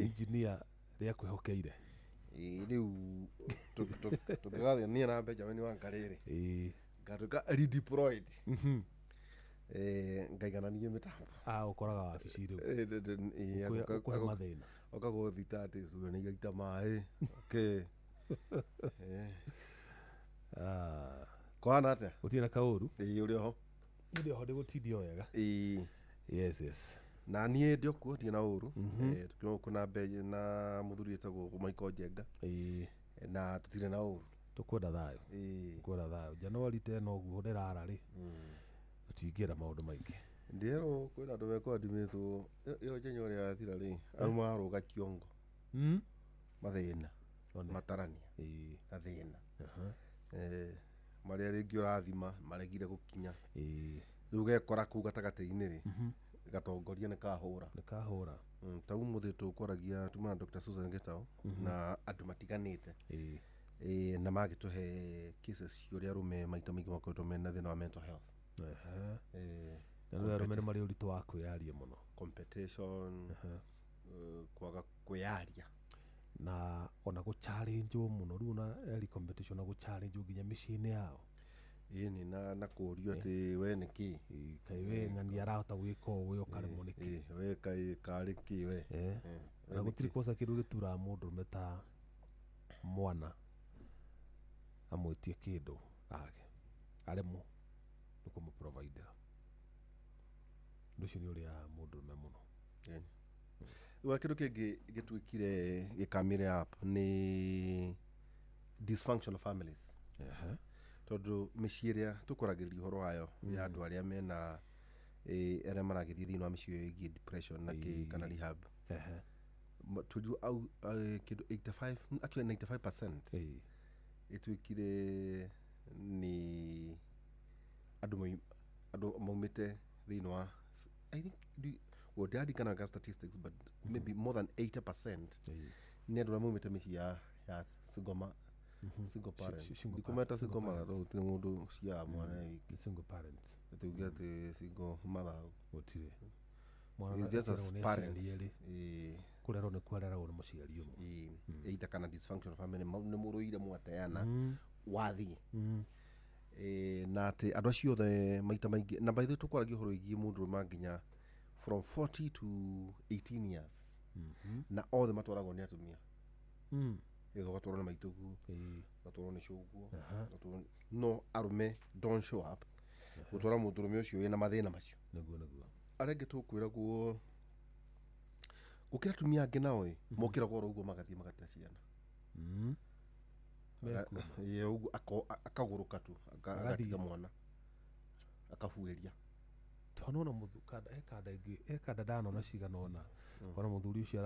engineer ria kwihokeire riu tukigathia nie na Benjamin Wangariri ngatuka redeployed ngaigananie mitambo ukoraga wabici riu ukwe mathina okago thitati zuo ni gaita mai okay kwana ate utina kauru uri ho ndigutidio wega yes na nie ndio kuo ndi na uru tukio kuna mbeje na muthuri etagwo Michael Jenga na tutire na uru tukwenda thayo tukwenda thayo Januari 10 oguo ndirara ri tutingira maundu maingi ndero kwira andu beko ndimitwo yo Januari yathira ri aruma aruga kiongo mathina matarania na thina maria ringi urathima maregire gukinya riu gekora ku gatagati-ini ri gatongoria ni kahura tau muthi tukoragia tuma Dr. Susan Getao na andu matiganite na magituhe cases uria rume maita maingi makoretwo mena thina wa mental health na ndio rume mari uritu wa kwiaria muno competition kwaga kwiaria na ona go challenge muno riu na eri competition na go challenge nginya micini yao ni na kurio ati we niki kai we ngani arahota gwika we okare moniki we kai kari ki we na gutiri kosa kiru gitura mundu meta mwana amwitie kindu age aremo nukumu provider nducio ni uria mundu me muno wa kiru kingi gitwikire gikamire up ni dysfunctional families tondu miciria tukoragiria uhoro wayo ya andu aria mena aria maragithii thiini wa micio igi depression na kana rehab tuju au kidu 85 actually 95% itwikire ni andu maumite thiini wa I think well daddy kana statistics but maybe more than 80% ni andu maumite micia ya Sugoma single parents dikumeta single mother uti mundu cia mwana wiki single parents tugete single mother utire mwana just as parents kurero ni kwarera uri muciari umwe ita kana dysfunctional family ni muruire mwateana wathi na ati andu acio the maita maingi na by the way tukwaragia horo igi mundu manginya from 40 to 18 years na all the matwaragwo ni atumia ego gatoro na maitugu gatoro ni shuguo gatoro no arume don't show up gutora muturume ucio ina mathina macio naguo arenge tukwira guo ukira tumia ange nao mokira goro uguo magathie magata ciana ye uguo akaguruka tu agatiga mwana akafueria tonona muthukada ekada dano na cigana ona ona muthuri ucio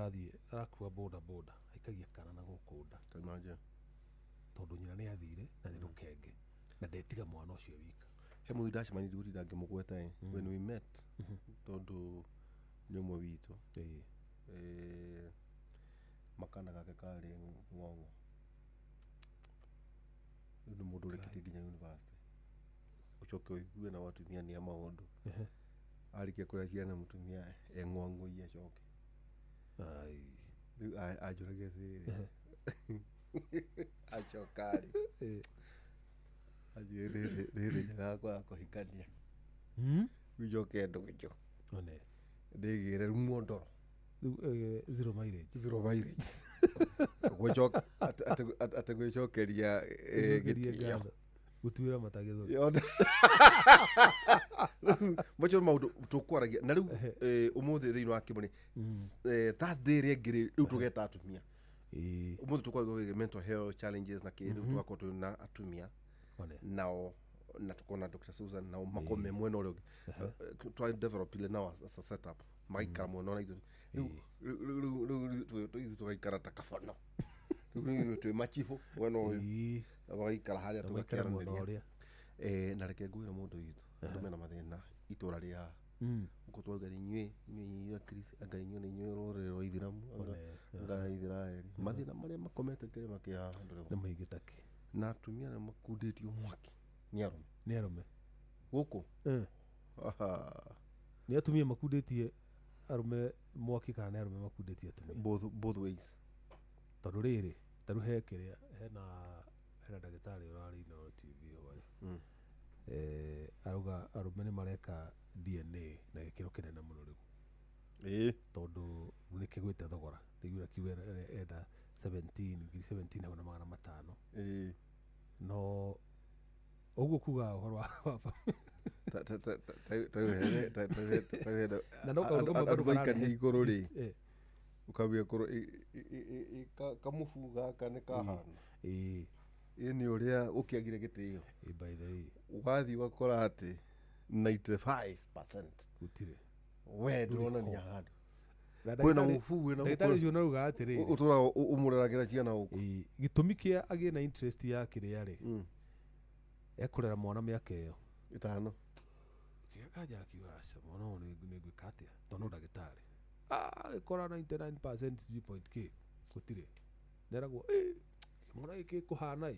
arakuwa boda aikagia kana na gukunda tumaje tondu nyina ni athire na ni rukenge na ndetiga mwana ucio wika he muthuri dacemani ndi dange mugweta when we met tondu ni umwe witu makana gake kari ngongo ni mundu rekiti nginya university ucoke uigue na watumia ni maundu arikia kuria ciana mutumia ngongo ia coke ajurage thiri achokari ajire nyaga kwa kuhikania ujoke ndogijo one ndigire rumondoro zero mileage gwechoka ategwechokeria gitio gutuira matagitho macho maundu tukwaragia na riu umuthi thiini wa kimuni Thursday rengiri riu tugeta atumia umuthi tukwaragia mental health challenges na kiri tugakorwo na atumia nao na tukona Dr. Susan nao makome mwena uri twa develop ile nao as a setup maikara mwena na ithu riu tugaikara ta kafono riu tu machifu mwena uyu abaikara haria tugakiaraniria na reke ngwira mundu witu andu mena mathina itura ria uko twagari nywe ya Kristo agai nywe nywe rorero ithiramu anga Israeli mathina maria makomete kire makia na maigitaki na atumia na makundetio mwaki ni arume guku ni atumia makundetie arume mwaki kana arume makundetie atumia both ways tondu riri taru he kiria hena ndagitari urari na TV hoya aruga arume ni mareka DNA na gikiro kinene muno riu tondu ni kigwite thogora rigura kiwe enda 17 na magana matano no oguo kuga uhoro wa andå maikania igå rä ukambia kå kamubu gaka nä kahana ä nä å rä a å kä agire gä tä o ugathiä ugakora atä 95% gutire we ndåronania handå kwina mubu wina ndagitari ucio nauga atiri utura umureragira ciana uko gitumi kia agie na interest ya kiria ri ekurera mwana miaka iyo 5 kaja akiwasha mwana ni gwikatia tondu ndagitari ikora 99% viewpoint gutire neragwo mwana iki kuhana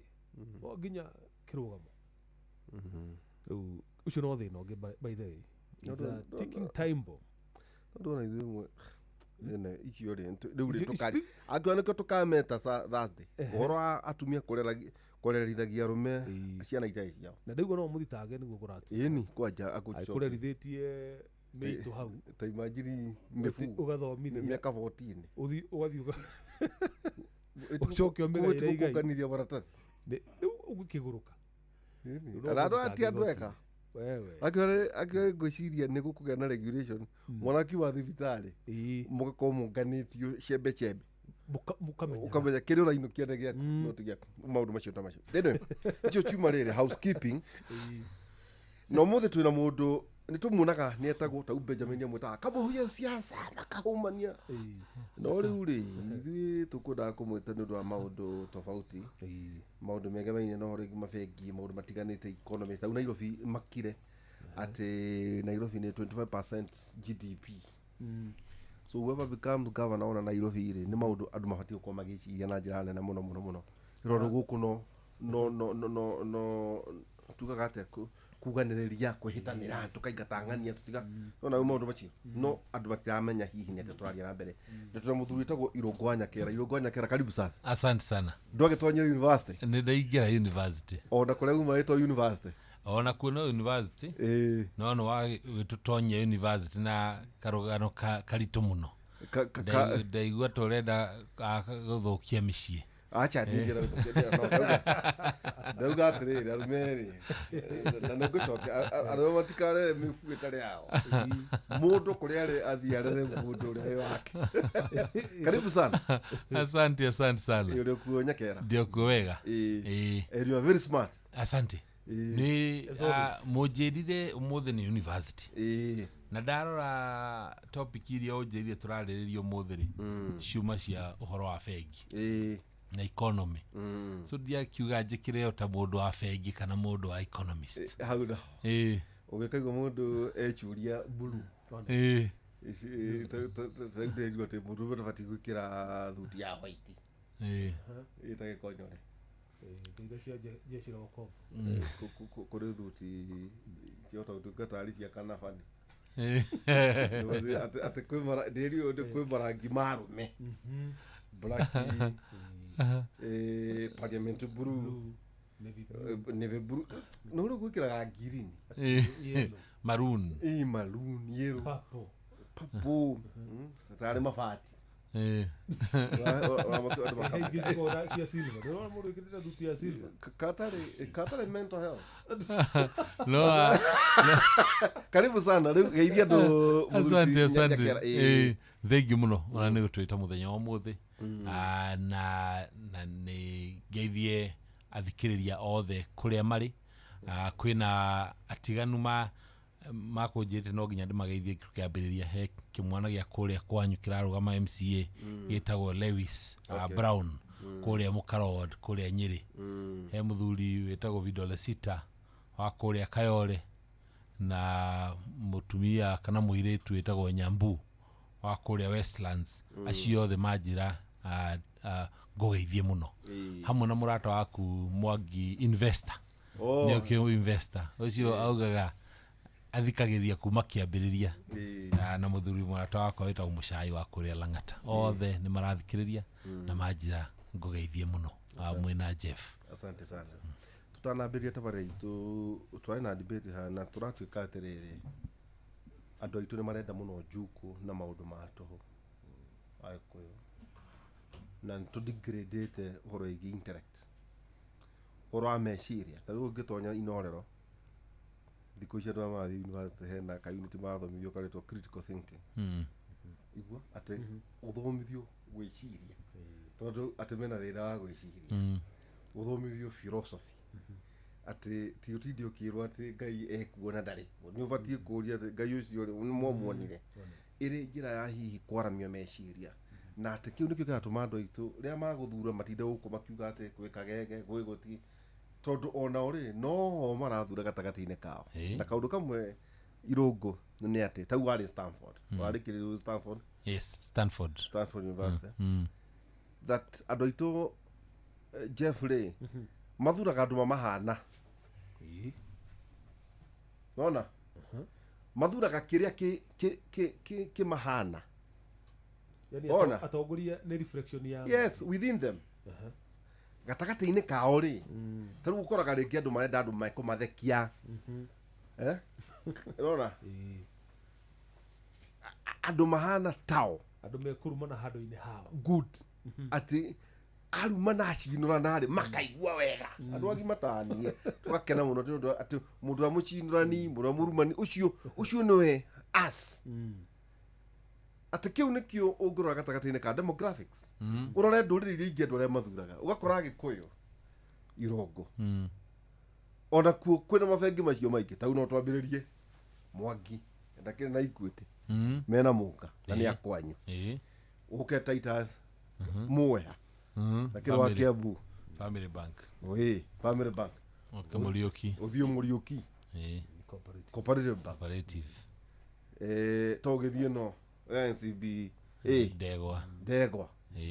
o ginya kirugamo ucio no thina ungi by the way taking time bomb ndona ithuĩ ene icio rĩ rĩu tukari angĩona nĩkĩo tũkameta Thursday ũhoro wa atumia kũrerithagia arũme ciana itarĩ ciao na ndĩguo no mũthitange nĩguo kũratu ĩni kwanja akũrerithĩtie mĩitũ hau ta imagine mĩbu ũgathomithia mĩaka 14 ũgathiĩ ũcoke ũmĩgaĩre igai kũkanithia maratathi rĩu ũgĩkĩgũrũka kana andũ ati andũ eka wewe akĩoe ngwĩciria nĩ gũkũgĩa na regulation mwana akiuma thibitarĩ mũgakorwo mũnganĩtio cembe cembe ũkamenya kĩrĩ ũrainũkia nĩ gĩaku no ti gĩaku maũndũ macio ta macio anyway icio ciuma rĩrĩ housekeeping na ũmũthĩ twĩna mũndũ nĩ tũmuonaga nĩ etagwo ta Benjamin amwĩtaga kamũhuria siasa makahũmania no rĩu rĩ ithuĩ tũkwendaga kũmwĩta nĩ ũndũ wa maũndũ tofauti maũndũ megemainie na ũhoro mabengi maũndũ matiganĩte economy ta Nairobi makire atĩ Nairobi nĩ 25% GDP so whoever becomes governor ona Nairobi rĩ nĩ maũndũ andũ mabatie gũkorwo magĩciria na njĩra nene mũno mũno mũno rĩrĩ gũkũ no tugaga atĩa kuganĩrĩria kwĩhĩtanĩra tũkaingatang'ania tũtiga ona maũndũ macio no andũ matiramenya hihi nĩ atĩa tũrathiĩ na mbere ndĩtũra mũthuri wĩtagwo Irũngũ wa Nyakera karibu sana asante sana ndwagĩtonyera university nĩ ndaingĩra university ona kũrĩa umaĩtwo university ona kuona university no no wagĩtũtonyia university na karũgano karitũ mũno ndaigua tũrenda gũthũkia mĩciĩ acha ningera ndauga atirĩrĩ arũmerĩ na nĩngũcokia arũme matikarere mĩbu ĩtarĩ yao mũndũ kũrĩa arĩ athiĩ arere mũndũ ũrĩa wake karibu sana asante sana ndio kuo Nyakera ndio kuo wega and you are very smart asante ni mũnjĩrire ũmũthĩ nĩ university na ndarora topic iria ũnjĩrire tũrarĩrĩria ũmũthĩ rĩ ciuma cia ũhoro wa bengi na economy so ndiakiuga njĩkĩre ta mũndũ wa bengi kana mũndũ wa economist hau na ũgĩkaigua mũndũ echuria blue tagĩrĩrio atĩ mũndũ ũbatiĩ gwĩkĩra thuti ya white ĩtagĩkonyore kũrĩ thuti ciahota gũtuĩka tarĩ cia kanabani atĩ kwĩ marangi marũme black parliament blue navy blue no rĩu gwĩkĩraga green maroon maroon yellow purple tarĩ mabati katarĩ mental health no karibu sana rĩu geithia andũ asante thengiũ mũno ona nĩ gũtwĩta mũthenya wa ũmũthĩ na nĩ geithie athikĩrĩria othe kũrĩa marĩ kwĩna atiganu makũnjĩte no nginya ndĩmageithie kĩambĩrĩria he kĩmwana gĩa kũrĩa kwanyu kĩrarũgama MCA gĩtagwo Lewis Brown kũrĩa Mũkarod kũrĩa Nyĩrĩ he mũthuri wĩtagwo Vidole Sita wa kũrĩa Kayole na mũtumia kana mũirĩtu wĩtagwo Nyambu wa kũrĩa Westlands acio othe manjĩra ngũgeithie mũno hamwe na mũrata waku Mwangi investor nĩo kĩu investor ũcio augaga athikagĩrĩria kuma kĩambĩrĩria na mũthuri mũrata wakwa wĩtagwo Mũchai wa kũrĩa Lang'ata othe nĩ marathikĩrĩria na manjĩra ngũgeithie mũno mwĩna Jeff. Asante sana. Tutanambĩrĩria tabarĩra itũ twarĩ na debate na tũratuĩka atĩrĩrĩ andũ aitũ nĩ marenda mũno njuku na maũndũ ma tũhũ Agĩkũyũ na tũdegradĩte ũhoro wĩgiĩ intellect ũhoro wa meciria. Ta rĩu ũngĩtonya inorero thikũ ici andũ mathiĩ university hena ka unit mathomithio karetwo critical thinking igua atĩ ũthomithio gwĩciria tondũ atĩ mena thĩna wa gwĩciria ũthomithio philosophy atĩ ti ũtinde ũkĩrwo atĩ Ngai ekuona ndarĩ nĩ ũbatiĩ kũũria atĩ Ngai ũcio nĩ mwamuonire ĩrĩ njĩra ya hihi kwaramia meciria na atĩ kĩu nĩkĩo gĩgatũma andũ aitũ rĩrĩa magũthura matinde gũkũ makiuga atĩ gwĩ Kagege gwĩ Gũti tondũ onao rĩ no marathura gatagatĩ-inĩ kao na kaũndũ kamwe Irũngũ nĩ atĩ tau warĩ Stanford warĩ kĩrĩu Stanford. Yes, Stanford University that andũ aitũ Jeff rĩ mathuraga andũ mamahana nona mathuraga kĩrĩa kĩmahana yani atongoria nĩ reflection ya yes within them gatagatĩ-inĩ kao rĩ ta rĩu ũkoraga rĩngĩ andũ marenda andũ mekũmathekia nona andũ mahana tao andũ mekurumana handũ-inĩ hao good atĩ aruma na cinũra narĩ makaigua wega andũ agima tanie tũgakena mũno tondũ atĩ mũndũ wa mũcinũrani mũndũ wa mũrumani ũcio nĩwe us atĩ kĩu nĩkĩo ũngĩrora gatagatĩ-inĩ ka demographics ũrore ndũrĩrĩ iria ingĩ andũ arĩa mathuraga ũgakora Agĩkũyũ Irũngũ ona kuo kwĩna mabengi macio maingĩ tau no twambĩrĩrie Mwangi ndakĩrĩ na Equity mena mũka na nĩ akwanyu ũke Titus Muoya lakini wa Kiambu Family Bank Family Bank Mũriũki ũthiũ Mũriũki Cooperative Bank togĩthiĩ no NCB Ndegwa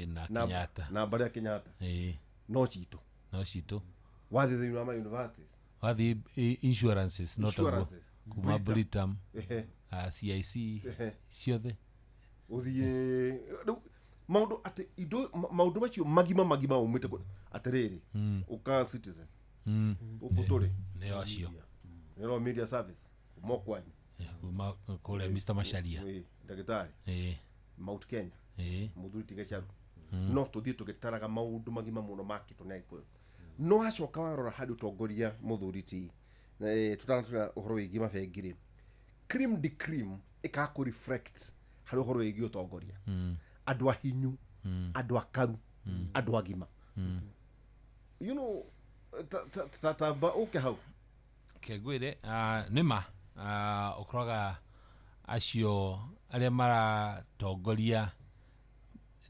na Kenyatta na Mbarĩ Kenyatta no citũ wathiĩ thĩinĩ wa universities wathiĩ insurances notable kuma Britam CIC ciothe ũthiĩ maũndũ atĩ maũndũ macio magima umĩte atĩrĩrĩ ũka Citizen ũkũ tũrĩ nĩo acio nĩro media service mokwanyu kuma kũrĩa Mr. Macharia ndagĩtarĩ Mount Kenya mũthuri ti Gacharu no tũthiĩ tũgĩtaraga maũndũ magima mũno makĩtwo nĩ Agĩkũyũ no acoka warora harĩ ũtongoria mũthuri ti tũtanatũra ũhoro wĩgiĩ mabengi rĩ cream de cream ĩkaga reflect harĩ ũhoro wĩgiĩ ũtongoria andũ ahinyu andũ akaru andũ agima you know taba ũke hau kĩngwĩre nĩma ũkoraga acio arĩa maratongoria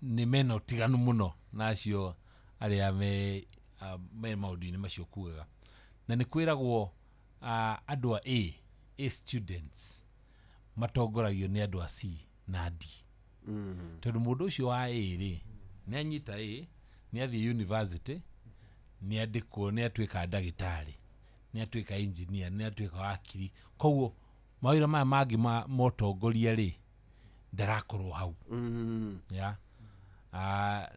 nĩ mena ũtiganu mũno na acio arĩa me maũndũ-inĩ macio kugaga na nĩ kwĩragwo andũ a students matongoragio nĩ andũ a C na D tondũ mũndũ ũcio wa rĩ nĩ anyita nĩ athiĩ university nĩ andĩkwo nĩ atuĩka ndagĩtarĩ nĩ atuĩka engineer nĩ atuĩka wakiri koguo mawĩra maya mangĩ motongoria rĩ ndarakorwo hau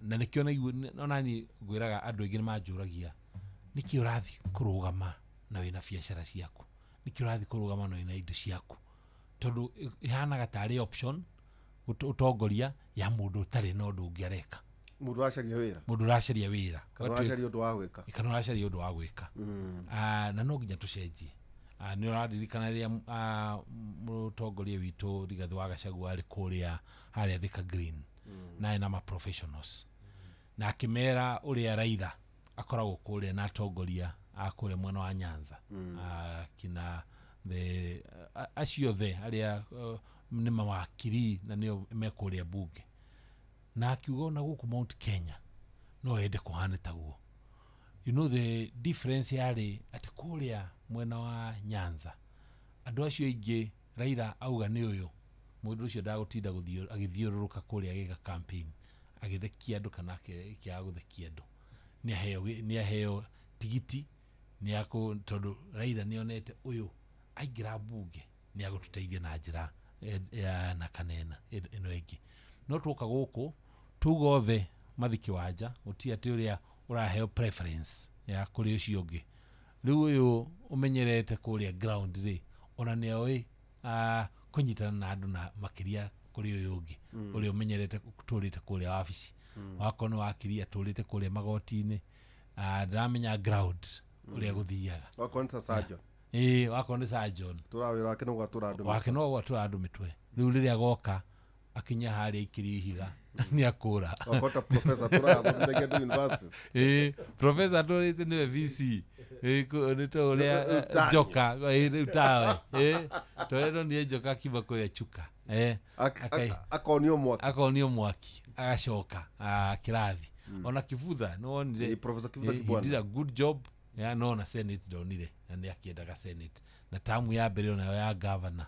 na nĩkĩo nonani ngwĩraga andũ aingĩ nĩ manjũragia nĩkĩ ũrathiĩ kũrũgama na wĩna biacara ciaku nĩkĩ ũrathiĩ kũrũgama na wĩna indo ciaku tondũ ihanaga tarĩ option ũtongoria ya mũndũ ũtarĩ na ũndũ ũngĩ areka mũndũ ũracaria wĩra kana ũracaria ũndũ wa gwĩka na no nginya tũcenjie nĩ ũraririkana rĩrĩa mũtongoria witũ Rigathĩ wa Gachagua arĩ kũrĩa harĩa Thika Green na ena ma-professionals na akĩmera ũrĩa Raila akoragwo kũrĩa na atongoria akũrĩa mwena wa Nyanza kina acio othe arĩa nĩ mawakiri na nĩo mekũrĩa bunge na akiuga na gũkũ Mount Kenya no ende kũhana taguo you know the difference yarĩ atĩ kũrĩa mwena wa Nyanza andũ acio aingĩ Raila auga nĩ ũyũ mũndũ ũcio ndagũtinda agĩthiũrũrũka kũrĩa agĩka campaign agĩthekia andũ kana akĩaga gũthekia andũ nĩ aheo tigiti tondũ Raila nĩonete ũyũ aingĩra bunge nä agå tå teithia na njä ra na kanena ä no ä ngä no twoka gå kå tuga othe mathi wanja gå ti atä å rä a å raheo preference ya kå rä å cio å ngä rä u å yå å menyerete kå rä a ground rä ona nä oä kå nyitana na andå na makä ria kå rä å yå å ngä å rä a å menyerete tå rä te kå rä a wabici wakorwo nä wakiria tå rä te kå rä a magoti-inä ndiramenya ground å rä a gå thiaga wakorwo nä surgeon tå wake no gwatå wake no gwatå andå mä twe rä u rä rä a goka akinya harä a ikä ihiga nä akå ra profesa tå rä te nä we vc nä to å rä a njoka rä u tawe tå rä nie njoka kiuma kå rä a chuka akonio mwaki agacoka kä rathi ona Kivutha nä wonire he did a good job no na senate ndonire na nä akiendaga senate na tamu ya mbere onayo ya governor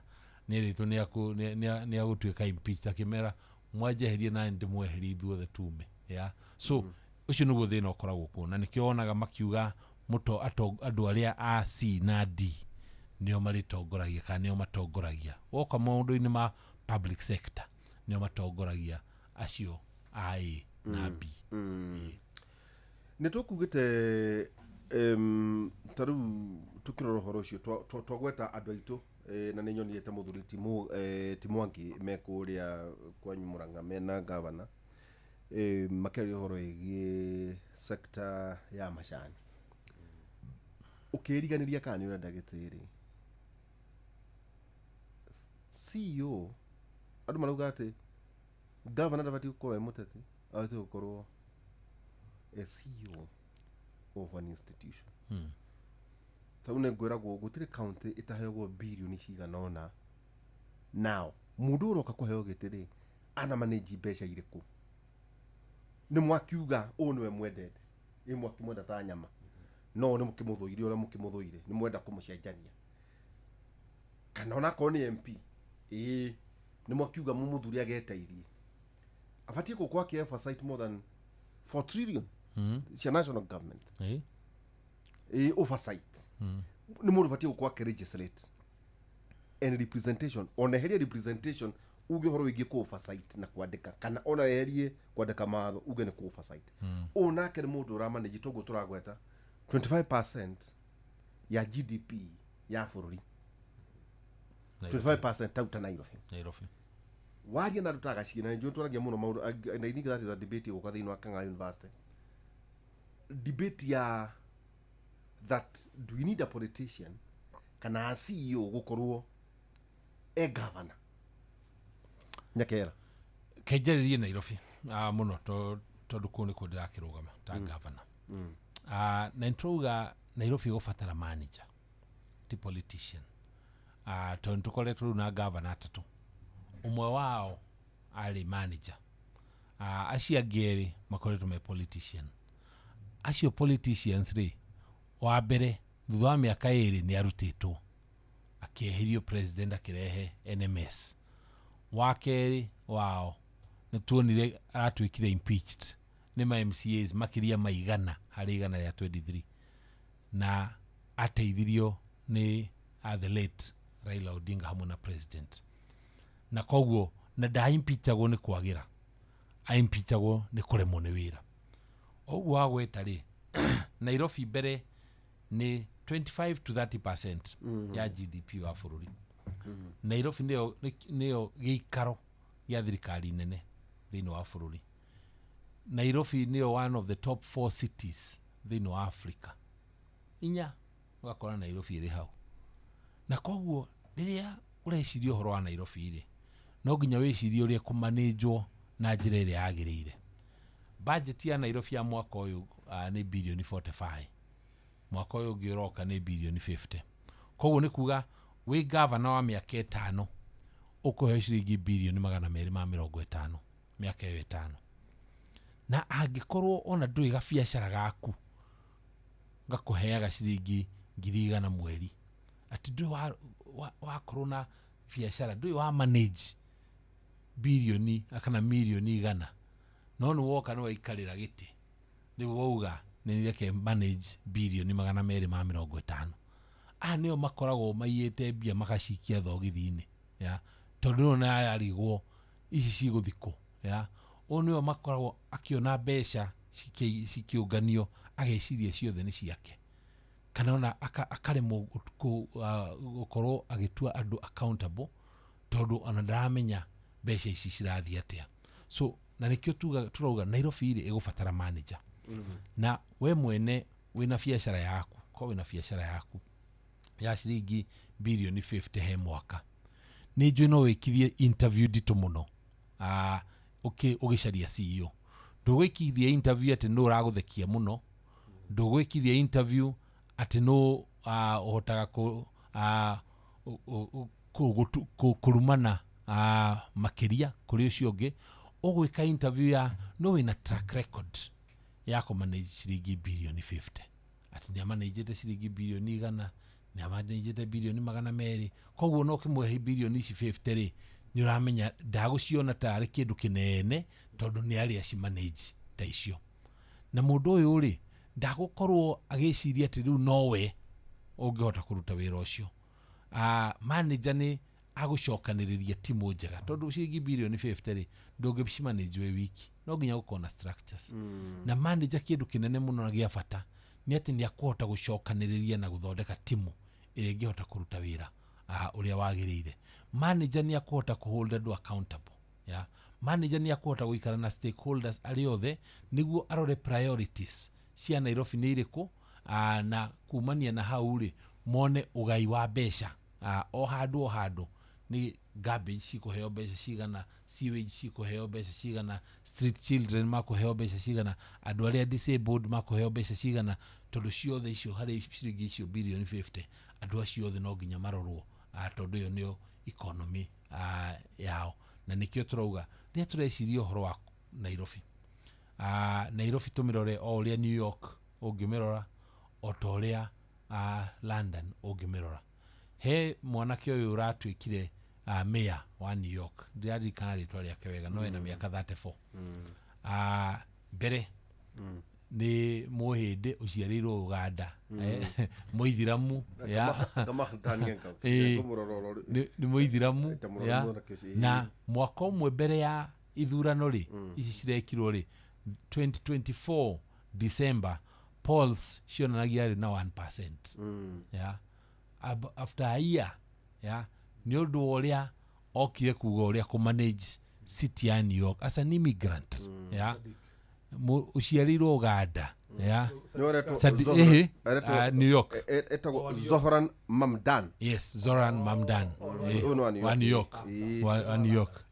nä rä two nä agå tuä ka impeach akä mera mwanjeherie na ndä mweherie ithuothe tume so å cio nä guo thä na å koragwo kå na nä kä onaga makiuga andå arä a a C na D nä o marä tongoragia kana nä o matongoragia woka maå-ndå-inä ma public sector nä o matongoragia acio a A na B nä tå kugä te ta rä u tå kä rora å horo å cio twagweta andå aitå na nä nyonirete må thuri ti Mwangi me kå rä a kwanyu Murang'a mena gavana makäria å horo ä giä sekta ya macani å kä riganä ria kana nä å renda gä tä rä CEO andå marauga atä gavana ndabatiä gå korwo e må teti abatiä gå korwo CEO of an institution tau nä ngwä ragwo gå tirä kauntä ä taheagwo birioni cigana ona nao må ndå å roka kå heo gä tä rä ana manäji mbeca irä kå nä mwakiuga å nä we mwendete ä mwaki mwenda ta nyama no nä må kä må thå ire å rä a må kä må thå ire nä mwenda kå må cenjania kana ona korwo nä MP nä mwakiuga må må thuri ageteithie abatiä gå korwo akä emphasize more than 4 trillion cia national government oversight nä må ndå batiä gå korwo akä legislate and representation ona eherie representation uge horo wä giä kå oversight na kwandä ka kana ona eherie kwandä ka matho uge nä kå oversight å nake nä må ndå å ramanäji toguo tå ragweta 25% ya GDP ya bå rå ri 25% tauta Nairobi waria na ndutaga ciana nä njå twaragia må no maå ndå I think that is a debate gå ka thä inä wa Kang'aa University debate ya that do we need a politician kana a CEO gå korwo e governor nyakera kenjererie Nairobi må no tondå kå nä kå ndä rakä rå gama ta governor na nä tårauga Nairobi gå batara manager ti politician tondå nä tå koretwo rä u na governor atatå umwe wao arĩ manager acio angĩ erĩ makoretwo me politician acio politicians rĩ wa mbere thutha wa mĩaka ĩrĩ nĩ arutĩtwo akĩeherio president akĩrehe NMS wa kerĩ wao nĩ tuonire aratuĩkire impeached nĩ ma MCAs makĩria maigana harĩ igana rĩa 23 na ateithirio nĩ the late Raila Odinga hamwe na president na koguo na ndaimpichagwo nĩ kwagĩra aimpichagwo nĩ kũremwo nĩ wĩra ũguo wagweta rĩ Nairobi mbere nĩ 25 to 30% ya GDP wa bũrũri Nairobi nĩyo gĩikaro gĩa thirikari nene thĩinĩ wa bũrũri Nairobi nĩyo one of the top 4 cities thĩinĩ wa Africa inya ũgakora Nairobi ĩrĩ hau na koguo rĩrĩa ũreciria ũhoro wa Nairobi rĩ no nginya wĩcirie ũrĩa kũmanĩnjwo na njĩra ĩrĩa yagĩrĩire budget ya Nairobi ya mwaka ũyũ nĩ bilioni 45 mwaka ũyũ ũngĩ ũroka nĩ bilioni 50 koguo nĩ kuga wĩ governor wa mĩaka 5 ũkũheo ciringi bilioni 250 mĩaka ĩyo 5 na angĩkorwo ona ndũrĩ gabiacara gaku gakũheaga ciringi 100,000 mweri ati ndũrĩ wakorwo na biacara ndũrĩ wa manage bilioni kana milioni 100 no nĩ woka nĩ waikarĩra gĩtĩ rĩu wauga nĩ reke manage bilioni 250 nĩo makoragwo maiyĩte mbia magacikia thogithi-inĩ ya tondũ na yarigwo ici cigũthikwo ya nĩo makoragwo akiona mbeca cikiũnganio ageciria ciothe nĩ ciake kana ona akaremwo gũkorwo agĩtua andũ accountable tondũ ona ndaramenya mbeca ici cirathiĩ atĩa. So na nĩkĩo turauga Nairobi ĩrĩ ĩgũbatara manager na we mwene wĩna biacara yaku wĩna biacara yaku ya ciringi bilioni 50 he mwaka nĩ njũĩ no wĩkithie interview nditũ mũno ũgĩcaria CEO. Ndũgwĩkithia interview atĩ nũ ũragũthekia mũno, ndũgwĩkithia interview atĩ nũ ũhotaga kũrumana makĩria kũrĩ ũcio ũngĩ. Ũgwĩka interview ya no wĩna track record ya kũmanage ciringi bilioni 50 atĩ nĩamanagĩte ciringi bilioni 100 nĩamanagĩte bilioni 200 koguo no kĩmũhe bilioni ici 50 rĩ nĩũramenya ndagũciona tarĩ kĩndũ kĩnene tondũ nĩarĩ acimanage ta icio. Na mũndũ ũyũ rĩ ndagũkorwo agĩciria atĩ rĩu nowe ũngĩhota kũruta wĩra ũcio. Manager nĩ agũcokanĩrĩria timu njega tondũ ciringi bilioni 50 rĩ ndũngĩcimanage we wiki, no nginya gũkorwo na structures. Na manager kĩndũ kĩnene mũno na gĩa bata nĩ atĩ nĩakũhota gũcokanĩrĩria na gũthondeka timu ĩrĩa ĩngĩhota kũruta wĩra ũrĩa wagĩrĩire. Manager nĩakũhota kũhold andũ accountable ya manager nĩakũhota gũikara na stakeholders arĩa othe nĩguo arore priorities cia Nairobi nĩ irĩkũ na kumania na hau rĩ mone ũgai wa mbeca o handũ nĩ garbage cikũheo mbeca cigana, sewage cikũheo mbeca cigana, street children makũheo mbeca cigana, andũ arĩa disabled makũheo mbeca cigana, tondũ ciothe icio harĩ ciringi icio bilioni 50 andũ acio othe no nginya marorwo tondũ ĩyo nĩyo economy yao. Na nĩkĩo turauga rĩrĩa tũreciria ũhoro wa Nairobi Nairobi tũmĩrore o ũrĩa New York ũngĩmĩrora o ta ũrĩa London ũngĩmĩrora. He mwanake ũyũ ũratuĩkire mayor wa New York, ndirarikana rĩtwa rĩake wega no ena mĩaka 34. Mbere nĩ mũhĩndĩ ũciarĩirwo Uganda, mũithiramu nĩ mũithiramu na mwaka ũmwe mbere ya ithurano rĩ ici cirekirwo rĩ 2024 December polls cionanagia arĩ na 1%. After a year nĩ ũndũ ũrĩa okire kuga ũrĩa kũmanage city ya New York as an immigrant uciarĩirwo Uganda New York etagwo Zohran Mamdan. Yes, Zohran Mamdan wa New York wa New York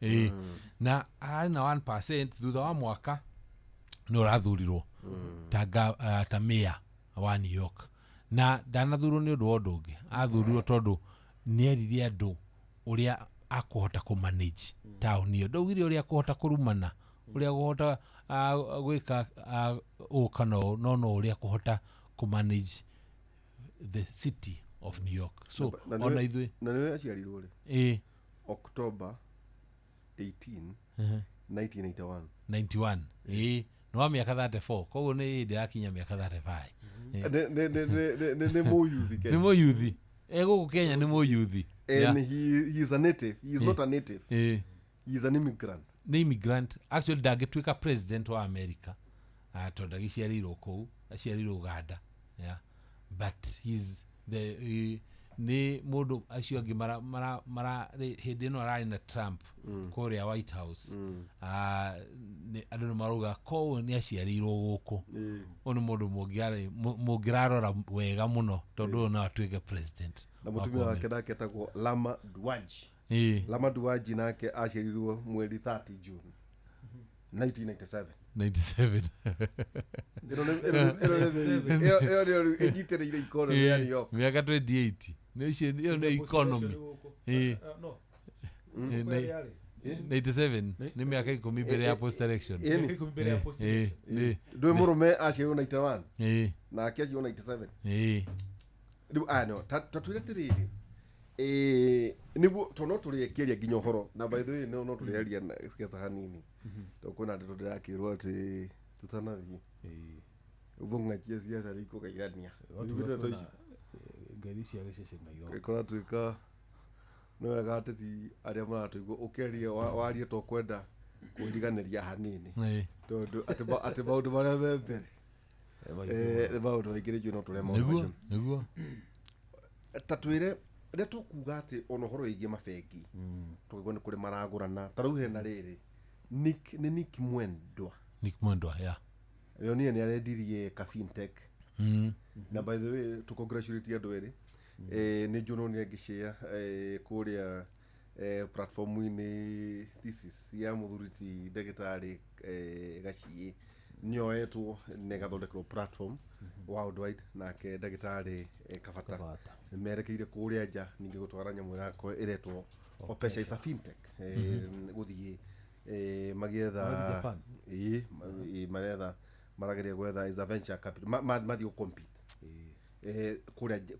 na arĩ na 1% thutha wa mwaka nĩ ũrathurirwo ta mayor wa New York na ndanathurwo nĩ ũndũ wa ũndũ ũngĩ, athurirwo tondũ nĩeririe andũ ũrĩa akũhota kũmanage taũni ĩyo, ndaugire ũrĩa akũhota kũrumana ũrĩa akũhota gwĩka kana no ũrĩa akũhota kũmanage the city of New York. So ona ithuĩ na nĩwe aciarirwo rĩ October 18 1981 no wa mĩaka 34 koguo nĩ hĩndĩ yakinya mĩaka 35 nĩ mũyuthi Kenya, nĩ mũyuthi gũkũ Kenya nĩ mũyuthi and he is a native, he is not a native, he is an immigrant. Nĩ immigrant actually ndangĩtuĩka president wa America tondũ ndagĩciarĩirwo kũu, aciarĩirwo Uganda but he's the nĩ mũndũ acio angĩ hĩndĩ ĩno ararĩ na Trump kũrĩa White House andũ nĩ marauga koguo nĩ aciarĩirwo gũkũ. Ũyũ nĩ mũndũ mũngĩrarora wega mũno tondũ ũyũ no atuĩke president. Na mũtumia wake nake etagwo Lama Duwaji. Lama Duwaji nake aciarirwo mweri 30 June 1997. 97 ĩnyitĩrĩire economy ya New York mĩaka 28 ĩyo nĩ economy 97 nĩ mĩaka 10 mbere ya post election. ndũĩ mũrũme aciarirwo 91 nake aciarirwo 97. Rĩu no tatwĩre atĩrĩrĩ nĩguo tondũ no tũrĩkĩria nginya ũhoro na by the way no tũrĩaria kĩasa hanini tondũ kwĩna andũ ndĩrakĩrwo atĩ tũtanathiĩ ũthũng'akia ciaca rĩkũgeithania ngeithi cia gĩcicio Nairobi Kora tuika no wega ateti aria maratuigua ukeria warie to kwenda kũriganĩria hanini tondũ atĩ maũndũ marĩa me mbere maũndũ maingĩ rĩngĩ no tũrĩa nĩguo ta twĩre rĩrĩa tũkuga atĩ ona ũhoro wĩgiĩ mabengi tũkaigua nĩ kũrĩ maragũrana ta rĩu hena rĩrĩ nĩ Nick Mwendwa ya rĩo niĩ nĩ arendirie ka fintech na by the way to congratulate andũ erĩ nĩ njuno nĩ ngĩshare kũrĩa platform-inĩ thesis ya mũthuriti ndagĩtarĩ Gaciĩ nĩoetwo nĩ gathondekerwo platform worldwide nake ndagĩtarĩ Kabata merekeire kũrĩa nja ningĩ gũtwara nyamũ yako ĩretwo Opesha is a fintech gũthiĩ magĩetha maretha marageria gwetha is a venture capital mathiĩ compete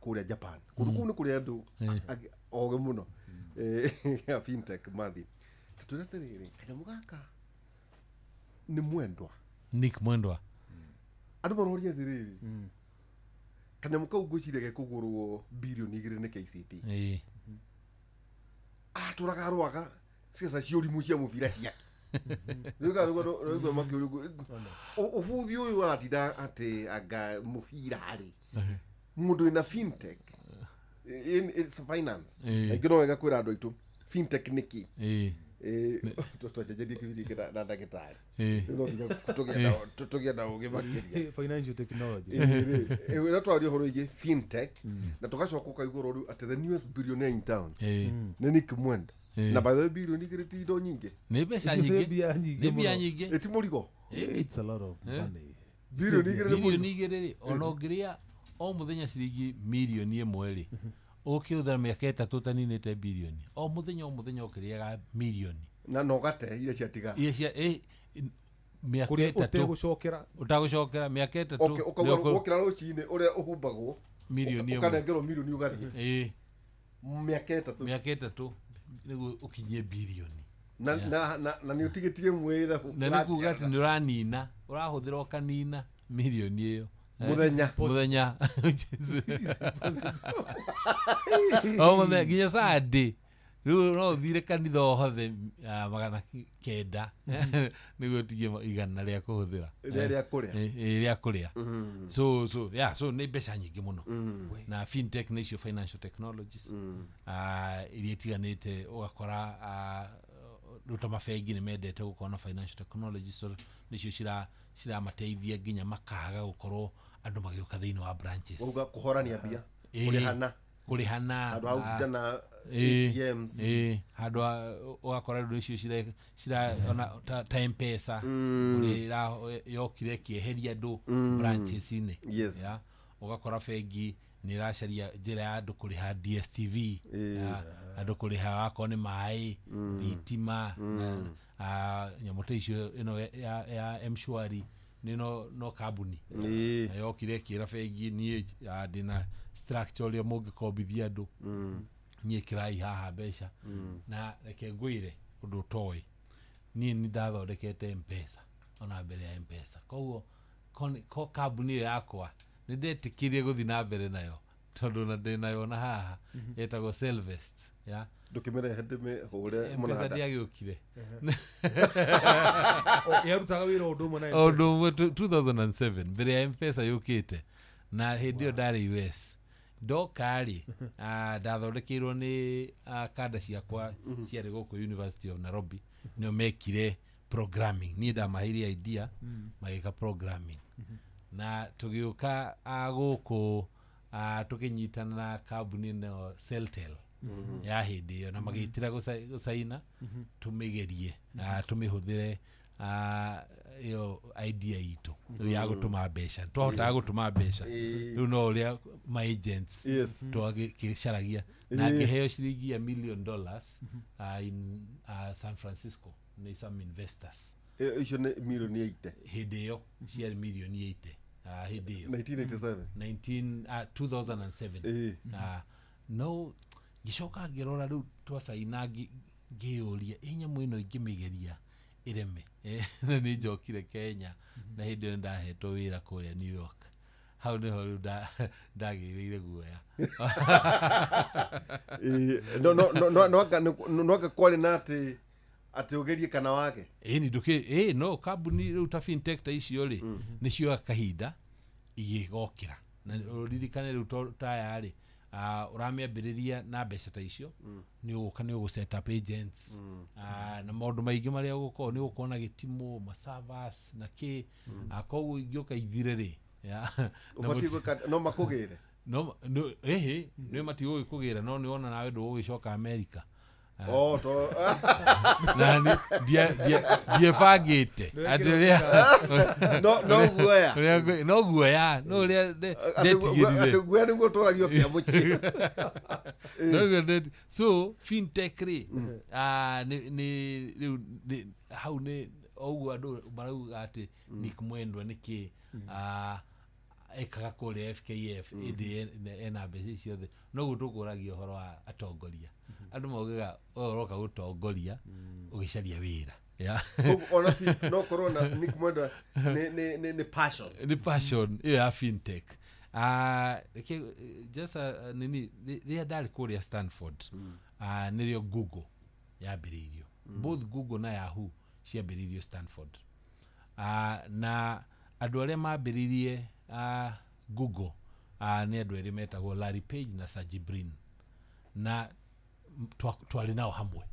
kũrĩa Japan kũndũ kũu nĩ kũrĩa andũ ogĩ mũno ya fintech mathiĩ tũtwĩrete rĩrĩ kanyamũ gaka nĩ Nick Mwendwa andũ maroria thirĩrĩ kanyamũ kau ngwĩciria gekũgũrwo birioni 2 nĩ KCB tũraga rwaga ciaca ciũrimũ cia mũbira ciake rĩu makĩũria ũbuthi ũyũ aratinda atĩ anga mũbira rĩ mũndũ wĩna fintech it's finance ingĩ no wega kwĩra andũ aitũ fintech nĩkĩ tũtwacenjerie kĩbindi kĩna na ndagĩtarĩ tũgĩa na ũgĩ makĩria financial technology na twaria ũhoro wĩgiĩ fintech na tũgacoka ũkaigũrwo rĩu atĩ the newest billionaire in town nĩ Nick Mwendwa na by the way birioni 2 ti indo nyingĩ nĩ mbeca nyingĩ ti mũrigo it's a lot of money birioni 2 rĩ ona ũngĩrĩa o mũthenya ciringi mirioni 1 rĩ ũkĩhũthĩra mĩaka 3 ũtaninĩte birioni o mũthenya ũkĩrĩaga mirioni na nogate iria ciatigara mĩaka 3 ũtagũcokera mĩaka 3 ũkĩra rũcinĩ ũrĩa ũhumbagwo mirioni ũkanengerwo mirioni ũgathiĩ mĩaka 3 nĩguo ũkinyie birioni na nĩ ũtigĩtie mwĩtha na nĩ kuuga atĩ nĩ ũranina ũrahũthĩra ũkanina mirioni ĩyo mũthenya o mũthenya nginya Sunday rĩu no ũthire kanitha o hothe 900 nĩguo ũtigie 100 rĩa kũhũthĩra rĩa kũrĩa so nĩ mbeca nyingĩ mũno na fintech nĩcio financial technologies iria itiganĩte ũgakora rĩu ta mabengi nĩ mendete gũkorwo na financial technologies nĩcio ciramateithia nginya makaga gũkorwo andũ magĩũka thĩinĩ wa branches kũhorania mbia kũrĩhana handũ hau tinda na ATMs handũ ũgakora rĩu icio ona ta M-Pesa ũrĩa yokire kĩeheria andũ branches-inĩ ũgakora bengi nĩ ĩracaria njĩra ya andũ kũrĩha DSTV andũ kũrĩha wakorwo nĩ maĩ thitima nyamũ ta icio ĩno ya M-Shwari no kambuni yokire kĩra bengi niĩ ndĩna structure ũrĩa mũngĩkombithia andũ niĩ kĩrai haha mbeca na reke ngwĩre ũndũ ũtoĩ niĩ nĩ ndathondekete M-Pesa ona mbere ya M-Pesa koguo kambuni ĩyo yakwa nĩ ndetĩkĩrie gũthiĩ na mbere nayo tondũ na ndĩnayo na haha yetagwo Selvest ndũkĩmĩrehe ndĩmĩhũre M-Pesa ndĩagĩũkire yarutaga wĩra ũndũ ũmwe 2007 mbere ya M-Pesa yũkĩte na hĩndĩ ĩyo ndarĩ US ndoka-rĩ ndathondekeirwo nĩ kanda ciakwa ciarĩ gũkũ University of Nairobi nĩo mekire programming niĩ ndamaheire idea magĩka programming na tũgĩũka gũkũ tũkĩnyitana na kambuni ĩno Celtel ya hĩndĩ ĩyo na magĩtĩra gũcaina tũmĩgerie tũmĩhũthĩre ĩyo idea itũ ya gũtũma mbeca twahotaga gũtũma mbeca rĩu no ũrĩa my agents twagĩcaragia na ngĩheo ciringi $1 million in San Francisco nĩ some investors icio nĩ mirioni 80 hĩndĩ ĩyo ciarĩ mirioni 80 hĩndĩ ĩyo 2007 no ngĩcoka ngĩrora rĩu twacaina ngĩyũria nyamũ ĩno ingĩmĩgeria ĩreme na nĩ njokire Kenya na hĩndĩ ĩyo ndahetwo wĩra kũrĩa New York hau nä ho ndagä rä ire guoya no anga kwari na atä å gerie kana wake ni ndå no kambuni rä u ta fintech ta icio rä nä cioga kahinda igä gokä ra na ririkane rä u tayarä å ramä ambä rä ria na mbeca ta icio nä å gå ka nä å gå set up agents na maå ndå maingä marä a å gå korwo nä å gå korwo na gä timå maservers na kä koguo ingä å ka ithire rä no makå gä re no nä matigå gä kå gä ra no nä wona nawe ndå gå gä coka America nani ndiebangä te no guoya no å rä a atä guoya nä guo tå ragio kä amå so fintech rä hau nä oguo andå marauga atä Nick Mwendwa nä kä ekaga kå rä a FKF ĩndĩ ena mbeca ciothe noguo tå kå ragia å horo wa atongoria andå maugaga å roka gå tongoria å gä caria wä ra no korwo na Nick Mwendwa nä passion ä yo ya fintech just nini rä a ndarä kå rä a Stanford nä rä o Google yambä rä irio both Google na Yahoo ciambä rä irio Stanford na andå arä a mambä rä rie Google nä andå erä metagwo Larry Page na Sergey Brin na twarä nao hamwe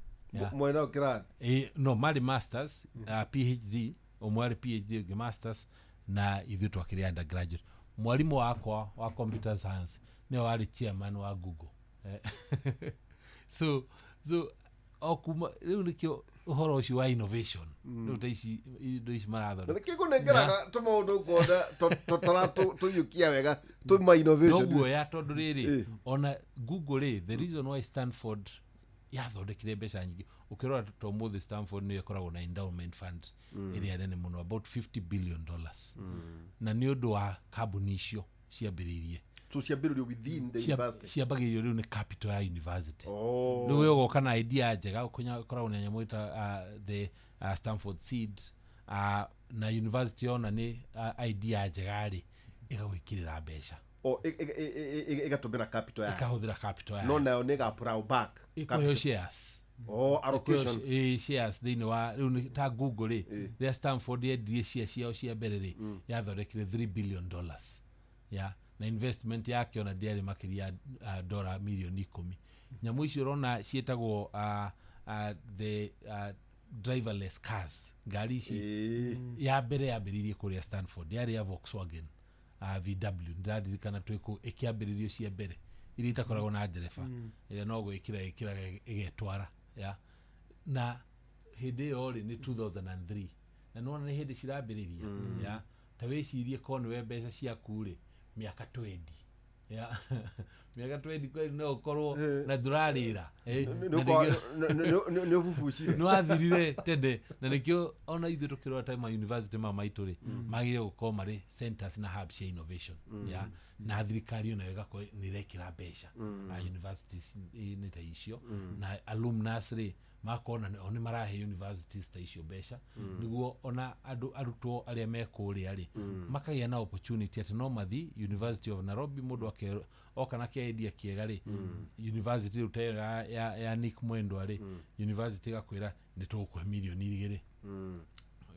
mwena kä rathi no marä masters PhD o mwarä PhD ngä masters na ithuä twakä rä undergraduate mwarimå wakwa wa computer science nä warä chairman wa Google so okuma rä u nä kä o å horo å cio wa innovation rä u ta indo ici marathondeka kä gå nengeraga tå maå ndå ngona tå yå kia wega tå ma innovation noguoya tondå rä rä ona Google rä the reason why Stanford yathondekire mbeca nyingä å kä rora to må thä Stanford nä ĩkoragwo na endowment fund ĩrĩa nene mũno about $50 billion na nĩ ũndũ wa kambuni icio ciambĩrĩirie ciambagĩrĩrio rĩu nĩ capital ya university rĩu wĩ ũgoka na idea njega ũkoragwo na nyamũ ĩta the Stanford seed na university ona nĩ idea njega rĩ ĩgagwĩkĩrĩra mbeca ĩgatũmĩra capital yayo ĩkahũthĩra capital yayo no nayo nĩ ĩgaplow back ĩkũheo shares allocation shares thĩinĩ wa rĩu ta Google rĩ rĩrĩa Stanford yendirie shares ciao cia mbere rĩ yathondekire $3 billion na investment yake ona ndĩarĩ makĩria dola milioni 10 nyamũ icio ũrona ciĩtagwo the driverless cars ngari ici ya mbere yambĩrĩirie kũrĩa Stanford yarĩ ya Volkswagen VW ndaririkana twĩkũ ĩkĩambĩrĩrio cia mbere iria itakoragwo na ndereba ĩrĩa no gwĩkĩra ĩgetwara na hĩndĩ ĩyo rĩ nĩ 2003 na nĩwona nĩ hĩndĩ cirambĩrĩria ta wĩcirie korwo nĩwe mbeca ciaku rĩ mĩaka 20 mĩaka 20 kweli no ũkorwo na ndũrarĩra nĩ ũbubucire nĩ wathirire tende na nĩkĩo ona ithuĩ tũkĩrora ta ma-university maitũ rĩ magĩrĩire gũkorwo marĩ centers na hubs cia innovation na thirikari onayo ĩgakorwo nĩ ĩrekĩra mbeca universities nĩ ta icio na alumnus rĩ makona nĩ marahe universities ta icio mbeca nĩguo ona arutwo arĩa me kũrĩa rĩ makagĩa na opportunity atĩ no mathi University of Nairobi mũndũ oka na kĩendia kĩega rĩ university rĩu ta ya Nick Mwendwa rĩ university ĩgakwĩra nĩ tũgũkũhe milioni 2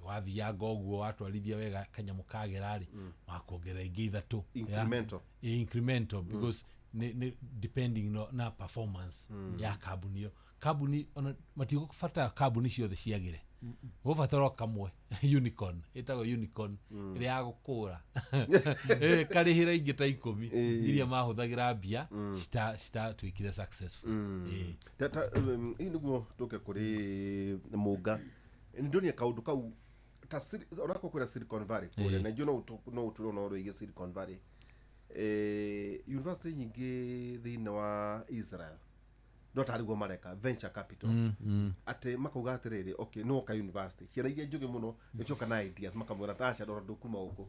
wathianga ũguo watwarithia wega kanyamũ kagera rĩ makuongerera ingĩ 3 incremental because depending na performance ya kambuni ĩyo kambuni ona matigũbatara kambuni ciothe ciagĩre gũbatara kamwe unicorn ĩtagwo unicorn ĩrĩa ya gũkũra karĩhĩra ingĩ ta 10 iria mahũthagĩra mbia citatwĩkire successful hii nĩguo tũke kũrĩ mũnga nĩndũnia kaũndũ kau onako kwĩra Silicon Valley kũrĩa na no ũtũro no rũige Silicon Valley university nyingĩ thĩinĩ wa Israel no tariguo mareka venture capital atĩ makauga atĩrĩrĩ okay no ka university ciana iria njũgĩ mũno nĩcoka na ideas makamwĩra taca ndora ndũkuma gũkũ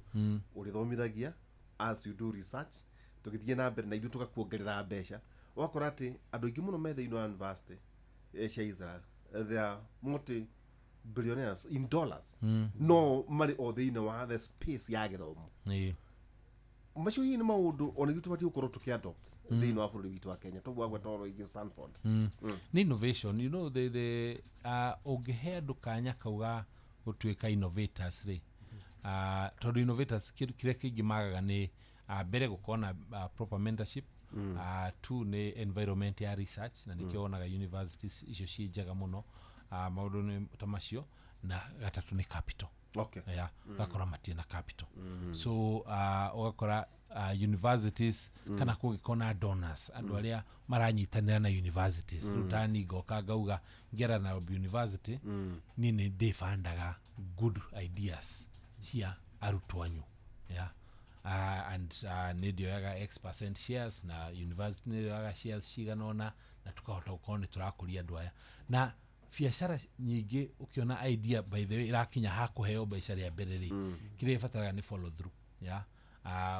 ũrĩthomithagia as you do research tũgĩthiĩ na mbere na ithuĩ tũgakuongerera mbeca wakora atĩ andũ aingĩ mũno me thĩinĩ wa university cia Israel they are multi-billionaires in dollars no marĩ o thĩinĩ wa the space ya gĩthomo macio ni maundu ona ithu tubati gukorwo tukiadopt thiini wa bururi witu wa Kenya tobwagwa toro igi Stanford ni innovation, you know, the ungihe andu kanya kauga gutuika innovators ri tondu innovators kire kingi magaga ni mbere gukona proper mentorship, two ni environment ya research na nikio onaga universities icio ci njega muno maundu ni tamacio, na gatatu ni capital. Okay. Yeah, gakora matina capital. So ugakora universities kana kugikona donors andu aria maranyitanira na universities rutani goka gauga ngera na university nini defandaga good ideas cia arutwanyu. Yeah. And nidio yaga X% shares na university nidio yaga shares ciganona na tukahota gukona turakuria andu aya na biacara nyingi ukiona idea by the way irakinya hakuheo biacara ya mbere ri kire fataraga ni follow through. Yeah.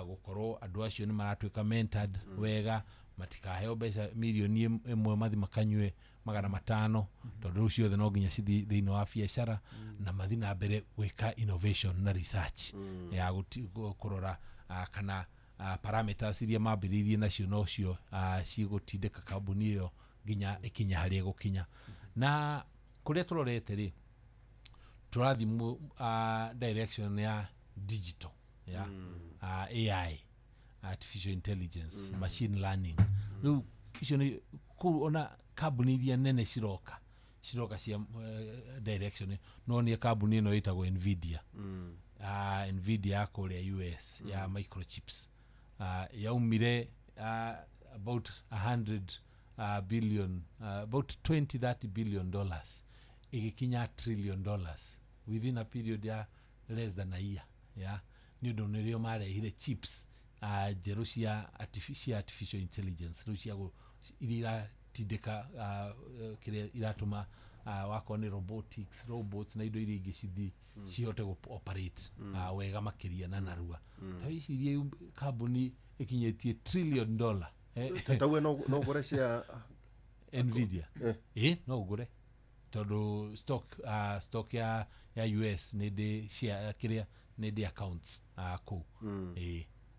Gukorwo andu acio ni maratwika mentored wega, matikaheo biacara milioni imwe mathi makanywe 500 tondu ucio othe no nginya cithi thiini wa biacara na mathi na mbere gwika innovation na research ya kurora kana parameters iria mambiririe nacio nocio cigutindika kambuni iyo nginya ikinya haria gukinya. Na kuria turorete ri turathimu direction ya digital, ya AI, artificial intelligence, machine learning. Riu icio ni kuona kambuni iria nene ciroka cia direction no ni kambuni ino itagwo Nvidia. Nvidia kuria US ya microchips yaumire about 100 billion, about 20-30 billion dollars igikinya trillion dollars within a period ya less than a year. Yeah, ni undu nirio marehire chips jeru cia artificial intelligence rucia iria tindika kire iratuma wako ni robots na indo iria ingi cithi cihote go operate wega makiria na narua. Ta ici iria kambuni ikinyetie trillion dollar tatawe no gore cia Nvidia no ugure tondu stock ya US ni de share kiria ni de accounts ku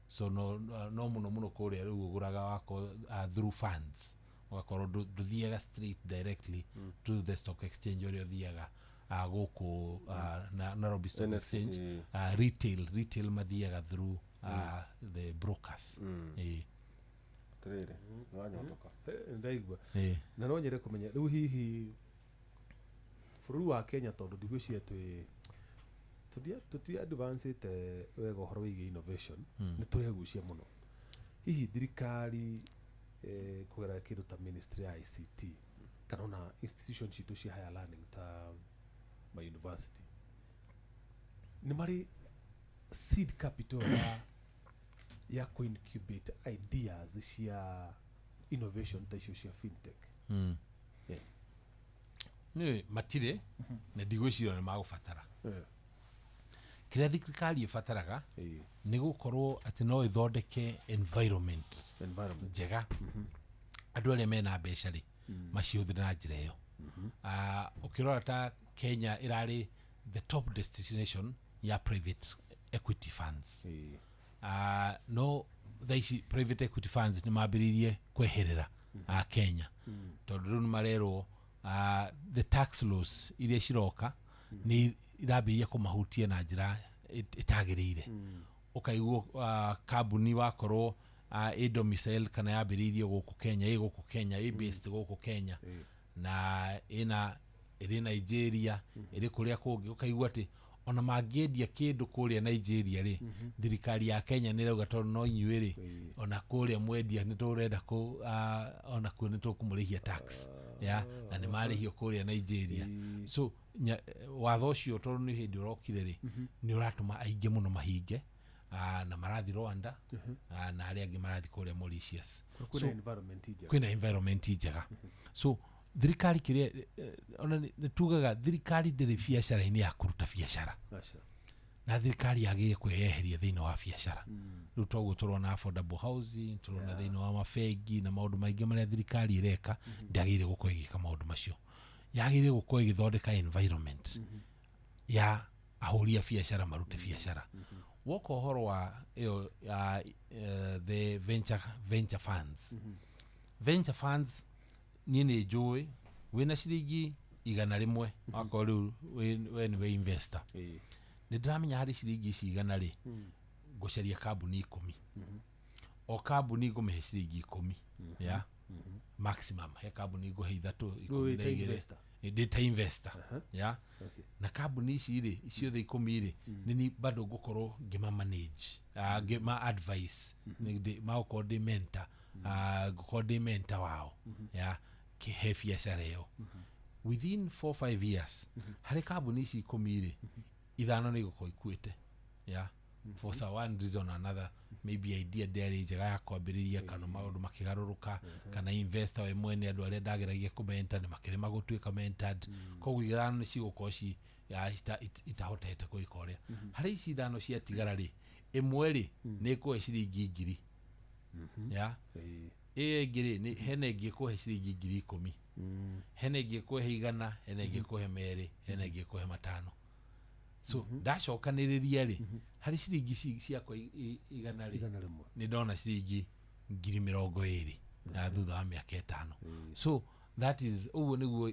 so no muno kuria riu uguraga wako through funds ugakorwo nduthiaga straight directly to the stock exchange uria thiaga guku na Nairobi Stock Exchange. Retail mathiaga through the brokers. Trere wanyotoka ndaigua na no nyere kumenya riu hihi bururi wa Kenya tondu ndigwiciria tuti advanced wega horo wigi innovation ni turegucia muno hihi thirikari kugera kindu ta ministry ya ICT kana na institution citu cia higher learning ta ma university ni mari seed capital ya co-incubate ideas cia innovation ta icio cia fintech. Ni matire na ndigwiciria ni magubatara kiria thirikari ibataraga ni gukorwo ati no ithondeke environment njega andu aria mena mbeca ri macihũthĩre na njĩra ĩyo. Ukirora ta Kenya irari the top destination ya private equity funds. No thaici private equity funds ni mambiririe kweherera Kenya tondu riu ni marerwo the tax laws iria ciroka ni irabiria kumahutia na njira itagirire. Ukaigwo kambuni wakorwo domicile kana yambiririe guku Kenya based guku Kenya na iri Nigeria iri kuria kungi ukaigwa ati ona mangiendia kindu kuria Nigeria ri thirikari ya Kenya ni rauga tondu no inyuĩ ri ona kuria mwendia ni turenda ku ona ku ni tukumurihia tax ya na ni marihio kuria Nigeria. So watho ucio tondu ni hindi urokire ri ni uratuma aingi muno mahinge na marathi Rwanda na aria angi marathi kuria Mauritius. Kwina environment njega. So thirikari kiria ona ni tugaga thirikari ndiri biacara-ini ya kuruta biacara na thirikari yagire kweyeheria thiini wa biacara. Riu toguo turona affordable housing, turona thiini wa mabegi na maundu maingi maria thirikari ireka ndagire gukorwo igika maundu macio. Yagire gukorwo igithondeka environment ya ahũria biacara marute biacara woka ũhoro wa ĩyo the venture funds venture funds niĩ nĩ njũĩ wĩna ciringi 100 wakorwo rĩu we nĩwe investor nĩ ndĩramenya harĩ ciringi ici 100 rĩ ngũcaria kambuni 10 o kambuni ngũmĩhe ciringi 10 ya maximum he kambuni ngũhe 3 ndĩta investor ya na kambuni ici rĩ ciothe 10 rĩ nĩ bado ngũkorwo ngĩma manage ngĩma advice maũkorwo ndĩ mentor ngũkorwo ndĩ mentor wao ya kĩhe biacara ĩyo within 4-5 years harĩ kambuni ici 10 rĩ 5 nĩ igũkorwo ikuĩte ya for one reason or another maybe idea ndĩarĩ njega ya kwambĩrĩria kana maũndũ makĩgarũrũka kana investor we mwene andũ arĩa ndageragia kũmenta nĩ makĩrema gũtuĩka mentored koguo 5 nĩ cigũkorwo itahotete gwĩka ũrĩa harĩ ici 5 ciatigara rĩ ĩmwe rĩ nĩ ĩkũhe ciringi 1000 ya ĩyo ĩngĩ rĩ hena ĩngĩ ĩkũhe ciringi 10,000 hena ĩngĩ ĩkũhe 100 hena ĩngĩ ĩkũhe 2 hena ĩngĩ ĩkũhe 5 so ndacokanĩrĩria rĩ harĩ ciringi ciakwa 100 rĩ nĩ ndona ciringi 20,000 na thutha wa mĩaka 5 so that is ũguo nĩguo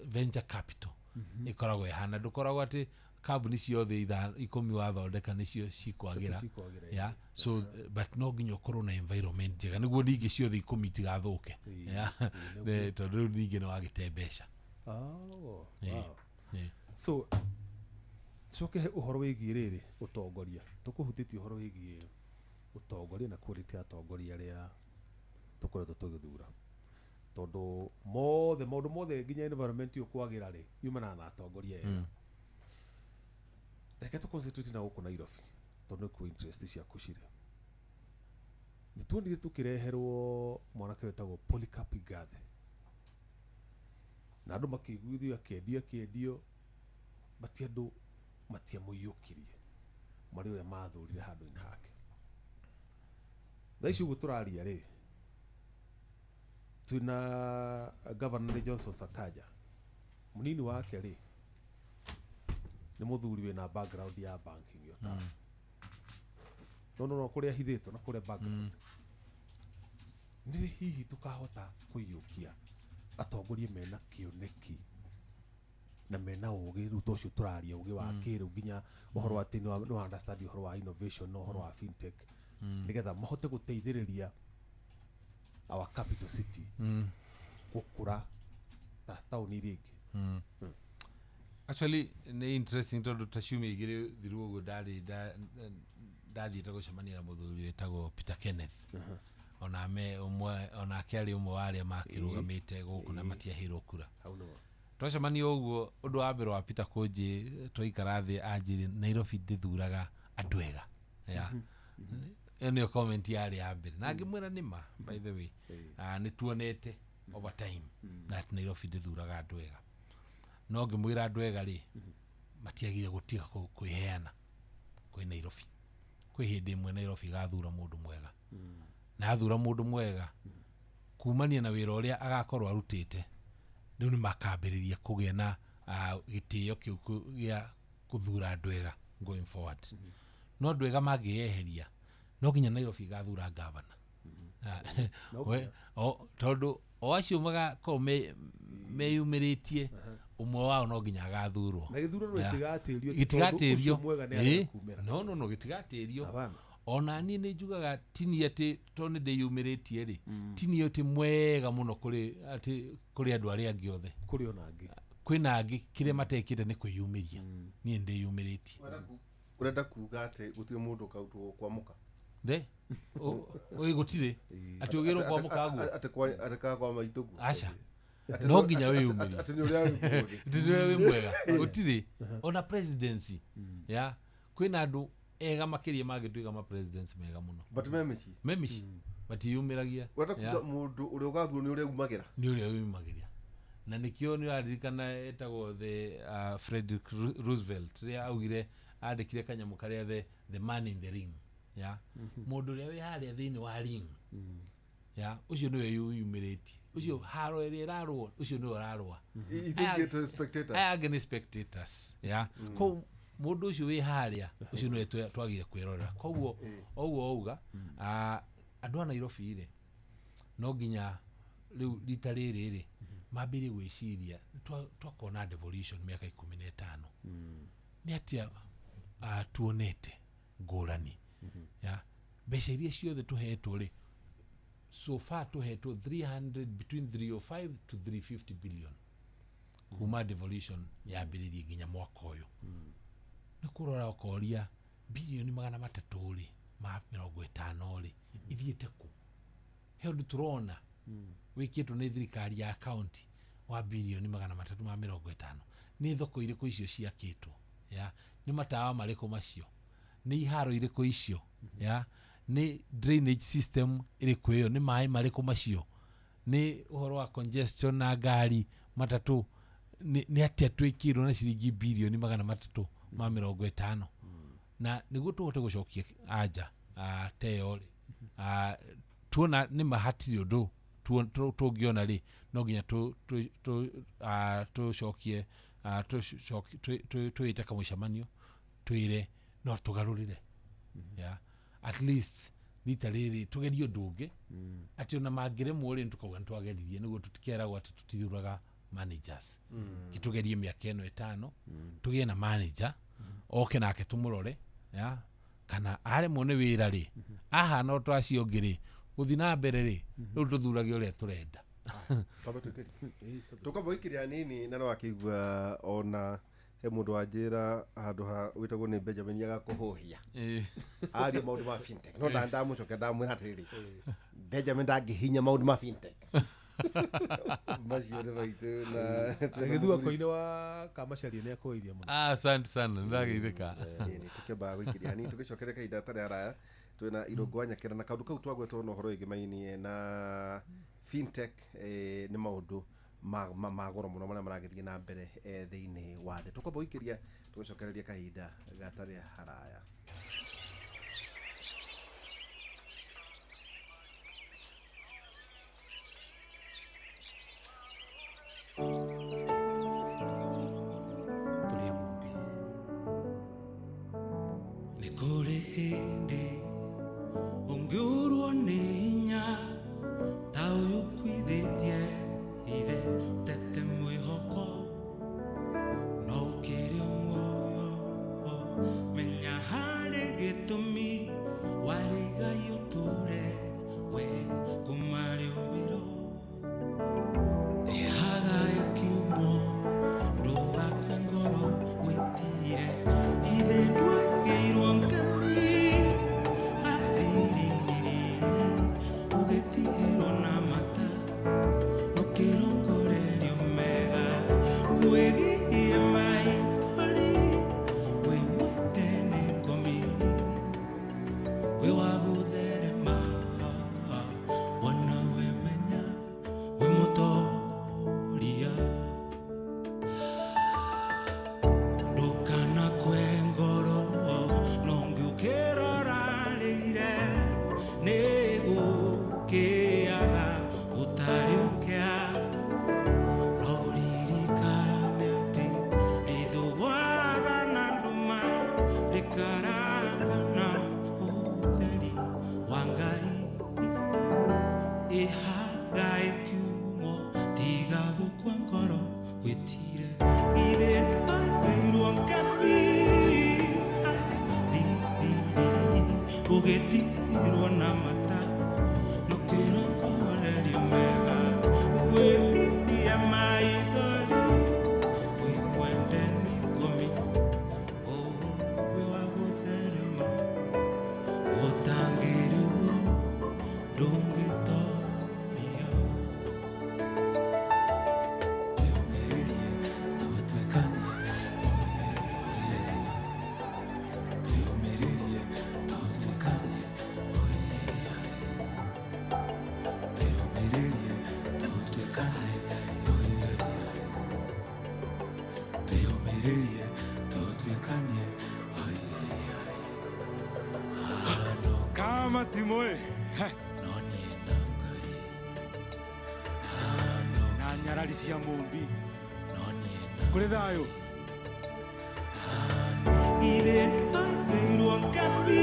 venture capital ĩkoragwo ĩhana ndũkoragwo atĩ kambuni ciothe 10 wathondeka nĩcio cikwagĩra ya so but no nginya ũkorwo na environment njega nĩguo ningĩ ciothe 10 itigathũke ya tondũ rĩu ningĩ nĩ wagĩte mbeca so coke ũhoro wĩgiĩ rĩrĩ ũtongoria tũkũhutĩtie ũhoro wĩgiĩ ũtongoria na quality ya atongoria arĩa tũkoretwo tũgĩthura tondũ maũndũ mothe nginya environment ũkwagĩra rĩ yumanaga na atongoria ega reke tũconcentrate na gũkũ Nairobi tondũ nĩ kuo interest ciaku cirĩ nĩ tuonire tũkĩreherwo mwanake wĩtagwo Polycarp Igathe na andũ makĩiguithio akĩendio bati andũ matiamũiyũkirie marĩ ũrĩa mathũrire handũ-inĩ hake thaa ici ũguo tũraria rĩ twĩna Governor Johnson Sakaja mũnini wake rĩ nĩ mũthuri wĩna background ya banking yota no kũrĩa hithĩtwo na kũrĩa background nĩ hihi tũkahota kũiyũkia atongoria mena kĩoneki na mena ũgĩ rĩu tocio tũraria ũgĩ wa kĩrĩu nginya ũhoro wa atĩ no understand ũhoro wa innovation no ũhoro wa fintech nĩgetha mahote gũteithĩrĩria our capital city gũkũra ta taũni iria ingĩ actually nĩ interesting tondũ ta ciumia igĩrĩ thiru ũguo ndathiĩte gũcemania na mũthuri wĩtagwo Peter Kenneth onake arĩ ũmwe wa arĩa makĩrũgamĩte gũkũ na matiaheirwo kura twacemania ũguo ũndũ wa mbere wa Peter kũnjĩ twaikara thĩ anjĩrĩ Nairobi ndĩthuraga andũ ega ĩyo nĩyo comment yarĩ ya mbere na ngĩmwĩra nĩma by the way nĩ tuonete over time that Nairobi ndĩthuraga andũ ega no ngĩmwĩra andũ ega rĩ matiagire gũtiga kwĩheana kwĩ Nairobi kwĩ hĩndĩ ĩmwe Nairobi gathura mũndũ mwega na athura mũndũ mwega kumania na wĩra ũrĩa agakorwo arutĩte rĩu nĩ makambĩrĩria kũgĩa na gĩtĩo kĩu gĩa kũthura andũ ega going forward no andũ ega mangĩyeheria no nginya Nairobi gathura gavana tondũ o acio magakorwo meyumĩrĩtie ũmwe wao no nginya agathurwo na gĩthurano gĩtigatĩrio no gĩtigatĩrio ona niĩ nĩ njugaga tini atĩ to nĩ ndĩyumĩrĩtie rĩ tini atĩ mwega mũno kũrĩ andũ arĩa angĩ othe kwĩna angĩ kĩrĩa matekĩte nĩ kwĩyumĩria niĩ ndĩyumĩrĩtie ũrenda kuga atĩ gũtirĩ mũndũ kautwo kwamũka gũtirĩ atĩ ũgĩrwo kwamũka guo atĩ kwa maitũgu aca no nginya wĩyumĩrie atĩ nĩ ũrĩa wĩ mwega gũtirĩ ona presidency ya kwĩna andũ ega makĩria magĩtuĩka ma presidents mega mũno but memici matiyumĩragia ũrenda kuga mũndũ ũrĩa ũgathurwo nĩ ũrĩa umagĩra na nĩkĩo nĩ ũraririkana etagwo the Frederick Roosevelt rĩrĩa augire andĩkire kanyamũ karĩa the man in the ring ya mũndũ ũrĩa wĩ harĩa thĩinĩ wa ring ya ucio niwe yumiriti ucio haro iri rarwo ucio niwe rarwa You think it was spectators? aya ni spectators ya ko mundu ucio wi haria ucio niwe twagire kwirorera koguo oguo ouga andu a Nairobi ire no nginya riu rita riri mambire gwiciria twakona devolution miaka 15 ni atia tuonete ngurani ya mbeca iria ciothe tuhetwo ri so far tuhetwo 300 between 305 to 350 billion kuma devolution yambiririe nginya mwaka uyu ni kurora ukoria bilioni 300 ri ma 50 ri ithiete ku he ndu turona wikitwo ni thirikari ya county wa bilioni 350 ni thoko iriku icio ciakitwo ya ni matawa mariko macio ni iharo iriku icio ya ni drainage system iriku iyo ni mai mariko macio ni uhoro wa congestion na ngari matatu ni atia twikirwo na ciringi bilioni 350 na niguo tuhote gucokia aja teo tuona ni mahati undu tungiona ri no nginya tucokie tuite kamuicamanio twire no tugarurire ya at least rita riri tugerie ndungi ati ona mangiremwo ri tukauga twageririe niguo tutikeeragwo ati tutithuraga managers kitugerie miaka eno 5 tugie na manager oke nake tumurore ya kana aremwo ni wira ri aha no twaciongiri guthi na mbere ri riu tuthuragia uria turenda tukamba ikiria nini na no akigwa ona he mundu wanjira handu ha witagwo ni Benjamin agakuhuhia aria maundu ma fintech no ndamucoka ndamwira atiri Benjamin ndangihinya maundu ma fintech macio ni baitu na agithua koine wa kamasharia ni akoithia muno asante sana ndageithika ni tukamba ikiria nini tukicokere kaida tare araya twina irongwanya kera na kaundu kau twagwetwo no horo igimainie na fintech ni maundu magoro muno maria maragithie na mbere thiini wa thi tukwamba ikiria tugicokereria kahinda gatari haraya tulia mumbi nikore hindi ungiurwo ninya ta uyu kwithitie ithe tete mwihoko no ukiri muoyo menya hari gitumi waligayo ture we kumari umbiro ihaga ikiumo nduga kwengoro witire ithe ndwageirwo ngani ariri ugetiro na mata ukirongorelio mega wegie maikoli we mwendene ngomi we wagutherema wana we menya we mutoria ndukana kwengoro nongi ukirorarire nigukiaga utariukia noririkane ati rithuaga na nduma rikaragana utheri wa Ngai ihaga ikiumo tiga gukwa ngoro gwitire ithe ndwageirwo ngani ugetirwo na mata nokirongorelio mega weithie maithori we mwendeni ngomi we wagutherema utangirwo ndungitoria tuyumiririe tugutwikanie tuyumiririe tugutwikanie tuyumiririe tugutwikanie tuyumiririe tugutwikanie kama timoe no nie na Ngai Ngarari cia mũmbi no niĩ kũrĩ thayũ irĩ ndagĩirwo ngami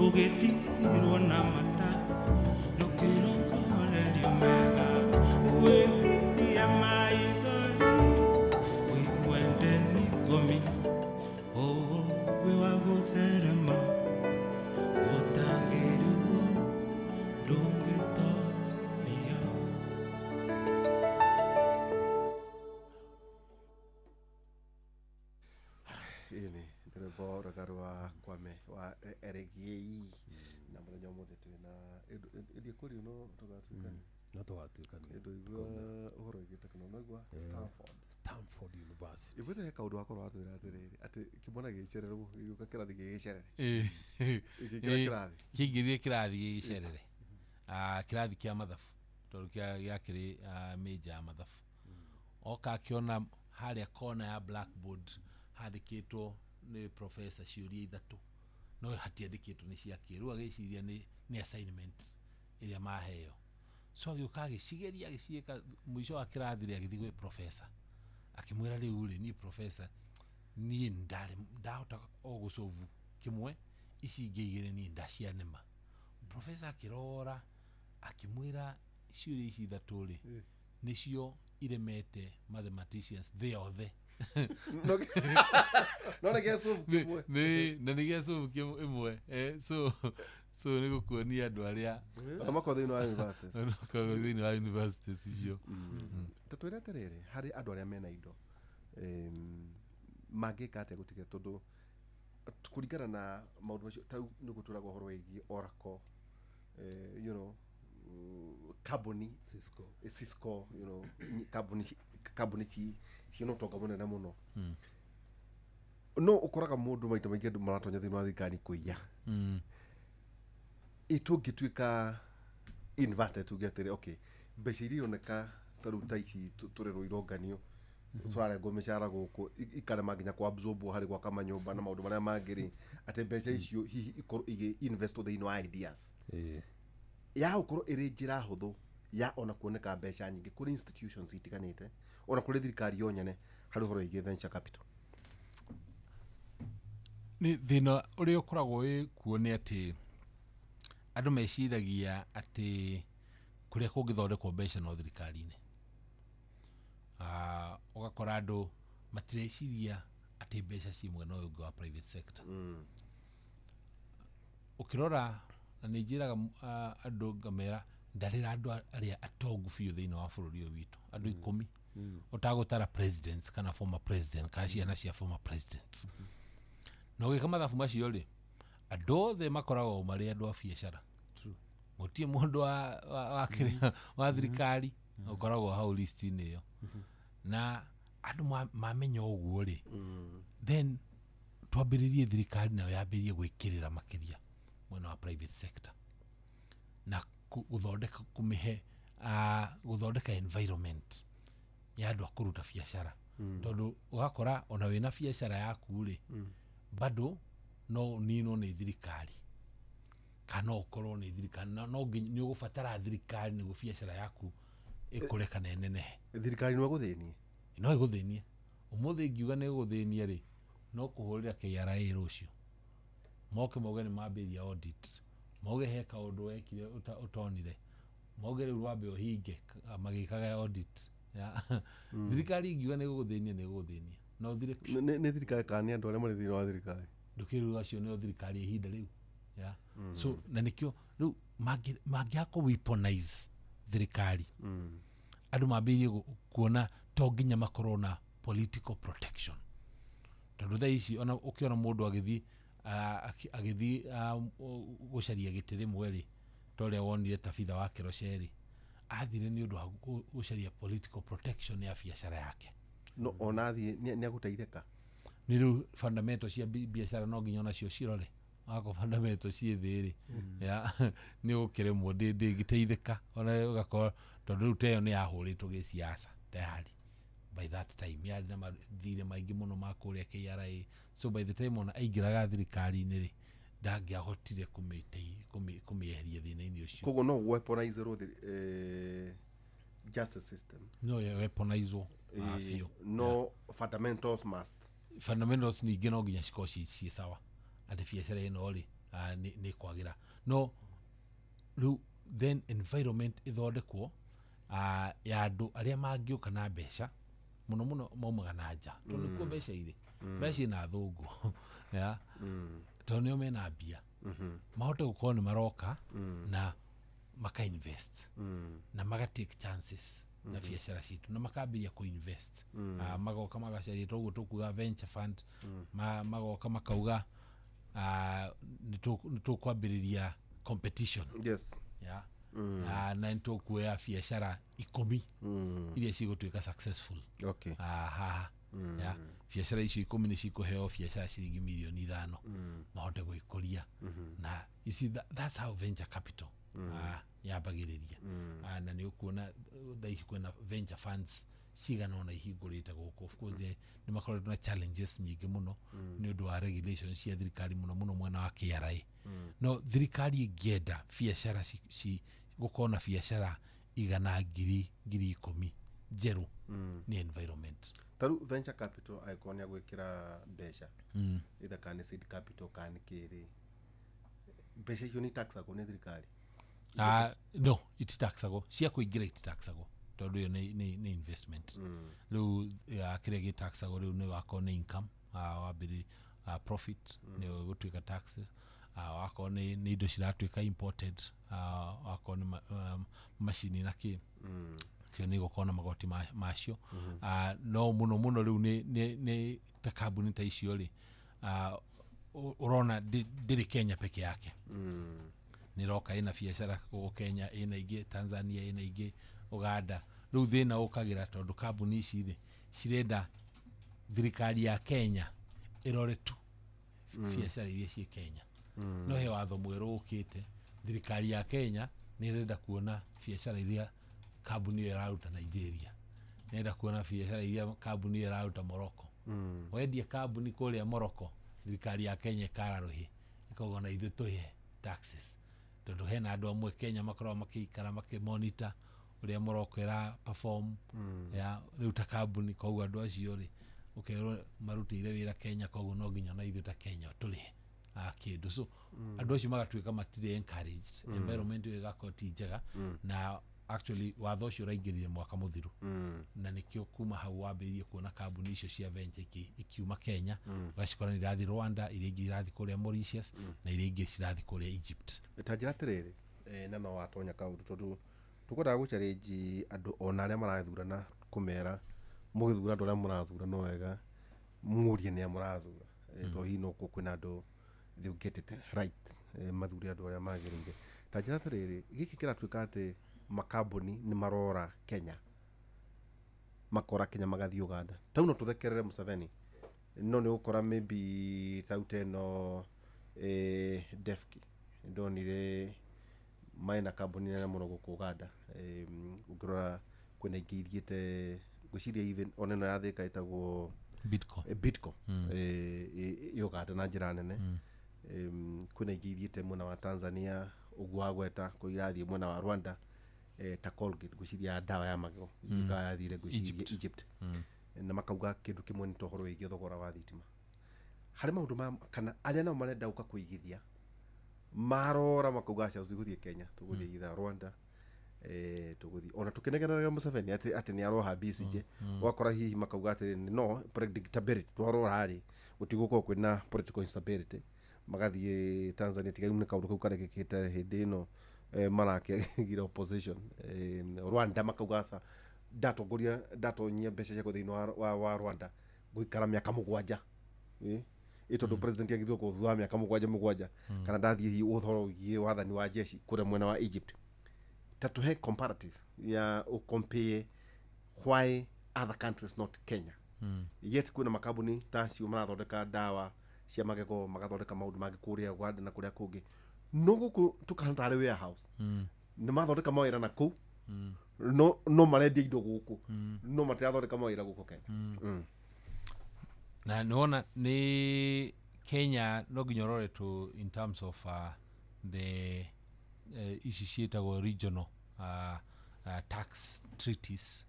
ũgĩtirwo na mata nũkĩrongorerio mega wĩgiria maithori wĩmwendeni ngomi wĩ wa gũtherema gũtagĩrĩrwo ndũngĩtoria. ini ndirebo rũgaro wa Kwame wa Eregei na mũthenya ũmũthĩ twĩna ĩndĩ kũri no tũgatuĩkania no tũgatuĩkania nĩtũigua ũhoro wĩgiĩ tekinoronjĩ wa Stanford University ibũte he kaũndũ wakorwo watwĩra atĩrĩrĩ atĩ kĩmwana gĩgĩcererwo gĩgĩũka kĩrathi gĩgĩcerere gĩkĩra kĩrathi kĩingĩrire kĩrathi gĩgĩcerere kĩrathi kĩa mathabu tondũ gĩakĩrĩ major ya mathabu oka akĩona harĩa kona ya blackboard handĩkĩtwo nĩ professor ciũria ithatũ no hatiandĩkĩtwo nĩ ciake rĩu agĩciria nĩ assignment ĩrĩa maheo so agĩũka agĩcigeria agĩciĩka mũico wa kĩrathi rĩ agĩthiĩ gwĩ professor akĩmwĩra rĩu rĩ niĩ professor niĩ ndahota o gũcovu kĩmwe ici ingĩ igĩrĩ niĩ ndacianema professor akĩrora akĩmwĩra ciũria ici ithatũ rĩ nĩcio iremete mathematicians thĩ yothe no nĩgĩacovu kĩmwe na nĩgĩacovu kĩmwe so nĩ gũkuonia andũ arĩa makoro thĩinĩ wa universities makoragwo thĩinĩ wa universities icio tatwĩre atĩrĩrĩ harĩ andũ arĩa mena indo mangĩka atĩa gũtiga tondũ kũringana na maũndũ macio ta nĩ gũtũraga ũhoro wĩgiĩ Oracle kambuni Cisco kambuni ciĩna ũtonga mũnene mũno no ũkoraga mũndũ maita maingĩ andũ maratonya thĩinĩ wa thirikari kũiya tũngĩtuĩka inverted tuge atĩrĩ okay mbeca iria ironeka tarĩu ta ici tũrerwo ironganio tũrarengwo mĩcara gũkũ ikarema nginya kuabsorbwo harĩ gwaka manyũmba na maũndũ marĩa mangĩ rĩ atĩ mbeca icio hihi ikorwo igĩ-investwo thĩinĩ wa ideas ya gũkorwo ĩrĩ njĩra hũthũ ya ona kuoneka mbeca nyingĩ kũrĩ institutions itiganĩte ona kũrĩ thirikari yo nyene harĩ ũhoro wĩgiĩ venture capital nĩ thĩna ũrĩa ũkoragwo wĩ kuo nĩ atĩ andũ meciragia atĩ kũrĩa kũngĩthondekwo mbeca no thirikari-inĩ ũgakora andũ matireciria atĩ mbeca ci mwena ũyũ ũngĩ wa private sector ũkĩrora na nĩ njĩraga andũ ngamera ndarĩra andũ arĩa atongu biũ thĩinĩ wa bũrũri ũyũ witũ andũ 10 ũtagũtara presidents kana former president kana ciana cia former presidents na ũgĩka mathabu macio rĩ andũ othe makoragwo marĩ andũ a biacara gũtirĩ mũndũ wa thirikari ũkoragwo hau list-inĩ ĩyo na andũ mamenya ũguo rĩ then twambĩrĩrie thirikari nayo yambĩrĩrie gwĩkĩrĩra makĩria mwena wa private sector na gũthondeka kũmĩhe gũthondeka environment ya andũ a kũruta biacara tondũ ũgakora ona wĩna biacara yaku rĩ bado no nino nĩ thirikari kana ũkorwo nĩ thirikari no nĩ ũgũbatara thirikari nĩguo biacara yaku ĩkũre kana ĩnenehe thirikari no gũthĩnie no ĩgũthĩnie ũmũthĩ ingiuga nĩ ĩgũthĩnie rĩ no kũhũrĩra KRA rũciũ moke mauge nĩ mambĩria audit mauge he kaũndũ wekire ũtonire mauge rĩu wambe ũhinge magĩkaga audit thirikari ingiuga nĩ ĩgũthĩnie no nĩ thirikari kana nĩ andũ arĩa marĩ thĩinĩ wa thirikari ndũkĩrĩu acio nĩo thirikari ihinda rĩu so na nĩkĩo rĩu mangĩaka weaponize thirikari andũ mambĩrĩrie kuona to nginya makorwo na political protection tondũ thaa ici ona ũkĩona mũndũ agĩthiĩ gũcaria gĩtĩ rĩmwe rĩ ta ũrĩa wonire tabitha wa Kerosheri athire nĩ ũndũ wa gũcaria political protection ya biacara yake no ona athiĩ nĩ agũteithĩka nĩ rĩu fundamental cia biacara no nginya onacio cirore wako fundamental ciĩ thĩ rĩ nĩ ũkĩremwo ndĩngĩteithĩka ona ũgakorwo tondũ rĩu teyo nĩ yahũrĩtwo gĩsiasa tayari by that time yarĩ na mathirĩ maingĩ mũno ma kũrĩa KRA so by the time ona aingĩraga thirikari-inĩ rĩ ndangĩahotire kũmĩeheria thĩna-inĩ ũcio. Koguo no weaponize justice system. No weaponizwo biũ. No fundamentals must. Fundamentals ningĩ no nginya cikorwo ciĩ sawa atĩ biacara ĩno rĩ nĩ kwagĩra. No rĩu then environment ĩthondekwo ya andũ arĩa mangĩũka na mbeca mũno mũno maumaga na nja tondũ nĩkuo mbeca irĩ. Mbeca ina thũngũ tondũ nĩo mena mbia mahote gũkorwo nĩ maroka na maka-invest na maga-take chances na biacara citũ na makambĩria kũ-invest. Magoka magacaria toguo tũkuga venture fund, magoka makauga nĩ tũkwambĩrĩria competition. Yes. Na nĩ tũkuoya biacara 10 iria cigũtuĩka successful. Okay. Biacara icio 10 nĩ cikũheo biacara ciringi mirioni 5 mahote gwĩkũria. Na you see that's how venture capital yambagĩrĩria. Na nĩ ũkuona thaa ici kwĩna venture funds cigana ona ihingũrĩte gũkũ. Of course nĩ makoretwo na challenges nyingĩ mũno nĩ ũndũ wa regulations cia thirikari mũno mũno mwena wa KRA. No thirikari ĩngĩenda biacara gũkorwo na biacara igana ngiri 10 njerũ nĩ environment. Taru venture capital aikoni ya gwĩkĩra mbeca either kana seed capital kana kĩrĩ mbeca icio nĩ taxable nĩ thirikari. No ititaxagwo cia kũingĩra ititaxagwo tondũ ĩyo nĩ investment. Rĩu kĩrĩa gĩtaxagwo rĩu nĩ wakorwo nĩ income wambĩrĩ profit nĩ gũtuĩka tax. Wakorwo nĩ indo ciratuĩka imported, wakorwo nĩ macini na kĩ cio nĩ gũkorwo na magoti macio. No mũno mũno rĩu nĩ ta kambuni ta icio rĩ ũrona ndĩrĩ Kenya peke yake. Nĩ roka ĩna biacara gũkũ Kenya, ĩna ingĩ Tanzania, ĩna ingĩ Uganda. Rĩu thĩna ũkagĩra tondũ kambuni ici rĩ cirenda thirikari ya Kenya ĩrore tu biacara iria ciĩ Kenya. No he watho mwerũ ũkĩte thirikari ya Kenya nĩ ĩrenda kuona biacara iria kambuni ĩyo ĩraruta Nigeria, nĩ ĩrenda kuona biacara iria kambuni ĩyo ĩraruta Morocco. Wendia kambuni kũrĩa Morocco thirikari ya Kenya ĩkararũhĩ ĩkauga na ithuĩ tũrĩhe taxes tondũ hena andũ amwe Kenya makoragwo makĩikara makĩmonitor ũrĩa Morocco ĩra perform rĩu ta kambuni. Koguo andũ acio rĩ ũkerwo marutĩire wĩra Kenya, koguo no nginya na ithuĩ ta Kenya tũrĩhe kĩndũ. So andũ acio magatuĩka matirĩ encouraged. Environment ĩgakorwo ti njega na actually watho ũcio ũraingĩrire mwaka mũthiru na nĩkĩo kuma hau wambĩrĩrie kuona kambuni icio cia venture ikiuma Kenya ũgacikora nĩ irathiĩ Rwanda, iria ingĩ irathiĩ kũrĩa Mauritius na iria ingĩ cirathiĩ kũrĩa Egypt. Ta njĩra atĩrĩrĩ na no watonya kaũndũ tondũ tũkwendaga gũcarĩnji andũ ona arĩa marathurana kũmera mũgĩthura andũ arĩa mũrathura no wega mũrie nĩ mũrathura to hihi no kwĩna andũ they will get it right mathuri andũ arĩa magĩrĩire. Ta njĩra atĩrĩrĩ gĩkĩ kĩratuĩka atĩ makambuni nĩ marora Kenya makora Kenya magathiĩ Uganda. Tau no tũthekerere Museveni no nĩ gũkora maybe taute no Defki ndonire maina kambuni nene mũno gũkũ Uganda. Ũngĩrora kwĩna ingĩ ithiĩte gwĩciria even ona ĩno ya Thika ĩtagwo Bidco Uganda na njĩra nene. Kwĩna ingĩ ithiĩte mwena wa Tanzania ũguo wagweta kũ irathiĩ mwena wa Rwanda ta Colgate gwĩciria dawa ya magego ikayathire gwĩciria Egypt. Na makauga kĩndũ kĩmwe nĩ tohoro wĩgiĩ thogora wa thitima. Harĩ maũndũ kana arĩa nao marenda gũka kũigithia marora makauga aca tũgũthiĩ Kenya, tũgũthiĩ itha Rwanda, tũgũthiĩ ona tũkĩnegeneraga Museveni atĩ nĩ aroha BCJ. Wakora hihi makauga atĩ no predictability twarora rĩ gũtigũkorwo kwĩna political instability. Magathiĩ Tanzania tiga nĩ kaũndũ kau karekĩkĩte hĩndĩ ĩno marakĩgira opposition. Rwanda makauga aca ndatonyia mbeca cia thĩinĩ wa Rwanda gũikara mĩaka 7 tondũ president agithwo gũthua mĩaka 7 kana ndathiĩ hihi ũhoro wĩgiĩ wathani wa jeshi kũrĩa mwena wa Egypt. Ta tũhe comparative ya compare why other countries not Kenya. Yet kwĩna makambuni ta cio marathondeka dawa cia magego magathondeka maũndũ mangĩ kũrĩa Uganda na kũrĩa kũngĩ. No gũkũ tũkahana tarĩ warehouse nĩ mathondeka mawĩra na kũu no marendia indo gũkũ no matirathondeka mawĩra gũkũ Kenya. Na nĩwona nĩ Kenya no nginya urore to in terms of the ici ciĩtagwo regional tax treaties.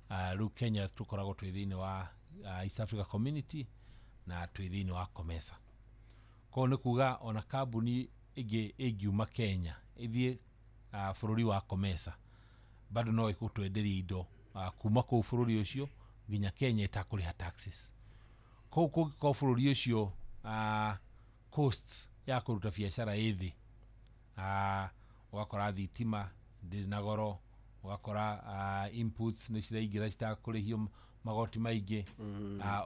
Rĩu Kenya tũkoragwo twĩ thĩinĩ wa East Africa Community na twĩ thĩinĩ wa COMESA. Koguo nĩ kuga ona kambuni ĩngĩ ĩngiuma Kenya ĩthiĩ bũrũri wa COMESA bado no ĩgũtwenderia indo kuma kũu bũrũri ũcio nginya Kenya ĩtakũrĩha taxes. Koguo kũngĩkorwo bũrũri ũcio cost ya kũruta biacara ĩthĩ, ũgakora thitima ndĩrĩ na goro, ũgakora inputs nĩ ciraingĩra citakũrĩhio magoti maingĩ,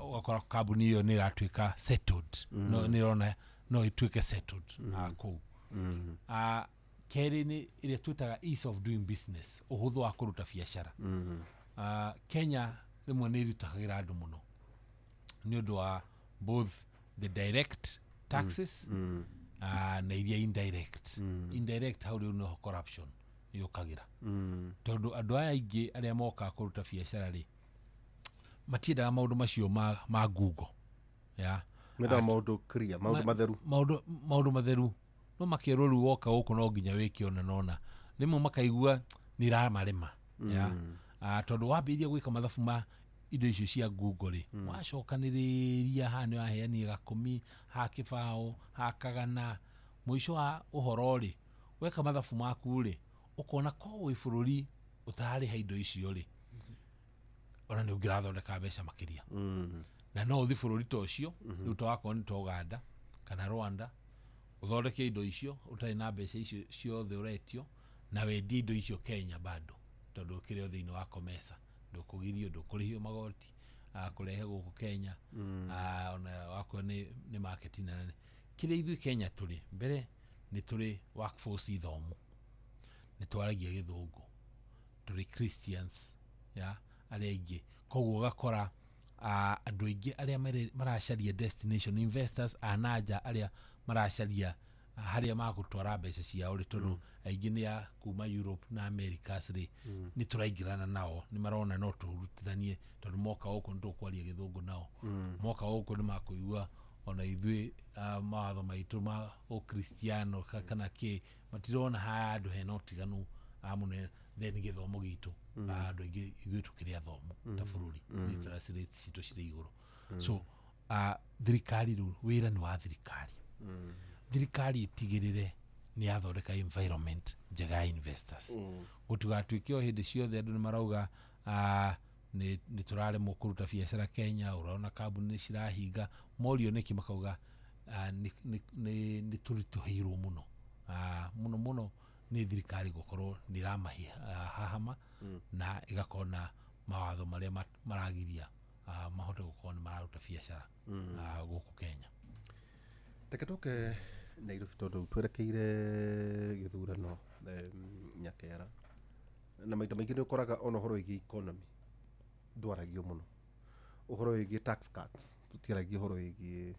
ũgakora kambuni ĩyo nĩ ĩratuĩka settled, no nĩ ĩrona no ĩtuĩke settled kũu. Kerĩ nĩ ĩrĩa twĩtaga ease of doing business, ũhũthũ wa kũruta biacara. Kenya rĩmwe nĩ ĩrutagĩra andũ mũno nĩ ũndũ wa both the direct taxes na iria indirect. Indirect hau rĩu no corruption yũkagĩra, tondũ andũ aya aingĩ arĩa mokaga kũruta biacara rĩ matiendaga maũndũ macio ma Google, mendaga maũndũ clear, maũndũ matheru, maũndũ matheru. No makĩrwo rĩu woka gũkũ no nginya wĩke ona rĩmwe makaigua nĩ iramarema, tondũ wambĩrĩria gwĩka mathabu ma indo icio cia Google rĩ, wacokanĩrĩria haha nĩ waheania 10 ha kĩbaũ ha kagana, mũico wa ũhoro rĩ weka mathabu maku rĩ ũkona ko wĩ bũrũri ũtararĩha indo icio rĩ ona nĩ ũngĩrathondeka mbeca makĩria. Na no ũthi bũrũri ta ũcio rĩu ta wakorwo nĩ ta Uganda kana Rwanda uthondeke indo icio utarĩ na mbeca icio ciothe uretio na wendie indo icio Kenya bado, tondũ kĩrĩ thĩinĩ wa COMESA ndũkũgirio, ndũkũrĩhio magoti kũrehe gũkũ Kenya, ona wakorwo nĩ market nene. Kĩrĩa ithuĩ Kenya tũrĩ mbere nĩ tũrĩ workforce ithomu, nĩ twaragia Gĩthũngũ, tũrĩ Christians arĩa aingĩ, koguo ũgakora andũ aingĩ arĩa maracaria destination investors nanja arĩa maracaria harĩa magũtwara mbeca ciao rĩ, tondũ aingĩ nĩ ya kuma Europe na Americas rĩ, nĩ tũraingĩrana nao, nĩ marona no tũrutithanie, tondũ moka gũkũ nĩ tũkwaria Gĩthũngũ nao, moka gũkũ nĩ makũigua ona ithuĩ mawatho maitũ ma ũkristiano kana kĩ, matirona ha andũ hena ũtiganu mũnene. Then gĩthomo gitũ andũ aingĩ ithuĩ tũkĩrĩ athomu ta bũrũri, literacy rate citũ cirĩ igũrũ. So thirikari rĩu wĩra nĩ wa thirikari. Thirikari itigĩrĩre nĩ yathondeka environment njega ya investors. Gũtigatuĩke o hĩndĩ ciothe andũ nĩ marauga nĩ tũraremwo kũruta biacara Kenya, ũraona kambuni nĩ cirahinga, morio nĩkĩ makauga nĩ tũritũhĩirwo mũno mũno nĩ thirikari gũkorwo nĩ iramahahama na ĩgakorwo na mawatho marĩa maragiria mahote gũkorwo nĩ mararuta biacara gũkũ Kenya. Reke tũke Nairobi tondũ twerekeire gĩthurano Nyakera, na maita maingĩ nĩ ũkoraga ona ũhoro wĩgiĩ economy ndwaragio mũno. Ũhoro wĩgiĩ tax cuts tũtiaragia ũhoro wĩgiĩ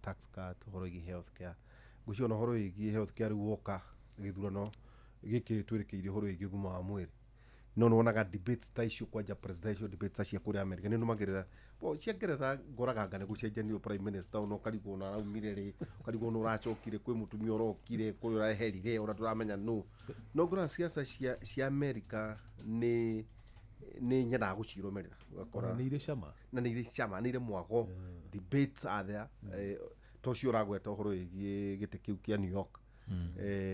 tax cut, ũhoro wĩgiĩ health care. Ngwĩciria ona ũhoro wĩgiĩ health care rĩu woka gĩthurano gĩkĩ twerekeire ũhoro wĩgiĩ ũgima wa mwĩrĩ, no nĩwonaga debates ta icio, kwanja presidential debates cia kũrĩa Amerika nĩ numagĩrĩra cia Ngeretha ngoragaga nĩ gũcenjanio prime minister, ona ũkarigwo na araumire rĩ, ũkarigwo nĩ ũracokire, kwĩ mũtumia ũrokire, kũrĩ ũraherire, ona tũramenya no ngora siasa cia Amerika nĩ nyendaga gũcirũmĩrĩra, ũgakora nĩ irĩ cama na nĩ irĩ cama, nĩ irĩ mwago. Debates are there. Tocio ũragweta ũhoro wĩgiĩ gĩtĩ kĩu kĩa New York,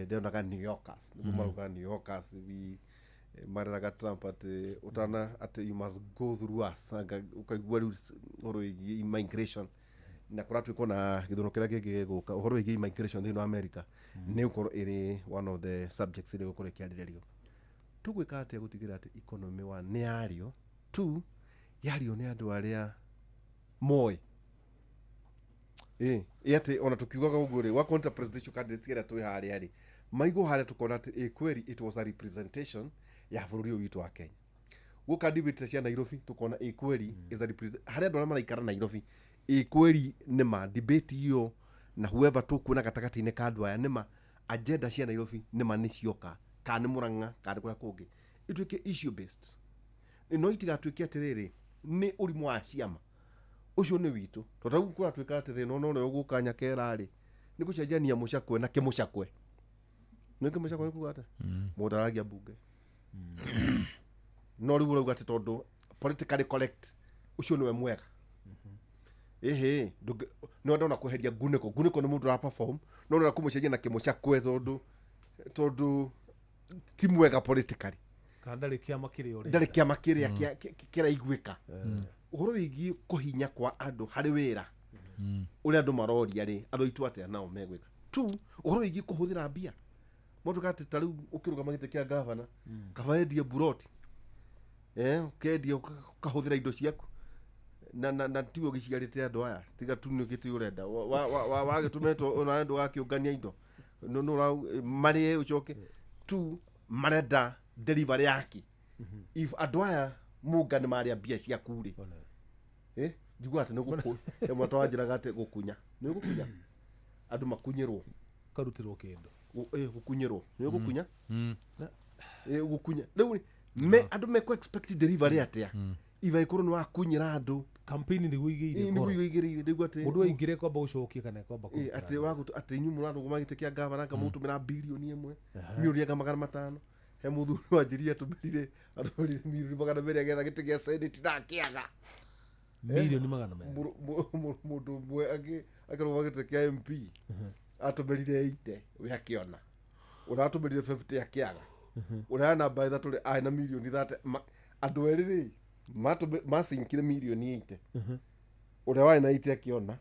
ndeonaga New Yorkers nĩguo marauga New Yorkers mareraga Trump atĩ utana atĩ you must go through us, ukaigua rĩu ũhoro wĩgiĩ immigration, na kũratuĩka na gĩthurano kĩrĩa kĩngĩ gĩgũka ũhoro wĩgiĩ immigration thĩinĩ wa America nĩ ũkorwo ĩrĩ one of the subjects ĩrĩa gũkorwo ĩkĩarĩrĩrio. Tũgwĩka atĩa gũtigĩrĩra atĩ economy one nĩ yario, two yario nĩ andũ arĩa moĩ atĩ ona tũkiugaga ũguo rĩ, wakonta presidential candidates ĩrĩa twĩ harĩa rĩ, maigwo harĩa tũkona atĩ kweri it was a representation ya bũrũri ũyũ witũ wa Kenya. Gũka debate cia Nairobi tũkona kweri is a representation harĩa andũ arĩa maraikara Nairobi, kweri nĩ ma debate iyo na whoever tũkuona gatagatĩ-inĩ ka andũ aya nĩ ma agenda cia Nairobi nĩ ma nĩ cioka, kana nĩ Murang'a kana kũrĩa kũngĩ, ituĩke issue based. No itigatuĩke atĩrĩrĩ nĩ ũrimũ wa ciama ucio nĩ witũ tondũ rĩu kũratuĩka atĩ thĩna no ũrĩa ũgũka Nyakera-rĩ nĩ gũcenjania mũcakwe na kĩmũcakwe nĩ kĩmũcakwe nĩ kuga atĩ mũndũ aragia mbunge no rĩu ũrauga atĩ tondũ politically correct ucio nĩwe mwega no ndona kweheria ngunĩko nĩ mũndũ ra perform no ndona kũmũcenjia na kĩmũcakwe tondũ ti mwega politically kana ndarĩ kĩama kĩrĩa kĩraiguĩka ũhoro wĩgiĩ kũhinya kwa andũ harĩ wĩra ũrĩa andũ maroria-rĩ andũ aitũ atĩa nao megwĩka tu ũhoro wĩgiĩ kũhũthĩra mbia mũndũ kati ta rĩu ũkĩrũgama gĩtĩ kĩa gavana kaba endie buroti ũkendia ũkahũthĩra indo ciaku na tiwe ũgĩciarĩte andũ aya tiga tu nĩ ũgĩtĩ ũrenda wagĩtũmetwo ona andũ gakĩũngania indo marĩe ũcoke tu marenda delivery yake if andũ aya mũnga nĩ marĩa mbia ciaku-rĩ njigua atĩ nĩ gũkũ mwata wanjĩraga atĩ gũkunya nĩ gũkunya andũ makunyĩrwo karutĩrwo kĩndũ gũkunyĩrwo nĩ gũkunya gũkunya rĩu andũ mekũ expect delivery atĩa iva ikorwo nĩ wakunyĩra andũ campaign nĩguo igĩire nĩguo atĩ mũndũ aingĩre kwamba gũcokia kana kwamba atĩ inyuĩ mũrarũgama gĩtĩ kĩa gavana ngamũtũmĩra birioni 1 mirioni 500 he mũthuri wanjĩria atũmĩrire mirioni 200 getha gĩtĩ gĩa senate na kĩaga mirioni 200 mũndũ ũmwe akĩrũgama gĩtĩ kĩa MP atũmĩrire 80 we akĩona ũratũmĩrire 50 akĩaga ũrĩa namba ithatũ rĩ ai na mirioni 30 andũ erĩ masinkire mirioni 80 ũrĩa wai na 80 akĩona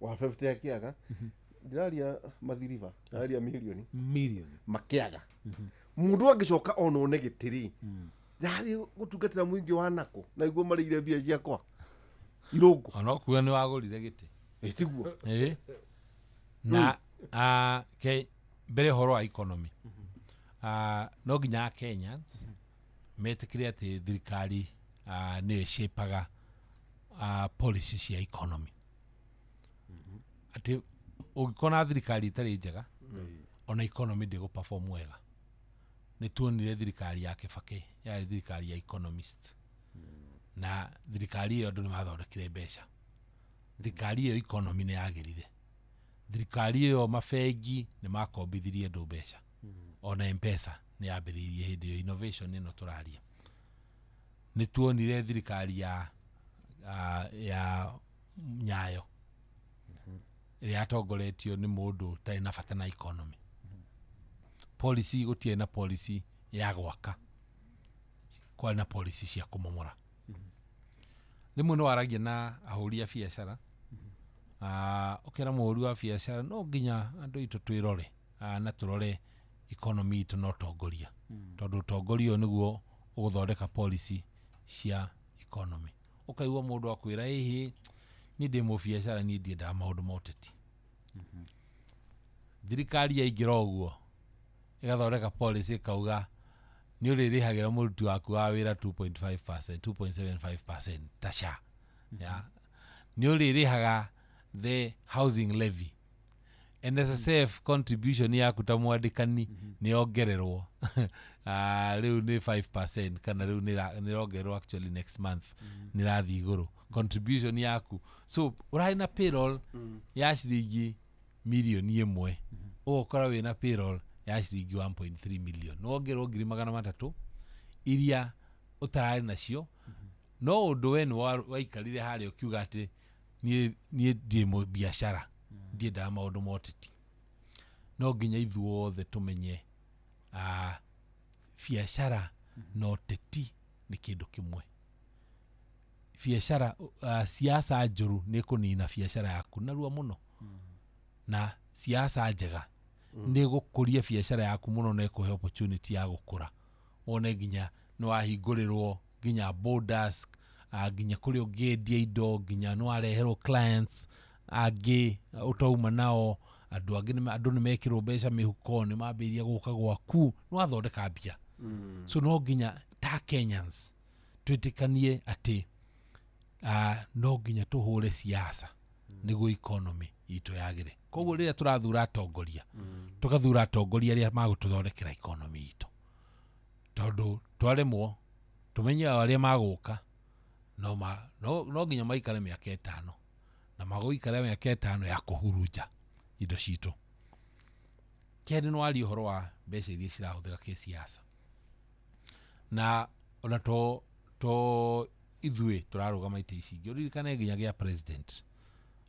wa 50 akĩaga ndĩraria mathiriva ndĩraria mirioni makĩaga mũndũ angĩcoka onwo nĩ gĩtĩri yathiĩ gũtungatĩra mũingĩ wa nako na iguo marĩire mbia ciakwa irũngo ona kuga nĩ wagũrire gĩtĩ tiguo na mbere horo wa economy no nginya Kenyans metĩkĩre atĩ thirikari nĩ ĩcapaga policy cia economy atĩ ũngĩkona thirikari itarĩ njega ona economy ndĩgũ-perform wega nĩ tuonire thirikari ya Kibaki yarĩ thirikari ya economist na thirikari ĩyo andũ nĩ mathondekire mbeca thirikari ĩyo economy nĩ yagĩrire thirikari ĩyo mabengi nĩ makombithirie andũ mbeca ona M-Pesa nĩ yambĩrĩirie hĩndĩ ĩyo innovation ĩno tũraria nĩ tuonire thirikari ya Nyayo ĩrĩa yatongoretio nĩ mũndũ ũtarĩ na bata na economy policy gũtirĩ na policy ya gwaka kwarĩ na policy cia kũmomora rĩmwe nĩ waragia na ahũri a biacara ũkĩra mũhũri wa biacara no nginya andũ aitũ twĩrore na tũrore economy itũ no tongoria tondũ ũtongoria nĩguo ũgũthondeka policy cia economy ũkaigua mũndũ akwĩra ĩhĩ niĩ ndĩ mũbiacara niĩ ndiendaga maũndũ ma ũteti thirikari yaingĩra ũguo ĩgathondeka policy ĩkauga nĩ ũrĩrĩhagĩra mũruti waku wa wĩra 2.5% 2.75% ta SHA nĩ ũrĩrĩhaga the housing levy NSSF contribution yaku ta mwandĩkani nĩ yongererwo rĩu nĩ 5% kana rĩu nĩ rongererwo actually next month nĩ rathiĩ igũrũ contribution yaku so ũrarĩ na payroll ya ciringi mirioni 1 ũgũkora wĩna payroll ya ciringi 1.3 million no wongererwo 300,000 iria ũtararĩ nacio no ũndũ we nĩ waikarire harĩa ũkiuga atĩ niĩ ndĩ mũbiacara ndiendaga maũndũ ma ũteti no nginya ithuothe tũmenye biacara na ũteti nĩ kĩndũ kĩmwe biacara siasa njũru nĩ kũnina biacara yaku narua mũno na siasa njega nĩ gũkũria biacara yaku mũno na ĩkũhe opportunity ya gũkũra wone nginya nĩ wahingũrĩrwo nginya borders nginya kũrĩa ũngĩendia indo nginya nĩ wareherwo clients angĩ ũtauma nao andũ nĩ mekĩrwo mbeca mĩhuko nĩ mambĩrĩria gũka gwaku nĩ wathondeka mbia so no nginya ta Kenyans twĩtĩkanie atĩ no nginya tũhũre siasa nĩguo economy itũ yagĩre koguo rĩrĩa tũrathura atongoria tũgathura atongoria arĩa magũtũthondekera economy itũ tondũ twaremwo tũmenye arĩa magũka no nginya maikare mĩaka 5 na magũikare mĩaka 5 ya kũhuruja indo citũ. Kerĩ nĩ waria ũhoro wa mbeca iria cirahũthĩka kĩsiasa, na ona to ithuĩ tũrarũgama ite ici ingĩ. Ũririkane nginya gĩa president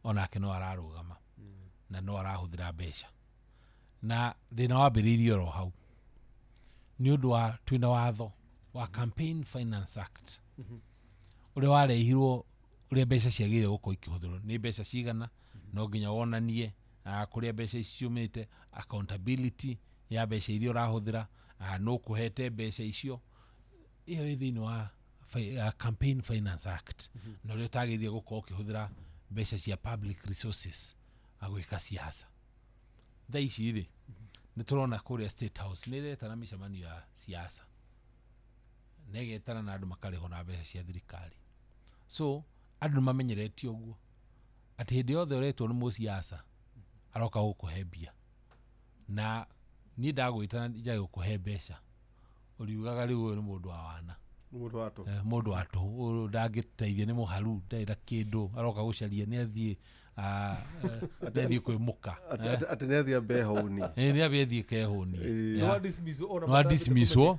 onake no ararũgama na no arahũthĩra mbeca, na thĩna wambĩrĩirie oro hau nĩ ũndũ wa twĩna watho wa Campaign Finance Act ũrĩa warehirwo, ũrĩa mbeca ciagĩrĩire gũkorwo ikĩhũthĩrwo, nĩ mbeca cigana, no nginya wonanie kũrĩa mbeca ici ciumĩte, accountability ya mbeca iria ũrahũthĩra, no kũhete mbeca icio. Iyo ĩ thĩinĩ wa Campaign Finance Act na ũrĩa ũtagĩrĩire gũkorwo ũkĩhũthĩra mbeca cia public resources gwĩka siasa. Thaa ici rĩ nĩ tũrona kũrĩa State House nĩ ĩretana mĩcemanio ya siasa, negetana na andũ makarĩhwo na mbeca cia thirikari. So andũ nĩmamenyeretie ũguo atĩ hĩndĩ yothe ũretwo nĩ mũsiasa aroka gũkũhe mbia, na niĩ ndagwĩtana njage gũkũhe mbeca, ũriugaga rĩu ũyũ nĩ mũndũ wa wana, mũndũ wa tũhũ, ndangĩteithia, nĩ mũharu, ndarĩ na kĩndũ, aroka gũcaria, nĩ athiĩ kwĩmũka, atĩ nĩ athiĩ mbehũni, nĩ athiĩ kehũni, no dismisswo,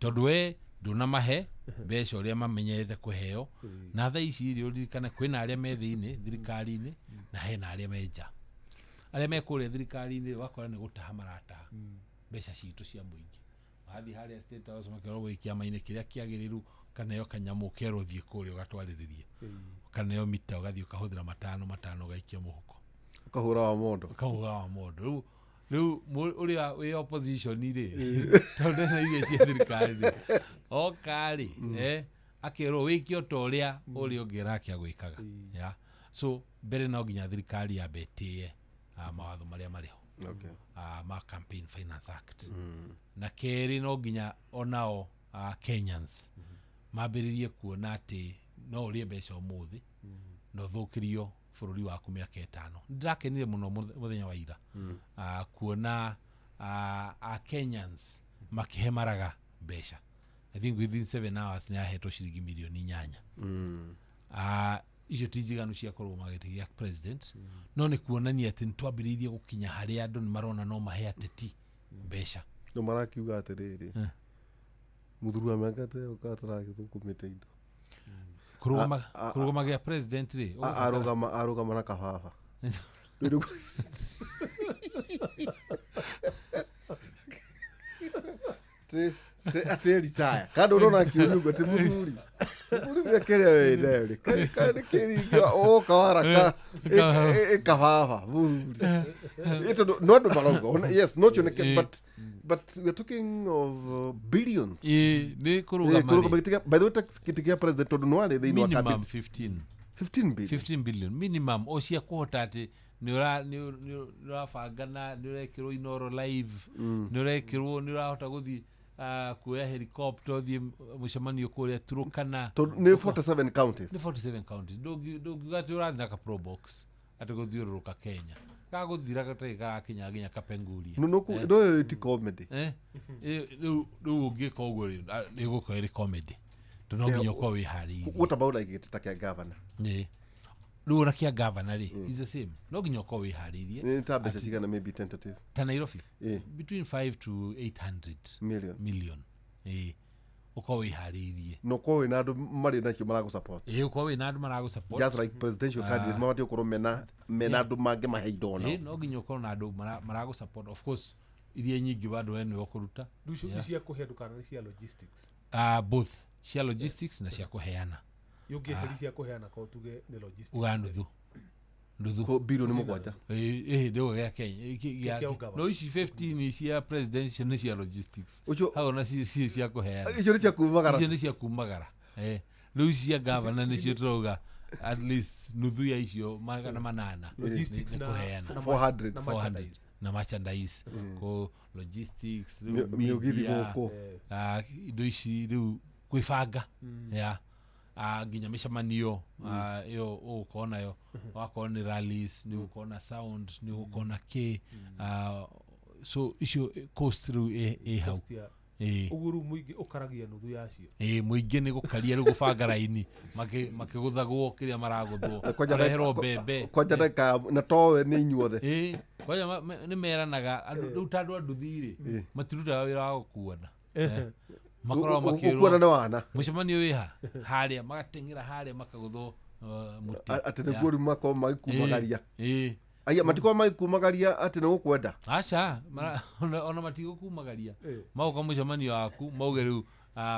tondũ we ndũnamahe mbeca ũrĩa mamenyerete kũheo. Na thaa ici rĩ ũririkane kwĩna arĩa me thĩinĩ thirikari-inĩ na hena arĩa me nja. Arĩa me kũrĩa thirikari-inĩ wakora nĩ gũtaha marataha mbeca citũ cia mũingĩ. Wathiĩ harĩa State House makerwo gwĩ kĩama-inĩ kĩrĩa kĩagĩrĩru, kaneo kanyamũ ũkerwo thiĩ kũrĩa ũgatwarĩrĩrie, kaneo mita ũgathiĩ ũkahũthĩra 5 ũgaikia mũhuko, ũkahũra wa mondo. Rĩu ũrĩa wĩ opposition rĩ tondũ na iria cia thirikari rĩ oka rĩ akerwo wĩke o ta ũrĩa ũngĩ nake agwĩkaga. So mbere no nginya thirikari yambĩtie mawatho marĩa marĩho ma Campaign Finance Act, na kerĩ no nginya onao Kenyans mambĩrĩrie kuona atĩ no ũrĩe mbeca ũmũthĩ na ũthũkĩrio bũrũri waku mĩaka 5. Ndĩrakenire mũno mũthenya wa ira kuona Kenyans makĩhe Maraga mbeca. I think within 7 hours nĩ ahetwo ciringi milioni 8. Icio ti njiganu cia kũrũgama gĩtĩ gĩa president, no nĩ kuonania atĩ nĩtwambĩrĩirie gũkinya harĩa andũ nĩ marona no mahe ateti mbeca. No marakiuga atĩrĩrĩ mũthuri wa mĩaka ta ĩyo kataragĩthũkũmĩte indo kũrũgama gĩa president rĩ arũgama na kababa atĩ retire kando ũrona akiuga atĩ mũthuri nĩakĩrĩa wĩna rĩ kĩringio ũka waraka kababa mũthuri no andũ marauga yes no cioneke but we're talking of billions. Nĩ kũrũgama by the way kĩtĩ kĩa president tondũ nĩ warĩ thĩinĩ wa minimum cabinet 15 billion minimum o cia kũhota atĩ nĩ ũrabangana, nĩ ũrekĩrwo inoro live, nĩ ũrahota gũthiĩ kuoya helicopter ũthiĩ mũcemanio kũrĩa Turkana. Nĩ 47 counties. Nĩ 47 counties. Ndũngiuga atĩ ũrathiĩ na ka pro box atĩ gũthiũrũrũka Kenya. Gagũthira gatarĩ garakinya nginya Kapenguria. No ti comedy. Rĩu ũngĩka ũguo nĩ gũkorwo ĩrĩ comedy. No nginya ũkorwo wĩharĩirie. What about like gĩtĩ ta kĩa governor? Rĩu ona kĩa governor rĩ is the same. No nginya ũkorwo wĩharĩirie. Nĩ ta mbeca cigana maybe tentative. Ta Nairobi between 5 to 800 million. Ũkorwo wĩharĩirie. No ũkorwo wĩna andũ marĩ nacio maragũsupport. Ũkorwo wĩna andũ maragũsupport. Just like presidential candidates mabatiĩ gũkorwo mena andũ mangĩ mahe indo nao. No nginya ũkorwo na andũ maragũsupport. Of course iria nyingĩ bado wewe nĩwe ũkũruta. Nĩ cia kũhe andũ kana nĩ cia logistics? Both cia logistics na cia kũheana. Yũngĩheri cia kũheana ko tuge nĩ logistics. Uga nuthu ko bilioni 7. Ndio gĩa Kenya. No ici 15 cia presidential nĩ cia logistics. Hao na cia kũheana. Icio nĩ cia kumagara. Icio nĩ cia kumagara. Rĩu cia governor nĩcio turauga at least nuthu ya icio 800. Logistics na 400 na merchandise ko logistics mĩũgithi gũkũ indo ici rĩu kwĩbanga nginya mĩcemanio ĩyo ũgũkorwo nayo, wakorwo nĩ rallies, nĩ ũgũkorwo na sound, nĩ ũgũkorwo na kĩ, so icio cost rĩu ĩ hau uguru muingi ukaragia nuthu yacio muingi ni gukaria ri gubanga raini makiguthagwo kiria maraguthwo areherwo mbembe kwanja ndaka na towe ni inyuothe kwanja ni meranaga riu tandu anduthi ri matirutaga wira wa gukuana makorwo makirwo na wana mucemanio wiha haria magatengera haria makaguthwo muti ati ni guru mako maikumagaria aya matiko maikumagaria ati ni gukwenda acha ona matigo kumagaria mauka mucemanio waku mauge riu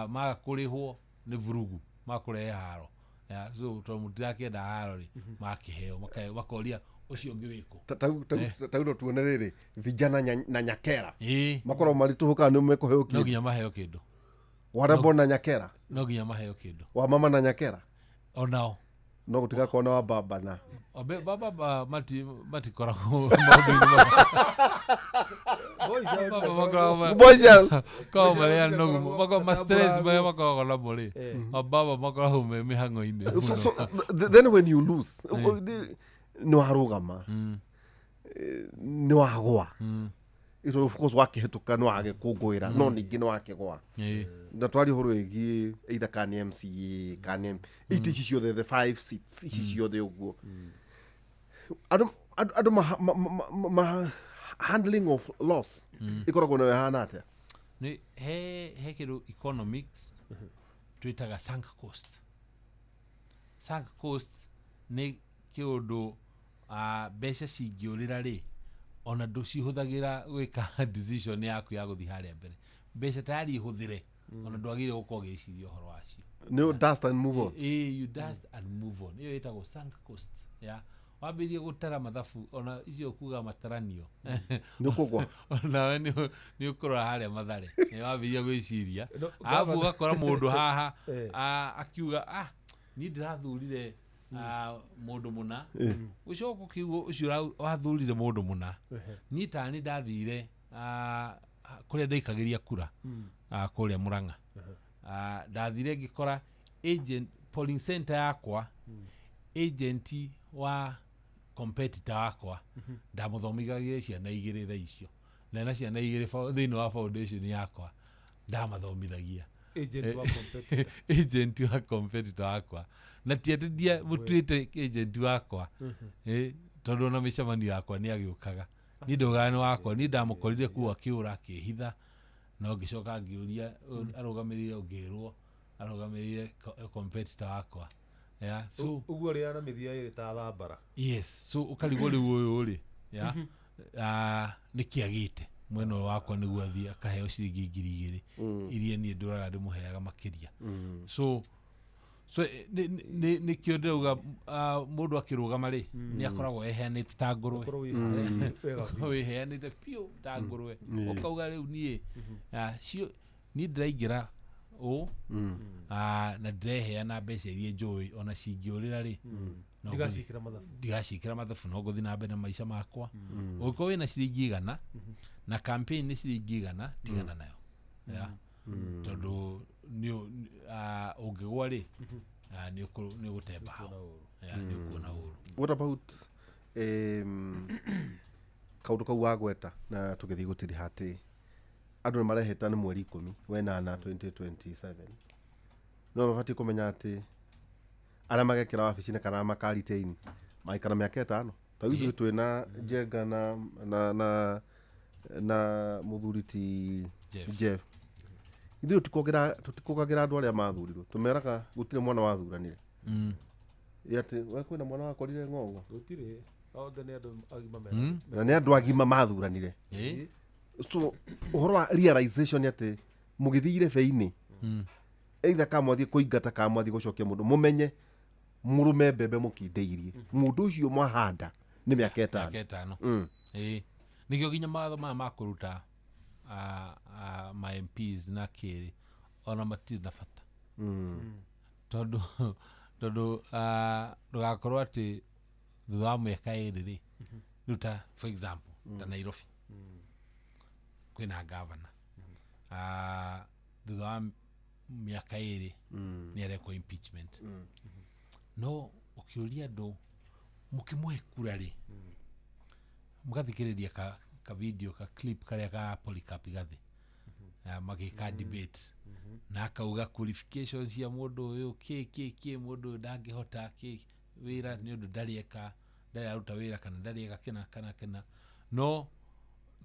magakurihwo ni vurugu makurehe haro so to mutirakenda haro ri makiheo makoria ucio ngi wiko tauno tuone riri vijana na nyakera makorwo marituhuka ni mekuheo kindu no ginya maheo kindu warabo na nyakera no ginya maheo kindu wa mama na nyakera onao no gutika kona wa baba na baba mati koragwo boys kama maria no bako stress maria bako na boli baba makoragwo me mihango-ini so then when you lose no harugama no agwa ito of course wakihituka no age kungwira no ningi no akigwa na twari horo igi either kan MCA kan itici ciothe the 5 seats ici ciothe uguo adu ma handling of loss ikoragwo na hana atia ni he kiru economics twitaga sunk cost ni kiundu mbeca cingiurira ri ona nducihuthagira gwika decision yaku ya guthi haria mbere mbeca tayari ihuthire ona ndwagire gukwo giciria horo wacio no dust and move on you dust and move on iyo itagwo sunk cost wabirie gutara mathabu ona icio kuga mataranio nikugwa ona we ni ukorora haria mathare wabirie gwiciria afu gakora mundu haha akiuga ni ndirathurire mundu muna ucoka kiugo ucio wathurire mundu muna ni tani ndathire kuria ndaikagiria kura kuria Murang'a ndathire ngikora agent polling center yakwa agent wa competitor wakwa ndamuthomithagia ciana igiri tha icio na ciana igiri thiini wa foundation yakwa ndamathomithagia agent wa competitor wakwa na tiendia mutuite agent wakwa tondu na micemanio yakwa ni agiukaga ni ndogani wakwa ni ndamukorire ku akiura akihitha no ngicoka ngiuria arugamirire ngirwo arugamirire competitor wakwa so uguo ri ana mithia iri ta thambara yes so ukarigwo riu uyu ri ni kiagite mwena wakwa niguo athie akaheo ciringi 2000 iria ni nduraga ndimuheaga makiria so ni kio ndauga mundu akirugama ri ni akoragwo eheanite ta ngurwe weheanite pio ta ngurwe ukauga riu nie cio ni ndiraingira na ndireheana mbeca iria njui ona cingiurira ri ndigacikira mathabu no nguthi na mbere na maica makwa uko wina ciringi 100 na campaign ni ciringi 100 tigana nayo tondu ni ungigwa ri ni gutemba ni kuona uru. What about kaundu kau wagweta na tugithi gutiri hati andu ni mareheta ni mweri 10 wenana 2027 no mabati kumenya ati ara magekira wabici-ini kana makaritain maikara miaka 5 ta ithu twina Njenga na muthuriti Jeff ithu tutikogagira andu aria mathurirwo tumeraga gutire mwana wathuranire yate we kwina mwana wakorire ng'ongo gutire othe ni andu agima mena na ni andu agima mathuranire so uhoro wa realization ati mugithire feini either kamwathie kuingata kamwathie gucokia mundu mumenye murume mbembe mukindeirie mundu ucio mwahanda ni miaka 5 nikio ginya matho makuruta ma MPs na kiri ona matiri na bata tondu ndugakorwo ati thutha wa miaka 2 ri ruta for example ta Nairobi kwina governor thutha wa miaka 2 ni areko impeachment no ukiuria andu mukimwe kura ri mugathikiriria ka video ka clip karia ka Polycarp gathi magika debate na akauga qualifications cia mundu uyu ki mundu ndangihota ki wira ni undu ndarieka ndaruta wira kana ndarieka kana no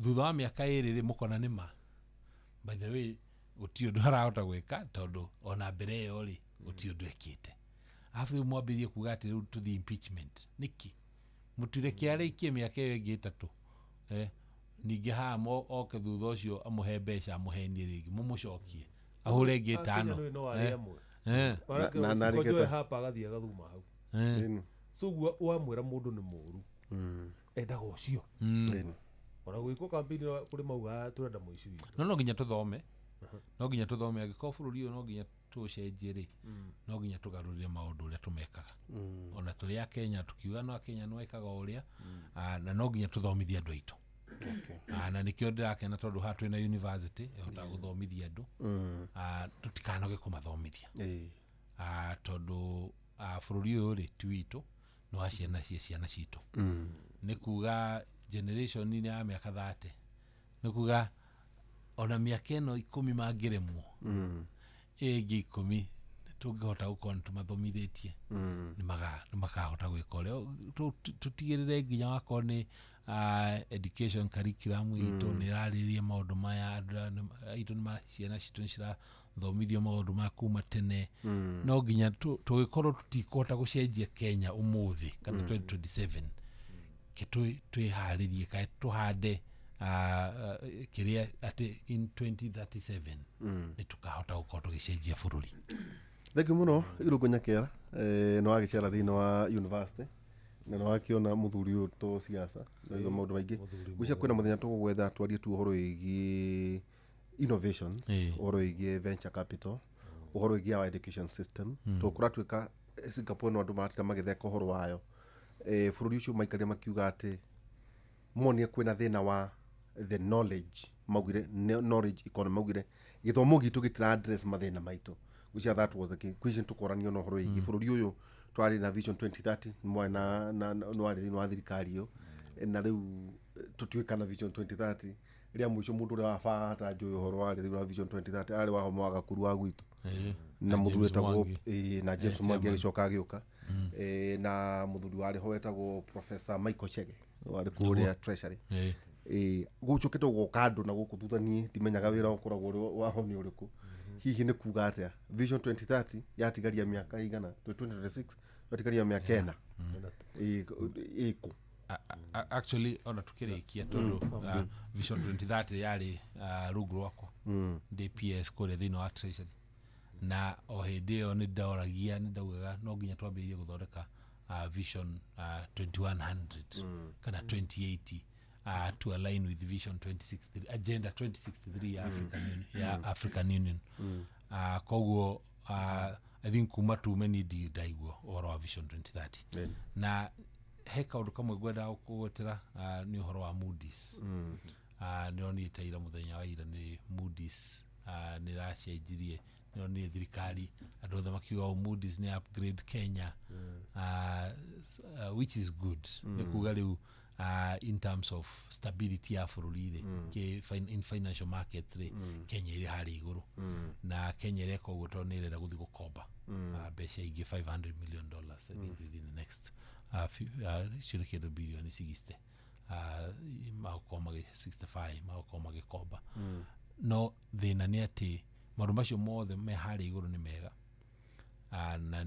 thutha wa miaka iri mukona nima by the way guti undu arahota gwika tondu ona mbere yo ri guti undu ekite afu mwambirie kuga ati riu to the impeachment niki mutire kiarikie miaka iyo ingi 3 ningi hamo oke thutha ucio amuhe mbeca amuhenie ringi mumucokie ahure ingi 5 na rikete hapa agathie agathuma hau so wamwira mundu ni muru endaga ucio ona gwiko campaign kuri mauga turenda muici no nginya tuthome no nginya tuthome agiko bururi uyu no nginya tucenjie ri no nginya tugarurire maundu uria tumekaga ona turi a Kenya tukiuga no Kenya no ekaga uria na no nginya tuthomithie andu aitu na nikio ndirakena tondu hatu ina university ehota guthomithia andu tutikanoge kumathomithia tondu bururi uyu ri twitu no aciana ciana citu nikuga generation ni ya miaka 30 nikuga ona miaka ino 10 mangiremwo egi 10 tungihota gukona tumathomithitie ni makahota gwika uria tutigirire nginya wako ni education curriculum itu ni raririe maundu maya itu ni ciana citu nicira thomithio maundu ma kuma tene no nginya tugikorwo tutikota gucenjia Kenya umuthi kana 2027 twiharirie kai tuhande kiria ati in 2037 ni tukahota gukorwo tugicenjia bururi. Thank you muno Irungu Nyakera no agicera thini wa university na no akiona muthuri uyu to siasa no igo maundu maingi gucia kwina muthenya tugwetha twarie tu uhoro igi innovations uhoro igi venture capital uhoro igi our education system tukura twika Singapore no andu maratira magitheka uhoro wayo bururi ucio maikaria makiuga ati monie kwina thina wa the knowledge magire knowledge economy magire githomo gitu gitira address mathina maitu which that was the question tukoranio no horo igi bururi uyu twari na vision 2030 mwana no ari no thirikari yo na riu tutuika na vision 2030 ria mwisho mundu ria wafata njuyo horo ari na vision 2030 ari wa mwaga kurwa gwitu na muthuri tagwo na James Mwangi agicoka agiuka na muthuri wari ho etagwo Professor Michael Chege wari kuria treasury gucukite gukandu na gukuthutani ndimenyaga wira ukoragwo wa honi uriku hihi ni kuga atia vision 2030 yatigaria miaka igana 2026 yatigaria miaka 4 iko actually ona tukirikia tondu vision 2030 yari rungu rwako DPS kore thino wa treasury na o hindi yo ni ndauragia ni ndaugaga no nginya twambirie guthondeka vision 2100 kana 2080 to align with vision 2063 agenda 2063 ya African Union koguo I think kuma tu many daigwo oro vision 2030 na heka undu kamwe gwenda kugotera ni uhoro wa Moody's ni oni taira muthenya wa ira ni Moody's ni racenjirie ni oni thirikari andu othe makiuga Moody's ni upgrade Kenya which is good ni kuga riu in terms of stability ya bururi in financial market Kenya iri hari iguru na Kenya reko guto ni rera guthi gukomba besha igi $500 million I think within the next shirikado billion 60 makoma 65 makoma gikomba no thina ni ati marumacio mothe me hari iguru ni mega na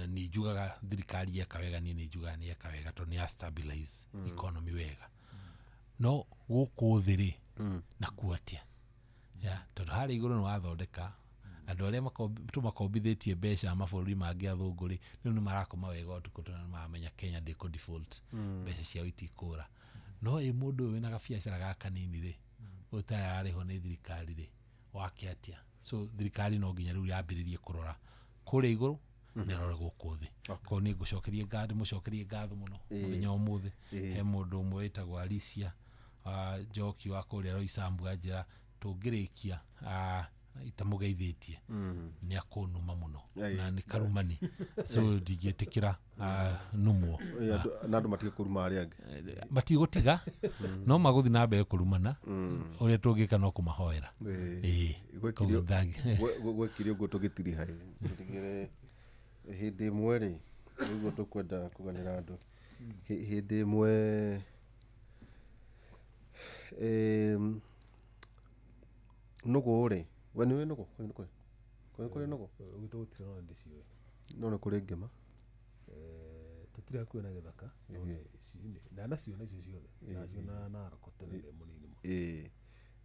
ni jugaga thirikari yakawega ni jugaga ni yakawega to ni stabilize economy wega no guku thiri na kuatia ya tondu hari iguru no wathondeka andu aria makombithitie mbeca mabũrũri mangi athũngũri ni marakoma wega utukutana mamenya Kenya ndiko default mbeca cia itikura no mundu wina gabiacara gaka nini ri utarariho ni thirikari ri wake atia so thirikari no nginya riu yambiririe kurora kuri iguru nerore guku thi ko ni gucokerie ngadi mucokerie ngatho muno muthenya umuthi he mundu umwe witagwo Alicia Njoki wa kuria Roysambu ajira tungirikia itamugeithĩtie nĩ akũnuma mũno Ai. na nĩ karumani so ndingĩtĩkĩra numwo na andũ matige kũruma arĩa angĩ matigũtiga no magũthi na mbere kũrumana ũrĩa tũngĩka no kũmahoera gwekire ũguo tũgĩtiri hai tũtigĩre hĩndĩ ĩmwe rĩ nĩguo tũkwenda kũganĩra andũ hĩndĩ ĩmwe nũgũ rĩ we nĩwe nũgũ kũrĩ nũgũ Gwitũ gũtirĩ no ndĩciũĩ. no nĩ kũrĩ ngĩma Tũtirĩ hakuhĩ na gĩthaka no na nacio nacio ciothe nacio na Narok tene ndĩ mũnini mũno.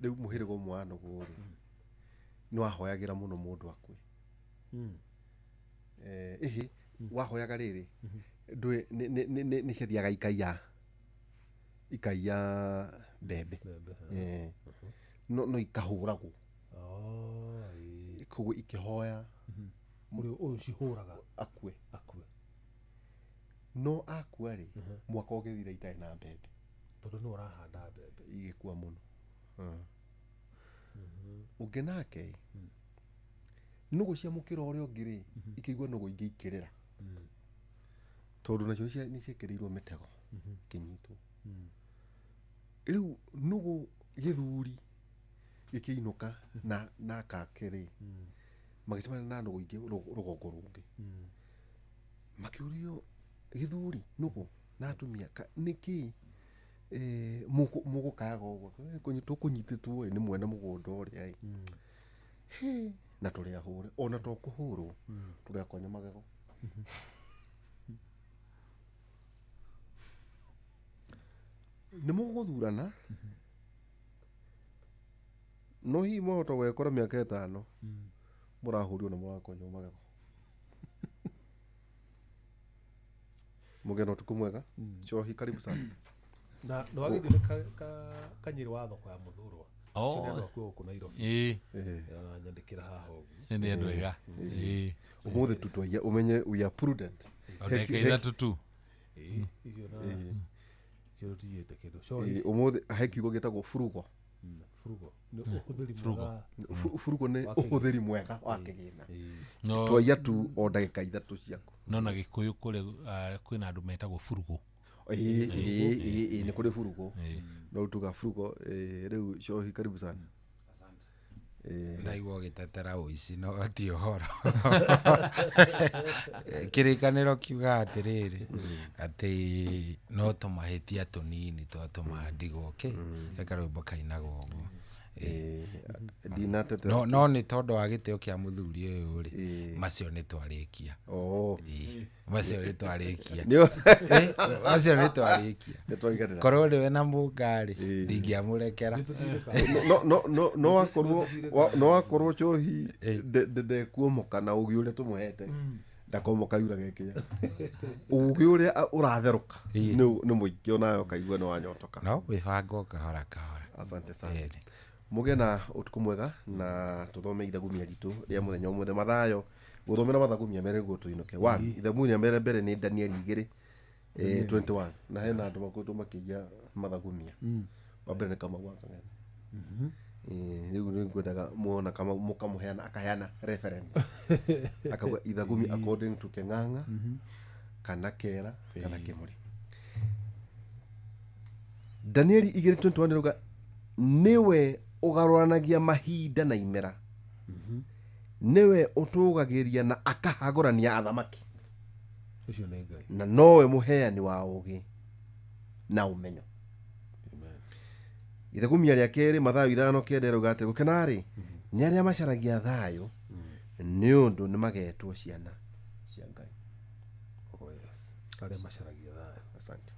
Rĩu mũhĩrĩga ũmwe wa nũgũ rĩ nĩ wahoyagĩra mũno mũndũ akue ĩhĩ wahoyaga rĩrĩ ndũĩ nĩ ciathiaga ikaiya mbembe no ikahũragwo koguo ikĩhoya ũyũ cihũraga akue no akua rĩ mwaka ũgĩthira itarĩ na mbembe tondũ nĩ ũrahanda mbembe igĩkua mũno ũngĩ nake nũgũ cia mũkĩra ũrĩa ũngĩ rĩ ikĩigua nũgũ ingĩ ikĩrĩra tondũ nacio nĩ ciĩkĩrĩirwo mĩtego kĩnyitwo rĩu nũgũ gĩthuri gĩkĩinũka na kakĩrĩ magĩcemania na nũgũ ingĩ rũgongo rũngĩ makĩũrio gĩthuri nũgũ na atumia nĩkĩ mũgũkayaga ũguo tũkũnyitĩtwo nĩ mwene mũgũnda ũrĩa na tũrĩa hũre ona tũkũhũrwo tũrĩakonya magego nĩ mũgũthurana no hihi mwahota gwekora mĩaka 5 mũrahũrio na mũrakonywo magego mũgeno ũtukũ mwega Njohi karibu sana na no agĩthiĩ nĩ kanyĩrĩ wa thoko ya Mũthurwa kũ Nairobi nyandĩkĩra haha ũguo nĩ andũ ega ũmũthĩ tutwaia ũmenye we are prudent oneka tu icio na cio tujĩte kĩndũ ũmũthĩ he kiugo gĩtagwo frugal furugo nĩ ũhũthĩri mwega wa kĩgĩna twaia tu o ndagĩka 3 ciaku no na Gĩkũyũ kũrĩa kwĩna andũ metagwo furugo nĩ kũrĩ furugo no tuga frugal rĩu Njohi karibu sana ndaigua gĩtetera ũici no ti ũhoro kĩrĩkanĩro kiuga atĩrĩrĩ atĩ no tũmahĩtia tũnini twatũma ndigwo reka rwĩmbo kainagwo ũguo no nĩ tondũ wa gĩtĩo kĩa mũthuri ũyũ rĩ macio nĩ twarĩkia macio nĩ twarĩkia korwo rĩwe na mũngarĩ ndingĩamũrekera no wakorwo Njohi ndekuomoka na ũgĩ ũrĩa tũmũhete ndakomoka yura gĩkĩa ũgĩ ũrĩa ũratherũka nĩ mũingĩ onayo kaigua nĩ wanyotoka no wĩbanga kahora asante sana mũgĩ na ũtukũ mwega na tũthome ithagumia ritũ rĩa mũthenya ũmwe mathayo gũthomera mathagumia mere guo tuinuke 1 ithagumia mere mbere nĩ Daniel 2:21 na hena andũ makoretwo makĩgia mathagumia wa mbere nĩ Kamau wa Kang'ethe rĩu nĩ ngwendaga muona kama mũkamũheana akaheana reference akauga ithagumi according to Kĩng'ang'a kana Kera kana Kĩmũrĩ Daniel 2:21 rauga niwe ũgarũranagia mahinda na imera niwe ũtũgagĩria na akahagũrania athamaki ũcio nĩ Ngai na nowe mũheani wa ũgĩ na ũmenyo ithagumia rĩa kerĩ Mathayo 5:9 rauga atĩ gũkenarĩ nĩ arĩa macaragia thayũ nĩ ũndũ nĩ magetwo ciana cia Ngai arĩa macaragia thayũ asante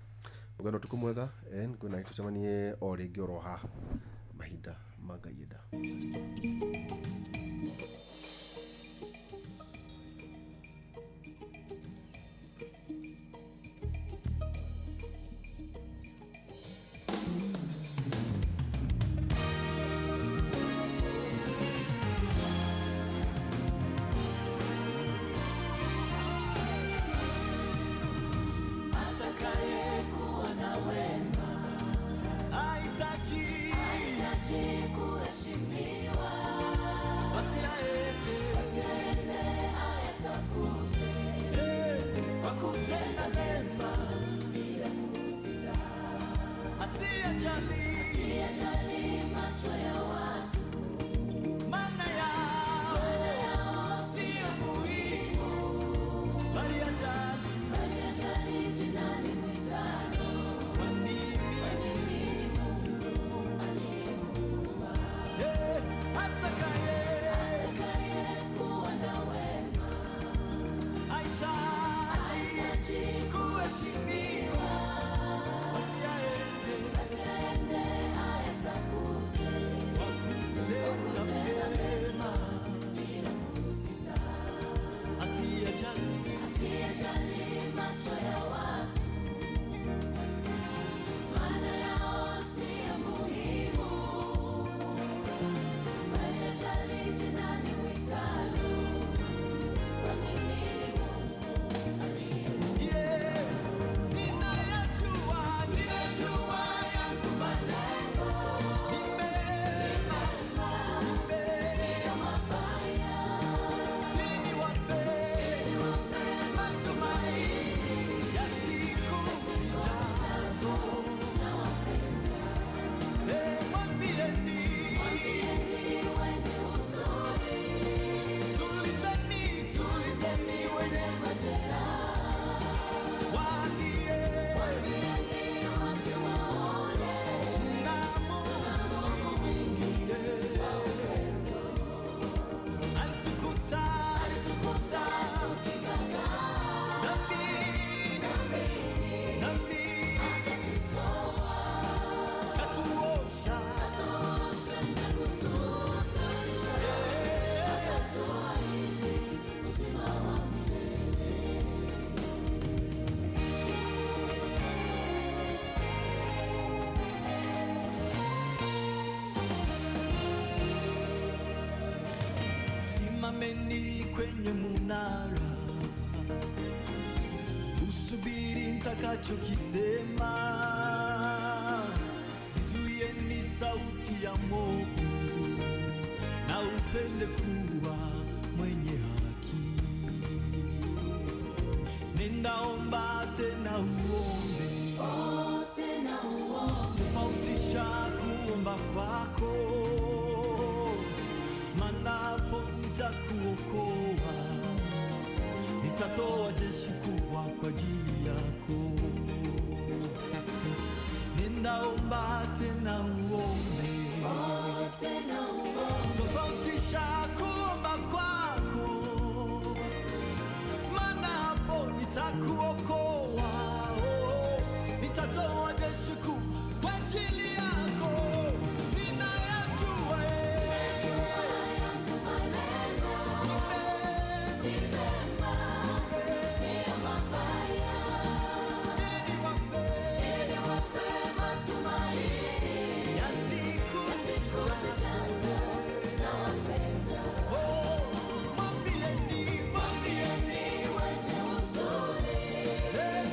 mũgeno ũtukũ mwega kwĩna tũcemanie o rĩngĩ oro haha mahinda ma Ngai enda Hahitaji kuheshimiwa Simameni kwenye munara, usubiri nitakachokisema. Zizuieni sauti ya mwovu, na upende kuwa mwenye haki. Ninaomba tena uombe, tofautisha kuomba kwako, manapo nitakuokoa, nitatoa jeshi kubwa kwa ajili yako. Ninaomba tena uombe, tofautisha kuomba kwako, manapo nitakuokoa, nitatoa jeshi kubwa kwa ajili yako. Ninayajua yangu malengo, ni mema, sio mabaya, ili wape matumaini ya siku zijazo. Nawapenda. Mwambieni wenye huzuni,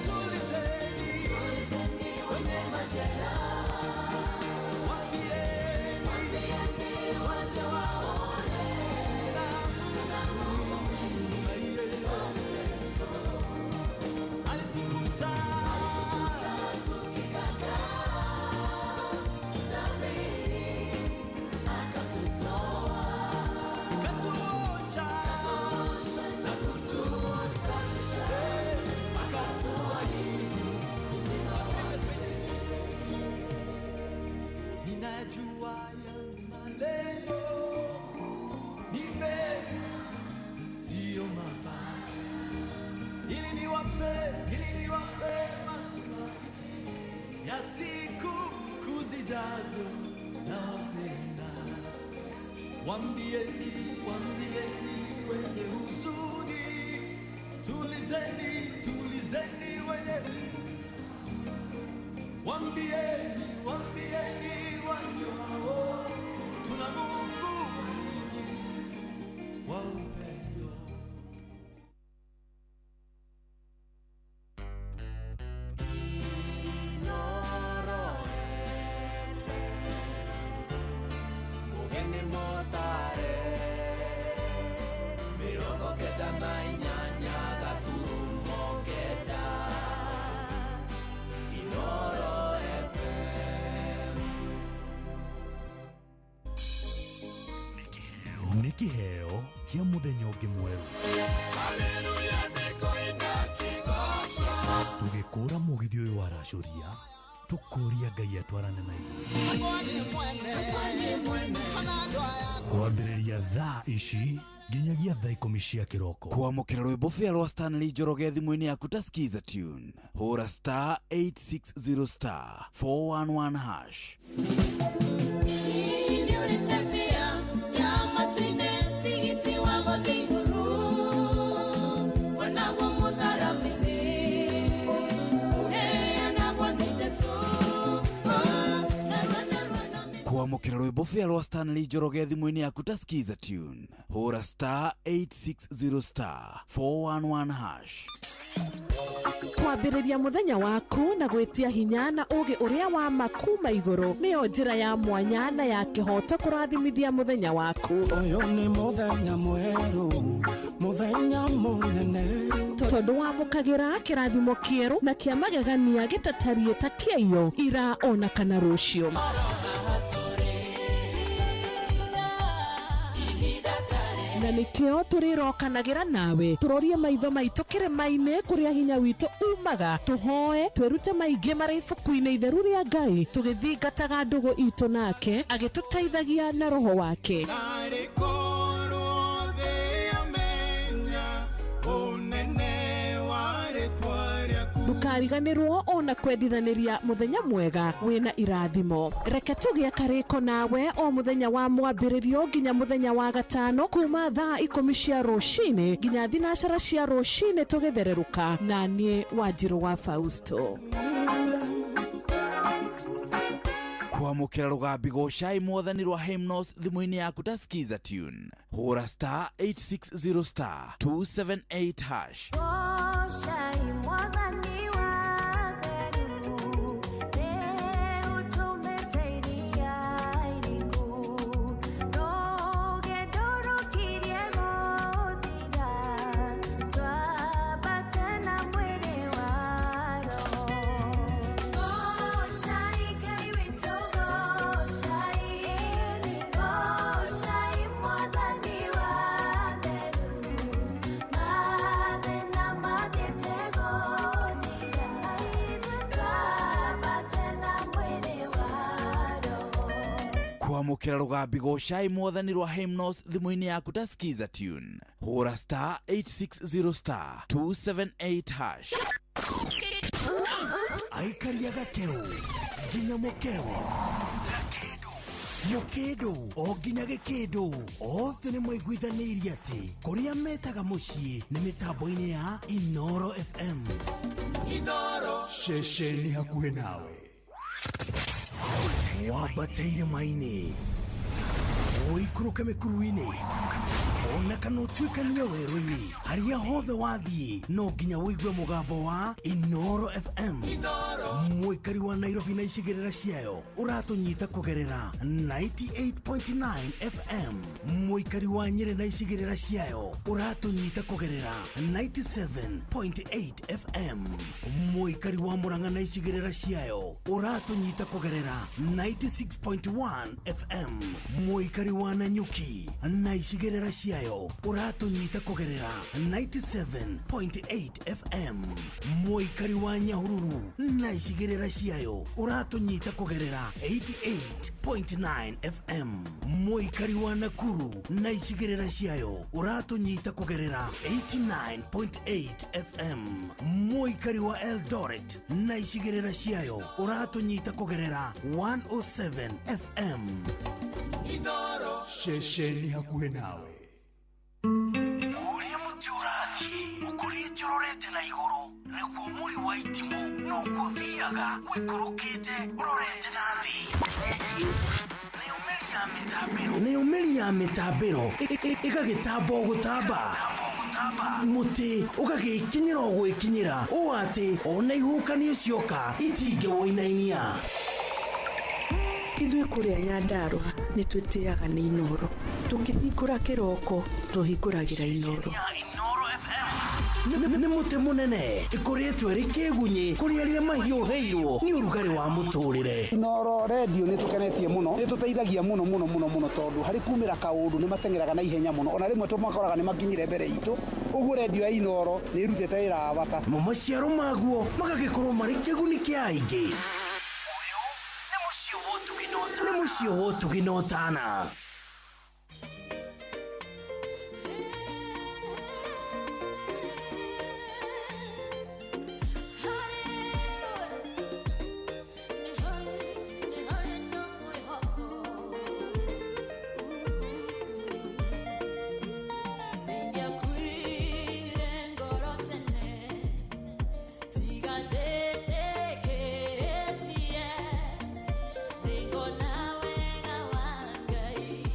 tulizeni wenye majeraha. Mwambieni wacha waone, tuna Mungu mwingi wa upendo. Alitukuta tukigagaa dhambini, akatutoa, akatuosha na kutusafisha, akatuahidi uzima wa milele. Ninajua yangu malengo ni mema, sio mabaya, ili niwape matumaini ya siku kuzijazo. Nawapenda. Waambieni wenye huzuni, tulizeni wenye. Waambieni wajao, tuna Mungu mwingi wa upendo. Ugeni motare, mirongo kenda na inyanya gaturumo kenda. Inoro FM. kiheo kia muthenya ungi mweru. Tugikura mugithi uyu wa racuria tukuria Ngai atwarane na kwambĩrĩria thaa ici nginyagia thaa 10 cia kĩroko. Kwamũkĩra rwĩmbo fĩa rwa Stanley Njoroge thimũ-inĩ yaku ta skiza tune. Hũra *860 *411 hash. Kwamũkĩra rwĩmbo fĩa rwa Stanley Njoroge thimũ-inĩ yaku ta skiza tune. Hũra *860 *411 hash. Kwambĩrĩria mũthenya waku na gwĩtia hinya na ũgĩ ũrĩa wa makuma igũrũ nĩyo njĩra ya mwanya na ya kĩhoto kũrathimithia mũthenya waku. Ũyũ nĩ mũthenya mwerũ, mũthenya mũnene, tondũ wamũkagĩra kĩrathimo kĩerũ na kĩa magegania gĩtatariĩ ta kĩayo ira ona kana rũciũ. Na nĩkĩo tũrĩrokanagĩra nawe tũrorie maitho maitũ kĩrĩma-inĩ kũrĩa hinya witũ umaga, tũhoe twĩrute maingĩ marĩ ibuku-inĩ itheru rĩa Ngai tũgĩthingataga ndũgũ itũ nake agĩtũteithagia na roho wake. Ndũkariganĩrwo ona kwendithanĩria mũthenya mwega wĩna irathimo. Reke tũgĩe karĩko nawe o mũthenya wa mwambĩrĩrio nginya mũthenya wa gatano kuma thaa 10 cia rũcinĩ nginya thinacara cia rũcinĩ tũgĩthererũka na niĩ Wanjirũ wa Fausto. Kwamũkĩra rũgambi gocai mwathani rwa hymnos thimũ-inĩ yaku ta skiza tune. Hũra *860 *278 hash. Kwamũkĩra rũgambi gocai mwathani rwa hymnos thimũ-inĩ yaku ta skiza tune. Hũra *860 *278 hash. Aikaria gakeu, nginya mũkeu, mũkĩndũ, o nginya gĩkĩndũ, othe nĩ maiguithanĩirie atĩ kũrĩa metaga mũciĩ nĩ mĩtambo-inĩ ya Inoro FM. Inoro, ceceni hakuhĩ nawe. Wambateire maini, ũikũrũke mĩkuru-inĩ, ona kana ũtuĩkanie werũ-inĩ, harĩa hothe wathiĩ no nginya wĩigue mũgambo wa Inoro FM. Mũikari wa Nairobi na icigĩrĩra ciayo ũratũnyita kũgerera 98.9 FM. Mũikari wa Nyĩrĩ na icigĩrĩra ciayo ũratũnyita kũgerera 97.8 FM. Mũikari wa Murang'a na icigĩrĩra ciayo ũratũnyita kũgerera 96.1 FM. Mũikari wa Nanyuki na icigĩrĩra ciayo ũratũnyita kũgerera 97.8 FM. Mũikari wa Nyahururu na icigĩrĩra ciayo ũratũnyita kũgerera 88.9 FM. Mũikari wa Nakuru na icigĩrĩra ciayo ũratũnyita kũgerera 89.8 FM. Mũikari wa Eldoret na icigĩrĩra ciayo ũratũnyita kũgerera 107 FM. Inoro, ceceni hakuhĩ nawe. Ũrĩa mũtĩ ũrathiĩ ũkũrĩte ũrorete na igũrũ, nĩguo mũri wa itimũ noguo ũthiaga wĩkũrũkĩte ũrorete na thĩ. Nĩ ũmeri ya mĩtambĩro ĩgagĩtamba o gũtamba, mũtĩ ũgagĩkinyĩra o gwĩkinyĩra, ũũ atĩ ona ihuhũkanio cioka itingĩwoinainia. Ithuĩ kũrĩa Nyandarũa nĩ twĩtĩaga nĩ Inoro. Tũngĩhingũra kĩroko tũhingũragĩra Inoro. Inoro FM. nĩ mũtĩ mũnene ĩkoretwo ĩrĩ kĩgunyi kũrĩ arĩa mahiũhĩirwo nĩ ũrugarĩ wa mũtũrĩre. Inooro radio nĩ tũkenetie mũno, nĩ tũteithagia mũno tondũ harĩ kumĩra kaũndũ nĩ matengeraga na ihenya mũno, ona rĩmwe tũmakoraga nĩ makinyire mbere itũ. Ũguo radio ya Inooro nĩ ĩrutĩte wĩra wa bata, maciaro maguo magagĩkorwo marĩ kĩguni kĩa aingĩ. Ũyũ nĩ mũciĩ wa Ũtugi na Ũtana. Ningo nawe nga wangai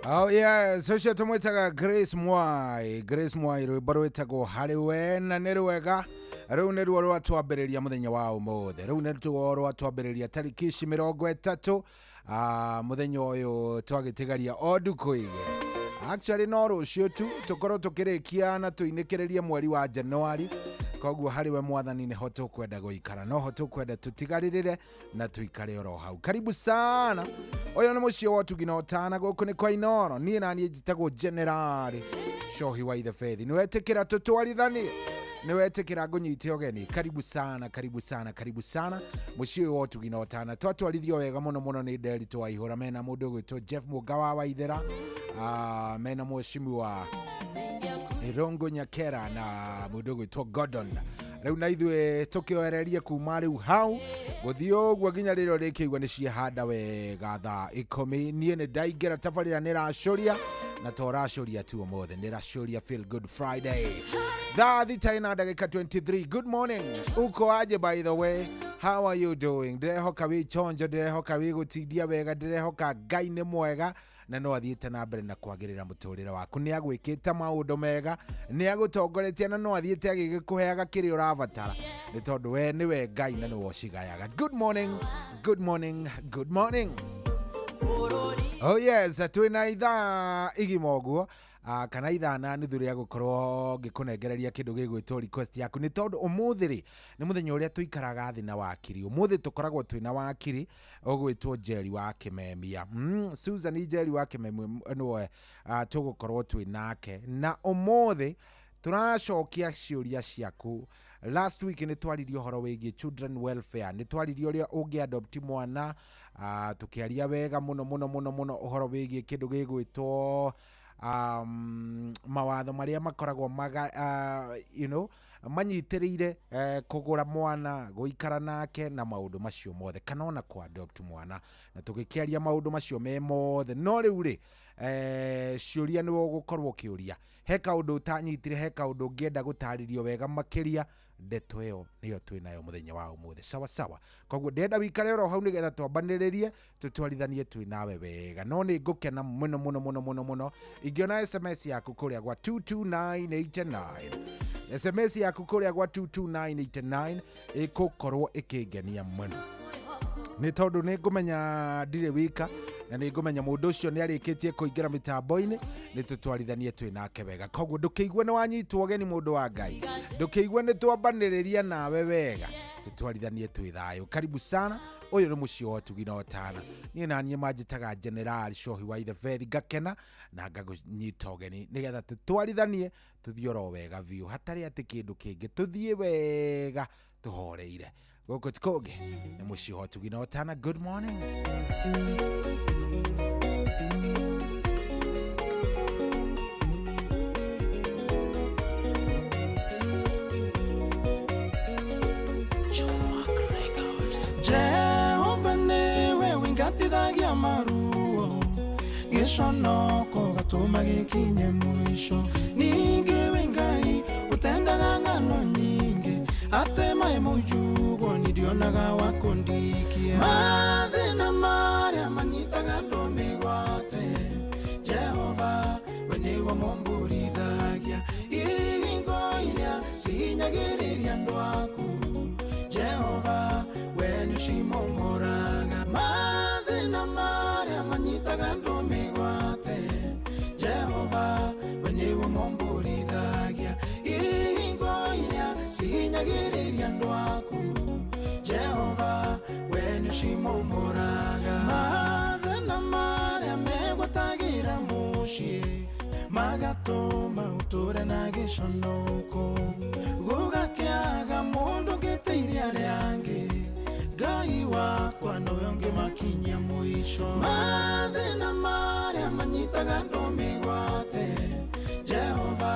Oh yeah, social tumwetaga Grace Mwai rwimbo rwitagwo hari we na nĩ rwega. Rĩu nĩ ruo rwatwambĩrĩria mũthenya wa ũmũthĩ. Rĩu nĩ ruo rwatwambĩrĩria tariki 30 mũthenya ũyũ twagĩtigaria o nduku igĩrĩ. Actually no rũciũ tu tũkorwo tũkĩrĩkia na tũinĩkĩrĩrie mweri wa Januari. Koguo hari we mwathani nĩ ho tũkwenda gũikara, no ho tũkwenda tũtigarĩrĩre na tũikare oro hau. Karibu sana. Ũyũ nĩ mũciĩ wa Ũtugi na Ũtana, gũkũ nĩ kwa Inooro. Niĩ na niĩ njĩtagwo General Shohi wa the Faith. Nĩwetĩkĩra tũtwarithanie, nĩwetĩkĩra ngũnyite ũgeni. Karibu sana, karibu sana, karibu sana. Mũciĩ wa Ũtugi na Ũtana twatwarithio wega mũno mũno nĩ Nderitu wa Ihũra, mena mũndũ ũgwĩtwo Jeff Mũgawa wa Ithera, mena mũcimi wa Irongo Nyakera na mũndũ ũgwĩtwo Gordon. Rĩu na ithuĩ tũkĩoererie kuma rĩu hau gũthiĩ ũguo nginya rĩrĩa rĩkĩigua nĩ ciehanda wega thaa 10. Niĩ nĩ ndaingĩra tabarĩra nĩ racoria na to racoria tu ũmũthĩ, nĩ racoria Feel Good Friday. Thaa thita ina ndagĩka 23. Good morning. Uko aje by the way? How are you doing? Ndirehoka wĩ chonjo, ndirehoka wĩ gũtindia wega, ndirehoka Ngai nĩ mwega na no athiĩte na mbere na kwagĩrĩra mũtũrĩre waku. Nĩ agwĩkĩte maũndũ mega, nĩ agũtongoretie na no athiĩte agĩgĩkũheaga kĩrĩa ũrabatara, nĩ tondũ we nĩwe Ngai na nĩwe ũcigayaga. Good morning, good morning, good morning. Oh yes, twĩna ithaa igima ũguo kana ithaa na nuthu rĩa gũkorwo ngĩkũnengereria kĩndũ gĩgwĩtwo request yaku, nĩ tondũ ũmũthĩ rĩ nĩ mũthenya ũrĩa tũikaraga thĩ na wakiri. Ũmũthĩ tũkoragwo twĩna wakiri ũgwĩtwo Njeri wa Kĩmemia. Susan Njeri wa Kĩmemia nĩwe tũgũkorwo twĩnake, na ũmũthĩ tũracokia ciũria ciaku. Last week nĩ twaririe ũhoro wĩgiĩ children welfare, nĩ twaririe ũrĩa ũngĩadopt mwana, tũkĩaria wega mũno mũno mũno mũno ũhoro wĩgiĩ kĩndũ gĩgwĩtwo mawatho marĩa makoragwo manyitĩrĩire kũgũra mwana, gũikara nake na maũndũ macio mothe, kana ona kuadopt mwana, na tũgĩkĩaria maũndũ macio me mothe. No rĩu rĩ ciũria nĩwe ũgũkorwo ũkĩũria. He kaũndũ ũtanyitire, he kaũndũ ũngĩenda gũtarĩrio wega makĩria, ndeto ĩyo nĩyo twĩnayo mũthenya wa ũmũthĩ. Sawa sawa. Koguo ndenda wikare oro hau nĩgetha twambanĩrĩrie tũtwarithanie twĩnawe wega. No nĩ ngũkena mũno mũno mũno mũno mũno ingĩona SMS yaku kũrĩa gwa 22989. SMS yaku kũrĩa gwa 22989 ĩgũkorwo ĩkĩngenia mũno, nĩ tondũ nĩ ngũmenya ndirĩ wika na nĩ ngũmenya mũndũ ũcio nĩ arĩkĩtie kũingĩra mĩtambo-inĩ, nĩ tũtwarithanie twĩnake wega. Koguo ndũkĩigue nĩ wanyitwo ũgeni mũndũ wa Ngai, ndũkĩigue nĩ twambanĩrĩria nawe wega, tũtwarithanie twĩ thayũ. Karibu sana. Ũyũ nĩ mũciĩ wa Ũtugi na Ũtana. Niĩ na niĩ manjĩtaga General Shohi wa the Faith, ngakena na ngagũnyita ũgeni nĩgetha tũtwarithanie tũthiĩ oro wega biũ, hatarĩ atĩ kĩndũ kĩngĩ, tũthiĩ wega tũhoreire. Gũkũ ti kũngĩ nĩ mũciĩ wa Ũtugi na Ũtana. Good morning. Jehova niwe wingatithagia maruo, gĩconoko gatũma gĩkinye mũico. Ningĩ wĩ Ngai ũtendaga ng'ano nyingĩ, atemaye mũjugo nĩndionaga wa kũndikia. Mathĩna marĩa manyitaga andũ mĩgwate, Jehova we nĩwe mũmbũrithagia. Ihingo iria cihinyagĩrĩria andũ aku, Jehova we nĩũcimomoraga. Mathĩna marĩa manyitaga andũ mĩgwate, Jehova we nĩwe mũmbũrithagia. Ihingo iria cihinyagĩrĩria andũ aku, Jehova we nĩũcimomoraga. Mathĩna marĩa megwatagĩra mũciĩ, magatũma ũtũre na gĩconoko, gũgakĩaga mũndũ ũngĩteithia arĩa angĩ, Ngai wakwa nowe ũngĩmakinyia mũico. Mathĩna marĩa manyitaga andũ mĩgwate, Jehova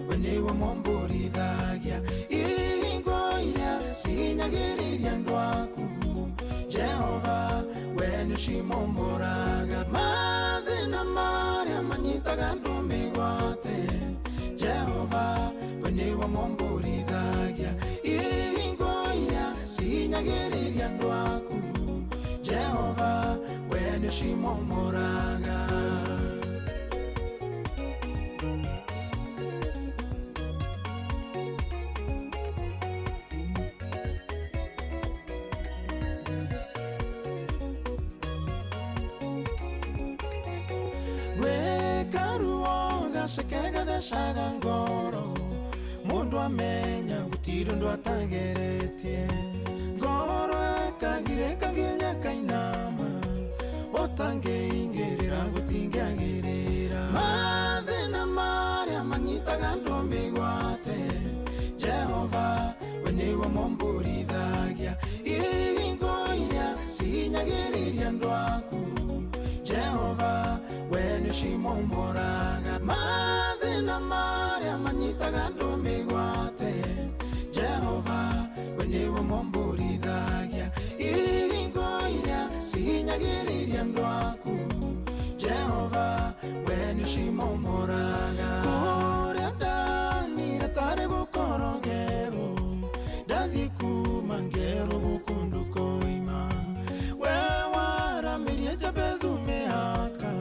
we nĩwe mũmbũrithagia. Ihingo iria cihinyagĩrĩria andũ aku, Jehova we nĩũcimomoraga. Mathĩna marĩa manyitaga andũ mĩgwate, Jehova we nĩwe mũmbũrithagia. Ihingo iria cihinyagĩrĩria andũ aku, Jehova we nĩũcimomoraga. gaceke gathecaga ngoro mundu amenya gutiri ndu atageretie ngoro ekagireka nginya kainama otangeingirira gutingiagirira mathina maria manyitaga ndu migwate Jehova we niwe momburithagia ihingo iria cihinyagiriria ndu aku Jehova we nĩcimomboraga mathĩna marĩa manyitaga andũ mĩgwate Jehova we nĩwe momburithagia ihingo iria cihinyagĩrĩria andũ aku Jehova we nĩcimomboraga kũrĩa ndanire tarĩ gũkorwo ngerũ ndathiĩ kuma ngerũ gũkũ koima we waramirie Jabezu mehaka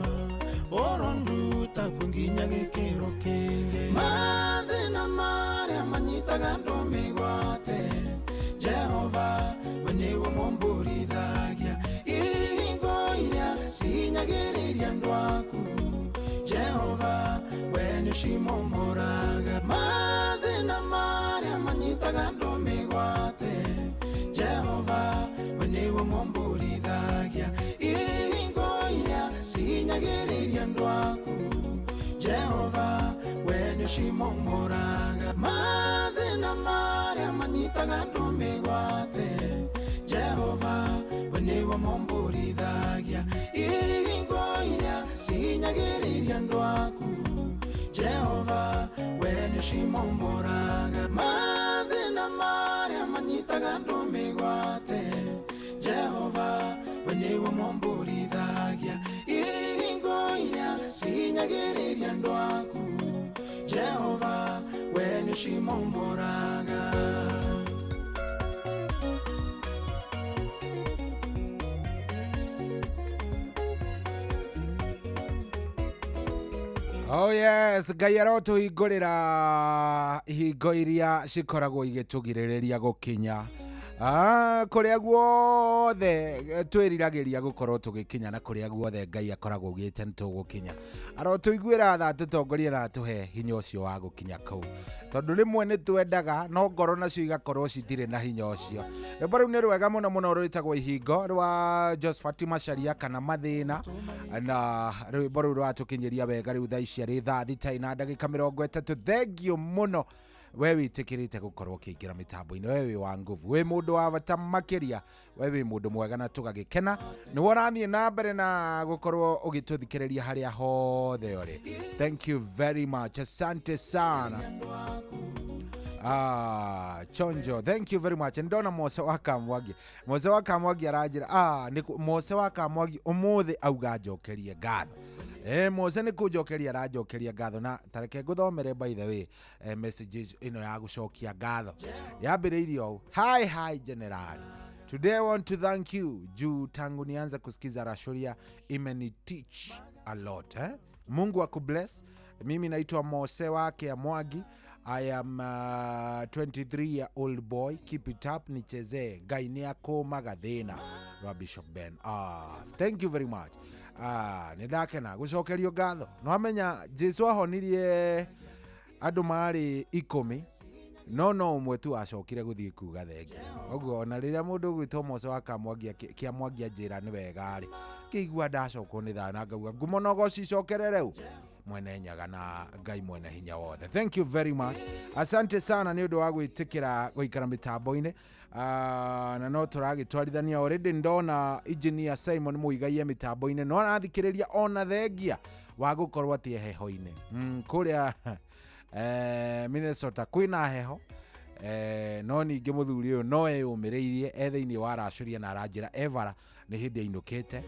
oronduta kunginya gĩkĩro kĩngĩ mathĩna marĩa manyitaga andũ mĩgwate Jehova we nĩwe momburithagia ihingo iria cihinyagĩrĩria andũ aku Jehova we nĩcimomboraga mathĩna marĩa manyitaga andũ mĩgwate Jehova we nĩwe momburithagia ihingo iria cihinyagĩrĩria andũ aku Jehova we nĩcimomboraga mathĩna marĩa manyitaga andũ mĩgwate Jehova we nĩwe momburithagia ihingo iria cihinyagĩrĩria andũ aku Jehova we nĩcimomboraga mathĩna marĩa manyitaga andũ mĩgwate Jehova we nĩwe momburithagia ihingo iria cihinyagĩrĩria andũ aku Jehova we nĩcimomboraga Oh yes, Ngai arotũhingũrĩra ihingo iria cikoragwo igĩtũgirĩrĩria gũkinya kũrĩa guothe twĩriragĩria gũkorwo tũgĩkinya na kũrĩa guothe Ngai akoragwo augĩte nĩtũgũkinya arotũiguĩra tha tũtongorie na tũhe hinya ũcio wa gũkinya kũu tondũ rĩmwe nĩtwendaga no ngoro nacio igakorwo citirĩ na hinya ũcio rwĩmbo rũu nĩ rwega mũno mũno rwĩtagwo ihingo rwa Josephat Macharia kana mathĩna na rwĩmbo rũu rwatũkinyĩria wega rĩu thaa ici arĩ thaa thita na ndagĩka 30 thengio mũno we wĩtĩkĩrĩte gũkorwo ũkĩingĩra mĩtambo-inĩ we wĩ wa nguvu wĩ mũndũ wa bata makĩria we wĩ mũndũ mwega na tũgagĩkena nĩ worathiĩ na mbere na gũkorwo ũgĩtũthikĩrĩria harĩa hothe ũrĩ thank you very much asante sana Chonjo thank you very much ndona Mose wa Kamwagi aranjĩra Mose wa Kamwagi ũmũthĩ auga njokerie ngatho Mose nĩ kũnjokeria aranjokeria ngatho na tareke ngũthomere by the way messages ĩno ya gũcokia ngatho yambĩrĩirie ũũ hi general today I want to thank you juu tangu nianza kusikiza Rashuria imeni teach a lot Mungu akubless mimi naitwa Mose wa Kamwagi I am 23-year-old boy keep it up nichezee Ngai nĩakũma gathĩna wa Bishop Ben thank you very much nĩndakena gũcokerio ngatho no amenya Jesu ahonirie andũ marĩ 10 no ũmwe tu acokire gũthiĩ kuga thengi ũguo na rĩrĩa mũndũ gwĩtwo Mose wa Kamwagi Kĩamwagi anjĩra nĩ wega rĩ kĩigua ndacokwo nĩ thaa na ngauga ngumo no gocicokerere u mwene nyaga na Ngai mwene hinya wothe thank you very much asante sana nĩ ũndũ wa gwĩtĩkĩra gũikara mĩtambo-inĩ na no tũragĩtwarithania already ndona engineer Simon Muigai mĩtambo-inĩ no arathikĩrĩria ona thengia wa gũkorwo atĩ heho-inĩ kũrĩa Minnesota kwĩna heho no ningĩ mũthuri ũyũ no eyũmĩrĩirie thĩinĩ wa Rashuria na aranjĩra Evara nĩ hĩndĩ ainũkĩte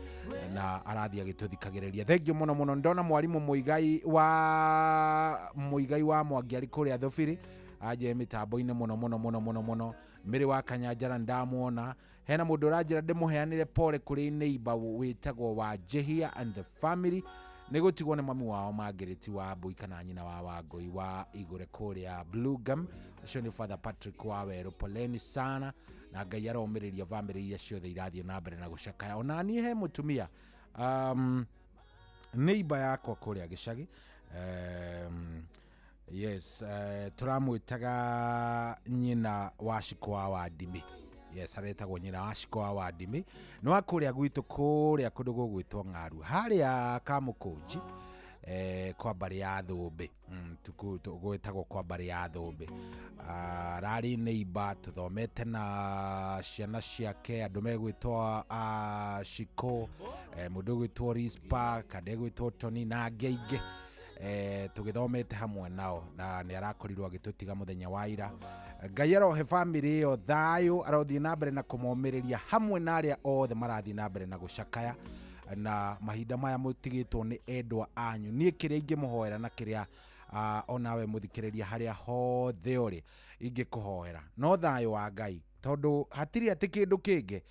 na arathiĩ agĩtũthikagĩrĩria thengiũ mũno mũno ndona mwarimũ Muigai wa Mwangi arĩ kũrĩa Thũbiri aje mĩtambo-inĩ mũno mĩrĩ wa Kanyanjara ndamuona hena mũndũ ũranjĩra ndĩmũheanĩre pole kũrĩ neighbor wĩtagwo wa Jehia and the family nĩgũtigwo nĩ mami wao Margaret wa Mbui kana nyina wa Wangui wa Igũre kũrĩa Blue Gum ũcio nĩ Father Patrick wa Werũ poleni sana na Ngai aromĩrĩria family iria ciothe irathiĩ na mbere na gũcakaya ona niĩ he mũtumia neighbor yakwa kũrĩa gĩcagi Yes, turamwitaga nyina wa Shikoa wa Ndimi. Yes, aretagwo nyina wa Shikoa wa Ndimi. No akuria gwitu kuria kundu gugwitwo Ng'aru. Haria Kamukunji kwa bari ya Thumbi. Gwitagwo kwa bari ya Thumbi. Rari neighbor tuthomete na ciana ciake andu megwitwo Shiko, mundu gwitwo Rispa, kande gwitwo Toni na Ngeige. Tugithomete hamwe nao na ni arakorirwo agitutiga muthenya wa ira. Ngai arohe family yo thayo, arothi na mbere na kumomiriria hamwe na aria othe marathi na mbere na gucakaya na mahinda maya mutigitwo ni endwa anyu. Nie kiria ingimuhoera na kiria onawe muthikiriria haria hothe uri ingikuhoera no thayo wa Ngai, tondu hatiri ati kindu kingi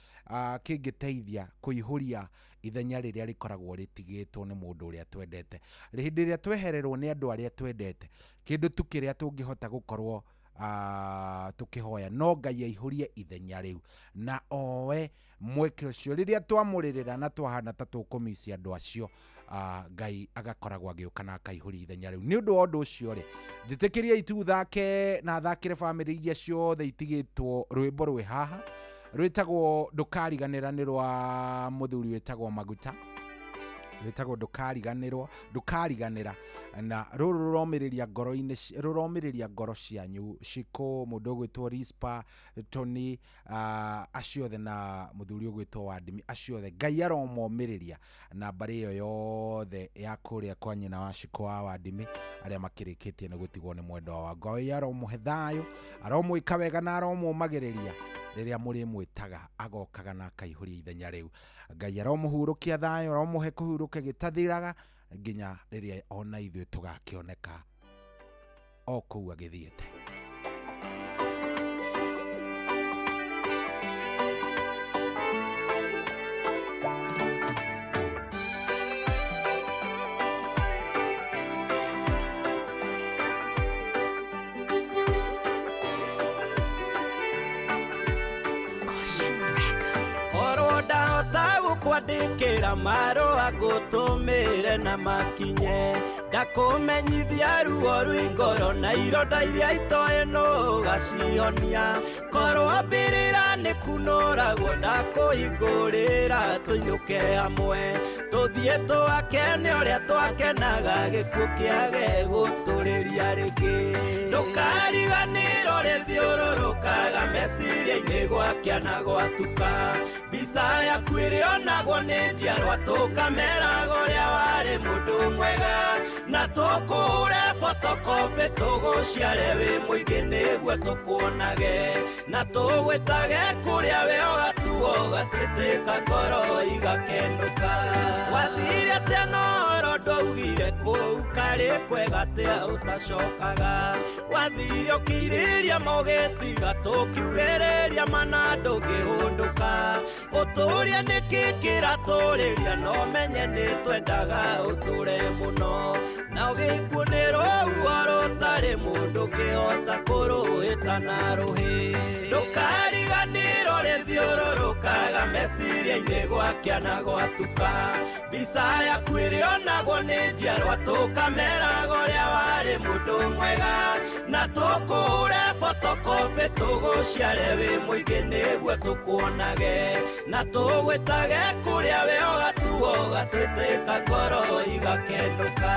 kingiteithia kuihuria ithenya riria rikoragwo ritigitwo ni mundu uria twendete. Hindi riria twehererwo ni andu aria twendete, kindu tu kiria tungihota gukorwo tukihoya no Ngai aihurie ithenya riu na owe mweke ucio riria twamuririra na twahana ta tukumisia andu acio. Ngai agakoragwo agiuka na akaihuri ithenya riu. Ni undu wa undu ucio ri njitikiria itu thake na thakire family iria ciothe itigitwo rwimbo rwe haha rwitagwo ndukariganira ni rwa muthuri witagwo Maguta, rwitagwo ndukariganira na ruromiriria ngoro-ini, ruromiriria ngoro cianyu. Shiko, mundu gwitwo Rispa, Toni, aciothe na muthuri gwitwo wa Ndimi, aciothe Ngai aromomiriria na bari iyo yothe ya kuria kwa nyina wa Shikoa wa Ndimi aria makirikitie ni gutigwo ni mwendwa wa Ngai. Aromuhe thayo, aromwika wega na aromumagiriria riria muri mwitaga agokaga na akaihuri ithenya riu. Ngai aromuhurukia thayo, aromuhe kuhuruka gitathiraga nginya riria ona ithuĩ tugakioneka o kuu agithiete. Kwandikira marua gutumire na makinye ndakumenyithia ruo rw'ingoro na ironda iria itoe no gacionia korwo mbirira ni kunoragwo ndakuhingurira tuinuke hamwe tuthie twakene uria twakenaga gikuo kiage guturiria ringi ndukariganirwo rithiururukaga meciria-ini gwakia na gwatuka mbica yaku iri onagwo ni njiarwa tukameraga uria wari mundu mwega na tukuhure fotokopi tuguciare wi muingi niguo tukuonage na tugwitage kuria wi ogatuo gatwitĩka ngoro igakenũka wathire atia noro ndaugire kũu karĩ kwega atia ũtacokaga wathire ũkĩirĩria mũgĩtiga tũkiugĩrĩria mana ndũngĩhũndũka ũtũria nĩkĩ kĩratũrĩria no menye nĩ twendaga ũtũre mũno na ũgĩkuonĩrwo ruo rũtarĩ mũndũ ũngĩhota kũrũhĩta na rũhĩ ndũkariganĩrwo rĩthiũrũrũkaga meciria-inĩ gwakia na gwatuka mbica yaku ĩrĩ onagwo nĩ njiarwa tũkameraga ũrĩa warĩ mũndũ mwega na tũkũhure fotokopi tũgũciare wĩ mũingĩ nĩguo tũkuonage na tũgwĩtage kũrĩa wĩ ũgatuo gatwĩtĩka ngoro igakenũka.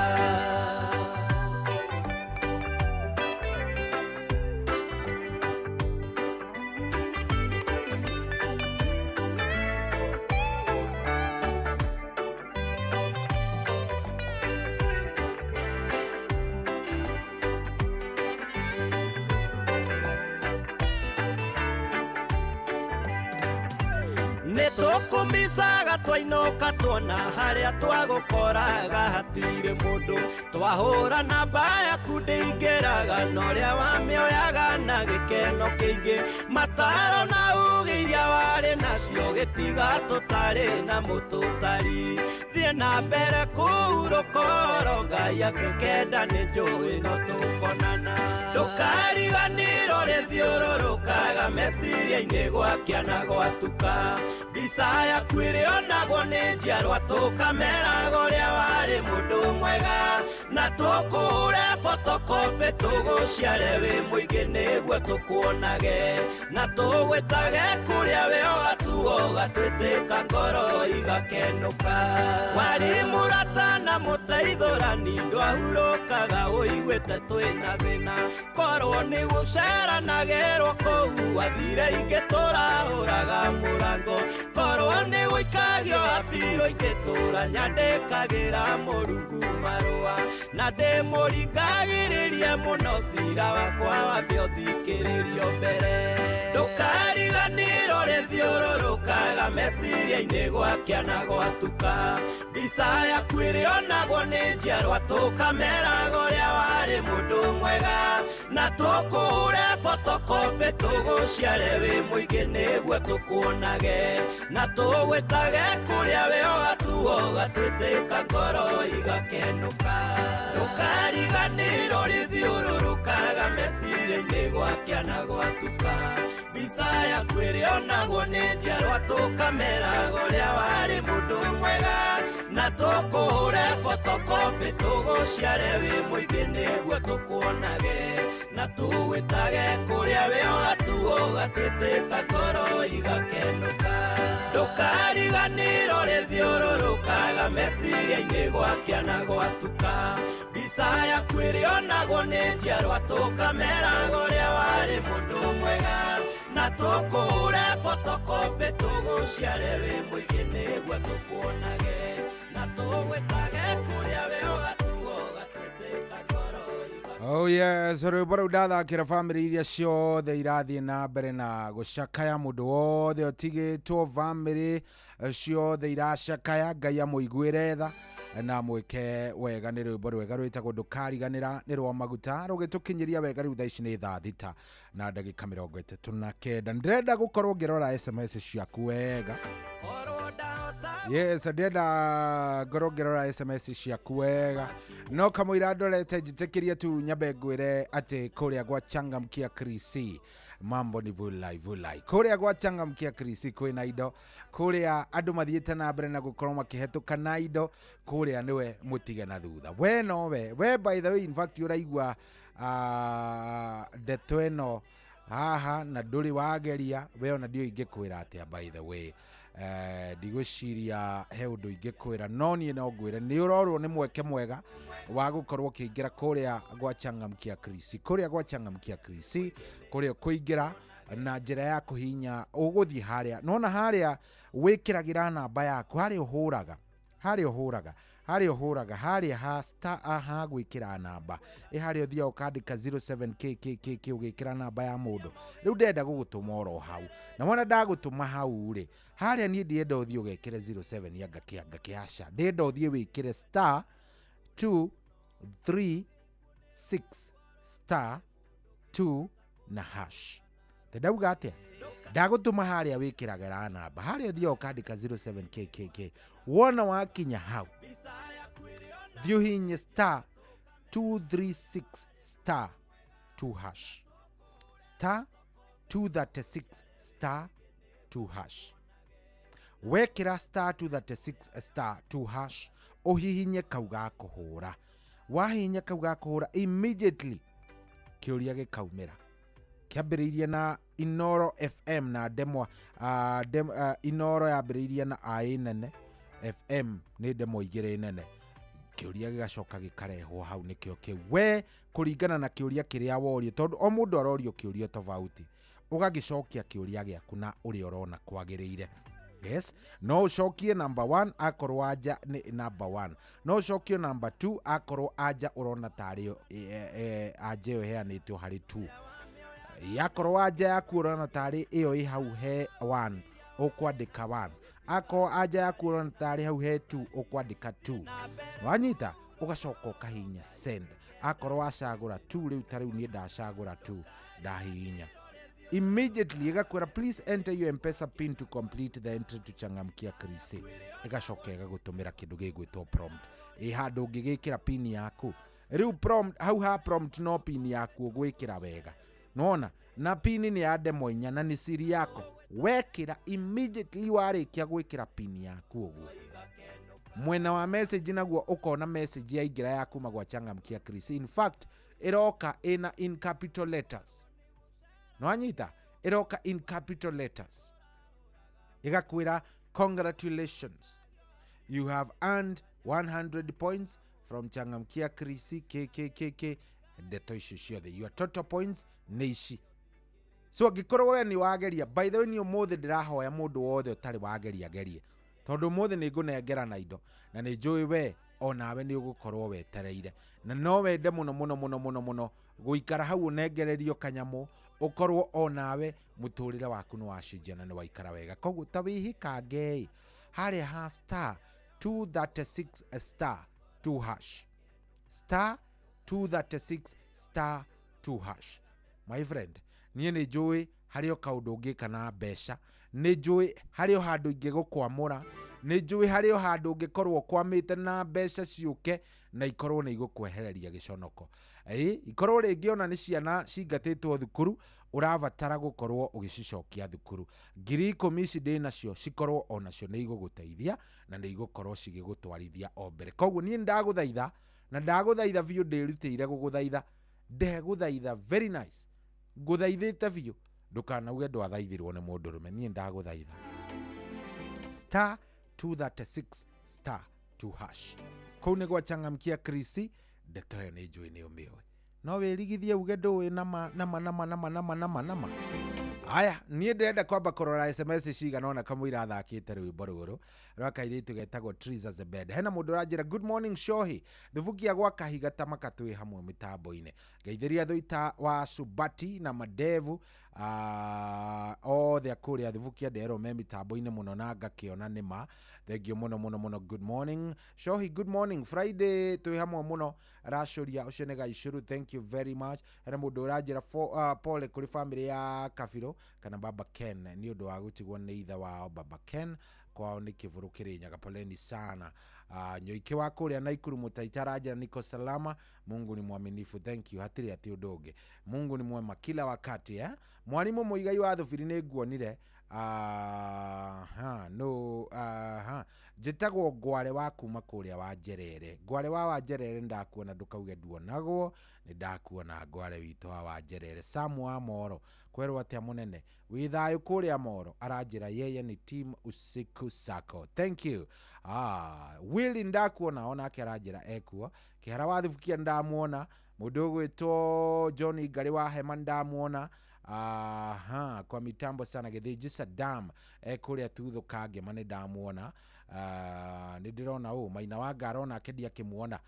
Nĩtũkũmicaga twainũka tuona harĩa twagũkoraga hatirĩ mũndũ twahũra namba yaku ndĩingĩraga norĩa wamĩoyaga na gĩkeno kĩingĩ mataro na uge iria warĩ nacio gĩtiga tũtarĩ na mũtũtari thiĩ na mbere kũhurũka oro Ngai angĩkenda nĩnjũĩ no tũkonana ndũkariganĩrwo rĩthiũrũrũkaga meciria-inĩ gwakia na gwatuka mbica yaku ĩrĩ onagwo nĩ njiarwa tũkameraga ũrĩa warĩ mũndũ mwega na tukure fotokopi tuguciare wi muingi niguo tukuonage na tugwitage kuria wi ogatuo gatwitĩka ngoro igakenuka wari murata na mũteithũrani ndwahurũkaga ũiguĩte twĩna thĩna korwo nĩ gũceranagĩrwo kũu wathire ingĩ tũrahũraga mũrango korwo nĩ gũikagio apiro ingĩtũra nyandĩkagĩra mũrungu marũa na ndĩmũringagĩrĩrie mũno cira wakwa wambe ũthikĩrĩrio mbere ndũkariganĩrwo rĩthiũrũrũkaga meciria-inĩ gwakĩa na gwatuka mbica yaku ĩrĩonagwo nĩ njiarwa tũkameraga ũrĩa warĩ mũndũ mwega na tũkũhũre fotokopi tũgũciare wĩ mũingĩ nĩguo tũkuonage na tũgwĩtage kũrĩa wĩ ũgatuo gatwĩtĩka ngoro igakenũka ndũkariganĩrwo rĩthiũrũrũkaga meciria-inĩ gwakĩa na gwatuka mbica yaku ĩrĩonagwo nĩ njiarwa tũkameraga ũrĩa warĩ mũndũ mwega na tũkũhũre fotokopi tũgũciare wĩ mũingĩ nĩguo tũkuonage na tũgwĩtage kũrĩa wĩ ũgatuo gatwĩtĩka ngoro igakenũka ndũkariganĩrwo rĩthiũrũrũkaga meciria-inĩ gwakĩa na gwatuka mbica yaku ĩrĩonagwo nĩ njiarwa tũkameraga ũrĩa warĩ mũndũ mwega na tũkũhũre fotokopi tũgũciare wĩ mũingĩ nĩguo tũkuonage na tũgwĩtage kũrĩa wĩ ũgatuo gatwĩtĩka ngoro Oh yes, rwĩmbo rũu ndathakĩra bamĩrĩ iria ciothe irathiĩ na mbere na gũcakaya mũndũ wothe ũtigĩtwo bamĩrĩ ciothe iracakaya Ngai amũiguĩre tha na mwĩke wega nĩ rwĩmbo rwega rwĩtagwo ndũkariganĩra nĩ rwa maguta rũgĩtũkinyĩria wega rĩu thaa ici nĩ thaa thita na ndagĩka 39 ndĩrenda gũkorwo ngĩrora SMS ciaku wega yes ndĩrenda ngorwo ngĩrora SMS ciaku wega no kamũira ndorete njĩtĩkĩrie tu nyambe ngwĩre atĩ kũrĩa gwa Changamkia Krisi mambo ni vulai kũrĩa gwa Changamkia Krisi kwĩna indo kũrĩa andũ mathiĩte na mbere na gũkorwo makĩhetũka na indo kũrĩa nĩwe mũtige na thutha we nowe we by the way in fact ũraigua ndeto ĩno haha na ndũrĩ wageria we ona ndio ingĩkwĩra atĩa by the way ndigwĩciria he ũndũ ingĩkwĩra no niĩ no ngwĩre nĩ ũrorwo nĩ mweke mwega wa gũkorwo ũkĩingĩra kũrĩa gwa Changamkia Krisi kũrĩa kũingĩra na njĩra ya kũhinya ũgũthiĩ harĩa nona harĩa wĩkĩragĩra namba yaku harĩa ũhũraga harĩa ha star aha gwĩkĩra namba harĩa ũthiaga ũkandĩka 07KKK ũgĩkĩra namba ya mũndũ rĩu ndenda gũgũtũma oro hau na wona ndagũtũma hau rĩ harĩa niĩ ndĩenda ũthiĩ ũgekĩre 07 ngakĩaca ndĩenda ũthiĩ wĩkĩre star 236 star 2 na hash ndauga atĩa ndagũtũma harĩa wĩkĩragĩra namba harĩa ũthiaga ũkandĩka 07KKK wona wakinya hau thiĩ ũhinye star 236 star 2 hash star 236 star 2 hash wekĩra star 236 star 2 hash ũhihinye kau ga kũhũra wahihinya kau ga kũhũra immediately kĩũria gĩkaumĩra kĩambĩrĩirie na Inoro FM na demo Inoro yambĩrĩirie na A nene FM nĩ demo igĩrĩ nene kĩũria gĩgacoka gĩkarehwo hau nĩkĩo kĩu we kũringana na kĩũria kĩrĩa worio tondũ o mũndũ arorio kĩũria tofauti ũgagĩcokia kĩũria gĩaku na ũrĩa ũrona kwagĩrĩire yes no ũcokie number 1 akorwo anja nĩ number 1 no ũcokie number 2 akorwo anja ũrona tarĩ anja ĩyo heanĩtwo harĩ 2 yakorwo anja yaku ũrona tarĩ ĩyo ĩ hau he 1 ũkwandĩka 1 ako anja yaku ũrona tarĩ hau he 2 ũkwandĩka 2 wanyita ũgacoka ũkahihinya send akorwo wacagũra 2 rĩu ta rĩu niĩ ndacagũra 2 ndahihinya immediately igakwĩra please enter your M-Pesa pin to complete the entry to Changamkia Krisi igacoka igagũtũmĩra kĩndũ gĩgwĩtwo prompt handũ ũngĩgĩkĩra pin yaku rĩu prompt hau ha prompt no pin yaku ũgwĩkĩra wega nona na pin nĩ ya demo 4 na nĩ siri yako wekĩra immediately warĩkia gwĩkĩra pin yaku ũguo mwena wa message naguo ukona message ya ingira ya kuma gwa Changamkia Chris. In fact iroka in capital letters, no anyita, iroka in capital letters, igakwira congratulations, you have earned 100 points from Changamkia Chris KKKK ndeto icio ciothe. Your total points nĩ ici. So gikorwo we ni wageria, by the way ni umuthi ndirahoya mundu wothe utari wageria gerie, tondu umuthi ni ngunengera na indo na ni njui we onawe ni ugukorwo wetereire, na no wende muno guikara hau unengererio kanyamu ukorwo onawe muturire waku ni wacinjana ni waikara wega. Koguo ta wihikange hari ha star 236 star 2 hash, star 236 star 2 hash. My friend, niye ni njui hario kaundu ngika na mbeca, ni njui hario handu ingigukwamura, ni njui hario handu ungikorwo kwamite na mbeca ciuke na ikorwo ni igukwehereria giconoko. Ikorwo ringi ona ni ciana cingatitwo thukuru, uravatara gukorwo ugicicokia thukuru. 10,000 ici ndi nacio cikorwo onacio ni iguguteithia na ni igukorwo cigigutwarithia o mbere. Koguo ni ndaguthaitha na ndaguthaitha biu ndirutire guguthaitha, ndeguthaitha very nice, nguthaithite biu ndukanauge ndwathaithirwo ni mundurume, ni ndaguthaitha star 236 star 2 hash. Kou ni gwa Changamkia Chris, ndeto yo ni njui ni umiwe, no wirigithie uge nduwi nama. Aya, niye ndenda kwamba korora SMS cigana ona kamwira athakite rwimbo ruru rwakairitu getagwo Trees as a Bed. Hena mundu ranjira good morning Shohi, thuvukia gwa kahiga tamaka twi hamwe mitambo-ine. Geithiria thuita wa Subati na Madevu othe akuria thuvukia ndero me mitambo-ine muno na ngakiona nima. Thank you muno. Good morning Shohi, good morning. Friday twi hamwe muno rashuria ucio nega icuru. Thank you very much. Hena mundu ranjira pole kuri family ya Kafiro kana Baba Ken ni undu wa gutigwo ni itha wao Baba Ken kwao ni Kivuru Kirinyaga, poleni sana. Nyoike wa kuria Naikuru Mutaitaraja niko salama, Mungu ni mwaminifu. Thank you, hatiri ati udonge, Mungu ni mwema kila wakati. Mwalimu Muigai wa Thufiri ni nguonire jitagwo Gware wa kuma kuria wa Njerere. Gware wa Njerere ndakuona ndukauge nduonagwo, ni ndakuona Gware wito wa Njerere. Samu wa Moro kwerwo atia munene withayo kuria Moro aranjira yeye ni team usiku sako. Thank you. Willy ndakuona ona aranjira ekuo kihara wa Thufukia ndamuona, mundu gwitwo Johnny Ngari wa Hema ndamuona. Kwa mitambo sana Githiji Saddam kuria Tuthu Kage mane ndamuona. Nidirona Maina wa Garona akedia kimuona.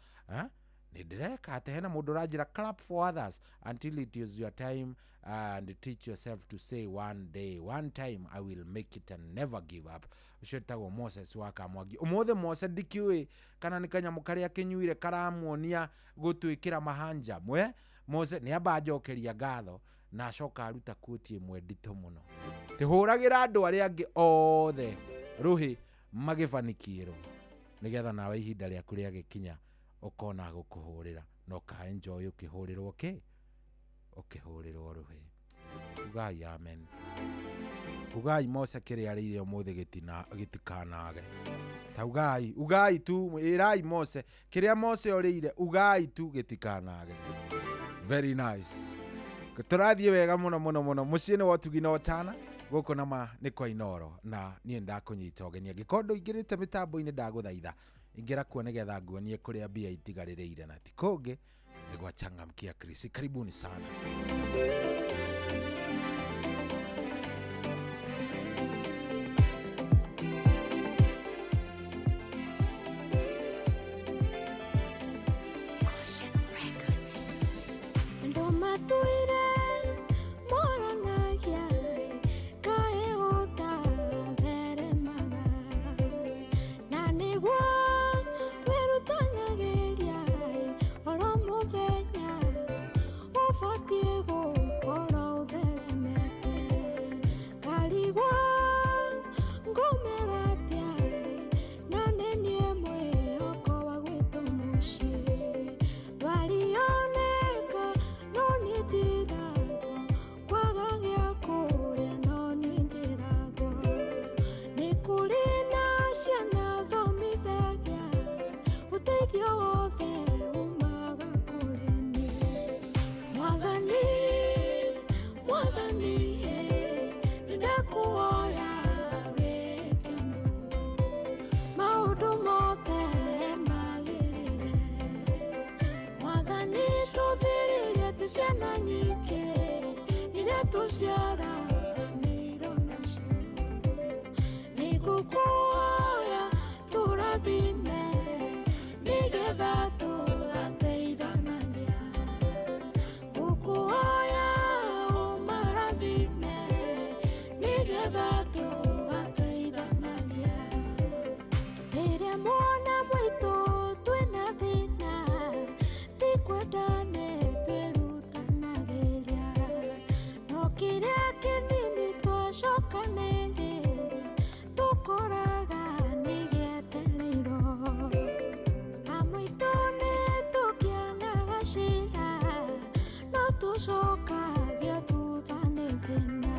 Nidireka ate hena mundu ranjira clap for others until it is your time, and teach yourself to say one day, one time I will make it and never give up. Ushetago Moses waka Mwangi. Umothe Moses ndikiwe kana nikanyamu karia kinyuire karamuonia gutwikira mahanja mwe Moses ni abajokeria gatho na acoka aruta kuti imwe ndito muno. Tihuragira andu aria angi othe ruhi magifanikiro nigetha nawe ihinda ria kuria gikinya ukona gukuhurira no ka enjoy ukihurirwo ukihurirwo ruhi. Ugai amen. Ugai Mose kiri arire umuthi gitikanage. Ta ugai tu irai Mose kiria Mose orire ugai tu gitikanage. Very nice. Turathie wega muno muciini wa Tugina Otana guku nama ni kwa Inoro na nie ndakunyita ogenia gikondo igirite mitambo-ini ndaguthaitha ingira kuone getha nguonie kuria bia itigaririire na tikungi ni gwa Changamkia Chris. Karibuni sana. Walioneka no niti ti ciana nyingĩ iria tũciaranĩirwo nacio. Nĩngũkũhoya tũrathime nĩgetha tũgateithanagia. Ngũkũhoya ũmarathime nĩgetha tũgateithanagia. Rĩrĩa mwana mũitũ twĩna thĩna ti kwendane twĩrutanagĩria, no kĩrĩa kĩnini twacokanĩrĩria tũkoraga nĩ gĩetereirwo. Amũitũ nĩ tũkĩanaga cira no tũcokagio thutha nĩ thĩna,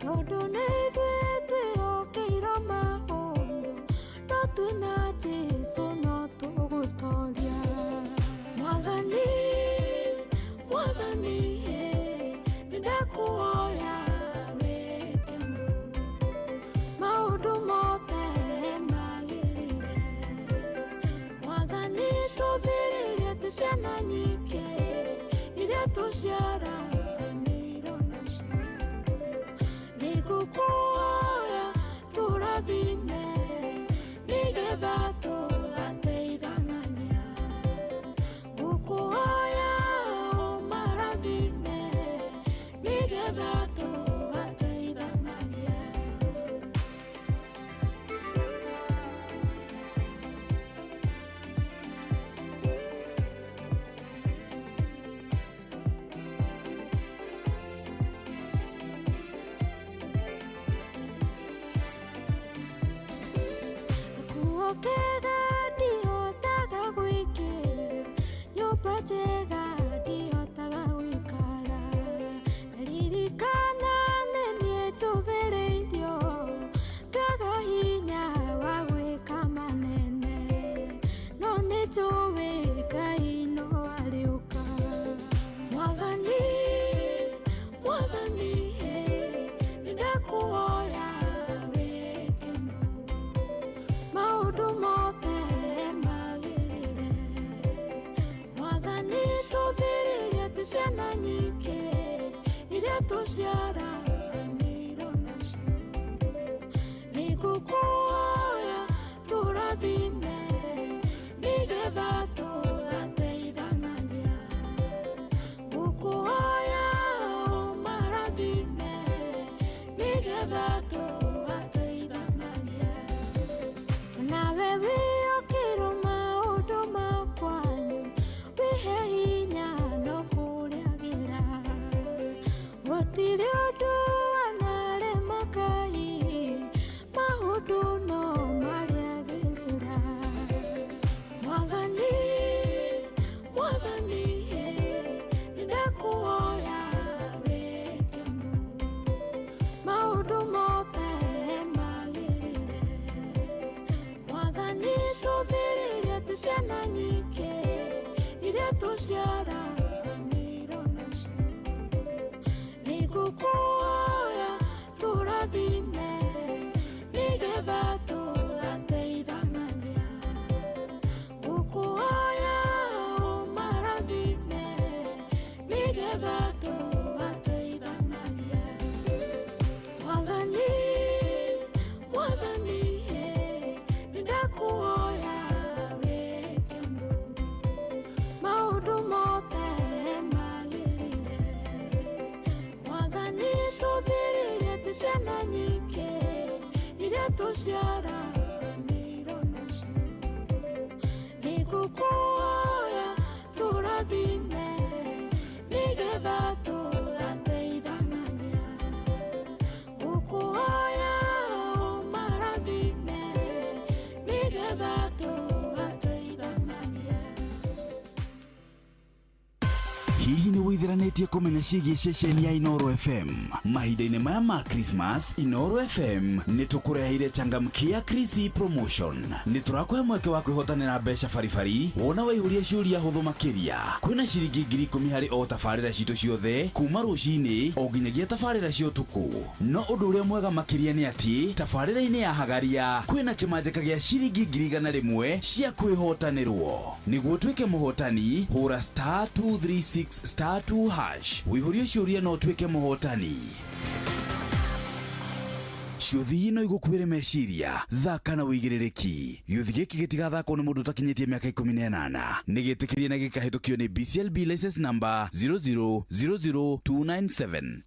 tondũ nĩ ithuĩ twĩhokeirwo maũndũ no twĩna Jesũ no tũgũtoria. Mwathani, Mwathani, nĩndakũhoya wĩke maũndũ mothe magĩrĩre. Mwathani, cũthĩrĩria ti ciana nyingĩ iria tũciaranĩirwo nacio. Nĩngũkũhoya tũrathime nĩgetha tũgateithanagia. Ngũkũhoya ũmarathime nĩgetha tũgateithanagia. Kuokega ndihotaga gwĩkĩra, nyũmba njega ndihotaga gũikara. Ndaririkana nĩ niĩ njũthĩrĩirio, ngaga hinya wa gwĩka manene, no nĩ njũĩ Ngai no arĩũka. Mwathani, Mwathani, nĩndakũhoya wĩke maũndũ mothe magĩrĩre. Mwathani, cũthĩrĩria ti ciana nyingĩ iria tũciaranĩirwo nacio. Nĩngũkũhoya tũrathime nĩgetha tũgateithanagia. Ngũkũhoya ũmarathime nĩgetha tũgateithanagia. Nawe wĩokĩrwo maũndũ makwanyu wĩhe hinya no kũrĩagĩra. Gũtirĩ ũndũ wanarema Ngai, maũndũ no marĩagĩrĩra. Mwathani, Mwathani, nĩndakũhoya wĩke maũndũ mothe magĩrĩre. Mwathani, cũthĩrĩria ti ciana nyingĩ iria tũciaranĩirwo nacio. Nĩngũkũhoya tũrathime nĩgetha tũgateithanagia. Ngũkũhoya ũmarathime nĩgetha tũgateithanagia. Mwathani, Mwathani, nĩndakũhoya wĩke maũndũ mothe magĩrĩre. Mwathani, cũthĩrĩria ti ciana nyingĩ iria tũciaranĩirwo nacio. Nĩngũkũhoya tũrathime nĩgetha tũgateithanagia. Ngũkũhoya ũmarathime nĩgetha tũgateithanagia. Hihi nĩ wĩtheranĩtie kũmenya ciĩgiĩ ceceni ya Inoro FM? Mahinda-inĩ maya ma Christmas, Inoro FM nĩ tũkũreheire changamkia Krisi promotion. Nĩ tũrakũhe mweke wa kwĩhotanĩra mbeca baribari wona waihũria ciũria hũthũ makĩria. Kwĩna ciringi 10,000 harĩ o tabarĩra citũ ciothe kuma rũcinĩ o nginyagia tabarĩra cia ũtukũ. No ũndũ ũrĩa mwega makĩria nĩ atĩ tabarĩra-inĩ ya Hagaria kwĩna kĩmanjĩka gĩa ciringi 100,000 cia kwĩhotanĩrwo. Nĩguo tuĩke mũhotani, hũra *236 *2# wihũrie ciũria no tuĩke mũhotani. Ciũthi ino igũkuĩre meciria, thaka na wĩigĩrĩrĩki. Gĩũthi gĩkĩ gĩtigathakwo nĩ mũndũ ũtakinyĩtie mĩaka 18. Nĩgĩtĩkĩrie na gĩkahĩtũkio nĩ BCLB license number 0000297.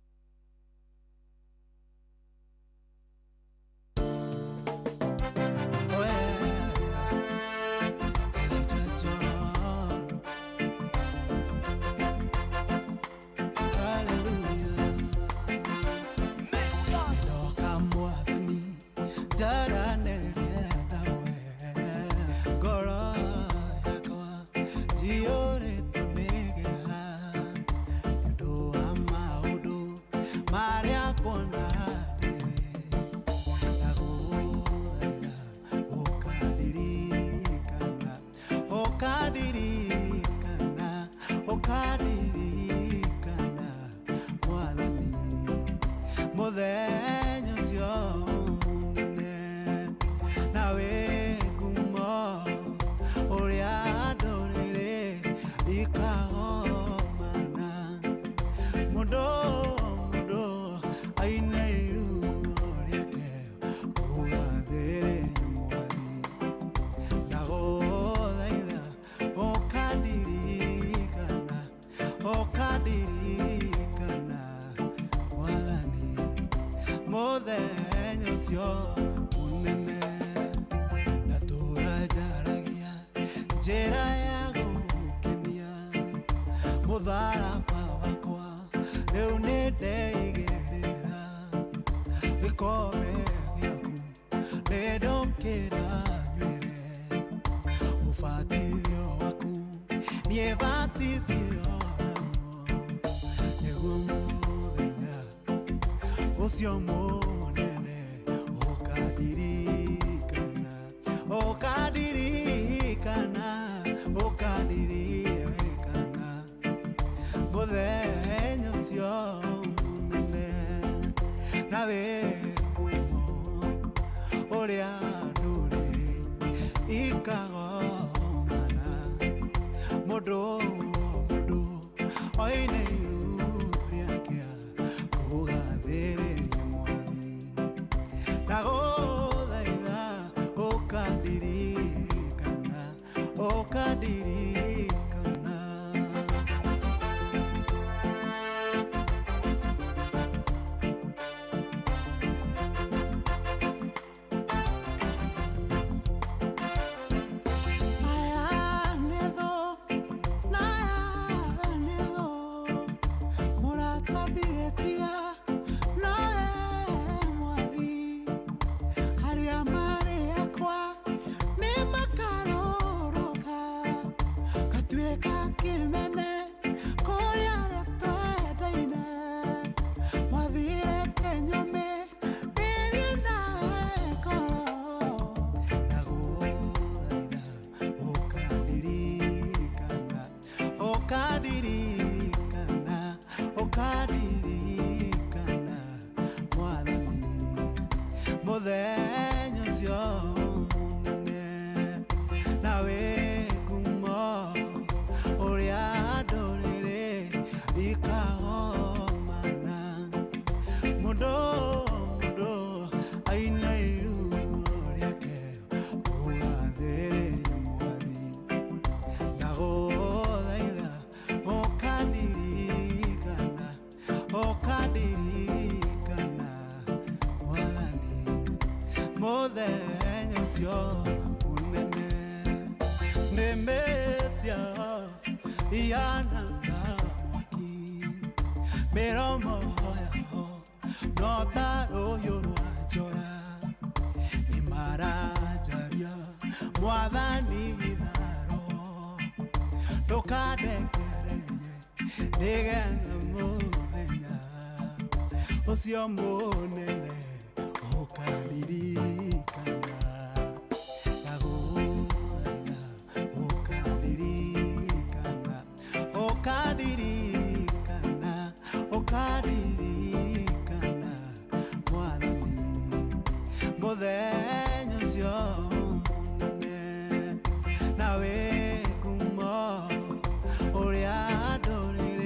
Nawe kumo, oria adorere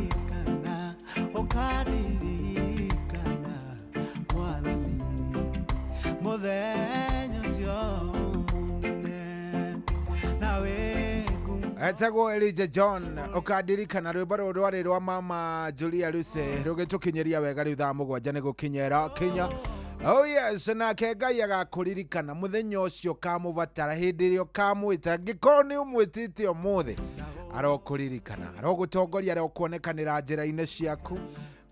ukaririkana ukaririkana mwathani muthenya ucio munene nawe Etagwo Elijah John ukadirikana rwimbo rũrũ rwarĩ rwa mama Julia Lucy rũgĩtũkinyeria wega rĩu thaa mũgwanja nĩ gũkinyera Kenya. Oh yes, nake Ngai agakũririkana mũthenya ũcio kamũbatara hĩndĩ ĩrĩa ũkamwĩta angĩkorwo nĩ ũmwĩtĩte ũmũthĩ arokũririkana arogũtongoria arokuonekanĩra njĩra-inĩ ciaku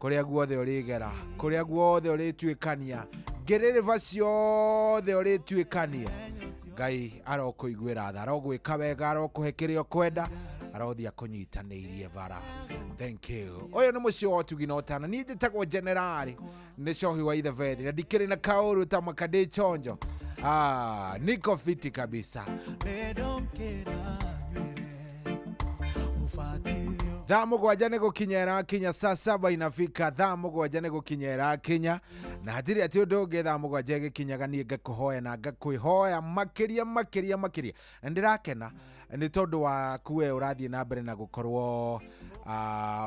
kũrĩa guothe ũrĩgera kũrĩa guothe ũrĩtuĩkania ngĩrĩrĩba ciothe ũrĩtuĩkania Ngai arokũiguĩra tha arogwĩka wega arokũhe kĩrĩa ũkwenda arothia kũnyitanĩirie bara. Thank you. Oyo nĩ mũciĩ wa Ũtugi na Ũtana. Niĩ njĩtagwo Generali nĩ Cohi wa Ithe Vethi na ndikĩrĩ na kaũru ta makadĩ chonjo. Niko fiti kabisa. Thaa mũgwanja nĩ gũkinyera Kenya, saa 7 inafika. Thaa mũgwanja nĩ gũkinyera Kenya na hatirĩ atĩ ũndũ ũngĩ thaa mũgwanja gĩkinyaga niĩ ngakũhoya na ngakwĩhoya makĩria na ndĩrakena nĩ tondũ wa kuwe ũrathiĩ na mbere na gũkorwo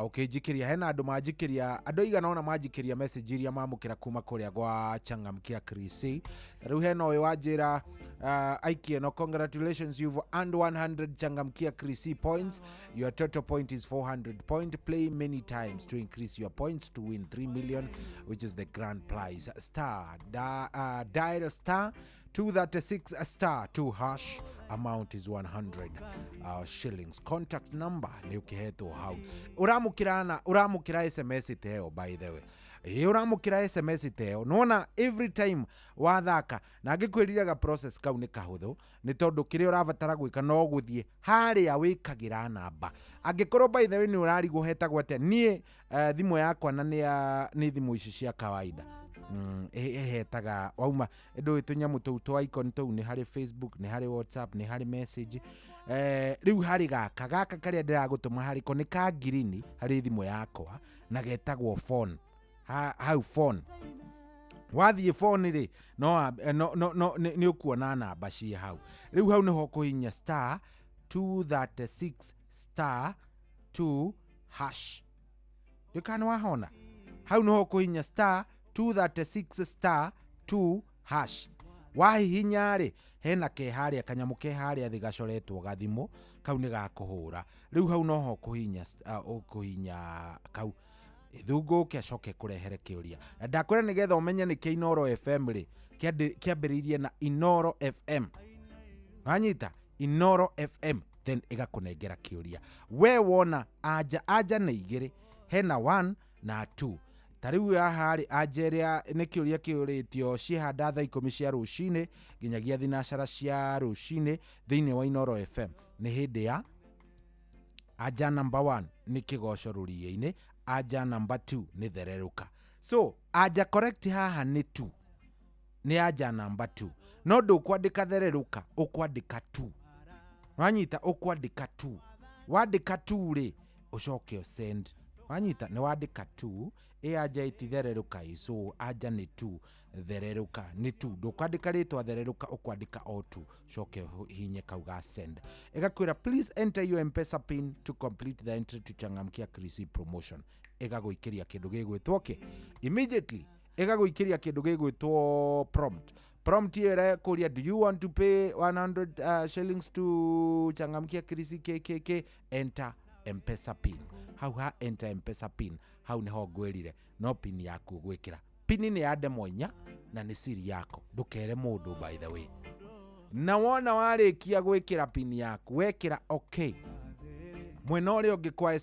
ũkĩnjikĩria. Hena andũ manjikĩria, andũ igana ona manjikĩria message iria mamũkĩra kuma kũrĩa gwa Changamkia Krisi. Rĩu hena ũyũ wanjĩra aikie no, congratulations, you've earned 100 Changamkia Krisi points. Your total point is 400 point. Play many times to increase your points to win 3 million, which is the grand prize. Dial star 236 star 2 hash. Amount is 100 shillings. Contact number ni ukihetwo hau. Uramukira SMS teo, by the way. Uramukira SMS teo. Nona every time wathaka na ngĩkwĩriraga process kau nĩ kahũthũ nĩ tondũ kĩrĩa ũrabatara gwĩka no gũthiĩ harĩa wĩkagĩra namba. Angĩkorwo by the way nĩ ũrarigwo hetagwo atĩa, niĩ thimũ yakwa na nĩ thimũ ici cia kawaida. Hetaga wauma ndũ tũnyamũ tũu twa icon tũu nĩ harĩ Facebook, nĩ harĩ WhatsApp, nĩ harĩ message. Rĩu harĩ gaka karĩa ndĩragũtũma harĩ ko nĩ ka green harĩ thimũ yakwa na getagwo phone. Hau phone wathiĩ phone rĩ no nĩ ũkuona namba ciĩ hau. Rĩu hau nĩho kũhinya star 236 star 2 hash. Ndĩkana wahona hau nĩho kũhinya star 236 star 2 hash. Wahihinya rĩ hena keharĩa kanyamũ keharĩa thĩ gacoretwo gathimo kau nĩ gakũhũra. Rĩu hau noho kũhinya kau ithungu kĩacoke kũrehere kĩũria. Na ndakwĩra nĩgetha ũmenye nĩ kĩa Inoro FM rĩ kĩambĩrĩirie na Inoro FM. Wanyita Inoro FM then ĩgakũnengera kĩũria. We wona anja nĩ igĩrĩ, hena 1 na 2. Tariu ya hari ajeria nĩ kĩũria kĩũrĩtio cihanda thaa 10 cia rũcinĩ nginyagia thinacara cia rũcinĩ thĩinĩ wa Inoro FM. Nĩ hĩndĩ ya aja number 1 nĩ kĩgoco rũriĩ-inĩ, aja number 2 nĩ thereruka. So aja correct haha nĩ 2, nĩ aja number 2. No ndũkwandĩka thereruka, ũkwandĩka 2. Wanyita ũkwandĩka 2. Wandĩka 2 rĩ ũcoke o send. Wanyita nĩ wandĩka 2 aja itithereruka so aja nĩ 2 thereruka nĩ 2. Ndũkwandĩka rĩtwa thereruka, ũkwandĩka o 2 coke hinye kau ga send. Ĩgakwĩra please enter your M-Pesa pin to complete the entry to Changamkia Krisi promotion. Ĩgagũikĩria kĩndũ gĩgwĩtwo immediately igagwikiria kindu gigwitwo prompt here kuria, do you want to pay 100 shillings to Changamkia Krisi KKK, enter M-Pesa pin. Hau ha enter M-Pesa pin, hau niho ngwirire no pin yaku gwikira. Pin ni ya demonya na ni siri yako, ndukere mundu by the way. Na wona warikia gwikira pin yaku, wekira okay. Mwena uria ungi kwa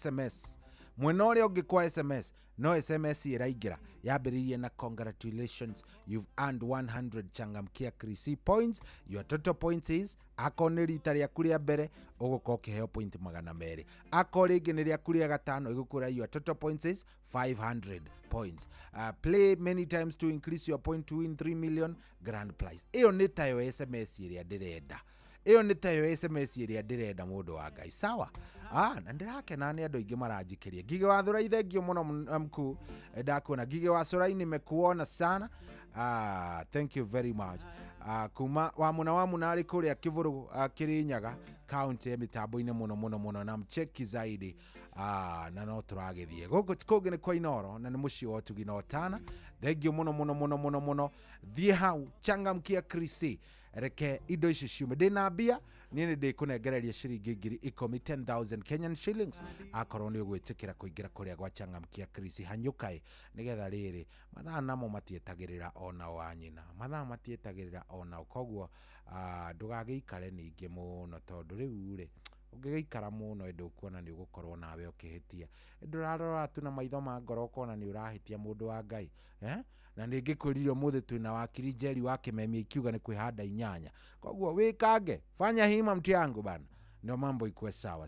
SMS, no SMS iraigira yambiririe na congratulations, you've earned 100 Changamkia Krisi points. Your total points is akoni rita ria kuria mbere uguko ukiheo point 200, akori ngi ria kuria gatano igukura your total points is 500 points. Play many times to increase your point to win 3 million grand prize. Iyo ni tayo SMS iria ndirenda, iyo ni tayo SMS iria ndirenda mundu wa Ngai. Sawa, na ndirakena ni andu ingi marajikiria. Gige wa Thurai, thengio muno mkuu, ndakuona Gige wa Thurai, nimekuona sana. Thank you very much. Kuma wa muna ari kuria Kivuru Kirinyaga county mitambo-ine muno na mcheki zaidi. Na no turagithie guku tikugi ni kwa Inoro na ni muci wa tuginotana. Thengio muno thie hau Changamkia Krisi, reke indo ici ciume. Ndina mbia nini ndikunengereria ciringi 10,000 Kenyan shillings akorwo ni ugwitikira kuingira kuria gwa Changamkia Krisi hanyukai nigetha riri mathaa namo matietagirira ona wanyina, mathaa matietagirira ona koguo ndugagiikare ningi muno tondu riu ri ungigeikara muno ndu kuona ni ugukorwo nawe ukihitia, ndurarora tu na maitho ma ngoro ukona ni urahitia mundu wa Ngai. Na ningikwiririo muthe twina wakiri Njeri wa Kimemi ikiuga ni kwihanda inyanya, koguo wikange, fanya hima mti yangu bana, ndio mambo ikue sawa.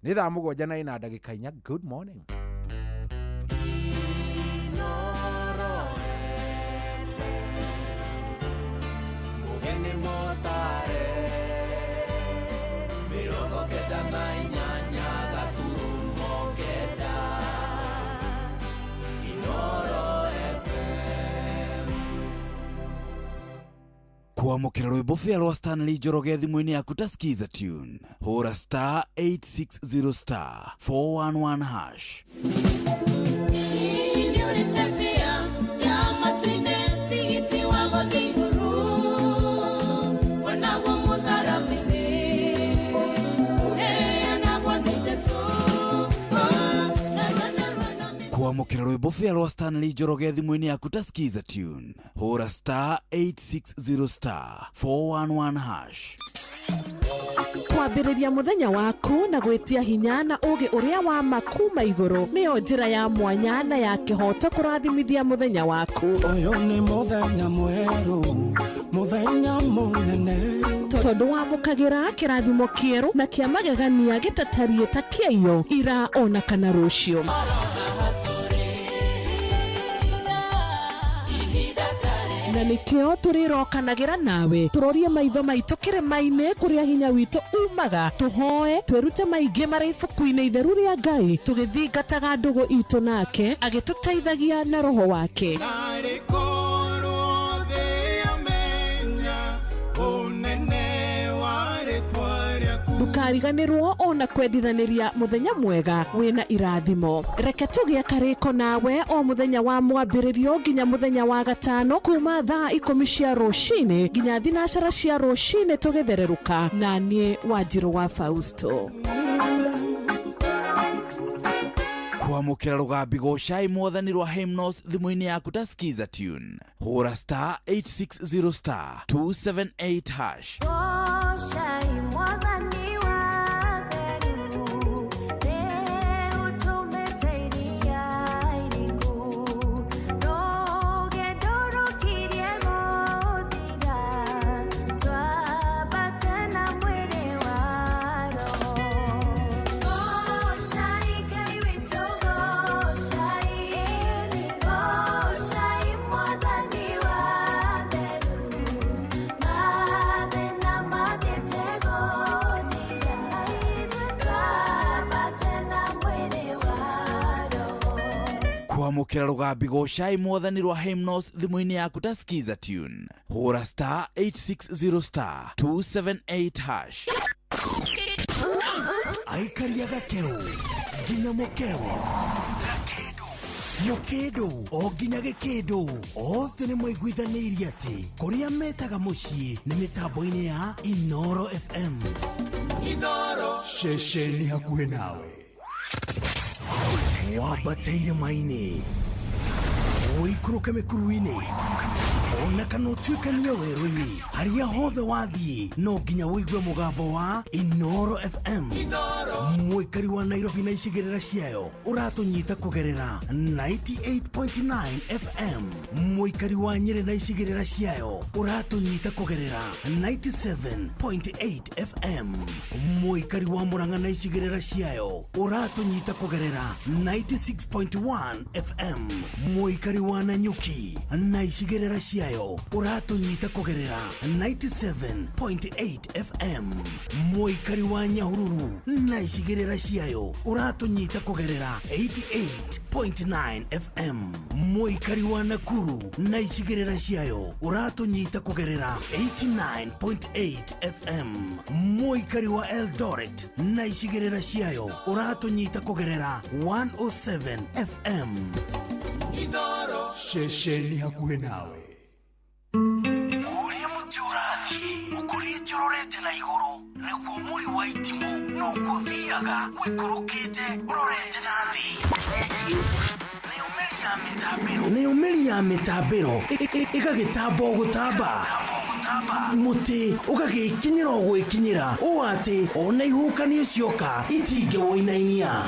Ni thaa 7:04. Good morning. Kuamukira rwimbo fia rwa Stanley Njoroge thimu-ini yaku ta skiza tune, hura star 860 star 411 hash. Kuamukira rwimbo fia rwa Stanley Njoroge thimu-ini yaku ta skiza tune, hura star 860 star 411 hash. Kwambiriria muthenya waku na gwitia hinya na ugi uria wa makuma iguru niyo njira ya mwanya na ya kihoto kurathimithia muthenya waku. Uyu ni muthenya mweru, muthenya munene, tondu wamukagira kirathimo kieru na kia magegania gitatarie ta kieyo ira ona kana rucio. Na nikio turirokanagira nawe turorie maitho maitu kirima-ini kuria hinya witu umaga, tuhoe twirute maingi mari ibuku-ini itheru ria Ngai, tugithingataga ndugu itu nake agituteithagia na roho wake. Ndukariganirwo ona kwendithaniria muthenya mwega wina irathimo. Reke tugie kariko nawe o muthenya wa mwambiririo nginya muthenya wa gatano kuma thaa 10 cia rucini nginya thinacara cia rucini tugithereruka na nie Wanjiru wa Fausto. Kuamukira rugambi goshai mwathani rwa hymnos thimu-ini yaku ta skiza tune, hura star 860 star 278 hash. Goshai mwathani Kuamukira rugambi goshai mwathani rwa hymnos thimu-ini yaku ta skiza tune, hura star 860 star 278 hash. Aikaria gakeu, nginya mukeu, Mukindo o nginya gikindo othe nĩ mwaiguithanĩirie atĩ kũrĩa metaga mũciĩ nĩ mĩtambo-inĩ ya Inoro FM. Inoro ceceni hakuhĩ nawe wambatĩire maini ũikũrũke mĩkuru-inĩ ona kana ũtuĩkanie werũ-inĩ harĩa hothe wathiĩ no nginya wĩigue mũgambo wa Inoro FM. Mũikari wa Nairobi na icigĩrĩra ciayo ũratũnyita kũgerera 98.9 FM. Mũikari wa Nyeri na icigĩrĩra ciayo ũratũnyita kũgerera 97.8 FM. Mũikari wa Murang'a na icigĩrĩra ciayo ũratũnyita kũgerera 96.1 FM. Mũikari wa Nanyuki na icigĩrĩra ciayo ũratũnyita kũgerera 97.8 FM. Mũikari wa Nyahururu na icigĩrĩra ciayo ũratũnyita kũgerera 88.9 FM. Mũikari wa Nakuru na icigĩrĩra ciayo ũratũnyita kũgerera 89.8 FM. Mũikari wa Eldoret na icigĩrĩra ciayo ũratũnyita kũgerera 107 FM. Inoro ceceni hakuhĩ nawe. Ũrĩa mũtĩ ũrathiĩ ũkũrĩte ũrorete na igũrũ nĩguo mũri wa itimũ noguo ũthiaga wĩkũrũkĩte ũrorete na thĩ. Nĩ ũmeri ya mĩtambĩro ĩgagĩtamba o gũtamba. Mũtĩ ũgagĩkinyĩra o gwĩkinyĩra ũũ atĩ ona ihuhũkanio cioka itingĩwoinainia.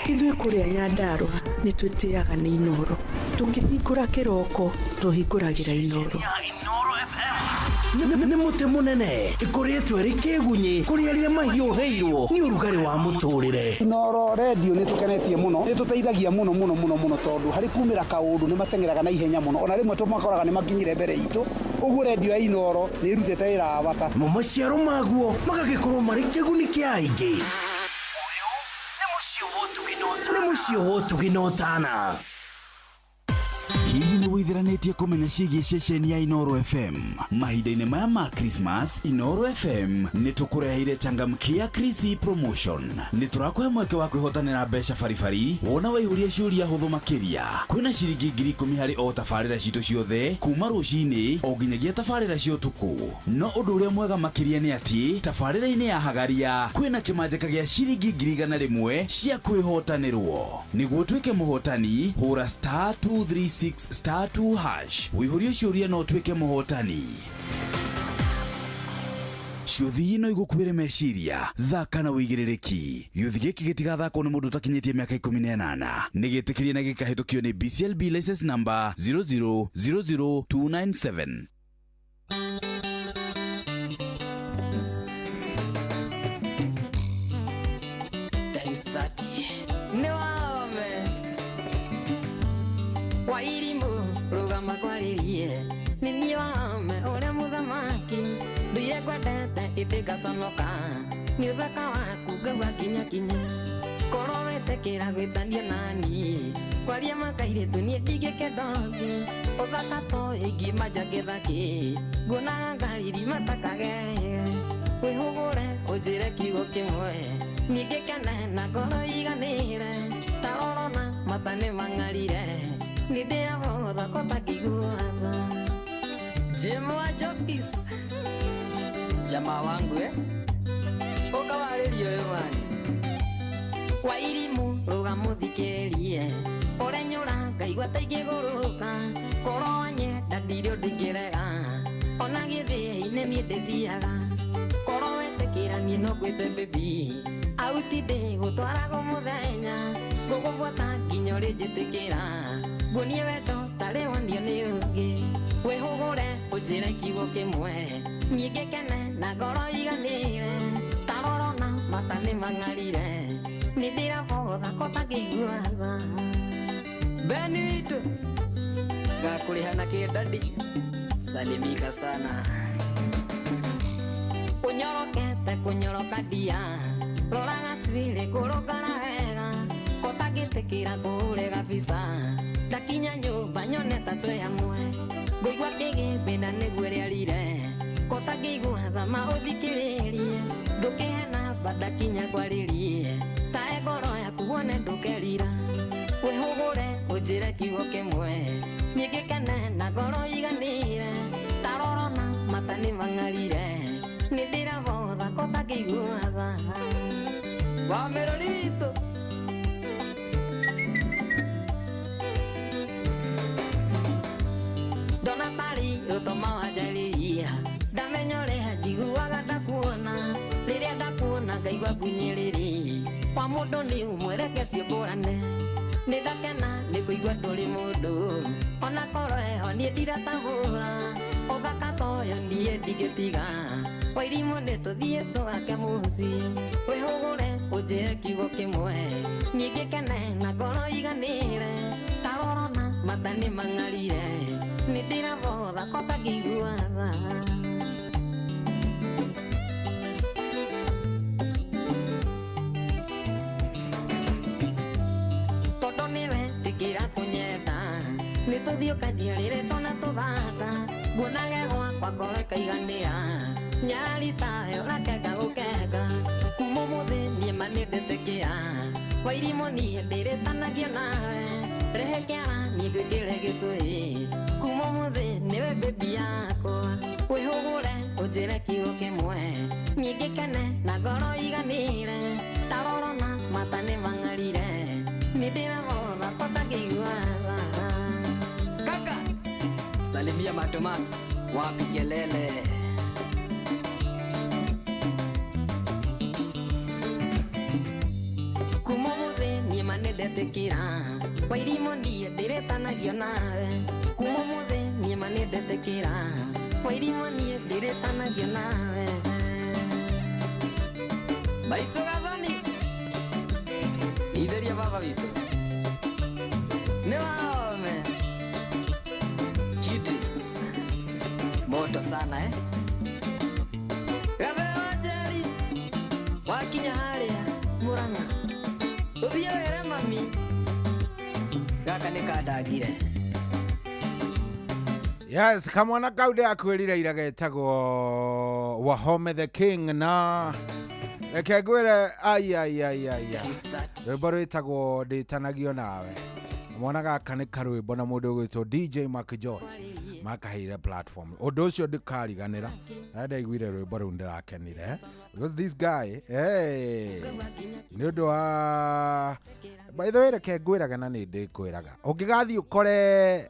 Ithuĩ kũrĩa Nyandarua nĩ twĩtĩaga nĩ Inoro. Tũngĩhingũra kĩroko tũhingũragĩra Inoro. Nĩ mũtĩ mũnene ĩkoretwo ĩrĩ kĩgunyi kũrĩ arĩa mahiũhĩirwo nĩ ũrugarĩ wa mũtũrĩre. Inoro radio nĩ tũkenetie mũno, nĩ tũteithagia mũno tondũ harĩ kumĩra kaũndũ nĩ matengeraga na ihenya mũno, ona rĩmwe tũmakoraga nĩ makinyire mbere itũ. Ũguo radio ya Inoro nĩ ĩrutĩte wĩra wa bata. Maciaro maguo magagĩkorwo marĩ kĩguni kĩa aingĩ. Nĩ mũciĩ wotũginotana. Hihi nĩ wĩtheranĩtie kũmenya ciĩgiĩ ceceni ya Inoro FM? Mahinda-inĩ maya ma Christmas, Inoro FM nĩ tũkũreheire changamkia Krisi Promotion. Nĩ tũrakũhe mweke wa kwĩhotanĩra mbeca baribari wona waihũria ciũria hũthũ makĩria. Kwĩna ciringi 10,000 harĩ o tabarĩra citũ ciothe kuma rũcinĩ o nginyagia tabarĩra cia ũtukũ. No ũndũ ũrĩa mwega makĩria nĩ atĩ tabarĩra-inĩ ya Hagaria kwĩna kĩmanjĩka gĩa ciringi 100,000 cia kwĩhotanĩrwo. Nĩguo ũtuĩke mũhotani, hũra *236*2# wĩihũrie ciũria no ũtuĩke mũhotani. Ciũthi ino igũkuĩre meciria, thaka na wĩigĩrĩrĩki. Gĩũthi gĩkĩ gĩtigathakwo nĩ mũndũ ũtakinyĩtie mĩaka 18. Nĩ gĩtĩkĩrie na gĩkahĩtũkio nĩ BCLB license number 0000297. Itigaconoka ni uthaka waku ngauga kinya korwo wetekĩra gwĩtania nani kwaria makairĩtu niĩ ndingĩkendothi uthaka toĩ ngima njagethaki nguonaga ngariri matakage wĩhũgũre ũnjĩre kiugo kĩmwe ningĩ kene na ngoro iganĩre tarorona mata nĩ mang'arire nĩ ndĩagotha kotakiguatha Jemo wa Justice Jamaa wangu ukawarĩrio wani Wairimu ruga muthikĩrie ũrenyũra ngaigua ta ingĩgũrũka korwo wanyenda ndirĩ ndingĩrega ona gĩthĩ-inĩ niĩ ndĩthiaga korwo wetĩkĩra niĩ no ngwĩte baby auti ndĩgũtwaraga mũthenya ngũgũbuata nginya ũrĩnjĩtĩkĩra nguonie wendo tarĩ wonio nĩ ũngĩ wĩhũgũre ũnjĩre kiugo kĩmwe nyingĩ kene na ngoro iganĩre tarorona mata nĩ mang'arire nĩ ndĩrabotha kotakĩiguatha Beni witũ ngakũrĩha na kĩndandi salimika sana ũnyorokete kũnyoroka ndia roraga cibirĩ kũrũngana wega kotakĩtĩkĩra kũhũre gabica ndakinya nyũmba nyone ta twĩ hamwe ngũigua kĩgĩmbĩ na nĩguo rĩarire kotakĩiguatha maũthikĩrĩrie ndũkĩhena badakinya kwarĩrie tae ngoro yaku wone ndũkerira wihugure ujire kiugo kimwe nigikene na ngoro iganire tarorona matani mangarire nindirabotha kotakiguatha wamerorito donatari rutoma wajariria ndamenyoreha njiguaga ndakuona riria ndakuona ngaigua ngunyiriri kwa mundu ni umwerekecio ngurane ni ndakena ni kuigua nduri mundu ona korwo heho nie ndiratahura uthaka toyo ndie ndigitiga wairimu ni tuthie tugake muci wihugure ujie kiugo kimwe ningikene na ngoro iganire tarorona matani mangarire nindirabotha kotakiguatha tondu niwe tikira kunyenda nituthio kanjiarire tona tuthaka nguonage gwakwa ngoro ikaigania nyararitayo rakeka gukeka kuma muthi nie manindetikia wairimu nie ndiritanagio nawe rehekiara nie ndwikire gicui kuma muthi niwe bebi yakwa wihugure ujire kiugo kimwe ningikene na ngoro iganire tarorona matani mangarire nindirabotha kotakiguatha kaka salimia Matomax wapi kelele kuma muthi nie manendetekira wairimu ndie ndiretanagio nawe kuma muthi nie manendetekira wairimu nie ndiretanagio nawe baitsogathani itheria baba witu ni wame kidis moto sana gabe wajeri wakinya haria muranga uthie were mami gaka ni kadagire yes kamwana kaude akwirira iraga etagwo Wahome the King na reke ngwire rwimbo rwitagwo nditanagio nawe mwana gaka nĩ karwimbo na mũndũ ũgwĩtwo DJ Mark George makaheire platform ũndũ ũcio ndikariganĩra ndaiguire rwimbo rũu ndĩrakenire because this guy nĩ ũndũ wa by the way reke ngwĩraga na nĩ ndĩkwĩraga ũngĩgathiĩ ũkore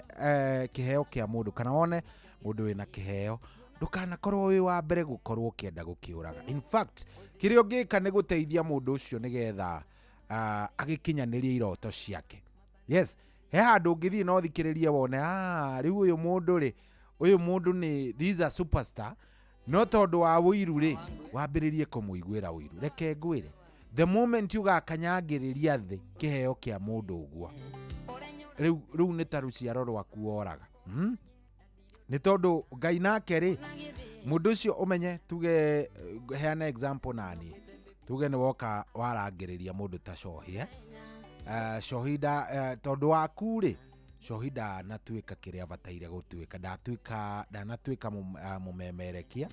kĩheo kĩa mũndũ kana wone mũndũ wĩna kĩheo ndũkanakorwo wĩ wa mbere gũkorwo ũkĩenda gũkĩũraga in fact kĩrĩa ũngĩka nĩ gũteithia mũndũ ũcio nĩgetha agĩkinyanĩrie iroto ciake yes he handũ ũngĩthiĩ no thikĩrĩrie wone rĩu ũyũ mũndũ nĩ this a superstar no tondũ wa wũiru rĩ wambĩrĩrie kũmũiguĩra wũiru reke ngwĩre the moment ũgakanyangĩrĩria thĩ kĩheo kĩa mũndũ ũguo rĩu nĩ ta rũciaro rwaku woraga nĩ tondũ Ngai nake rĩ mũndũ ũcio ũmenye tuge heana example nani tuge nĩ woka warangĩrĩria mũndũ ta Cohi Cohi tondũ waku rĩ Cohi ndanatuĩka kĩrĩa abataire gũtuĩka ndanatuĩka mũmemerekia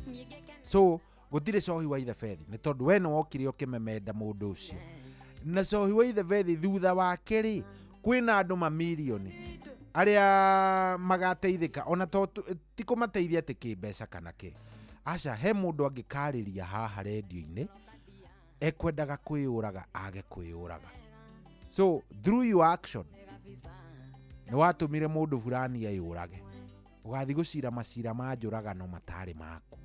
so gũtirĩ Cohi wa ithe Bethi nĩ tondũ we nĩ wokire ũkĩmemenda mũndũ ũcio na Cohi wa ithe Bethi thutha wake rĩ kwĩna andũ mamirioni arĩa magateithĩka ona ti kũmateithia atĩ kĩmbeca kana kĩ aca he mũndũ angĩkarĩria haha redio-inĩ ekwendaga kwĩyũraga age kwĩyũraga so through your action nĩ watũmire mũndũ fulani eyũrage ũgathiĩ gũcira macira ma njũragano matarĩ maku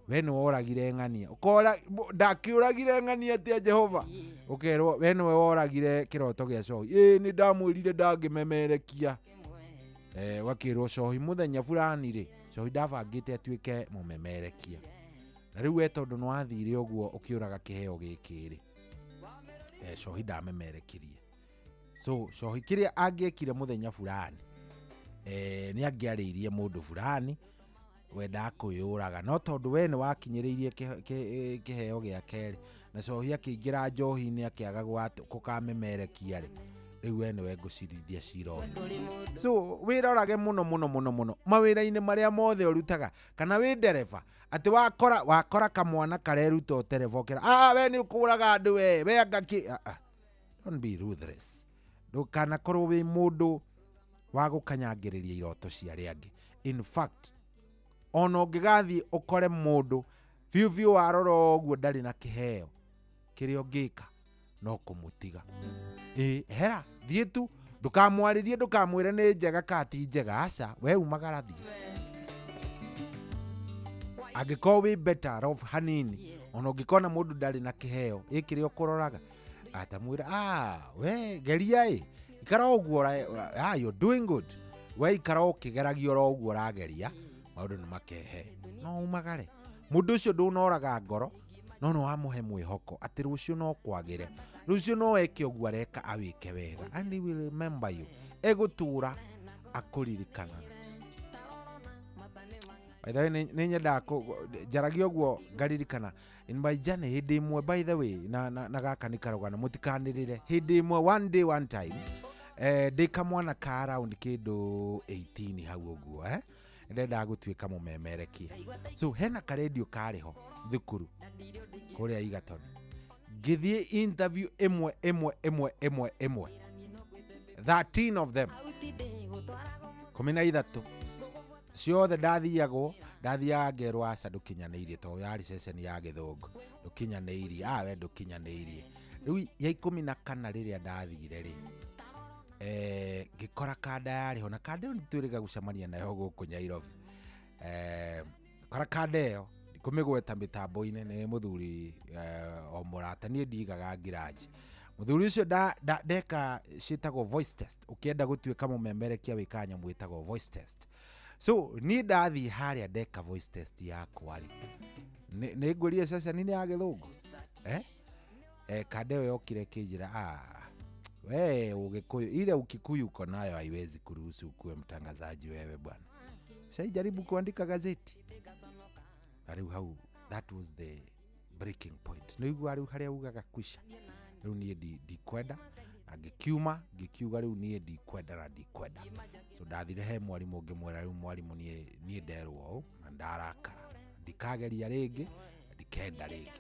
we nĩ woragire ng'ania ũkora ndakĩũragire ng'ania atĩa Jehova ũkerwo we nĩwe woragire kĩroto gĩa Cohi nĩ ndamwĩrire ndangĩmemerekia wakĩrwo Cohi mũthenya fulani rĩ Cohi ndabangĩte atuĩke mũmemerekia na rĩu we tondũ nĩ wathire ũguo ũkĩũraga kĩheo gĩkĩ rĩ Cohi ndamemerekirie so Cohi kĩrĩa angĩekire mũthenya fulani nĩ angĩarĩirie mũndũ fulani wenda kwĩyũraga no tondũ we nĩ wakinyĩrĩirie kĩheo gĩake na Cohi akĩingĩra njohi-inĩ akĩaga gũkamemerekia rĩ rĩu we nĩwe ngũcirithia cira ũyũ so wĩrorage mũno mawĩra-inĩ marĩa mothe ũrutaga kana wĩ ndereba atĩ wakora kamwana kareruta ũtereba ũkĩra we nĩ ũkũraga andũ we angaki don't be ruthless ndukanakorwo wi mundu wa gukanyangiriria iroto cia aria angi. In fact, ona ungigathie ukore mundu fiu warora oguo ndari na kiheo kiria ungika no kumutiga. Hera thie tu ndukamwaririe ndukamwire ni njega kati njega aca we umagara thie. Angĩkorwo wi better off hanini, ona ũngĩkona mũndũ ndarĩ na kĩheo ĩkĩrĩa ũkũroraga atamwĩra we geria ikara ũguo you're doing good, we ikara ũkĩgeragia oro ũguo ũrageria maũndũ nĩ makehe no umagare. Mũndũ ũcio ndũnoraga ngoro no no wamũhe mwĩhoko atĩ rũciũ no kwagĩre, rũciũ no eke ũguo areka awĩke wega and he will remember you. Egũtũra akũririkanaga. Nĩ nyendaga njaragia ũguo ngaririkana in my journey hĩndĩ ĩmwe, by the way, na gaka nĩ karũgano mũtikanĩrĩre. Hĩndĩ ĩmwe one day one time ndĩ kamwana ka around kĩndũ 18 hau ũguo ndendaga gũtuĩka mũmemerekia. So hena karedio karĩho thukuru kũrĩa Egerton. Ngĩthiĩ interview ĩmwe 13 of them 13 ciothe ndathiaga ngerwo aca ndũkinyanĩirie to yarĩ session ya Gĩthũngũ ndũkinyanĩirie we ndũkinyanĩirie. Rĩu ya 14 rĩrĩa ndathire rĩ ngĩkora kanda yarĩho na kanda ĩyo nĩtwĩrĩga gũcemania nayo gũkũ Nyairobi. Kora kanda ĩyo ndikũmĩgweta mĩtambo-inĩ nĩ mũthuri o mũrata niĩ ndigaga ngiraji. Mũthuri ũcio ndeka ciĩtagwo voice test. Ũkĩenda gũtuĩka mũmemerekia wĩkaga nyamũ ĩtagwo voice test. So niĩ ndathiĩ harĩa ndeka voice test yakwa rĩ nĩ ngũrie session nĩ ya Gĩthũngũ kanda ĩyo yokire kĩnjĩra we Ũgĩkũyũ ile Ukikuyu uko nayo haiwezi kuruhusu kuwe mtangazaji wewe bwana, shaijaribu kuandika gazeti. Na rĩu hau that was the breaking point. Nĩigua rĩu harĩa ugaga kwisha rĩu niĩ ndikwenda na ngĩkiuga rĩu niĩ ndikwenda na ndikwenda. So ndathire he mwarimũ ngĩmwĩra rĩu mwarimũ niĩ nderwo na ndarakara ndikageria rĩngĩ ndikenda rĩngĩ.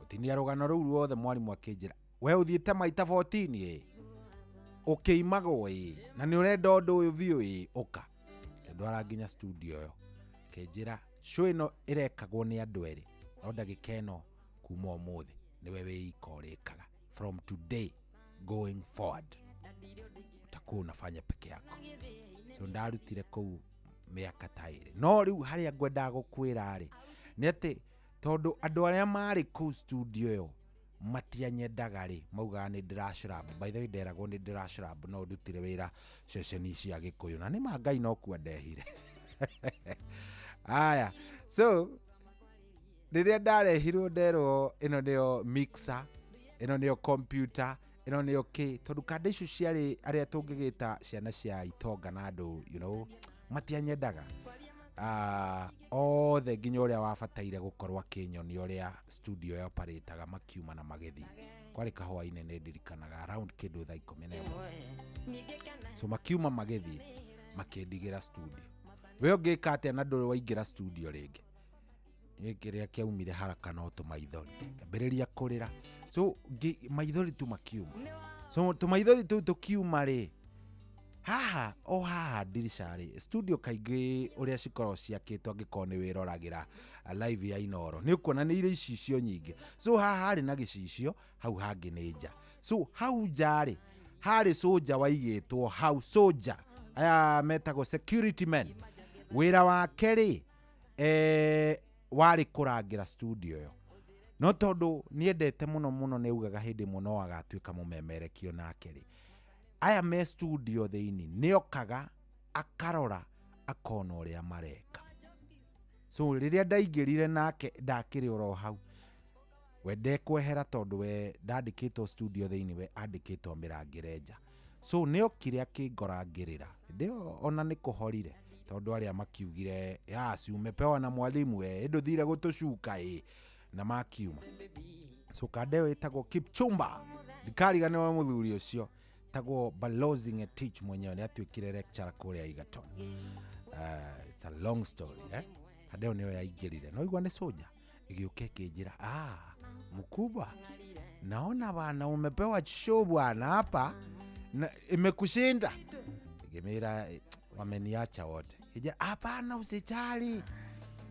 Gũtinia rũgano rũu ruothe mwarimũ akĩnjĩra we ũthiĩte maita 14 ũkĩimagwo na nĩ ũrenda ũndũ ũyũ biũ ũka. Ndwara nginya studio ĩyo kĩnjĩra show ĩno ĩrekagwo nĩ andũ erĩ no ndagĩka ĩno kuma ũmũthĩ nĩwe wĩika ũrĩkaga from today going forward utakuwa unafanya peke yako. So ndarutire kũu mĩaka ta ĩrĩ no rĩu harĩa ngwendaga gũkwĩra rĩ nĩ atĩ tondũ andũ arĩa marĩ kũu studio ĩyo matianyendaga rĩ maugaga nĩ ndĩracrab. By the way nderagwo nĩ ndĩracrab no ndutire wĩra ceceni cia Gĩkũyũ na nĩma Ngai no kuo ndehire. Aya so rĩrĩa ndarehirwo nderwo ĩno nĩyo mixer, ĩno nĩyo computer, ĩno nĩyo kĩ, tondũ kanda icio ciarĩ arĩa tũngĩgĩta ciana cia itonga na andũ matianyendaga. Othe nginya ũrĩa wabataire gũkorwo akĩnyonia ũrĩa studio ya operataga makiuma na magĩthiĩ. Kwarĩ kahũa-inĩ nĩ ndirikanaga around kĩndũ thaa 11. So makiuma magĩthiĩ makĩndigĩra studio. We ũngĩka atĩa na ndũrĩ waingĩra studio rĩngĩ? Kĩrĩa kĩaumire haraka no tũmaithori ngambĩrĩria kũrĩra. So maithori tu makiuma. So tũmaithori tu tũkiuma rĩ haha ndirisha rĩ studio kaingĩ ũrĩa cikorwo ciakĩtwo angĩkorwo nĩ wĩroragĩra live ya Inooro nĩ ũkuona nĩ irĩ icicio nyingĩ. So haha harĩ na gĩcicio hau hangĩ nĩ nja. So hau nja rĩ harĩ soja waigĩtwo hau soja aya metagwo security men. Wĩra wake rĩ warĩ kũrangĩra studio ĩyo no tondũ niendete mũno nĩugaga hĩndĩ ĩmwe no agatuĩka mũmemerekio nake rĩ aya me studio thĩinĩ nĩokaga akarora akona ũrĩa mareka. So rĩrĩa ndaingĩrire nake ndakĩrĩ oro hau we ndekwehera tondũ we ndandĩkĩtwo studio thĩinĩ we andĩkĩtwo mĩrangĩre nja. So nĩokire akĩngorangĩrĩra ndĩo ona nĩ kũhorire tondũ arĩa makiugire si umepewa na mwalimu ndũthire gũtũcuka na makiuma. So kanda ĩyo ĩtagwo Kipchumba ndikariganĩrwo mũthuri ũcio tagwo Balozi Ngetich mwenyewe nĩ atuĩkire lecturer kũrĩa Egerton. It's a long story kanda ĩyo nĩyo yaingĩrire no igua nĩ soja ĩgĩũka ĩkĩnjĩra mkubwa naona bwana umepewa show bwana hapa imekushinda. Gemera wameniacha wote. Kija hapana usijali.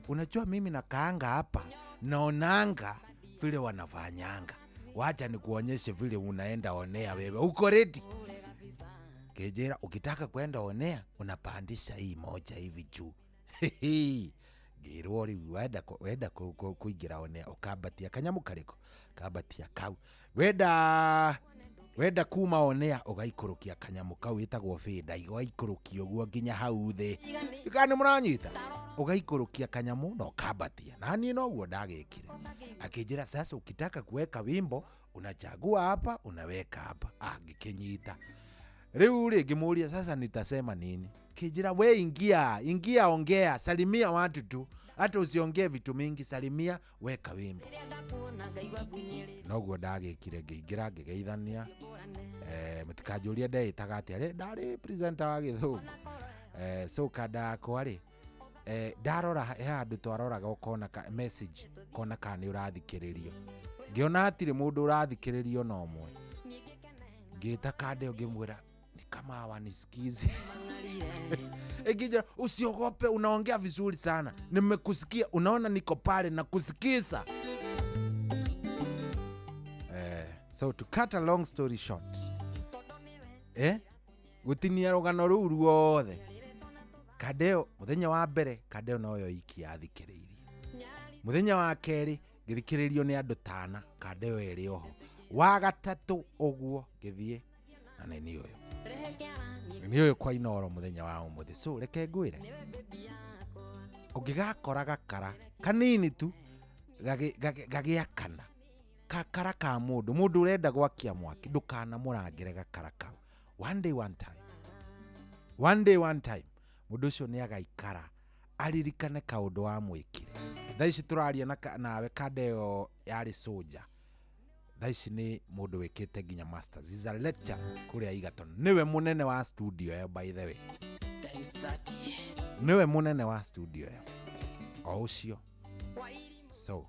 Unajua mimi nakaanga hapa naonanga vile wanafanyanga. Wacha nikuonyeshe vile unaenda onea wewe. Uko ready? Kejera ukitaka kwenda onea unapandisha hii moja hivi juu. Girori weda kuigira onea ukabatia kanyamu kariko. Kabatia kau. Weda kuma onea ugaikurukia kanyamu kau itagwo fida ugaikurukia guo nginya hau thi. Ikani muranyita. Ugaikurukia kanyamu no kabatia. Nani no guo ndagekire. Akijira sasa ukitaka kuweka wimbo unachagua hapa unaweka hapa. Gikinyita. Leo ngimuria sasa nitasema nini? Kijira we ingia ongea, salimia watu tu. Hata usiongee vitu mingi, salimia weka wimbo. Noguo ndagekire ngiingira ngigeithania. Mutikajuria ndai tagati ari ndari presenter wa Githungu. So kada kwari ndarora handu twaroraga ukona ka message kona kana urathikiririo. Ngiona atire mundu urathikiririo no mwe. Ngita kade ngimwira ni kama hawanisikizi. Egija usiogope, unaongea vizuri sana. Nimekusikia, unaona niko pale na kusikiza. So to cut a long story short. Gutinia rugano ruu ruothe. Kadeo muthenya wa mbere Kadeo noyo iki athikiririe. Muthenya wa keri ngithikiririo ni andu 5 Kadeo eri oho. Wa gatatu oguo ngithie na nini uyu. Ni uyu kwa Inoro muthenya wa umuthi. So reke ngwire. Ungigakora gakara kanini tu gagiakana. Kakara ka mundu urenda gwakia mwaki ndukana murangire gakara ka. One day one time mundu ucio ni agaikara aririkane kaundu wa mwikire. Thaici turaria nawe Kadeo yari soldier. Thaici ni mundu wikite ginya masters. Is a lecture kuria Egerton. Niwe munene wa studio by the way. Times 30. Niwe munene wa studio ucio. So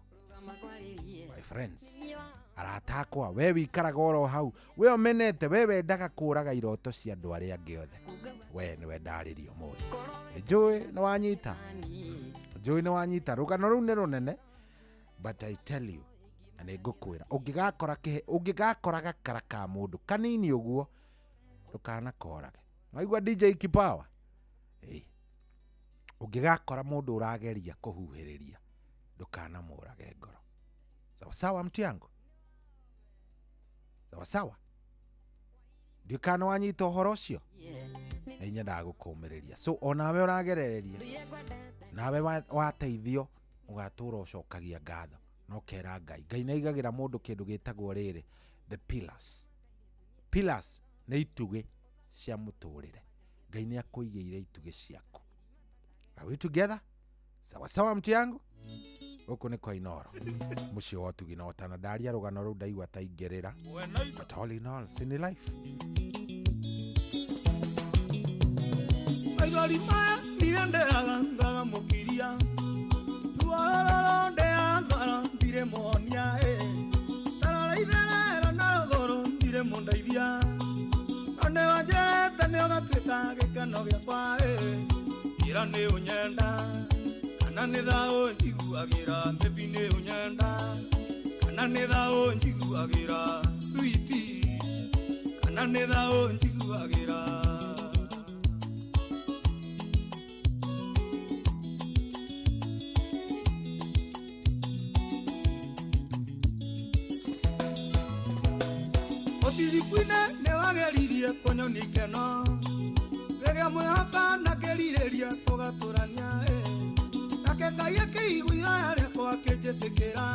my friends, aratakwa we wikaraga oro hau we omenete we wendaga kuraga iroto cia andu aria angi othe. We niwe ndaririo muno. Njui ni wanyita rugano ruu ni runene, but I tell you ane ngukwira ungigakora gakara ka mundu kanini uguo ndukana korage. Waigua DJ Kipawa ungigakora mundu urageria kuhuhiriria ndukana murage ngoro. Sawa mtu yangu. Sawa. Ndikana wanyita uhoro ucio. Nenya ndagukumiriria. So onawe uragerereria. Nawe wateithio ugatura ucokagia ngatho. No kera Ngai na igagira mundu kindu gitagwo riri the pillars ni ituge cia muturire. Ngai ni akuigire ituge ciaku. Are we together? Sawa mtu yangu. Huko ni kwa Inoro. Mushi watu ginotana daria rugano ru ndaigwa taingerera. But all in all, sini life. Aigari ma nienderaga ngaga mukiria. Duarara ndeangara ndire monia Tarara idera na goro ndire mondaithia. Ande wanjete ne ogatwita gikeno giakwa ira ni unyenda. Kana nĩ thao njiguagĩra baby nĩ ũnyenda. Kana nĩ thao njiguagĩra sweetie. Kana nĩ thao njiguagĩra. Otirikwine nĩ wageririe kũnyonia ikeno. Rĩrĩa mwĩhoka na kĩrirĩria tũgatũrania Ngai akĩiguia rĩakwa akĩnjĩtĩkĩra.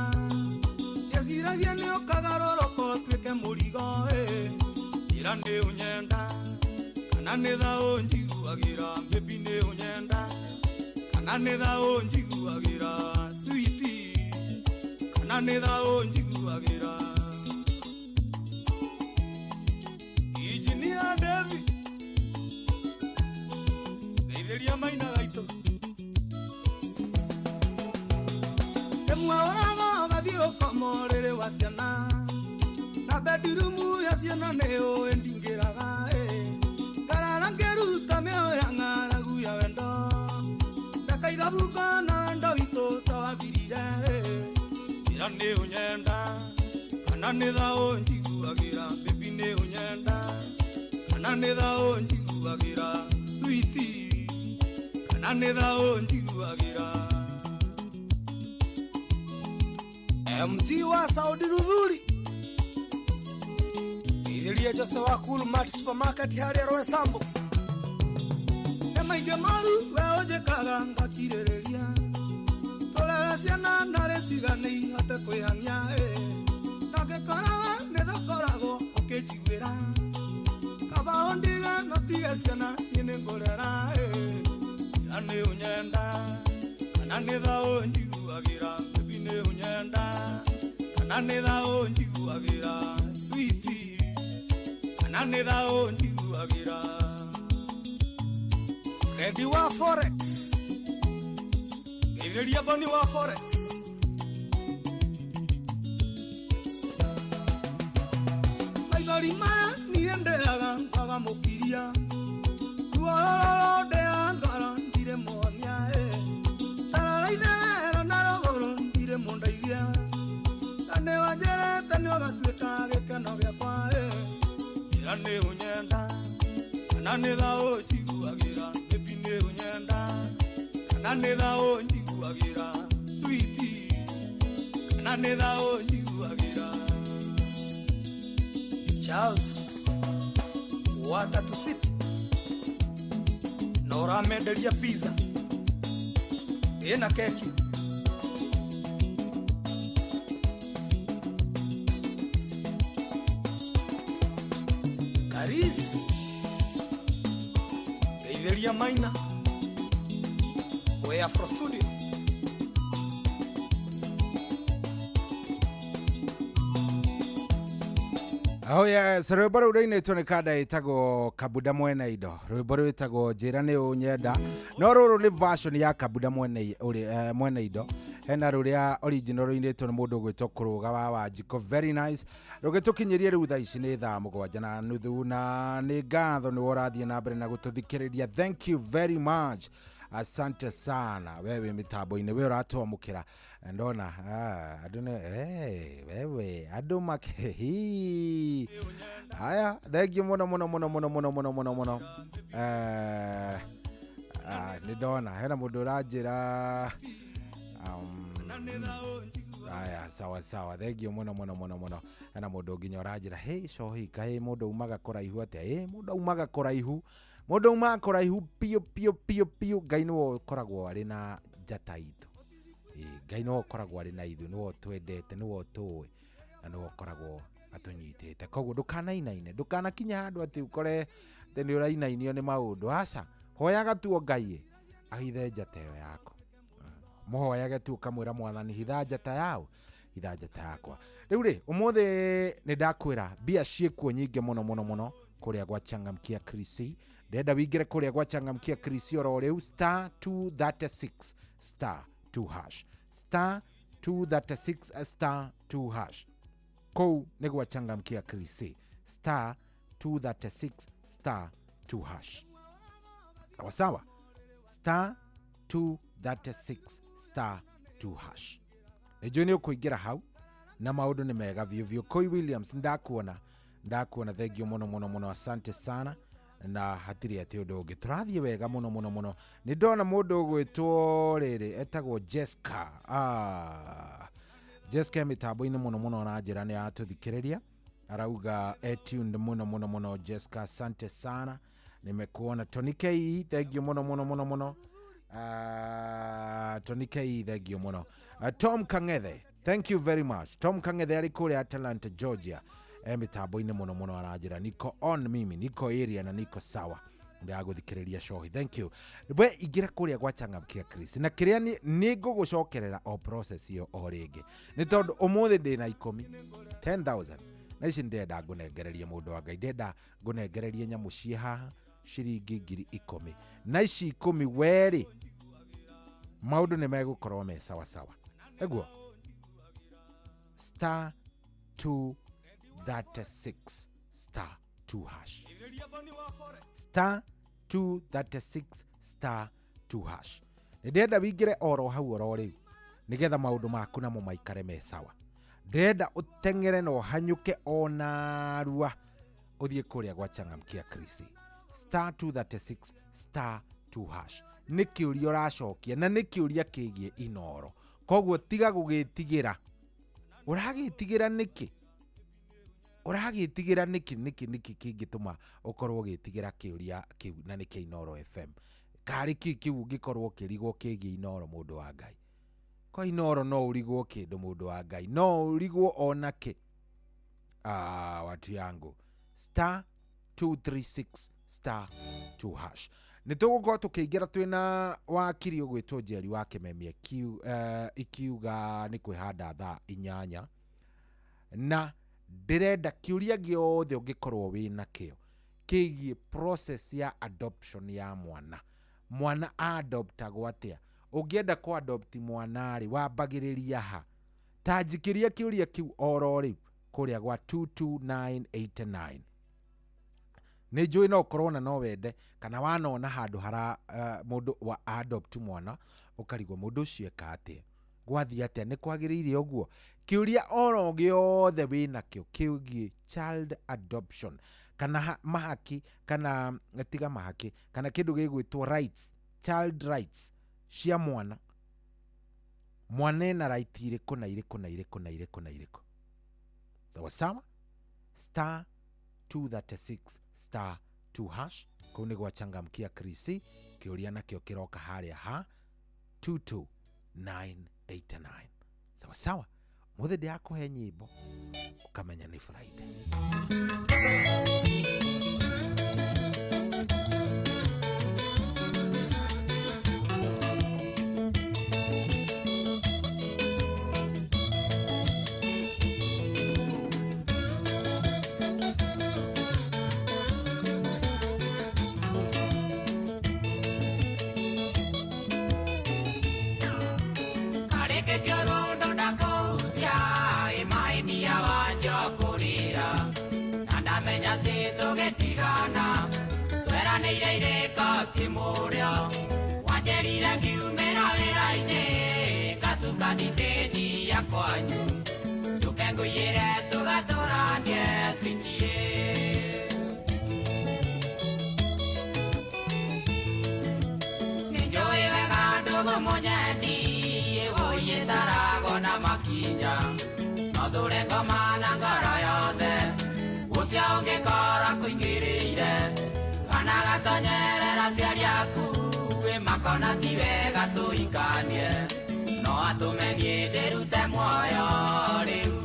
Ndeciragia nĩ ũkagarũrũka ũtuĩke mũrigo ira nĩ ũnyenda. Kana nĩ thao njiguagĩra baby nĩ ũnyenda. Kana nĩ thao njiguagĩra sweetie. Kana nĩ thao njiguagĩra. Engineer David Geithĩria Maina gaitũ. Mwaoraga gathio komorere wa ciana. bedirumu ya ciana neo endingiraga ngarara ngeruta mĩoyo ya ng'aragu ya wendo ndakaithabuka na wendo witũ tawathirire ira nĩ ũnyenda kana nĩ thaũ njiguagĩra baby nĩ ũnyenda kana nĩ thaũ njiguagĩra sweetie kana nĩ thaũ njiguagĩra MG wa Saudi Rudhuri Itheria Jose wa Cool Mart Supermarket harĩa Rwesambu Emaige maru we ojekaga ngakirĩrĩria Tũrere ciana narĩ cigane ihote kwĩhang'ia Ndangĩkoraga nĩthakoragwo ũkĩnjiguĩra Kaba ondiga no tige ciana niĩ nĩngũrera Ira nĩ ũnyenda kana nĩ thaũ njiguagĩra baby nĩ ũnyenda kana nĩ thaũ njiguagĩra sweetie kana nĩ thaũ njiguagĩra Ready wa Forex Geithĩria Boni wa Forex Maithori maya niĩ nderaga ngagamũkiria Tuororo ndea ngara ndirĩ muonia Tararaithero na rogoro ndirĩ mũndeithia Nĩ wanjerete nĩ ũgatuĩka gĩkeno gĩakwa Ira nĩ ũnyenda kana nĩ thaũ njiguagĩra baby nĩ ũnyenda kana nĩ thaũ njiguagĩra sweetie kana nĩ thaũ njiguagĩra Charles Watatu City na ũramenderia pizza ĩna keki Karis Geithĩria Maina we Afro Studio Oh yes, rwĩmbo rũu rũinĩtwo nĩ kanda ĩtagwo Kabuda Mwena Indo. Rwĩmbo rũu ĩtagwo Njĩra nĩ ũnyenda. No rũrũ nĩ version ya Kabuda Mwena Indo. Hena rũrĩa original rũinĩtwo nĩ mũndũ ũgwĩtwo Kũrũga wa Wanjiko. Very nice. Rũgĩtũkinyĩrie rĩu thaa ici nĩ thaa 7:30 na nĩ ngatho nĩ worathiĩ na mbere na gũtũthikĩrĩria. Thank you very much. Asante sana wewe mitambo-inĩ we ũratwamũkĩra ndona andũ nĩ wewe andũ makehi aya thengiũ mũno nĩ ndona hena mũndũ ũranjĩra aya sawa thengiũ mũno hena mũndũ nginya ũranjĩra hey cohi kaĩ mũndũ umaga kũraihu atĩa mũndũ umaga kũraihu Mũndũ uma kũraihu piũ Ngai nĩwe ũkoragwo arĩ na njata itũ. Ngai nĩwe ũkoragwo arĩ na ithuĩ nĩwe twendete nĩwe tũĩ na nĩwe ũkoragwo atũnyitĩte. Koguo ndũkanainaine ndũkanakinya handũ atĩ ũkore atĩ nĩ ũrainainio nĩ maũndũ. Aca hoyaga tu Ngai ahithe njata ĩyo yaku. Mũhoyage tu ũkamwĩra Mwathani hitha njata yao hitha njata yakwa. Rĩu rĩ ũmũthĩ nĩ ndakwĩra mbia ciĩkuo nyingĩ mũno kũrĩa gwa Changamkia Krisi. Ndenda wingire kũrĩa gwa Changamkia Krisi oro rĩu *236 *2#. *236 *2#. Kou nĩ gwa Changamkia Krisi. *236 *2#. Sawa. *236 *2#. Nĩjũĩ nĩ ũkũingĩra hau na maũndũ nĩ mega biũ. Koi Williams ndakuona thengiũ mũno asante sana na hatirĩ atĩ ũndũ ũngĩ tũrathiĩ wega mũno nĩ ndona mũndũ ũgwĩtwo rĩrĩ etagwo Jessica Jessica mitambo-inĩ mũno na njĩra nĩ atũthikĩrĩria arauga tuned mũno Jessica asante sana nimekuona Tony K thengiũ mũno Tony K thengiũ mũno Tom Kangethe thank you very much Tom Kangethe arĩ kũrĩa Atlanta Georgia mitambo-inĩ mũno aranjĩra niko on mimi niko area na niko sawa ndagũthikĩrĩria cohi thank you we ingĩra kũrĩa gwa Changamkia Krisi na kĩrĩa nĩ ngũgũcokerera o process iyo o rĩngĩ nĩ tondũ ũmũthĩ ndĩna 10,000 na ici ndenda ngũnengererie mũndũ wa Ngai ndenda ngũnengererie nyamũ ciĩ haha ciringi 10,000 na ici 10 werĩ maũndũ nĩ megũkorwo me sawa eguo *236 236 star 2 hash. Star 236 star 2 hash. Ndenda wingire oro hau oro riu nigetha maundu maku namo maikare me sawa. Ndenda utengere no hanyuke ona rua uthie kuria gwa Changamkia Chris. Star 236 star 2 hash. Niki uria uracokia na niki uria kigie Inoro. Koguo tiga gugitigira. Uragitigira niki? Uragitigira niki kingituma ukorwo gitigira kiuria kiu na niki Inoro FM. Kari kiu gikorwo kirigwo kigie Inoro mundu wa Ngai. Ko Inoro no urigwo kindu mundu wa Ngai. No urigwo onake. Watu yangu. Star 236 star 2 hash. Nitugukorwo tukiingira twina wakiri ugwitwo Njeri wa Kimemia ikiuga ni kwihanda thaa 8 na ndirenda kiuria giothe ungikorwo wina kio kigie process ya adoption ya mwana adoptagwo atia. Ungienda ku adopt mwana ri wambagiriria ha tanjikiria kiuria kiu oro riu kuria gwa 22989. Nijui no corona no wende kana wanona handu hara mundu wa adopt mwana ukarigwo mundu ucio ekatia gwathi atia ni kwagiriire uguo. Kiuria oro giothe wina kio kiugie child adoption kana mahaki kana tiga mahaki kana kindu gigwitwo rights, child rights cia mwana ena right iriku na iriku. Sawa star 236 star 2 hash kuni gwa Changamkia Chris kiuria nakio kiroka haria ha 22989. Sawa muthe ndi akuhe nyimbo ukamenya ni Friday. Makona tivega tuikanie no atumenie derute moyo riu.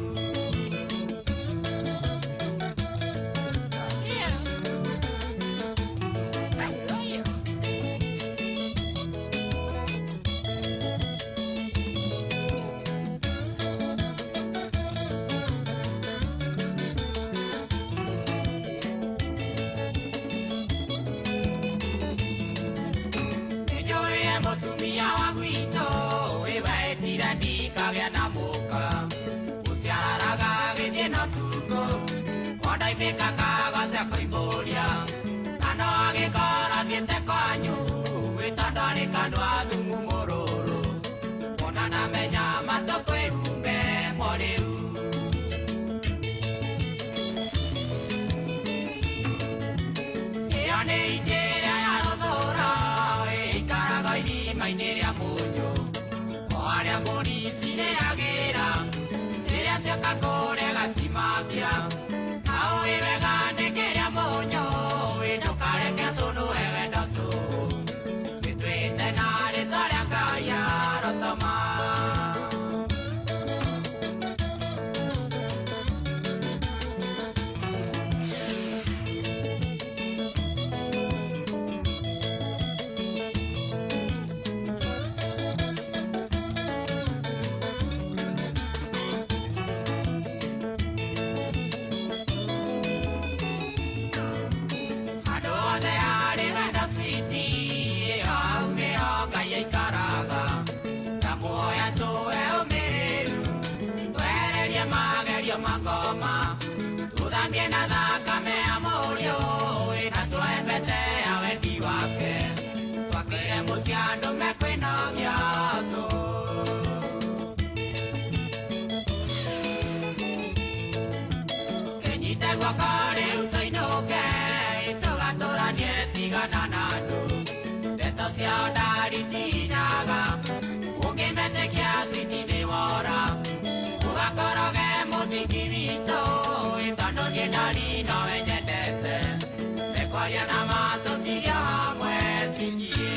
gana nando ndeto ciao ndaritinyaga ũngĩmetĩkia citithĩ wora ũgakoroge mũthingi witũ tondũ niĩ ndari nowe nyendete mekwaria na matũtigia hamwe citie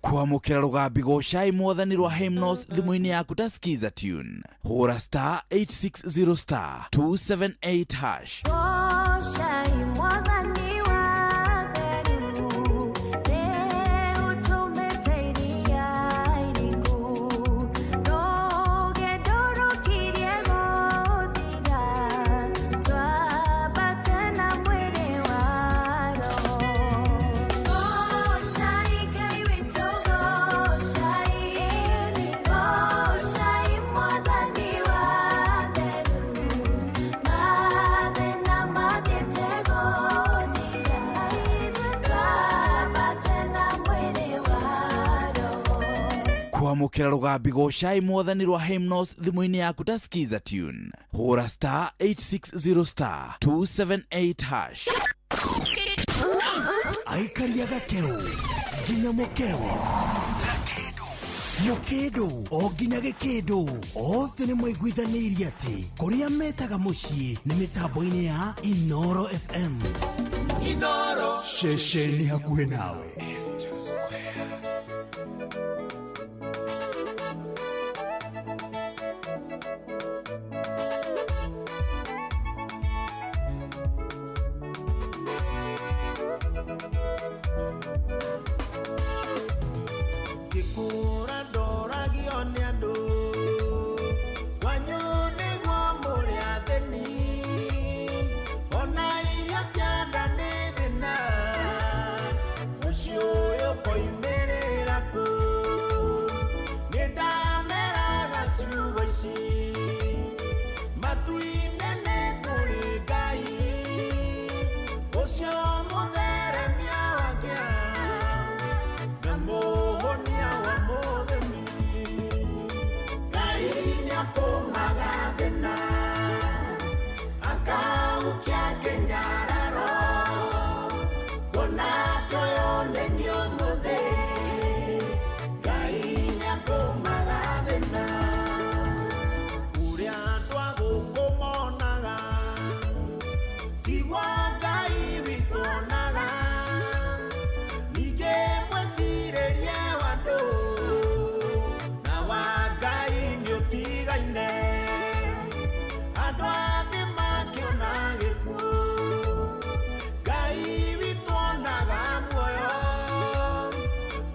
kwamukira rugambi goshai mwathani rwa hymnos thimu-ini yaku ta skiza tune hura star 860 star 278 hash Goshai mwathani wa theru utumeteiria iriku ndoge ndurukirie gũthira twambate na mwĩrĩ wa roho Goshai Ngai witũ Goshai mwathani wa theru mathĩna mathiĩte gũthira twambate na mwĩrĩ wa roho kwamukira rugambi goshai mwathani rwa hymnos thimu-ini yaku ta skiza tune hura star 860 star 278 hash aikaria gakeu nginya mukeu mukindo o nginya gikindo othe nĩ mwaiguithanĩirie atĩ kũrĩa metaga mũciĩ nĩ mĩtambo-inĩ ya Inoro FM Inoro ceceni hakuhĩ nawe Kikura ndoragio nĩ andũ kwanyu nĩguo mũrĩ athĩni ona iria cia nda nĩ thĩna mũciĩ ũyũ koimĩrĩra kũ nĩ ndameraga ciugo ici matu-inĩ nĩ kũrĩ Ngai ũcio mũtheremia wake na mũhonia wa mũthemi Ngai nĩakũmaga thĩna akaukia kĩnyararo kuona tũyonenio mũthĩ Ngai nĩakũmaga thĩna ũrĩa andũ a gũkũ monaga tiguo Ngai witũ onaga ningĩ mwĩcirĩrie wa andũ na wa Ngai nĩũtigaine andũ a thĩ makĩona gĩkuũ Ngai witũ onaga muoyo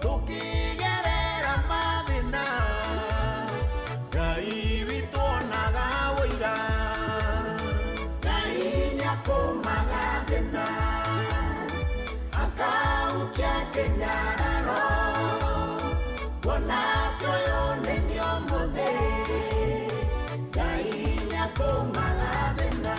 tũkĩgerera mathĩna Ngai witũ onaga ũira Ngai nĩakũmaga thĩna akaukia kĩnyararo kuona tũyonenio mũthĩ Ngai nĩakũmaga thĩna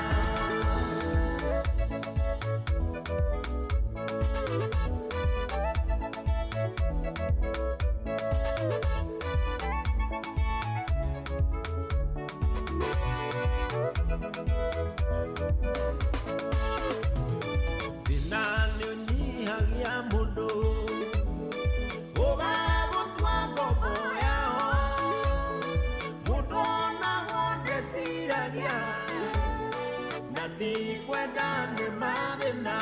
Nati kwenda ni mathina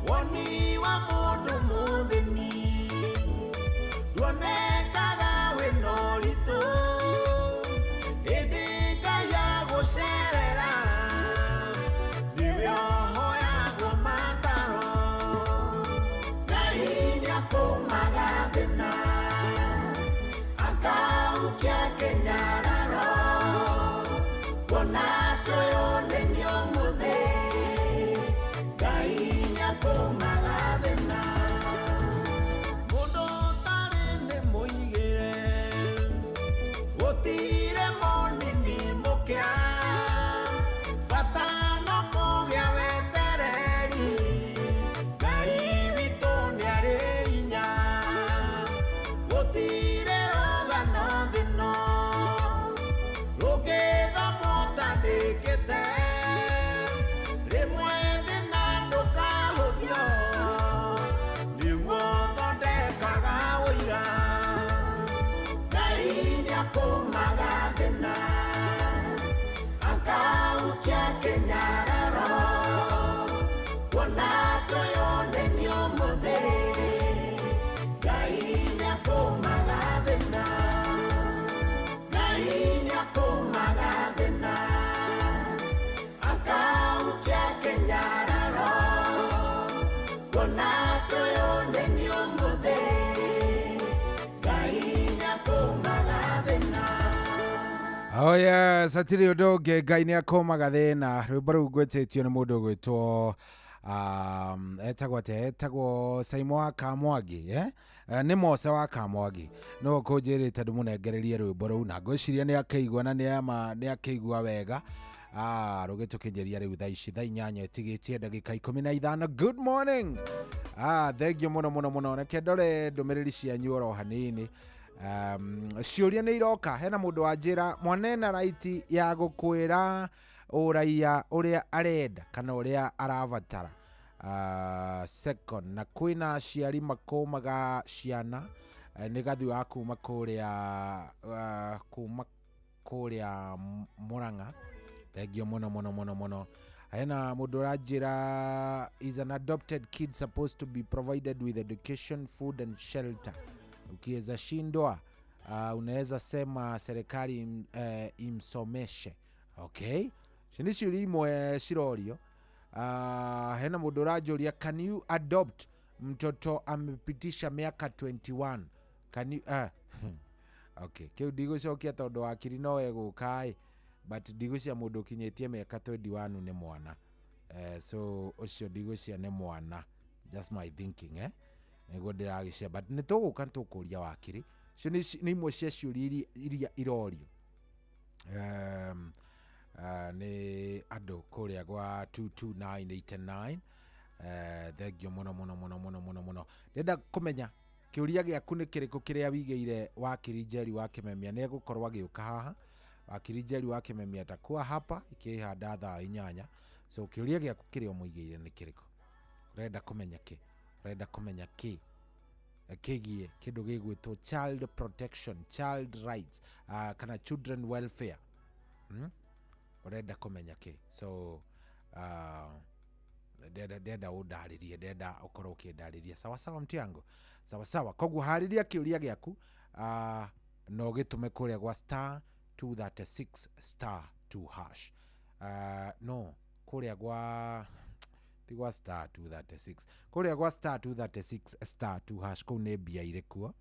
Woni wa mundu muthini Duonekaga wino ritu Indi Ngai gucerera Niwe ohoyagwo mataro Ngai niakumaga thina Akaukia kenyararo Wona toyo nenyo muthe Ngai niakumaga thina Mundu tari ni muigire Gutire monini mukia Bata no kugia wetereri Ngai witu niari hinya Gutire rogano thino Rugitha mutandikite Rimwe thina ndukahuthio Niguo thondekaga wĩira Ngai niakumaga thina Akaukia kenyararo Wona tuyonenio muthe Ngai niakumaga thina Ngai niakumaga thina Akaukia kenyararo Wona tuyonenio muthe Ngai niakumaga thina Oh yes, atiri undu ungi Ngai niakumaga thina. Rwimbo rũu ngwĩtĩtio nĩ mũndũ gwĩtwo etagwo Saimo wa Kamwangi, nĩ Mose wa Kamwangi no kũnjĩrĩte ndĩmũnengererie rwĩmbo rũu na ngwĩciria nĩ akĩigua na nĩ akĩigua wega. Rũgĩtũkinyĩria rĩu thaa ici thaa 8 ĩtigĩtie ndagĩka 15. Good morning. Thengiũ mũno reke ndore ndũmĩrĩri cianyu oro hanini. Ciũria nĩ iroka. Hena mũndũ wanjĩra mwanena right ya gũkwĩra ũraiya ũrĩa arenda kana ũrĩa arabatara. Second na kwĩna aciari makũmaga ciana nĩ gathi wa kuma kũrĩa Murang'a. Thengiũ mũno. Hena mũndũ ũranjĩra is an adopted kid supposed to be provided with education, food and shelter. Ukiweza shindwa unaweza sema serikali imsomeshe. Okay, shinishi ulimwe shirorio. Hena mũndũ ũranjũria can you adopt mtoto amepitisha miaka 21? Can you okay, kiu ndigũcokia tondũ wakiri no egũkai but ndigũcia mũndũ kinyĩtie miaka 21 nĩ mwana. So ũcio ndigũcia nĩ mwana. Just my thinking nĩguo ndĩragĩcia but nĩtũgũka tũkũria wakiri. Cio nĩ imwe cia ciũria iria irorio nĩ andũ kũrĩa gwa 22989. Thengiũ mũno. Ndenda kũmenya kĩũria gĩaku nĩ kĩrĩkũ kĩrĩa wigĩire wakiri Njeri wa Kĩmemia. Nĩ egũkorwo agĩũka haha. Wakiri Njeri wa Kĩmemia atakuwa hapa ikĩhanda thaa 8. So kĩũria gĩaku kĩrĩa mũigĩire nĩ kĩrĩkũ? Urenda kũmenya kĩ? Urenda kũmenya kĩ? Kĩgiĩ kĩndũ gĩgwĩtwo child protection, child rights, kana children welfare. Urenda kũmenya kĩ? So ndenda ũndarĩrie, ndenda ũkorwo ũkĩndarĩria. Sawa mtiango. Sawa. Koguo harĩria kĩũria gĩaku no gĩtũme kũrĩa gwa star 236 star 2 hash. No kũrĩa gwa tigwa star 236 kũrĩa gwa star 236 star 2 hash kũu nĩ mbia irĩ kuo.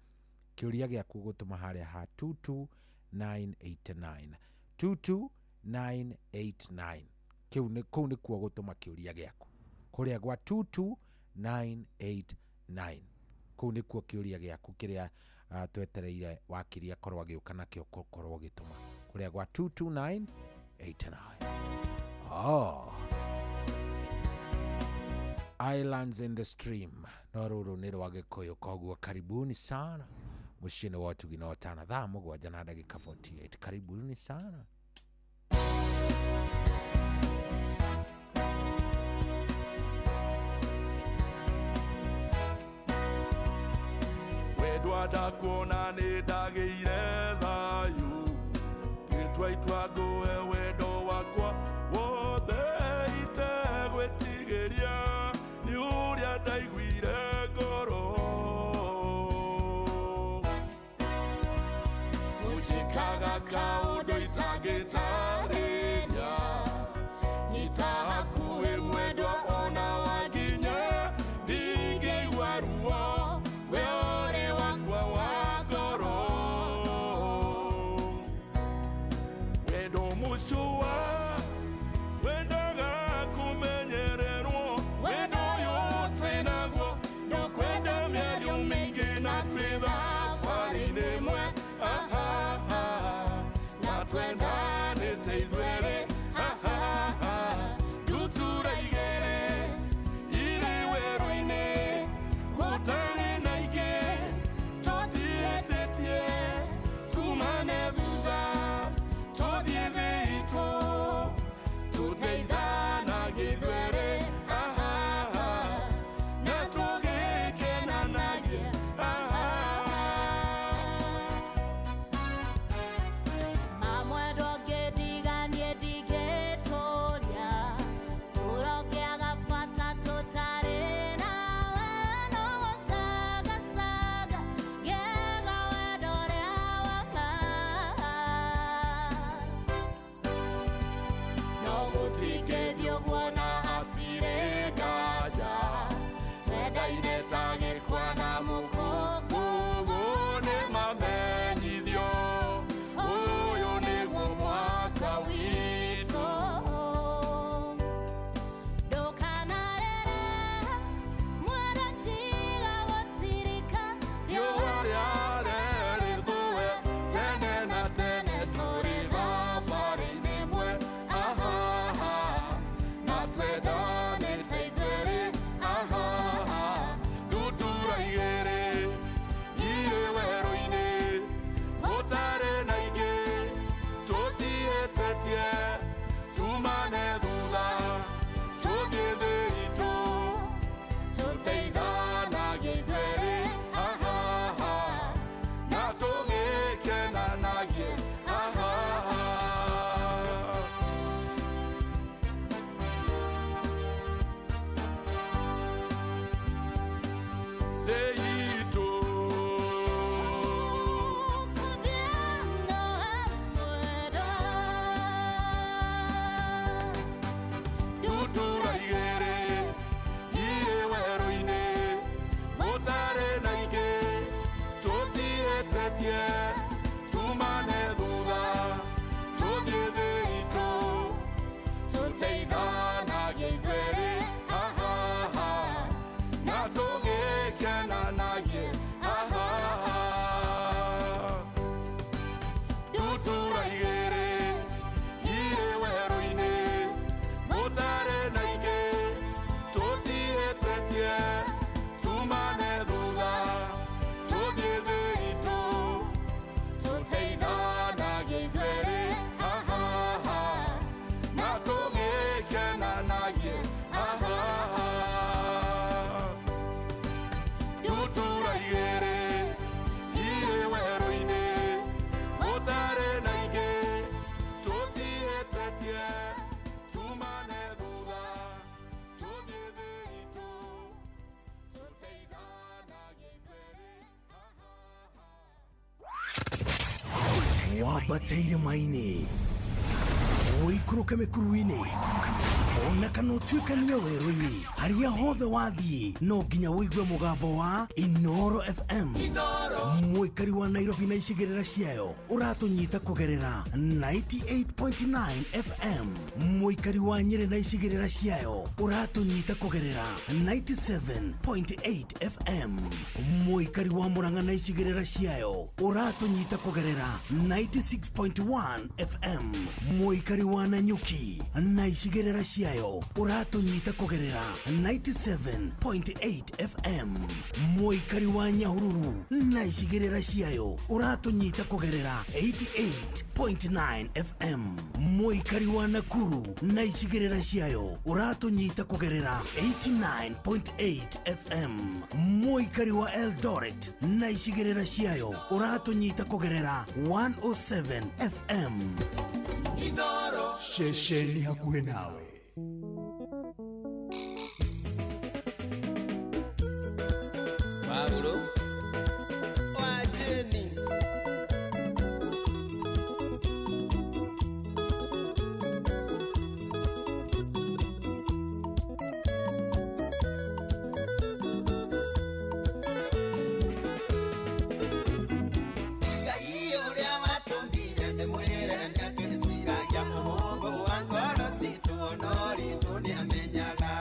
Kĩũria gĩaku gũtũma harĩa ha 22989 22989. Kũu nĩ kuo gũtũma kĩũria gĩaku kũrĩa gwa 22989. Kũu nĩ kuo kĩũria gĩaku kĩrĩa twetereire wakiri akorwo agĩũka nakĩo gũkorwo gĩtũma kũrĩa gwa 22989. Islands in the Stream no rũrũ nĩ rwa Gĩkũyũ. Koguo karibuni sana mũciĩ nĩ wotugi no tana thaa 7:48. Karibuni sana. Wedwada kuona nĩ ndagĩire thayũ gĩtwa itwa ngũhe wendo wakwa wothe wabateire maini uikuruke mikuruini ona kana utuikania werũ-inĩ harĩa hothe wathiĩ no nginya wĩigue mũgambo wa Inoro FM mũikari wa Nairobi na icigĩrĩra ciayo ũratũnyita kũgerera 98.9 FM mũikari wa Nyĩrĩ na icigĩrĩra ciayo ũratũnyita kũgerera 97.8 FM mũikari wa Murang'a na icigĩrĩra ciayo ũratũnyita kũgerera 96.1 FM mũikari wa Nanyuki na icigĩrĩra ciayo uratunyita kugerera 97.8 FM mũikari wa Nyahururu na icigĩrĩra ciayo uratunyita kugerera 88.9 FM mũikari wa Nakuru na icigĩrĩra ciayo uratunyita kugerera 89.8 FM mũikari wa Eldoret na icigĩrĩra ciayo uratunyita kugerera 107 FM Inoro shesheni hakuhe nawe. Paulo wajeni Gaiyo ya matumbira de muere na tesira ya muhogo angoro situ onori dunia menyaga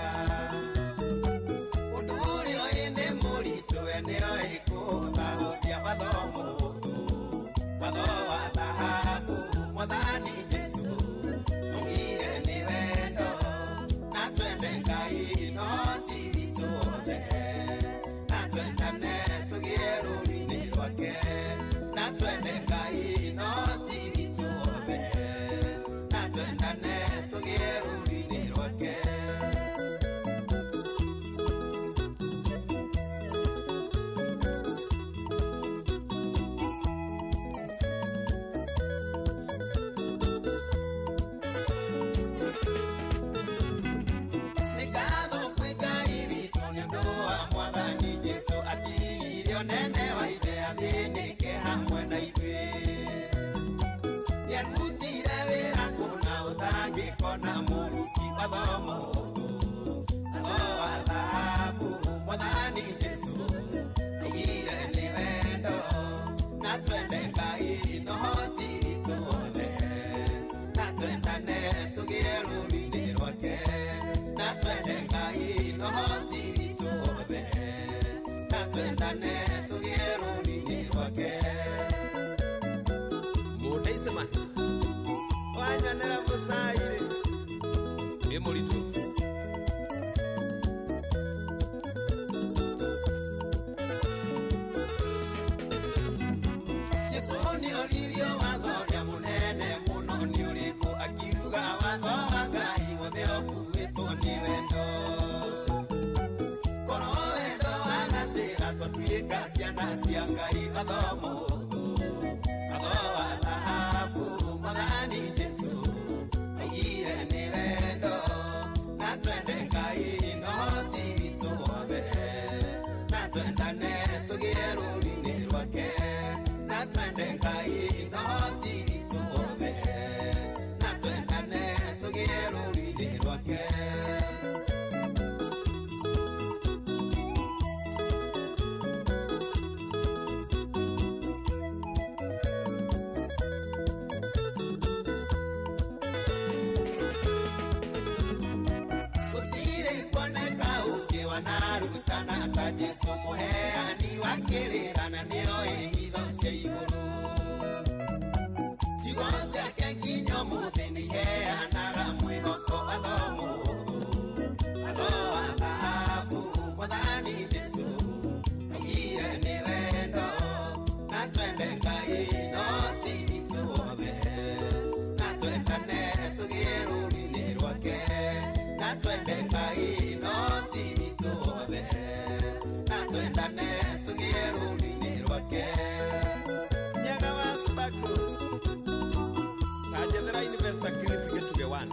Uduri oine murito eneo ikuba Vya wadhomo Wadhoa dhahabu Mwadhani Jesu Mungire ni wendo Na twende ngai noti vituode Na twendane tugieruri ni wake Na twende ngai noti vituode Na twendane tugieruri ni wake Nene wa idea dini ke hamwe na itwe Yarutire wera kuna utangi kona muruki wadhomo Wadhoa dhahabu mwadhani Jesu Igire ni wendo Na twende ngai nohoti vituone Na twendane tugieruri ni rwake Na twende ngai nohoti vituone Na twendane tugieruri ni rwake Mudeisema Wanyanera musaire Emuritu Yesu ni oririo wathoria munene muno ni uriku akiuga wathoa ngai wothe okuĩtwo ni wendo Koro wendo agasĩra twatuĩka ciana cia ngai wathomo Wathoa dhahabu mwathani Jesu Aigire ni wendo Na twende ngai nohoti vituothe Na twendane tugieruri ni rwake Na twende ngai nohoti vituothe Na twendane tugieruri ni rwake Wanarutana ta Jesu muheani wakĩrĩrana nĩoĩ hitho cia igũrũ Ciugo ciake nginya ũmũthĩ nĩiheanaga mwĩhoko athomo Athoa dhahabu mwathani Jesu Aigire nĩ wendo Na twende ngai noti vituothe Na twendane tugieruri ni rwake Na twende ngai noti vituothe Na twendane tugieruri ni rwake Nyaga wa Subaku Tajethera Investor Chris Getuge One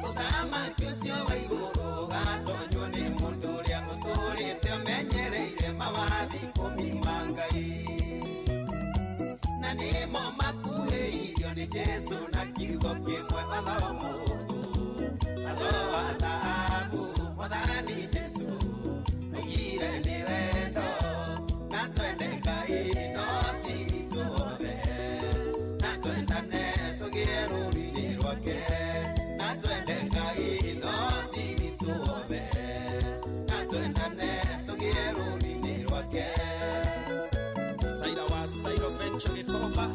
Utama kiusio wa iguru Gato Mathimo makuhĩirio nĩ Jesu na kiugo kĩmwe watho mũhũthũ. Watho wa thahabu Mwathani Jesu oigire nĩ wendo na twende Ngai no ti ithuothe. Na twendane tũgĩe rũũri-inĩ rwake. Na twende Ngai no ti ithuothe. Na twendane tũgĩe rũũri-inĩ rwake. Saira wa Sairo Venture Gĩkomba.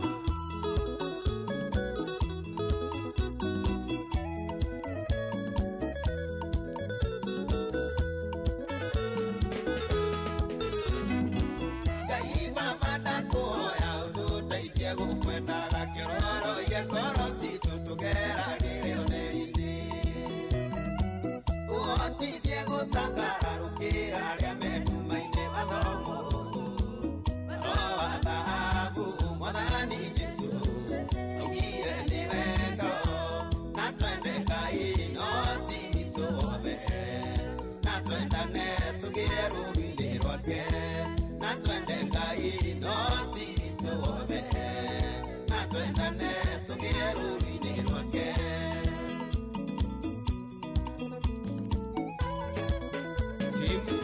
Ngai Baba ndakwĩhoya ũndũteithie gũkwendaga kĩroro gĩkoro citũ tũgeragĩre ũtheri-inĩ. Ũhotithie gũcangararũkĩra arĩa me nduma-inĩ watho mũhũthũ. Watho wa thahabu Mwathani Jesu oigire nĩ wendo na twende Ngai no ti ithuothe. Na twendane tũgĩe rũũri-inĩ rwake. Na twende Ngai no ti ithuothe. Na twendane tũgĩe rũũri-inĩ rwake. Timu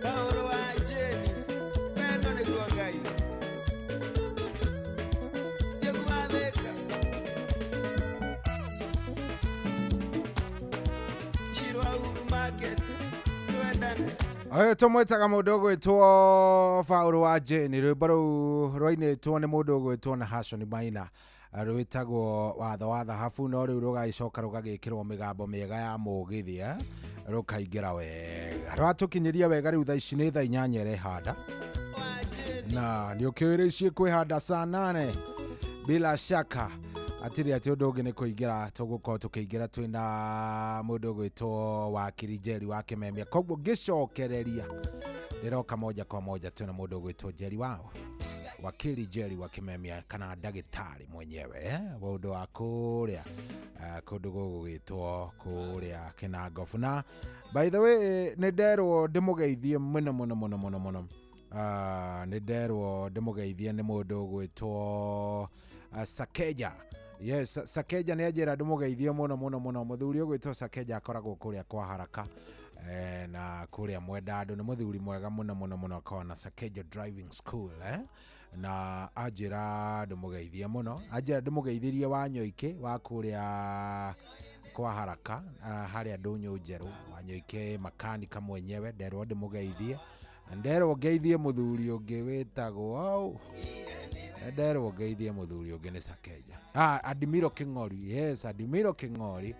Paulo wa Jeni wendo nĩguo Ngai. Nĩguathĩka Chirwa Uhuru Market twendane. Oyo tumwetaga mundu ugwitwo Paulo wa Jeni rwimbo rũu rwainĩtwo nĩ mũndũ ũgwĩtwo Nahashon Maina rwĩtagwo watho wa thahabu no rĩu rũgagĩcoka rũgagĩkĩrwo mĩgambo mĩega ya mũgĩthi rũkaingĩra wega rwatũkinyĩria wega rĩu thaa ici nĩ thaa 8 ĩrehanda na nĩ ũkĩrĩcie kwĩhanda saa 8 bila shaka atiri ati ũndũ ũngĩ nĩ kũingĩra tũgũkorwo tũkĩingĩra twĩna mũndũ ũgwĩtwo wakiri Njeri wa Kĩmemia koguo ngĩcokereria nĩroka moja kwa moja twĩna mũndũ ũgwĩtwo Njeri wao wakiri Njeri wa Kĩmemia kana ndagĩtarĩ mwenyewe wa ũndũ wa kũrĩa kũndũ gũgwĩtwo kũrĩa Kinangofu na by the way nĩ nderwo ndĩmũgeithie mũno nĩ nderwo ndĩmũgeithie nĩ mũndũ ũgwĩtwo Sakeja. Yes, Sakeja nĩ ajĩra ndĩmũgeithie mũno mũthuri ũgwĩtwo Sakeja akoragwo kũrĩa kwa haraka na kũrĩa mwenda andũ nĩ mũthuri mwega mũno akona na Sakeja driving school na ajĩra ndĩmũgeithie mũno ajĩra ndĩmũgeithirie wa Nyoike wa kũrĩa kwa haraka harĩa Ndũnyũ Njerũ wa Nyoike makanika mwenyewe nderwo ndĩmũgeithie nderwo ngeithie mũthuri ũngĩ wĩtagwo nderwo ngeithie mũthuri ũngĩ nĩ Sakeja Adimiro King'ori. Yes, Adimiro King'ori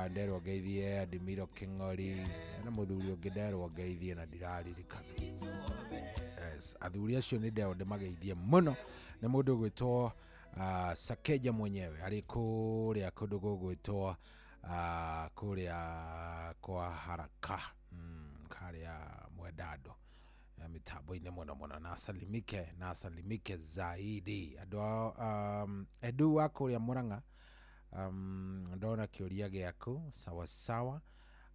nderwo ngeithie Adimiro King'ori na mũthuri ũngĩ nderwo ngeithie na ndiraririkana. Yes, athuri acio nĩ nderwo ndĩmageithie mũno nĩ mũndũ ũgwĩtwo Sakeja mwenyewe arĩ kũrĩa kũndũ gũgwĩtwo kũrĩa kwa haraka karĩa mwendando mitambo-inĩ mũno na asalimike zaidi andũ Edu wa kũrĩa Murang'a ndona kĩũria gĩaku sawa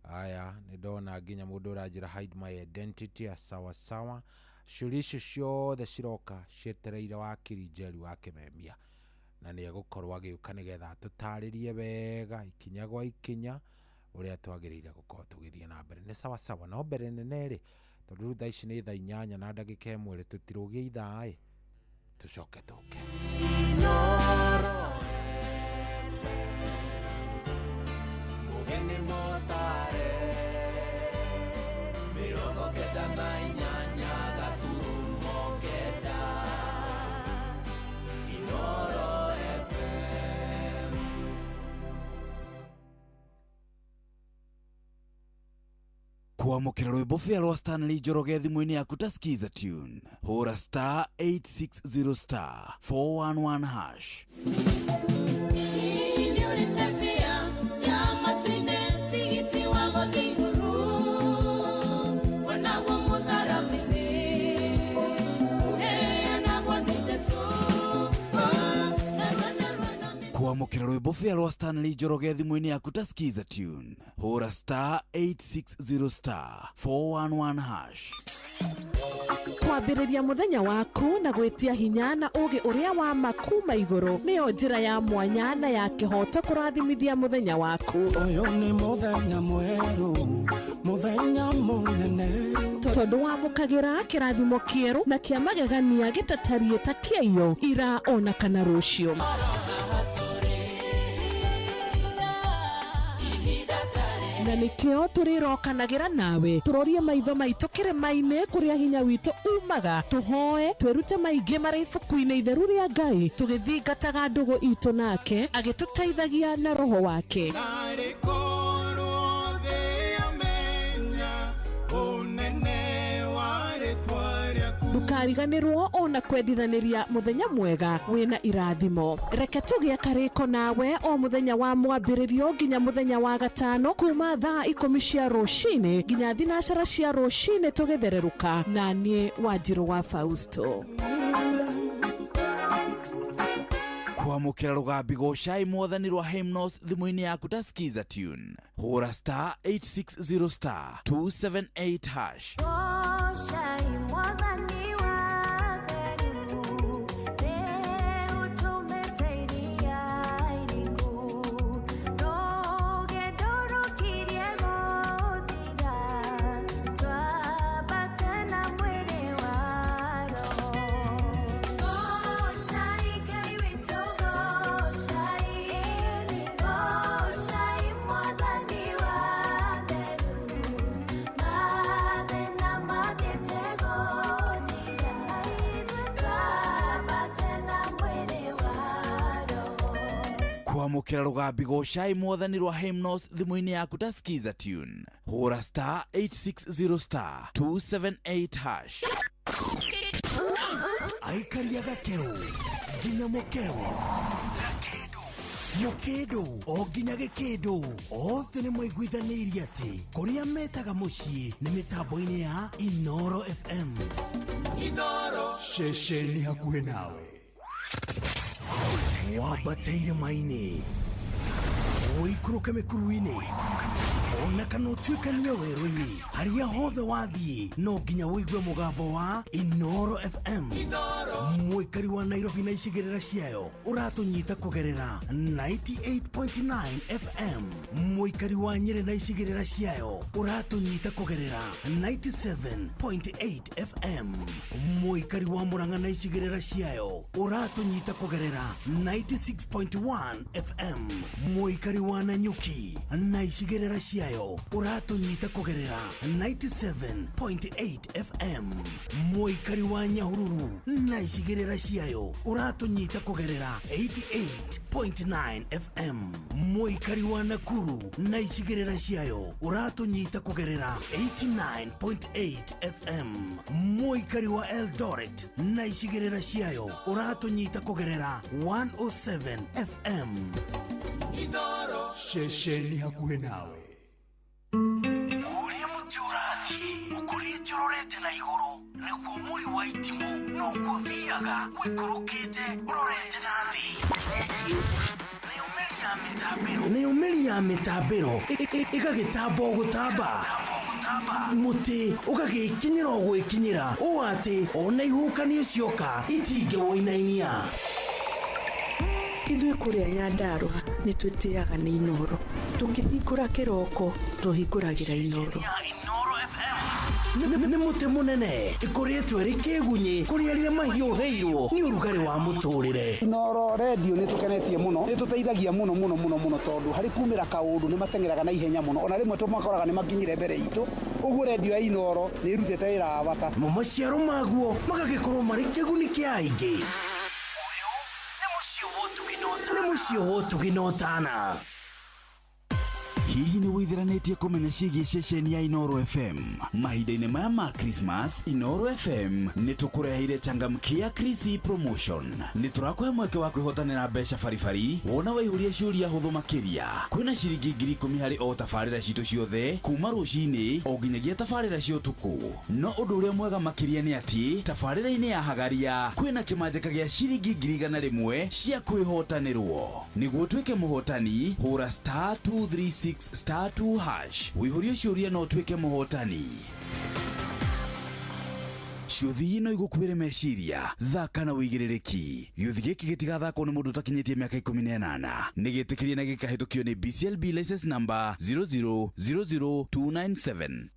aya nĩ ndona nginya mũndũ ũranjĩra hide my identity sawa ciũria ciothe ciroka cietereire wakiri Njeri wa Kĩmemia na nĩ egũkorwo agĩũka nĩgetha tũtarĩrie wega ikinya gwa ikinya ũrĩa twagĩrĩire gũkorwo tũgĩthiĩ na mbere nĩ sawa no mbere nene rĩ tondũ thaa ici nĩ thaa 8 na ndagĩka 1 tũtirũgie ithaa tũcoke tũke Mugeni motare Mirongo kenda na inyanya gaturumo kenda Inoro FM kwamũkĩra rwĩmbo fĩa rwa Stanley Njoroge thimũ-inĩ yaku ta skiza tune hũra star 860 star 411 hash kwamũkĩra rwĩmbo fĩa rwa Stanley Njoroge thimũ-inĩ yaku ta skiza tune hũra star 860 star 411 hash kwambĩrĩria mũthenya waku na gwĩtia hinya na ũgĩ ũrĩa wa makuma igũrũ nĩyo njĩra ya mwanya na ya kĩhoto kũrathimithia mũthenya waku. Ũyũ nĩ mũthenya mwerũ, mũthenya mũnene, tondũ wamũkagĩra kĩrathimo kĩerũ na kĩa magegania gĩtatariĩ ta kĩayo ira ona kana rũciũ. Na nĩkĩo tũrĩrokanagĩra nawe tũrorie maitho maitũ kĩrĩma-inĩ kũrĩa hinya witũ umaga, tũhoe twĩrute maingĩ marĩ ibuku-inĩ itheru rĩa Ngai, tũgĩthingataga ndũgũ itũ nake agĩtũteithagia na roho wake. Ndukariganĩrwo ona kwendithanĩria mũthenya mwega wĩna irathimo. Reke tũgĩe karĩko nawe o mũthenya wa mwambĩrĩrio nginya mũthenya wa gatano kuma thaa 10 cia rũcinĩ nginya thinacara cia rũcinĩ tũgĩthererũka na niĩ Wanjirũ wa Fausto. Kwamũkĩra rũgambi gocai mwathani rwa hymnos thimũ-inĩ yaku ta skiza tune. Hũra *860 278#. Gocai mwathani Kwamũkĩra rũgambi gocai mwathani rwa hymnos thimũ-inĩ yaku ta skiza tune. Hũra *860 278#. Aikaria gakeu, nginya mũkeu, mũkĩndũ o nginya gĩkĩndũ, othe nĩ mwaiguithanĩirie atĩ kũrĩa metaga mũciĩ nĩ mĩtambo-inĩ ya Inoro FM. Inoro ceceni hakuhĩ nawe, wambatĩire maini, ũikũrũke mĩkuru-inĩ, ona kana ũtuĩkanie werũ-inĩ, harĩa hothe wathiĩ no nginya wĩigue mũgambo wa Inoro FM. Mũikari wa Nairobi na icigĩrĩra ciayo ũratũnyita kũgerera 98.9 FM. Mũikari wa Nyĩrĩ na icigĩrĩra ciayo ũratũnyita kũgerera 97.8 FM. Mũikari wa Murang'a na icigĩrĩra ciayo ũratũnyita kũgerera 96.1 FM. Mũikari wa Nanyuki na icigĩrĩra ciayo ũratũnyita kũgerera 97.8 FM. Mũikari wa Nyahururu na icigĩrĩra ciayo ũratũnyita kũgerera 88.9 FM. Mũikari wa Nakuru na icigĩrĩra ciayo ũratũnyita kũgerera 89.8 FM. Mũikari wa Eldoret na icigĩrĩra ciayo ũratũnyita kũgerera 107 FM. Inoro ceceni hakuhĩ nawe. Ũrĩa mũtĩ ũrathiĩ ũkũrĩte ũrorete na igũrũ, nĩguo mũri wa itimũ noguo ũthiaga wĩkũrũkĩte ũrorete na thĩ. Nĩũmĩri ya mĩtambĩro ĩgagĩtamba o gũtamba, mũtĩ ũgagĩkinyĩra o gwĩkinyĩra, ũũ atĩ ona ihuhũkanio cioka itingĩwoinainia. Ithuĩ kũrĩa Nyandarua nĩ twĩtĩaga nĩ Inoro. Tũkĩhingũra kĩroko tũhingũragĩra Inoro. Nĩ mũtĩ mũnene ĩkoretwo ĩrĩ kĩgunyi kũrĩ arĩa mahiũhĩirwo nĩ ũrugarĩ wa mũtũrĩre. Inoro radio nĩ tũkenetie mũno, nĩ tũteithagia mũno mũno mũno mũno, tondũ harĩ kumĩra kaũndũ nĩ matengeraga na ihenya mũno, ona rĩmwe tũmakoraga nĩ makinyire mbere itũ. Ũguo radio ya Inoro nĩ ĩrutĩte wĩra wa bata. Maciaro maguo magagĩkorwo marĩ kĩguni kĩa aingĩ. Nĩ mũciĩ wotũginotana. Hihi nĩ wĩtheranĩtie kũmenya ciĩgiĩ ceceni ya Inoro FM? Mahinda-inĩ maya ma Christmas, Inoro FM nĩ tũkũreheire changamkia Krisi promotion. Nĩ tũrakũhe mweke wa kwĩhotanĩra mbeca baribari wona waihũria ciũria hũthũ makĩria. Kwĩna ciringi 10,000 harĩ o tabarĩra citũ ciothe kuma rũcinĩ o nginyagia tabarĩra cia ũtukũ. No ũndũ ũrĩa mwega makĩria nĩ atĩ tabarĩra-inĩ ya Hagaria kwĩna kĩmanjĩka gĩa ciringi 100,000 cia kwĩhotanĩrwo. Nĩguo tuĩke mũhotani, hũra *236*2#. Wĩihũrie ciũria no tuĩke mũhotani. ciuthi ino igukwire meciria thaka na wigirĩrĩki gĩuthi gĩkĩ gĩtigathakwo nĩ mũndũ ũtakinyĩtie mĩaka 18 nĩgĩtĩkĩrie na gĩkahĩtũkio nĩ BCLB license number 0000297.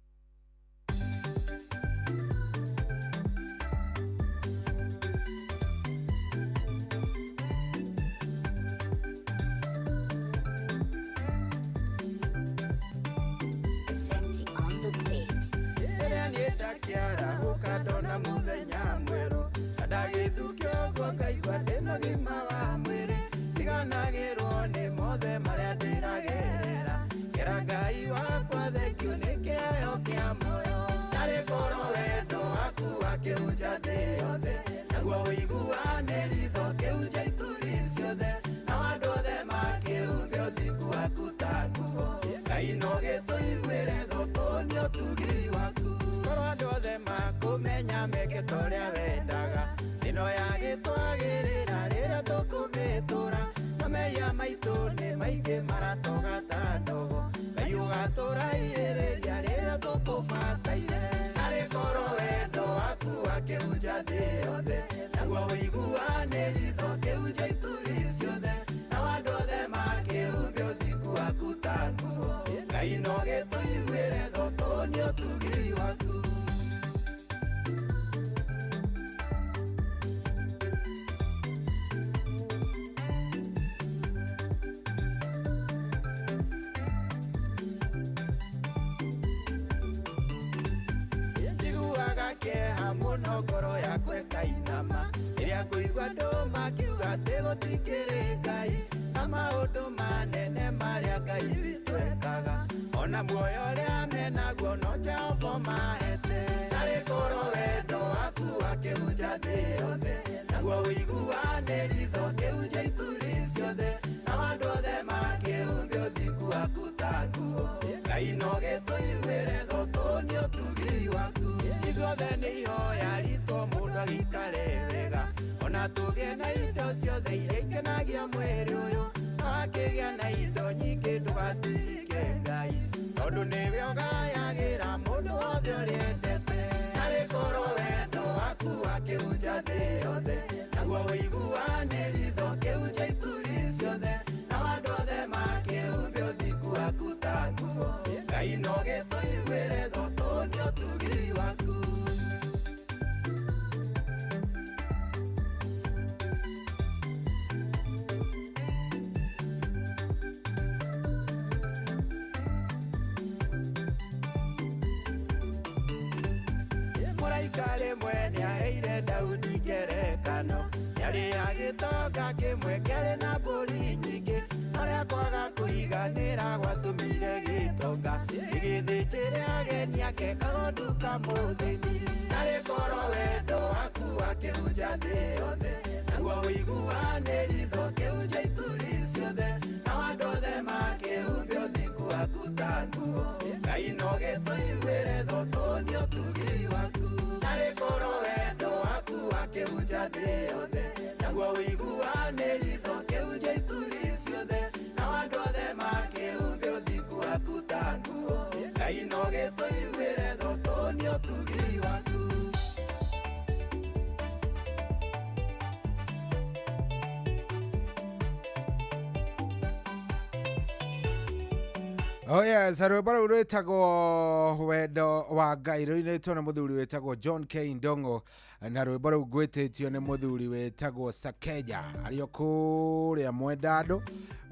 Oh yes, rwĩmbo rũu rwĩtagwo wendo wa Ngai rũinĩtwo nĩ mũthuri wĩtagwo John K. Ndongo na rwĩmbo rũu ngwĩtĩtio nĩ mũthuri wĩtagwo Sakeja arĩ o kũrĩa Mwendandũ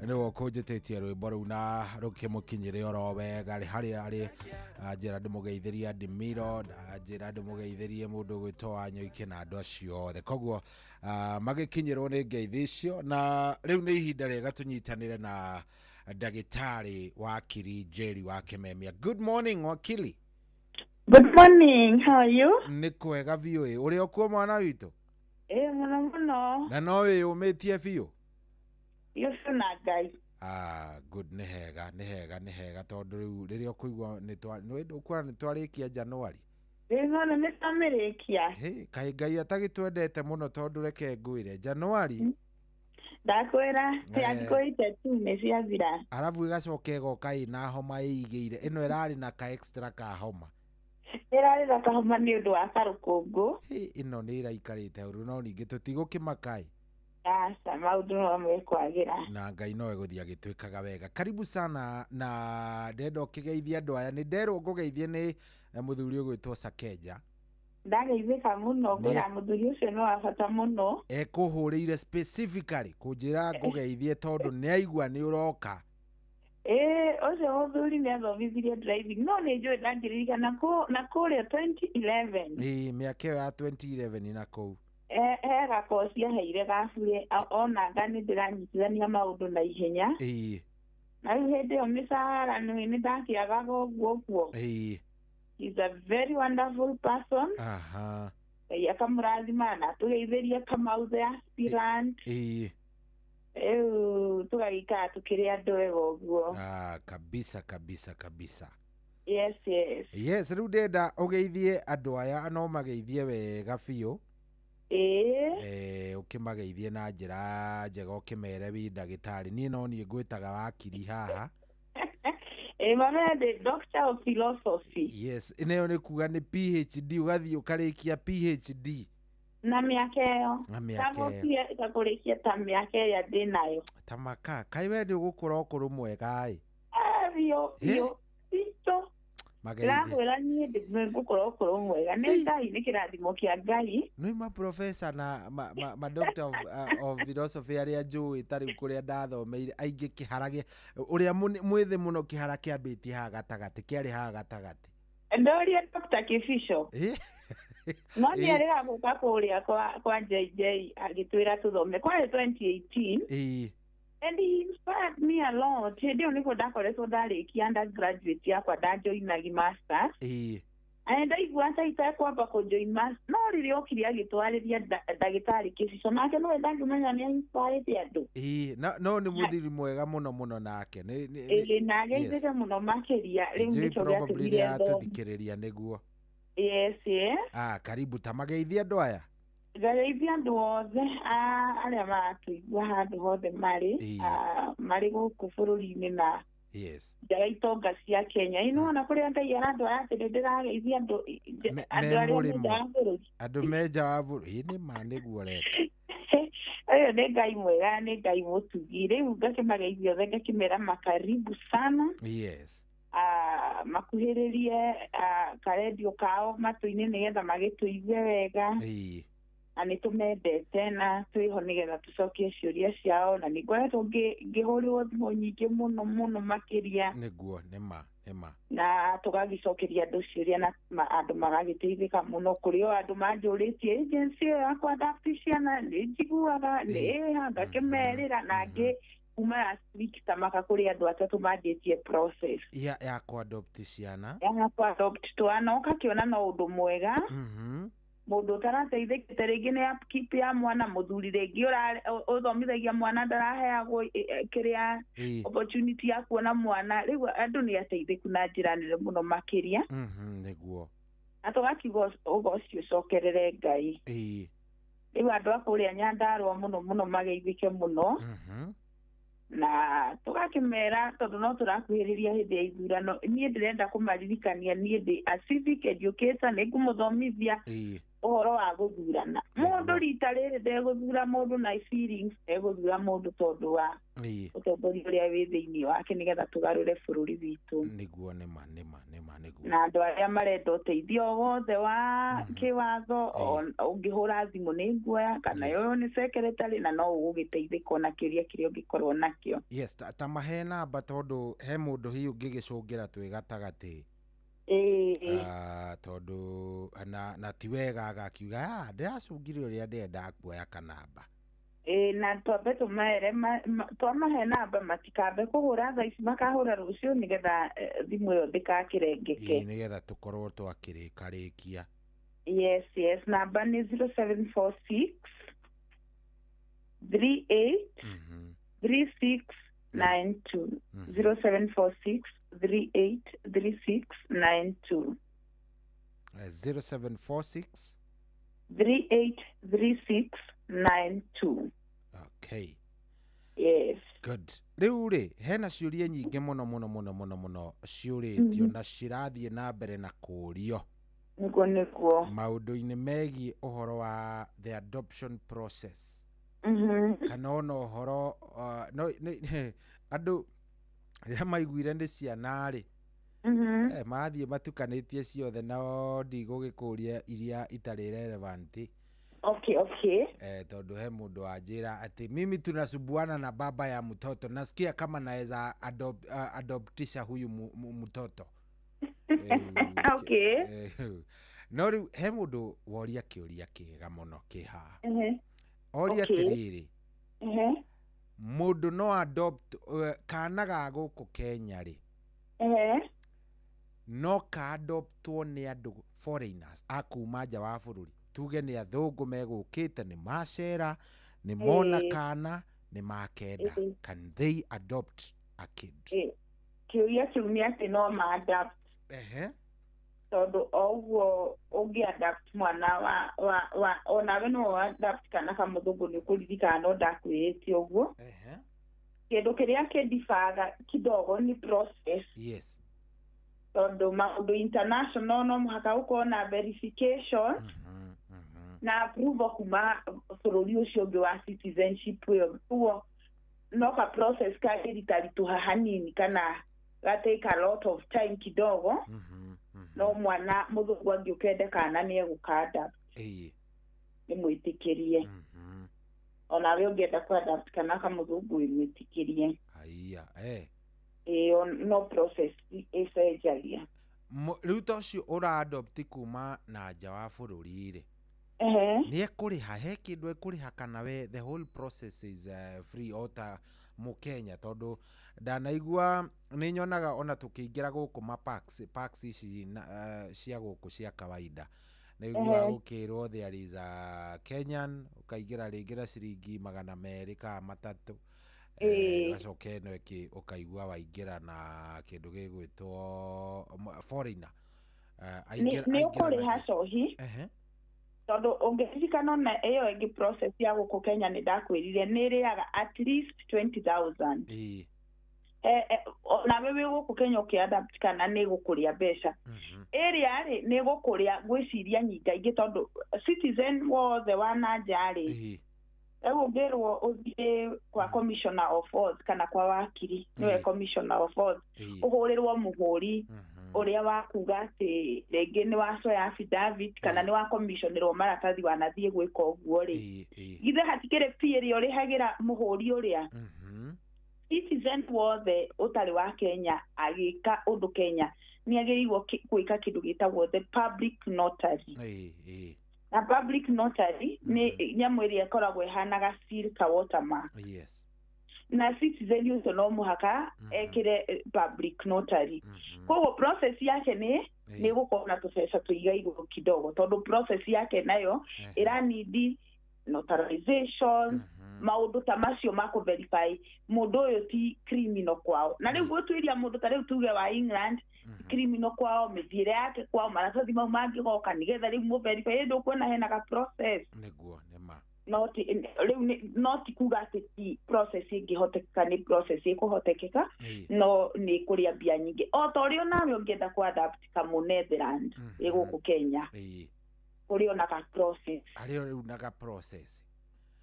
nĩwe ũkũnjĩtĩtie rwĩmbo rũu na rũkĩmũkinyĩre oro wega harĩa arĩ njĩra ndĩmũgeithĩrie Ndimiro na njĩra ndĩmũgeithĩrie mũndũ gwĩtwo Wanyoike na andũ acio othe koguo magĩkinyĩrwo nĩ ngeithi icio na rĩu nĩ ihinda rĩega tũnyitanĩre na Dagitari Wakili Jerry wa Kimemia. Good morning Wakili. Good morning, how are you? Nĩ kwega biũ ũrĩ o kuo mwana witũ? Mũno. Na no wĩyũmĩtie biũ? Yũcio na Ngai. Good nĩ hega tondũ rĩu rĩrĩa ũkũigua nĩ twarĩkia Januari. Nĩ mĩtamĩrĩkia. Kaĩ Ngai atagĩtwendete mũno tondũ reke ngwĩre Januari. Ndakwĩra ciathikũite tu nĩ ciathira. Arabu ĩgacoka ĩgoka ĩna homa ĩigĩire ĩno ĩrarĩ na ka extra ka homa. Ĩrarĩ na kahoma nĩ ũndũ wa karũkũngũ. Ĩno nĩ ĩraikarĩte ũru no ningĩ tũtigũkĩmakai. Aca maũndũ no mekwagĩra. Na Ngai no egũthiĩ agĩtwĩkaga wega. Karibu sana na ndenda ũkĩgeithia andũ aya. Nĩ nderwo ngũgeithie nĩ mũthuri ũgwĩtwo Sakeja. Ndageithĩka mũno ngwĩra mũthuri ũcio nĩ wa bata mũno. Ekũhũrĩire specifically kũnjĩra ngũgeithie tondũ nĩ aigua nĩ ũroka. Ũcio mũthuri nĩ athomithirie driving no nĩ njũĩ ndangĩririkana na kũrĩa 2011. Mĩaka ĩyo ya 2011 na kũu. He gakoci aheire gabure onaga nĩ ndĩranyitithania maũndũ na ihenya. Na rĩu hĩndĩ ĩyo mĩcara nĩ ndakĩagaga ũguo. He's a very wonderful person. Ngai akamũrathima na tũgeithĩrie Kamau the aspirant. Tũgagĩikara tũkĩrĩ andũ ega ũguo. Kabisa. Yes. Rĩu ndenda ũgeithie andũ aya no mageithie wega biũ. Ũkĩmageithie na njĩra njega ũkĩmere wĩ ndagĩtarĩ. Niĩ no niĩ ngwĩtaga wakiri haha. Mama the doctor of philosophy. Yes, ĩyo nĩ kuga nĩ PhD ũgathiĩ ũkarĩkia PhD. Na mĩaka ĩyo. Takũrĩkia ta mĩaka ĩrĩa ndĩ nayo. Tamaka, kaĩ we nĩ ũgũkũra ũkũrũ mwega ĩ? Biũ. Ndakwĩra niĩ ndĩgũkũra ũkũrũ mwega. Nĩ Ngai, nĩ kĩrathimo kĩa Ngai. Nĩ professor na doctor of philosophy arĩa njũĩ tarĩ kũrĩa ndathomeire aingĩ kĩharagia ũrĩa mwĩthĩ mũno kĩhara kĩambĩtie haha gatagatĩ kĩarĩ haha gatagatĩ. Ndoria Dr. Kifisho. Mwani arĩga gũka kũrĩa kwa JJ agĩtwĩra tũthome kwarĩ 2018. And he inspired me a lot. Hĩndĩ ĩyo nĩguo ndakoretwo ndarĩkia undergraduate yakwa ndajoinagi masters. Na ndaigua ta itakwamba kũjoin masters. No rĩrĩa okire agĩtwarĩria ndagĩtarĩ Kĩbico nake nĩwe ndangĩmenya nĩ inspired andũ. No nĩ mũthiri mwega mũno nake. Na ageithĩke mũno makĩria. Rĩu nĩkĩo gĩatũmire tũthikĩrĩria nĩguo. Yes. Karibu ta mageithie andũ aya. Ngageithia andũ othe arĩa maratũigua handũ hothe marĩ gũkũ bũrũri-inĩ na njaga itonga cia Kenya. Ona kũrĩa Ngai arandwara atĩ nĩ ndĩrageithia andũ arĩa me nja wa bũrũri. Andũ me nja wa bũrũri nĩ ma nĩguo reka. Ũyũ nĩ Ngai mwega, nĩ Ngai mũtugi. Rĩu ngakĩmageithia othe ngakĩmera makaribu sana. Makuhĩrĩrie karendio kao matũ-inĩ nĩgetha magĩtũigue wega. Na nĩ tũmendete na twĩho nĩgetha tũcokie ciũria ciao na nĩ ngoretwo ngĩhũrĩrwo thimũ nyingĩ mũno makĩria. Nĩguo nĩma. Na tũgagĩcokeria andũ ciũria na andũ magagĩteithĩka mũno kũrĩ o andũ manjũrĩtie agency ĩyo ya kũadapt ciana nĩ njiguaga nĩ ngakĩmerĩra na angĩ kuma last week tamaka kũrĩ andũ atatũ manjĩtie process ya kũadopt ciana. Ya kũadopt twana ũgakĩona no ũndũ mwega. Mũndũ ũtarateithĩkĩte rĩngĩ nĩ upkeep ya mwana, mũthuri rĩngĩ ũthomithagia mwana ndaraheagwo kĩrĩa opportunity ya kuona mwana. Rĩu andũ nĩ ateithĩku na njĩra nene mũno makĩria. Nĩguo. Na tũgakiuga ũcio ũcokerere Ngai. Rĩu andũ a kũrĩa Nyandarũa mũno mageithĩke mũno. Na tũgakĩmera tondũ no tũrakuhĩrĩria hĩndĩ ya ithurano. Niĩ ndĩrenda kũmaririkania niĩ ndĩ a civic educator nĩ ngũmũthomithia ũhoro wa gũthurana. Mũndũ rita rĩrĩ ndegũthura mũndũ na feelings, egũthura mũndũ tondũ wa ũtongoria ũrĩa wĩ thĩinĩ wake nĩgetha tũgarũre bũrũri witũ. Nĩguo nĩma. Na andũ arĩa marenda ũteithio wothe wa kĩwatho ũngĩhũra thimũ nĩ nguoya kana yo nĩ secretary na no ũgũgĩteithĩka na kĩũria kĩrĩa ũngĩkorwo nakĩo. Yes, ta mahe namba tondũ he mũndũ hihi ũngĩgĩcũngĩra twĩ gatagatĩ. Tondũ na ti wega agakiuga ndĩracũngire ũrĩa ndenda kuoya kanamba. Na twambe twamahe namba matikambe kũhũra thaa ici makahũra rũciũ nĩgetha thimũ ĩyo ndĩgakĩrengeke. Nĩgetha tũkorwo twakĩrĩkarĩkia. Yes, namba nĩ 0746 38 3692. 0746 38 3692. 0746 38 3692. Okay. Yes. Good. Rĩu rĩ hena ciũria nyingĩ mũno ciũrĩtio na cirathiĩ na mbere na kũũrio. nikuo maundu-inĩ megiĩ ũhoro wa the adoption process. Kana ona ũhoro andũ rĩrĩa maiguire nĩ ciana-rĩ mathiĩ matukanĩtie ciothe no ndigũgĩkũria iria itarĩ relevant. Okay. Tondu he mundu wanjira ati mimi tunasumbuana na baba ya mtoto, nasikia kama naweza adoptisha huyu mtoto. Okay. No riu he mundu woria kiuria kiega muno kiha. Oria tiriri. Mundu no adopt kana ga guku Kenya ri. No ka adoptwo ni andu foreigners akuma nja wa bururi. Tuge nĩ athũngũ megũkĩte nĩ macera nĩ mona kana nĩ makenda. Can they adopt a kid? Kiuria kiu nĩ atĩ no ma-adapt. Tondũ oguo ũngĩ-adapt mwana wa onawe no adapt kana kamũthũngũ nĩ ũkũririkana no ndakwĩrĩte ũguo. Kĩndũ kĩrĩa kĩndibaga kidogo nĩ process. Yes. Tondũ maũndũ international no mũhaka ũkorwo na verification na approval kuma bũrũri ũcio ũngĩ wa citizenship ũguo no ka process karitũha hanini kana ga take a lot of time kidogo. No mwana mũthũngũ angĩũkende kana nĩ egũkanda nĩ mwĩtĩkĩrie. Onawe ũngĩenda kũ-adapt kana kamũthũngũ mwĩtĩkĩrie. No process ĩcenjagia. Rĩu ta ũcio ũra-adopt kuma na nja wa bũrũri-rĩ nĩ ekũrĩha, he kĩndũ ekũrĩha kana we the whole process is free ota Mũkenya? Tondũ ndanaigua nĩ nyonaga ona tũkĩingĩra gũkũ parks ici cia gũkũ cia kawaida naigua gũkĩrwo there is a Kenyan ũkaingĩra rĩngĩ na ciringi 200 kana 300 gacoka ĩno ĩngĩ ũkaigua waingĩra na kĩndũ gĩgwĩtwo foreigner nĩ ũkũrĩha cohi. Tondũ ũngĩririkana na ĩyo ĩngĩ process ya gũkũ Kenya nĩ ndakwĩrire nĩ ĩrĩaga at least 20,000. Nawe wĩ gũkũ Kenya ũkĩ-adapt kana nĩ gũkũrĩa mbeca. Ĩrĩa-rĩ nĩ gũkũrĩa gwĩciria nyingaingĩ tondũ citizen wothe wa nanja-rĩ rĩu ũngĩrwo ũthiĩ kwa commissioner of oath kana kwa wakiri nĩwe commissioner of oath ũhũrĩrwo mũhũri ũrĩa wakuga atĩ rĩngĩ nĩ wacoya affidavit kana nĩ wakomissionĩrwo maratathi wanathiĩ gwĩka ũguo-rĩ githĩ hatikĩrĩ fee ĩrĩa ũrĩhagĩra mũhũri ũrĩa. Citizen wothe ũtarĩ wa Kenya agĩka ũndũ Kenya nĩ agĩrĩirwo gwĩka kĩndũ gĩtagwo the public notary. Na public notary nĩ nyamũ ĩrĩa ĩkoragwo ĩhanaga seal ka watermark. Na citizen ucio no mũhaka ekĩre public notary. Koguo process yake nĩ gũkorwo na tũbeca tũigairwo kidogo tondũ process yake nayo ĩranidi notarization maũndũ ta macio ma kũ-verify mũndũ ũyũ ti criminal kwao. Na rĩu gwĩtuĩria mũndũ ta rĩu tuge wa England criminal kwao, mĩthiĩre yake kwao, maratathi mau mangĩgoka nĩgetha rĩu mũ-verify ĩndũ kuona hena ka process. No ti kuga atĩ ti process ĩngĩhotekeka, nĩ process ĩkũhotekeka no nĩ kũrĩa mbia nyingĩ. O ta ũrĩa nawe ũngĩenda kũ-adapt kamũ Netherland gũkũ Kenya kũrĩ ona ka process. Harĩ ona ka process.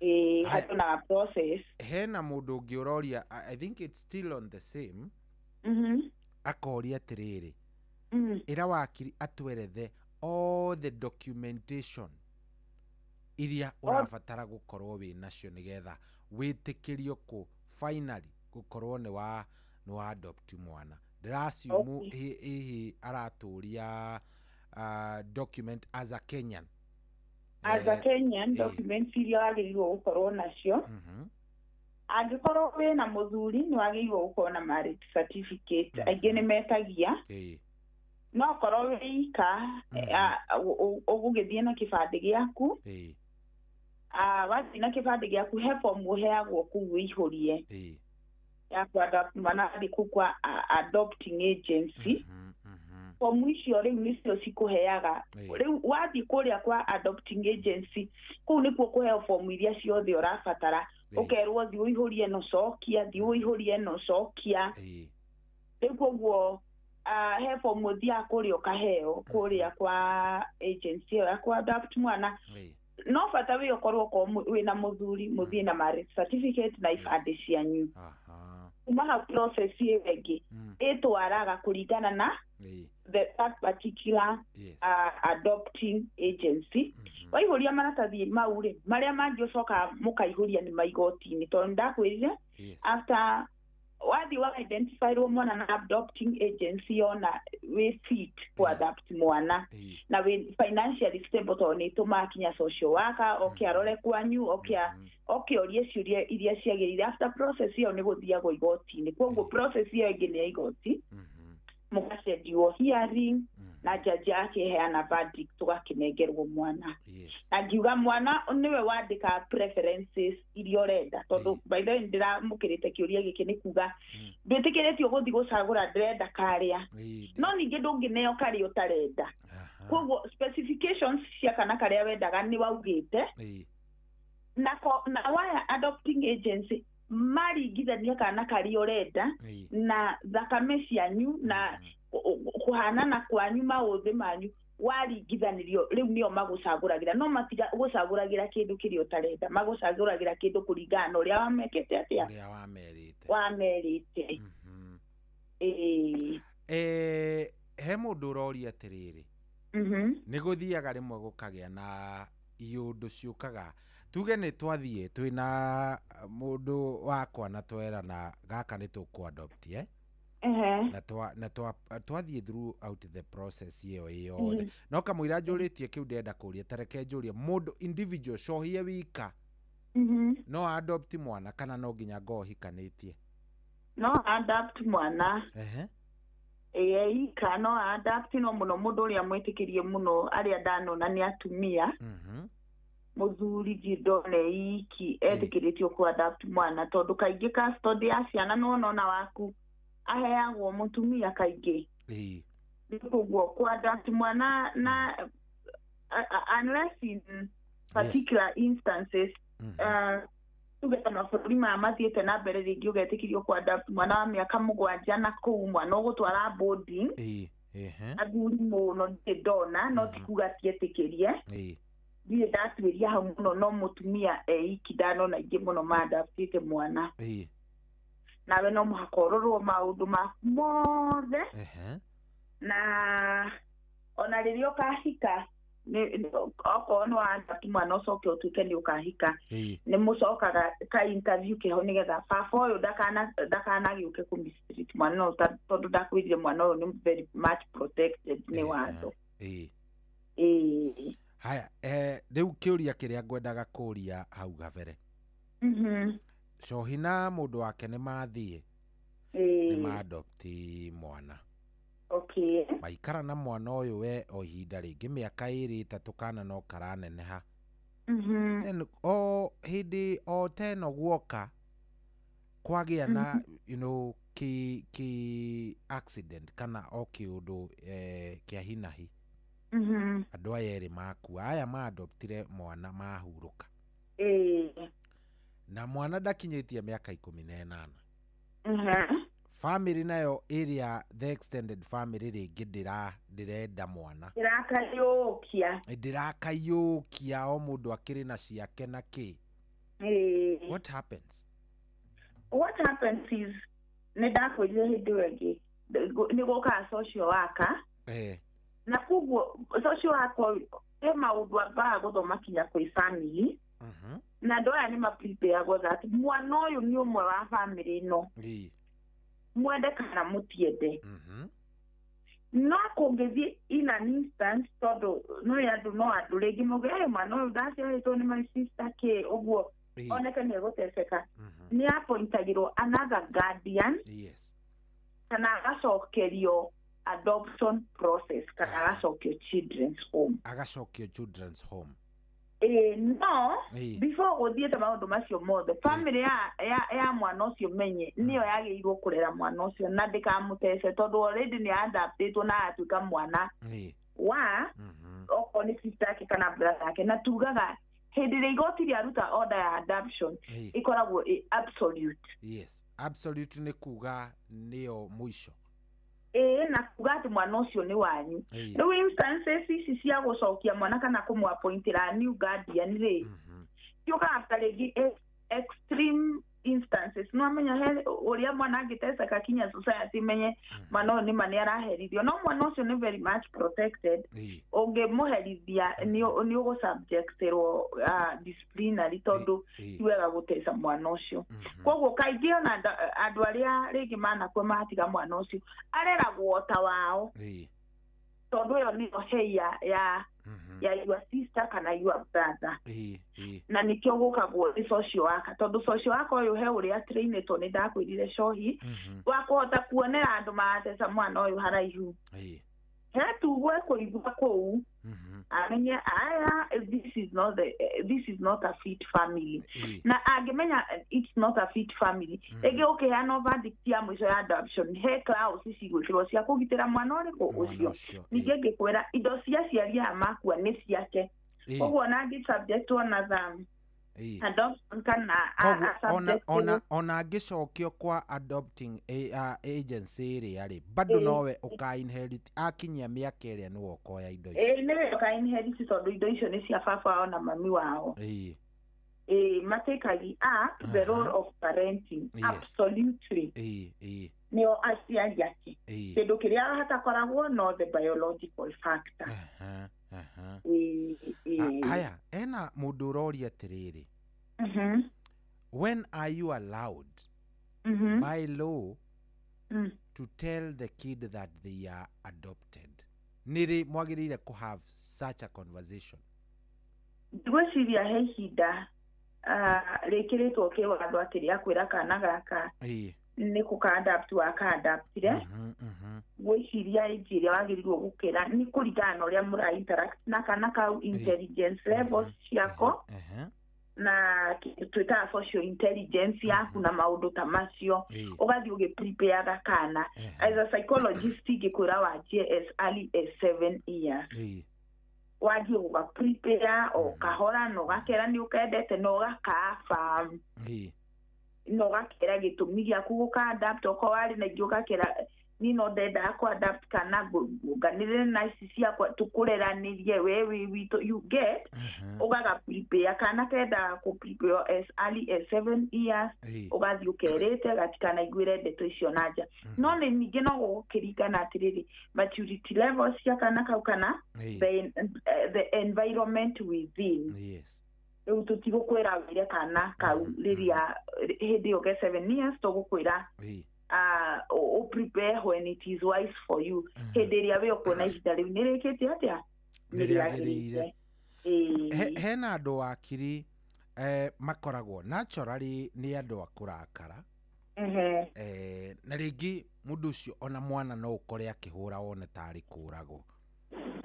Harĩ ona ka process. Hena mũndũ ũngĩ ũroria, I think it's still on the same. Akoria atĩrĩrĩ, ĩra wakiri atwerethe all the documentation iria ũrabatara gũkorwo wĩ nacio nĩgetha wĩtĩkĩrio finally gũkorwo nĩ wa adopt mwana. Ndĩraciumu hihi aratũria document as a Kenyan. As a Kenyan documents iria wagĩrĩirwo gũkorwo nacio. Angĩkorwo wĩna mũthuri nĩ wagĩrĩirwo gũkorwo na marriage certificate. Aingĩ nĩ metagia. No okorwo wĩ ika ũgũgĩthiĩ na kĩbandĩ gĩaku. Wathiĩ na kĩbandĩ gĩaku he form ũheagwo kũu wĩihũrie ya kũ-adapt mwana kũu kwa adopting agency. Form icio rĩu nĩcio cikũheaga. Rĩu wathiĩ kũrĩa kwa adopting agency kũu nĩkuo kũheo form iria ciothe ũrabatara. Ũkerwo thiĩ ũihũrie no cokia, thiĩ ũihũrie no cokia. Rĩu koguo he form muthia kuria ukaheo kuria kwa agency ya kwa adopt mwana no bata wi ukorwo ko wina muthuri muthie na marriage certificate na ifade cianyu kuma process yengi etwaraga kuringana na that particular adopting agency waihuria maratathi maure maria mangi ucoka mukaihuria ni maigoti-ini tondu ndakwirire after wathi wa identify mwana na adopting agency ona we fit to adopt mwana na we financially stable to ni tumakinya social worker okay arore kwanyu okay orie ciuria iria ciagirire after process iyo ni guthia go igoti-ini kwoguo process iyo ingi ni igoti mukasendio hearing na jaji akeheana verdict tugakinengerwo mwana na ngiuga mwana niwe wandika preferences iria urenda tondu by the way ndiramukirite kiuria giki ni kuga nditikiritio guthi gucagura ndirenda karia no ningi ndungineo kari utarenda kwoguo specifications cia kana karia wendaga ni waugite na waya adopting agency maringithania kana kari urenda na thakame cianyu na kuhanana kwanyu maũthĩ manyu waringithanirio riu nio magucaguragira no matiga gucaguragira kindu kirio tarenda magucaguragira kindu kuringana uria wamekete atia uria wamerite he mundu uroria atiriri ni guthiaga rimwe gukagia na iundu ciukaga tuge ni twathie twina mundu wakwa na twerana gaka ni tukuadopt na twathie throughout the process iyo yothe no kamwira njuritie kiu ndenda kuria tareke njurie mundu individual cohie wika no adopt mwana kana no nginya ngohikanitie no adopt mwana ika no adopt no muno mundu uria mwitikirie muno aria ndanona ni atumia muthuri jidone iki etikiritio ku adopt mwana tondu kaingi custody ya ciana no nona waku aheagwo mutumia kaingi nikuguo ku adopt mwana na unless in particular instances tugeta mabũrũri maya mathiĩte na mbere rĩngĩ ũgetĩkĩrio ku adopt mwana wa mĩaka 7 na kũu mwana ũgũtwara boarding athuri mũno ndirĩ ndona no ti kuga tietĩkĩrie ndirĩ ndatuĩria hau mũno no mũtumia eiki ndanona aingĩ mũno maadaptĩte mwana nawe no mũhaka ũrorwo maũndũ maku mothe na ona rĩrĩa ũkahika okorwo nĩ waadapt mwana ũcoke ũtuĩke nĩ ũkahika nĩ mũcokaga ka interview kĩho nĩgetha baba ũyũ ndakanagĩũke kũmistreat mwana ũyũ tondũ ndakwĩrire mwana ũyũ nĩ very much protected nĩ watho haya rĩu kĩũria kĩrĩa ngwendaga kũria hau gabere cohi na mũndũ wake nĩ mathiĩ nĩ maadopti mwana maikara na mwana ũyũ we o ihinda rĩngĩ mĩaka 2-3 kana no karaneneha o hĩndĩ o teno guoka kwagĩa na ki accident kana o kĩũndũ kĩa hinahi andũ aya erĩ makua aya maadoptire mwana mahurũka na mwana ndakinyĩtie mĩaka 18 family nayo area the extended family rĩngĩ ndĩrenda mwana ndĩrakayũkia o mũndũ akĩrĩ na ciake na kĩ what happens is nĩ ndakwĩrire hĩndĩ ĩyo ĩngĩ nĩ gũkaga social worker na koguo social worker he maũndũ ambaga gũthoma kinya kwĩ family na andũ aya nĩ maprepareagwo that mwana ũyũ nĩ ũmwe wa family ĩno mwende kana mũtiende no kũngĩthiĩ in an instance tondũ no andũ rĩngĩ mauge mwana ũyũ ndaciarĩtwo nĩ my sister kĩ ũguo oneke nĩ egũteceka nĩ appointagĩrwo another guardian kana agacokerio adoption process kana agacokio children's home no before gũthiĩte maũndũ macio mothe family ya mwana ũcio menye nĩyo yagĩrĩirwo kũrera mwana ũcio na ndĩkamũtece tondũ already nĩ adaptĩtwo na atuĩka mwana wa okorwo nĩ sister yake kana brother yake na tugaga hĩndĩ ĩrĩa igoti rĩaruta order ya adoption ĩkoragwo absolute absolute nĩ kuga nĩyo mũico na kuga ati mwana ucio ni wanyu no instances ici cia gucokia mwana kana kumwapointira new guardian ri yuka after extreme instances no amenya he uria mwana angiteseka kinya society menye mwana ni mani araherithio no mwana ucio ni very much protected ungemuherithia ni ugo subjectero disciplinary tondu tiwega gutesa mwana ucio koguo kaingĩ ona andu aria ringi mana kwe mahatiga mwana ucio areragwo ta wao tondu yo ni heia ya your sister kana your brother na nikio gukagwo ni social worker tondu social worker uyu he uria trained to ni ndakwirire shohi wa kuhota kuonera andu matesa mwana uyu haraihu he tuwe kuigua kou amenye aya this is not a fit family na angemenya it's not a fit family ege ukiheana verdict ya mwisho ya adoption he clause cigwikirwo cia kugitira mwana uriku ucio ningĩ ngĩkwĩra indo cia ciari ya makua nĩ ciake koguo na ngi subject ona tham adoption kana ona angĩcokio kwa adopting agency ĩrĩa rĩ bado nowe ũka-inherit akinyia mĩaka ĩrĩa nĩwe ũkoya indo icio nĩwe ũka-inherit tondũ indo icio nĩ cia baba wao na mami wao matekagi the role of parenting absolutely nĩo aciari ake kĩndũ kĩrĩa hatakoragwo no the biological factor aya ena mũndũ ũroria atĩrĩrĩ when are you allowed by law to tell the kid that they are adopted nĩrĩ mwagĩrĩire to have such a conversation ngwĩciria he ihinda rĩkĩrĩtwo kĩwatho atĩ rĩa kwĩra kana gaka nĩ kũka-adapt waka-adaptire gwĩciria ĩnji ĩrĩa wagĩrĩirwo gũkĩra nĩ kũringana na ũrĩa mũra-interact na kana kau intelligence levels ciako na twĩtaga social intelligence yaku na maũndũ ta macio ũgathiĩ ũgĩ-prepare kana as a psychologist ingĩkwĩra wanjie as early as 7 years wathi ũga-prepare ũkahora na ũgakera nĩ ũkendete na ũgaka no gakera gĩtũmi gĩaku gũka-adapt okorwo warĩ na ingĩ ũgakera ni no ndendaga kũ-adapt kana ngũnganĩrĩre na ici ciakwa tũkũreranĩrie we witũ you get ũgaga-prepare kana kenda kũ-prepare as early as 7 years ũgathiĩ ũkerĩte gatikanaiguĩre ndeto icio na nja no nĩ ningĩ no gũgũkĩringana atĩrĩrĩ maturity levels cia kana kau kana the environment within rĩu tũtigũkwĩra wĩre kana kau rĩrĩa hĩndĩ ĩyo ge 7 years tũgũkwĩra prepare when it is wise for you hĩndĩ ĩrĩa we ũkuona ihinda rĩu nĩ rĩkĩte atĩa nĩ rĩagĩrĩire hena andũ wakiri makoragwo naturally nĩ andũ a kũrakara na rĩngĩ mũndũ ũcio ona mwana no ũkore akĩhũra wone tarĩ kũragwo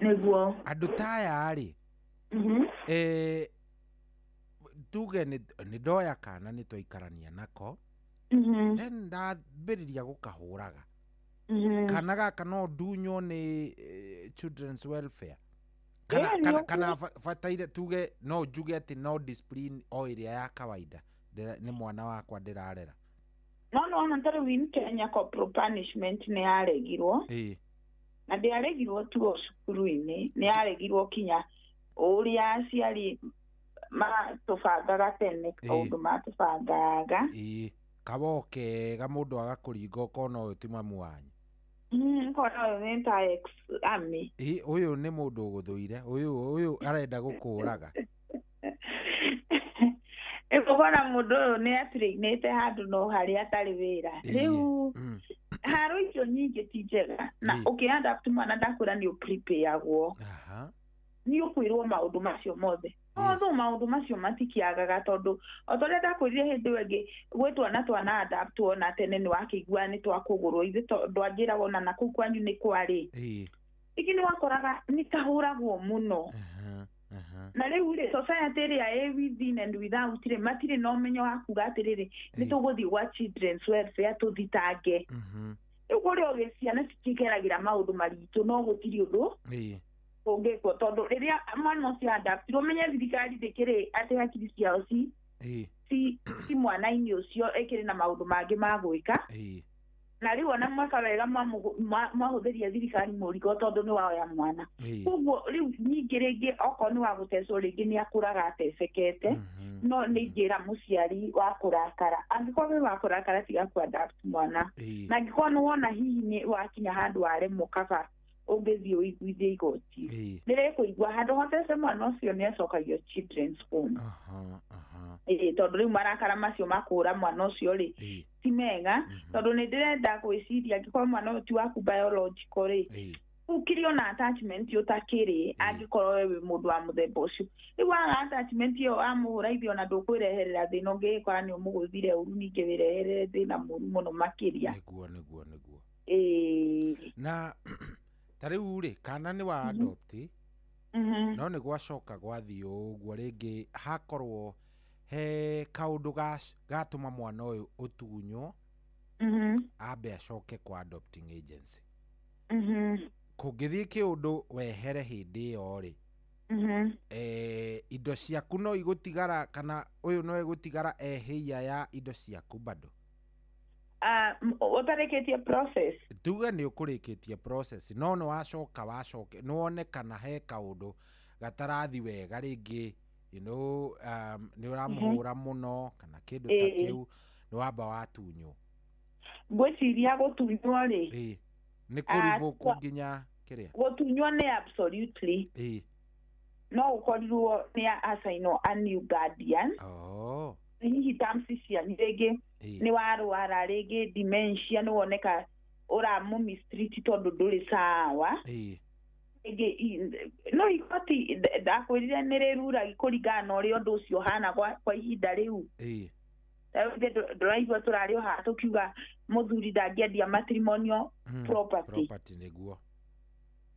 nĩguo andũ ta aya rĩ tuge nĩ ndoya kana nĩ twaikarania nako then ndambĩrĩria gũkahũraga kana gaka no ndunywo nĩ children's welfare kana bataire tuge no njuge atĩ no discipline o ĩrĩa ya kawaida nĩ mwana wakwa ndĩrarera no tarĩ win Kenya corporal punishment nĩ yaregirwo na ndĩaregirwo tu o cukuru-inĩ nĩ yaregirwo kinya ũrĩa aciari matũbangaga tene kaũndũ matũbangaga kabokega mũndũ agakũringa ũkona ũyũ ti mamu wanyu kona ũyũ nĩ ta ex army ũyũ nĩ mũndũ ũgũthũire ũyũ arenda gũkũraga ũkona mũndũ ũyũ nĩ atrainĩte handũ no harĩa atarĩ wĩra rĩu haro icio nyingĩ ti njega na ũkĩ-adapt mwana ndakwĩra nĩ ũprepareagwo nĩ ũkwĩrwo maũndũ macio mothe although maũndũ macio matikiagaga tondũ o torĩa ndakwĩrire hĩndĩ ĩyo ĩngĩ gwĩ twana twana-adapt ona tene nĩ wakĩigua nĩ twakũgũrwo ithe ndwangĩragwo ona na kũu kwanyu nĩ kwarĩ ĩngĩ nĩ wakoraga nĩ kahũragwo mũno na rĩu rĩ society ĩrĩa ĩ within and without rĩ matirĩ na ũmenyo wa kuga atĩrĩrĩ nĩ tũgũthiĩ gwa children's welfare tũthitange rĩu kũrĩa ũgĩ ciana citikĩgeragĩra maũndũ maritũ no gũtirĩ ũndũ ũngĩkwo tondũ rĩrĩa mwana ũcio adaptirwo menye thirikari ndĩkĩrĩ atĩ hakiri ciao si mwana-inĩ ũcio ĩkĩrĩ na maũndũ mangĩ ma gwĩka na rĩu ona mwaka wega mwahũthĩria thirikari mũrigo tondũ nĩ waoya mwana koguo rĩu ningĩ rĩngĩ okorwo nĩ wa gũtecwo rĩngĩ nĩ akũraga atecekete no nĩ njĩra mũciari wa kũrakara angĩkorwo nĩ wa kũrakara tiga ku-adapt mwana na angĩkorwo nĩ wona hihi nĩ wakinya handũ waremwo kaba ũngĩthiĩ ũiguithie igoti nĩ rĩkũigua handũ hotece mwana ũcio nĩ acokagio children's home tondũ rĩu marakara macio makũra mwana ũcio rĩ ti mega tondũ nĩ ndĩrenda gwĩciria angĩkorwo mwana ũyũ ti waku biological rĩ ũkĩrĩ ona attachment ũtakĩrĩ angĩkorwo we wĩ mũndũ wa mũthemba ũcio rĩu waga attachment ĩyo wamũhũraithia ona ndũkwĩreherera thĩna ũngĩgĩkora nĩ ũmũgũthire ũru ningĩ wĩreherere thĩna mũru mũno makĩria nĩguo na ta rĩu rĩ kana nĩ wa adopt no nĩ gwacoka gwathiĩ ũguo rĩngĩ hakorwo he kaũndũ gatũma mwana ũyũ ũtunywo ambe acoke kwa adopting agency kũngĩthiĩ kĩũndũ wehere hĩndĩ ĩyo rĩ indo ciaku no igũtigara kana ũyũ no igũtigara ehĩia ya indo ciaku bado ũtarĩkĩtie process tuge nĩ ũkũrĩkĩtie process no nĩ wacoke nĩ wone kana he kaũndũ gatarathi wega rĩngĩ nĩ ũramũhũra mũno kana kĩndũ ta kĩu nĩ wamba watunywo ngwĩciria gũtunywo rĩ nĩ kũrivũku nginya kĩrĩa gũtunywo nĩ absolutely no ũkorirwo nĩ asainwo a new guardian hihi terms cia rĩngĩ nĩ warwara rĩngĩ dementia nĩ woneka ũramũmistreat tondũ ndũrĩ sawa no igoti ndakwĩrire nĩ rĩruragi kũringana na ũrĩa ũndũ ũcio hana kwa ihinda rĩu ndũraigua tũrarĩ o haha tũkiuga mũthuri ndangĩendia matrimonial property nĩguo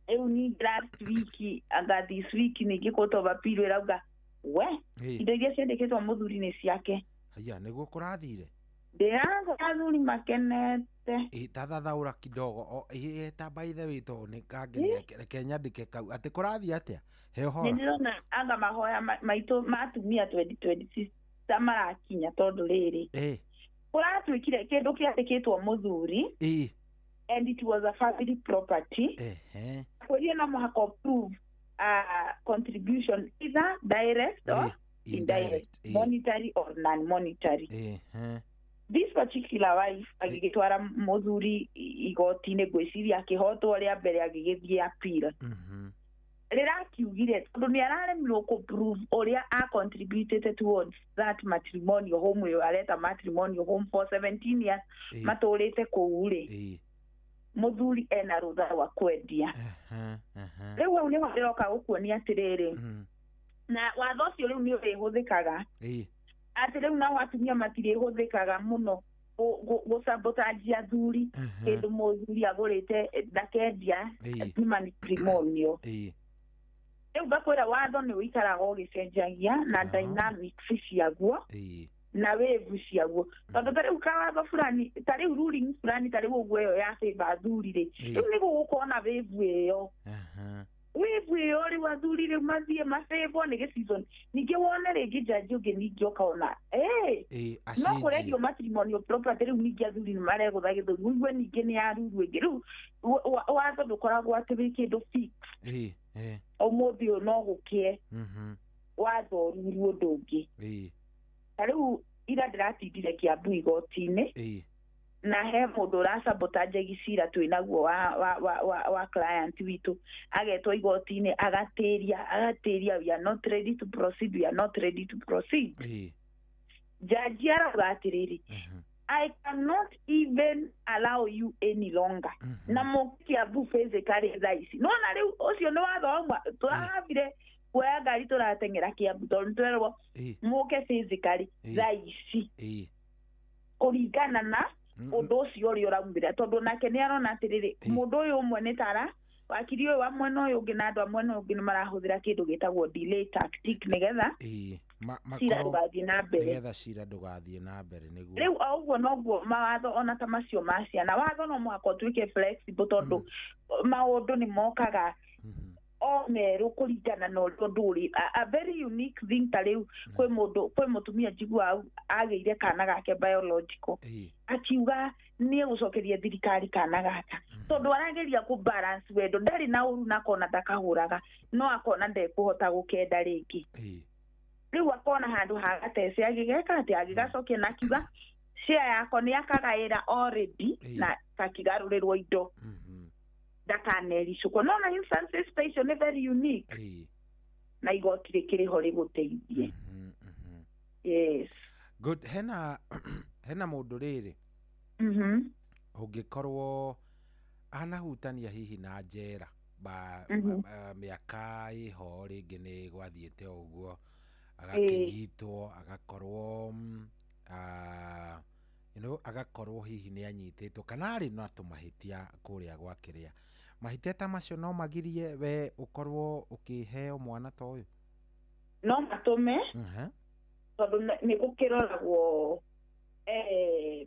rĩu ningĩ last week anga this week ningĩ court of appeal ĩrauga we indo iria ciandĩkĩtwo mũthuri nĩ ciake haya nĩguo kũrathire ndĩraga athuri makenete tathathaũra kidogo ta by the way to nĩ kangenia kenyandĩke kau atĩ kũrathiĩ atĩa he ũhoro nĩndĩrona anga mahoya maitũ matumia 2026 marakinya tondũ rĩrĩ kũratuĩkire kĩndũ kĩandĩkĩtwo mũthuri and it was a family property kwĩrĩa no mũhaka prove contribution either direct or indirect monetary or non-monetary this particular wife agĩgĩtwara mũthuri igoti-inĩ ngwĩciria akĩhotwo rĩa mbere agĩgĩthiĩ appeal rĩrakiugire tondũ nĩ araremirwo kũ-prove ũrĩa contributed towards that matrimonial home ũyũ areta matrimonial home for 17 years matũrĩte kũu rĩ mũthuri ena rũtha wa kwendia rĩu hau nĩho ndĩroka gũkuonia atĩrĩrĩ na watho ũcio rĩu nĩ ũrĩhũthĩkaga atĩ rĩu nao atumia matirĩhũthĩkaga mũno gũsabotage athuri kĩndũ mũthuri agũrĩte ndakendia nĩ matrimonial rĩu ngakwĩra watho nĩ ũikaraga ũgĩcenjagia na dynamics ciaguo na wave ciaguo tondũ ta rĩu kawatho fulani ta rĩu ruling fulani ta rĩu ũguo ĩyo ya favor athuri rĩ rĩu nĩ gũgũkorwo na wave ĩyo ĩyo rĩu athuri rĩu mathiĩ mafavor nĩ gĩ-season ningĩ wone rĩngĩ jaji ũngĩ ningĩ ũkaona no kũrendio matrimonial property rĩu ningĩ athuri nĩ maregũtha gĩthũri ũigue ningĩ nĩ aruru ĩngĩ rĩu watho ndũkoragwo atĩ wĩ kĩndũ fix ũmũthĩ ũyũ no gũkĩe watho ũruru ũndũ ũngĩ ta rĩu ira ndĩratindire Kiambu igoti-inĩ na he mũndũ ũrasabotage gĩcira twĩnaguo wa client witũ agetwo igoti-inĩ agatĩria we are not ready to proceed jaji arauga atĩrĩrĩ I cannot even allow you any longer na Kiambu physically thaa ici nona rĩu ũcio nĩ watho tũrahambire kuoya ngari tũrateng'era Kiambu tondũ twerwo mũke physically thaa ici kũringana na ũndũ ũcio ũrĩa ũraumĩra tondũ nake nĩ arona atĩrĩrĩ mũndũ ũyũ ũmwe nĩ tara wakiri ũyũ wa mwena ũyũ ũngĩ na andũ a mwena ũngĩ nĩ marahũthĩra kĩndũ gĩtagwo delay tactic nĩgetha cira ndũgathiĩ na mbere nĩguo rĩu o ũguo noguo mawatho ona ta macio ma ciana watho no mũhaka ũtuĩke flexible tondũ maũndũ nĩ mokaga o merũ kũringana na ũrĩa ũndũ ũrĩ a very unique thing ta rĩu kwĩ mũtumia njiguaga agĩire kana gake biological akiuga nie gucokeria thirikari kana gaka tondu arageria ku balance wendo ndari na uru na kona takahuraga no akona ndekuhota gukenda ringi riu akona handu hagatece agigeka ati agigacokia na kiuga share yako ni akagaira already na kakigarurirwo indo ndakanericuko nona instance station ni very unique na igoti rikiriho riguteithie yes good hena mundu riri ungikorwo anahutania hihi na njera miaka iho ringi ni gwathiete uguo agakinyitwo agakorwo agakorwo hihi ni anyititwo kana ari no tumahitia kuria gwakiria mahitia ta macio no magirie we ukorwo ukiheo mwana ta uyu no matume tondu ni gukiroragwo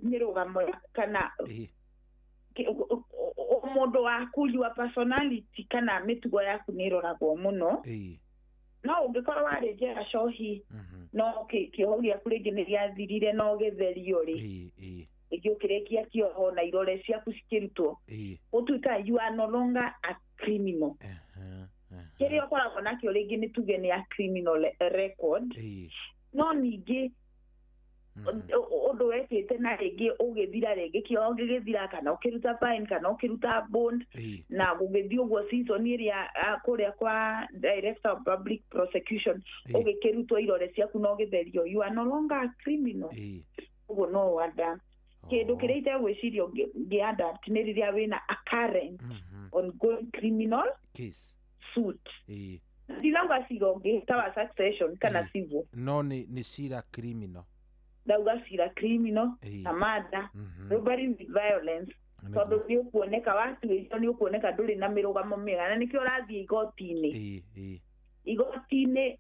mirugamo kana mundu waku your personality kana mitugo yaku ni iroragwo muno no ungikorwo wari njera cohi no kiho giaku ringi ni giathirire no githerio ri igiukirikia kioho na irore ciaku cikirutwo utuika you are no longer a criminal kiria ukoragwo nakio ringi ni tuge ni a criminal record no ningi undu wekite na ringi ugithira ringi kio gigithira kana ukiruta fine kana ukiruta bond na gugithi uguo season iria kuria kwa director of public prosecution ugikirutwo irore ciaku no githerio you are no longer a criminal uguo no wanda kindu kiria itegwicirio giadapt ni riria wina a current ongoing criminal case suit ndilauga sironge tawa succession kana civil no ni cira criminal dauga cira criminal na murder robbery with violence tondu ni ukuoneka watu icio ni ukuoneka nduri na mirugamo miega na nikio rathie igoti-ini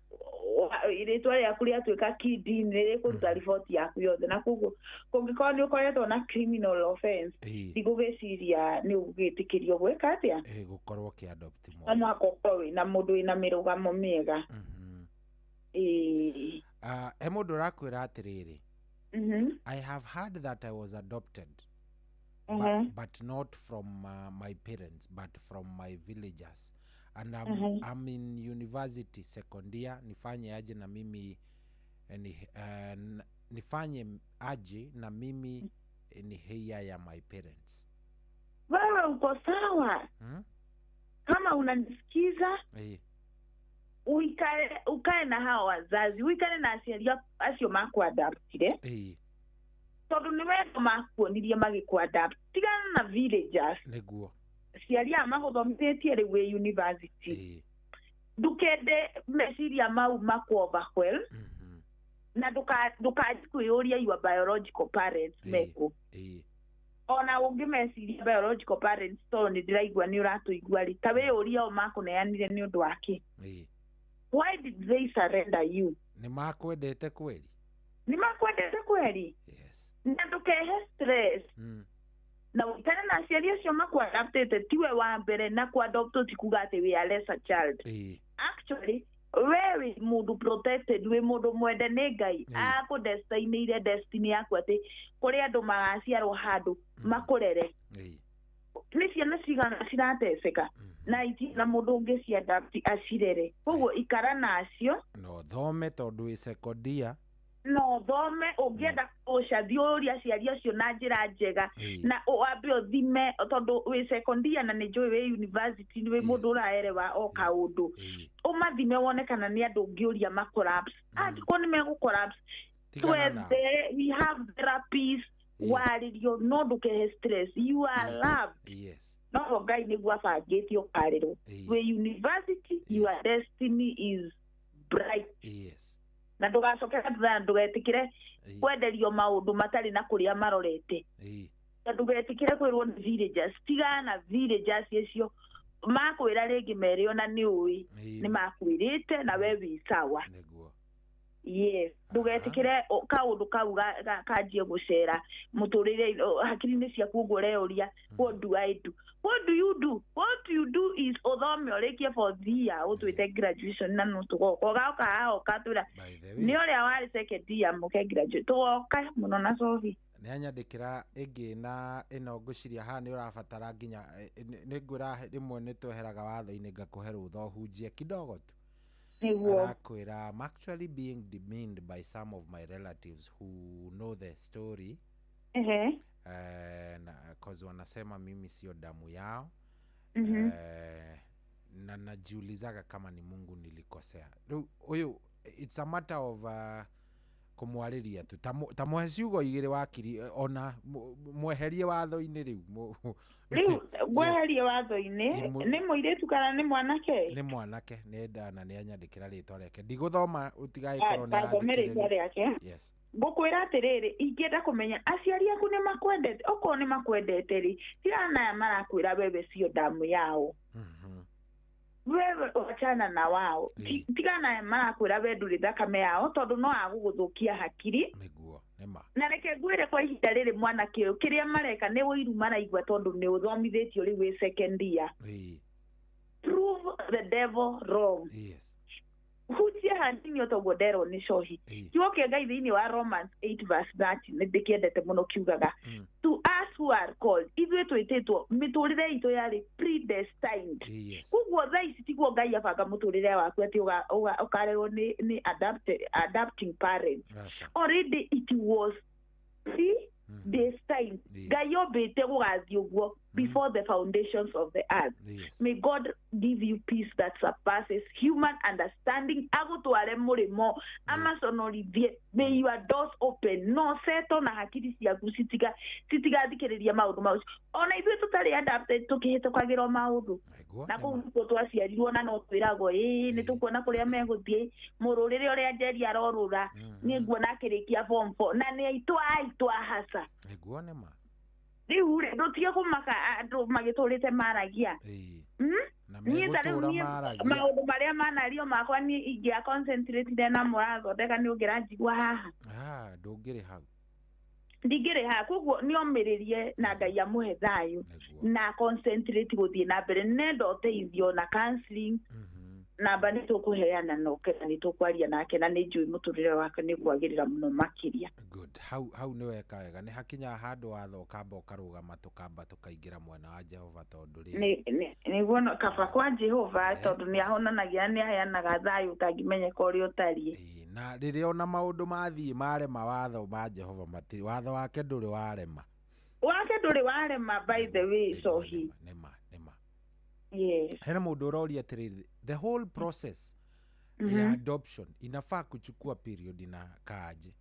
iritwa riaku riatuika kidini nirikuruta riboti yaku yothe na koguo kungikorwo ni ukoretwo na criminal offense ndigugiciria ni ugitikirio gwika atia gukorwo kiadopt mwana no akorwo wina mundu wina mirugamo miega mundu rakwira atiriri I have heard that I was adopted but not from my parents but from my villagers and I'm in university second year nifanye aje na mimi nifanye aje na mimi ni heia ya my parents wewe uko sawa kama unanisikiza ukae na hao wazazi uikane na aciari acio makuadaptire tondu ni wendo makuonirie magikuadapt tigana na villagers niguo aciari aya maguthomithitie riu wi university ndukende meciria mau makuoverwhelm na ndukaji kwiyuria your biological parents meku ona ungimeciria biological parents to ni ndiraigua ni uratuigua ri ta wiyuria o makuneanire ni undu waki why did they surrender you ni makwendete kweli yes na ndukehe stress na ukitana na aciari acio makuadaptete tiwe wa mbere na kuadopt tikuga ati we are lesser child actually wewe mundu protected we mundu mwende ni Ngai akudestinaire destiny yaku ati kuri andu magaciarwo handu makurere ni ciana cigana cirateceka na itina mundu ungiciadapt acirere koguo ikara nacio no thome tondu i sekondia no thome ungienda ucathi uria aciari acio na njira njega na wambe uthime tondu wi sekondia na ni njui wi university ni wi mundu uraerewa o kaundu umathime wone kana ni andu ngiuria makorapse angiko ni megukorapse twethe we have therapies waririo no ndukehe stress you are loved no Ngai niguo abangĩte ũkarĩrwo wi university your destiny is bright na ndugacokera thutha ndugetikire kwenderio maundu matari na kuria marorete na ndugetikire kwirwo ni villagers tigana villagers icio makwira ringi merio na ni ui ni makwirite na we wi sawa yes ndugetikire kaundu kau kanjie gucera muturire hakiri-ini ciaku ngureoria what do I do what do you do is uthome urikie for the year utwite graduation na nutugoka gauka hao katwira ni uria wari second year muke graduate tugoka muno na sofi nĩ anyandĩkĩra ĩngĩ na ĩno ngũciria haha nĩ ũrabatara nginya nĩ ngwĩra rĩmwe nĩ tweheraga watho-inĩ ngakũhe rũtha ũhunjie kidogo tu. Arakwĩra, I'm actually being demeaned by some of my relatives who know the story. Cause wanasema mimi sio damu yao. Na najiulizaga kama ni Mungu nilikosea. Huyu it's a matter of kumwarĩria tu ta mwe ciugo igĩrĩ wakiri ona mweherie watho-inĩ rĩu mweherie watho-inĩ nĩ mũirĩtu kana nĩ mwanake? Nĩ mwanake, nĩ ndana nĩ anyandĩkĩra rĩtwa rĩake, ndigũthoma ũtigagĩkorwo nĩ athikĩrĩria. Yes. Ngũkwĩra atĩrĩrĩ, ingĩenda kũmenya aciari aku nĩ makwendete, okorwo nĩ makwendete rĩ, tigana aya marakwĩra wewe sio damu yao. Wewe wachana na wao. Tigana marakwĩra we ndũrĩ thakame yao tondũ no agũgũthũkia hakiri. Nĩguo, nĩma. Na reke ngwĩre kwa ihinda rĩrĩ mwanake ũyũ kĩrĩa mareka nĩ ũiru maraigua tondũ nĩ ũthomithĩtio rĩu wĩ second year. Prove the devil wrong. Yes. Hutia handini otoguo nderwo nĩ cohi. Kiugo kĩa Ngai thĩinĩ wa Romans 8:30 nĩ ndĩkĩendete mũno kiugaga, to us who are called, ithuĩ twĩtĩtwo mĩtũrĩre itũ yarĩ predestined. Koguo thaa ici tiguo Ngai abanga mũtũrĩre waku atĩ ũkarerwo nĩ adapting parent. Already it was predestined. Ngai ombĩte gũgathiĩ ũguo before the foundations of the earth. May God give you peace that surpasses human understanding. Agutware murimo amaconorithie. May your doors open. No seto na hakiri ciaku citigathikĩrĩria maũndũ mau. Ona ithuĩ tũtarĩ adapted tũkĩhĩtũkagĩra maũndũ. Na kũu twaciarirwo na no twĩragwo nĩ tũkuona kũrĩa megũthiĩ. Mũrũrĩre ũrĩa Njeri arorũra nĩ nguona akĩrĩkia form 4 na nĩ aitwa haca. Nĩguo nĩma. Rĩu rĩ ndũtige kũmaka andũ magĩtũrĩte maragia. Maũndũ marĩa manario makwa niĩ ingĩa concentrate na mũrathondeka nĩ ũngĩranjigua haha. Ndũngĩrĩ hau. Ndigĩrĩ haha, koguo nĩ omĩrĩrie na Ngai amũhe thayũ na concentrate gũthiĩ na mbere. Nenda ũteithio na counseling namba nĩ tũkũheana noke na nĩ tũkwaria nake na nĩ njũĩ mũtũrĩre wake nĩ kwagĩrĩra mũno makĩria. Good. Hau nĩ weka wega, nĩ hakinya handũ watho ũkamba ũkarũgama tũkamba tũkaingĩra mwena wa Jehova tondũ nĩguo kaba kwa Jehova tondũ nĩ ahonanagia nĩ aheanaga thayũ ũtangĩmenyeka ũrĩa ũtariĩ. Na rĩrĩa ona maũndũ mathiĩ marema watho ma Jehova matirĩ, watho wake ndũrĩ warema. Wake ndũrĩ warema, by the way, cohi. Yes. Hena mũndũ ũroria atĩrĩrĩ, the whole process ya adoption inafaa kuchukua period na kaje?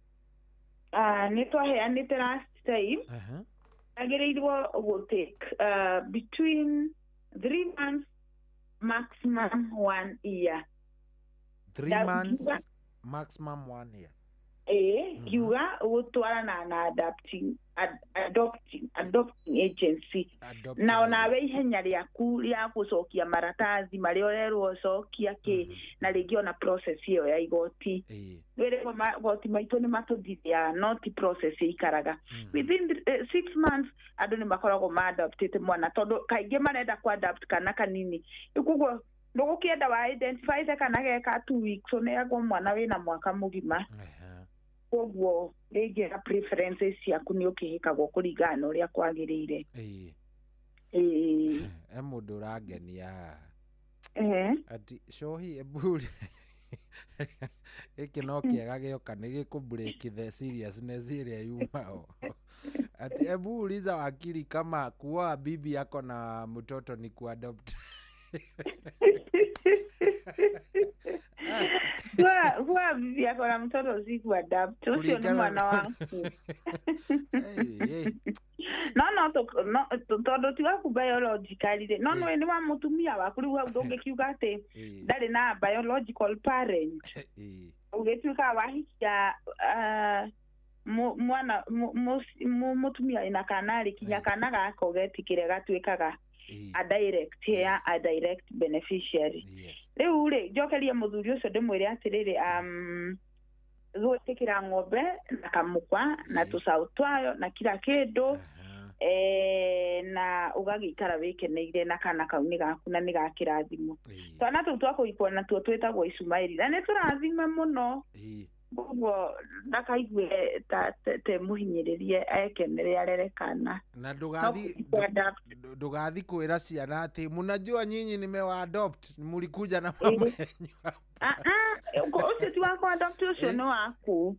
Nĩ twaheanĩte last time. Agĩrĩirwo gũtake between 3 months maximum 1 year. 3 months maximum 1 year. Kiuga gũtwarana na adopting agency. Na onawe ihenya rĩaku rĩa gũcokia maratathi marĩa ũrerwo ũcokia na rĩngĩ ona process ĩyo ya igoti. Rĩrĩ magoti maitũ nĩ matũthithia not process ĩikaraga. Within 6 months andũ nĩ makoragwo ma-adoptĩte mwana tondũ kaingĩ marenda ku-adapt kana kanini. Koguo ndũgũkĩenda wa identify kana geka 2 weeks ũneagwo mwana wĩna mwaka mũgima. Koguo rĩngĩ na preferences ciaku nĩ ũkĩhĩkagwo kũringana na ũrĩa kwagĩrĩire. Mũndũ ũrangenia ati cohi eburi gĩkĩ no kĩega gĩoka nĩ gĩkũ-break the seriousness ĩrĩa yumao. Ati ebuuliza wakili kama kuoa bibi yako na mtoto ni kuadopt. Kuoa bibi yako na mtoto si kuadopt. Ucio nĩ mwana wangu. No tondũ ti waku biologically rĩ, no nĩ wa mũtumia waku, rĩu hau ndũngĩkiuga atĩ ndarĩ na biological parent. Ũgĩtuĩka wahikia mwana mũtumia ina kana rĩ, kinya kana gaka ũgetikĩre gatuĩkaga a direct beneficiary. Rĩu rĩ njokerie mũthuri ũcio ndĩmwĩre atĩrĩrĩ, gwĩtĩkĩra ng'ombe na kamũkwa na tũcaũ twayo na kila kĩndũ na ũgagĩikara wĩkeneire na kana kau nĩ gaku na nĩ gakĩrathimo. Twana tũu twakũikwo natuo twĩtagwo Ishumaeli na nĩ tũrathime mũno. Guo ndakaigue te muhinyiririe ekenere arerekana. Na ndugathi kwira ciana ati munajua nyinyi nimewa-adopt, mulikuja na mama yenyu. Ucio ti wako adopt, ucio no waku.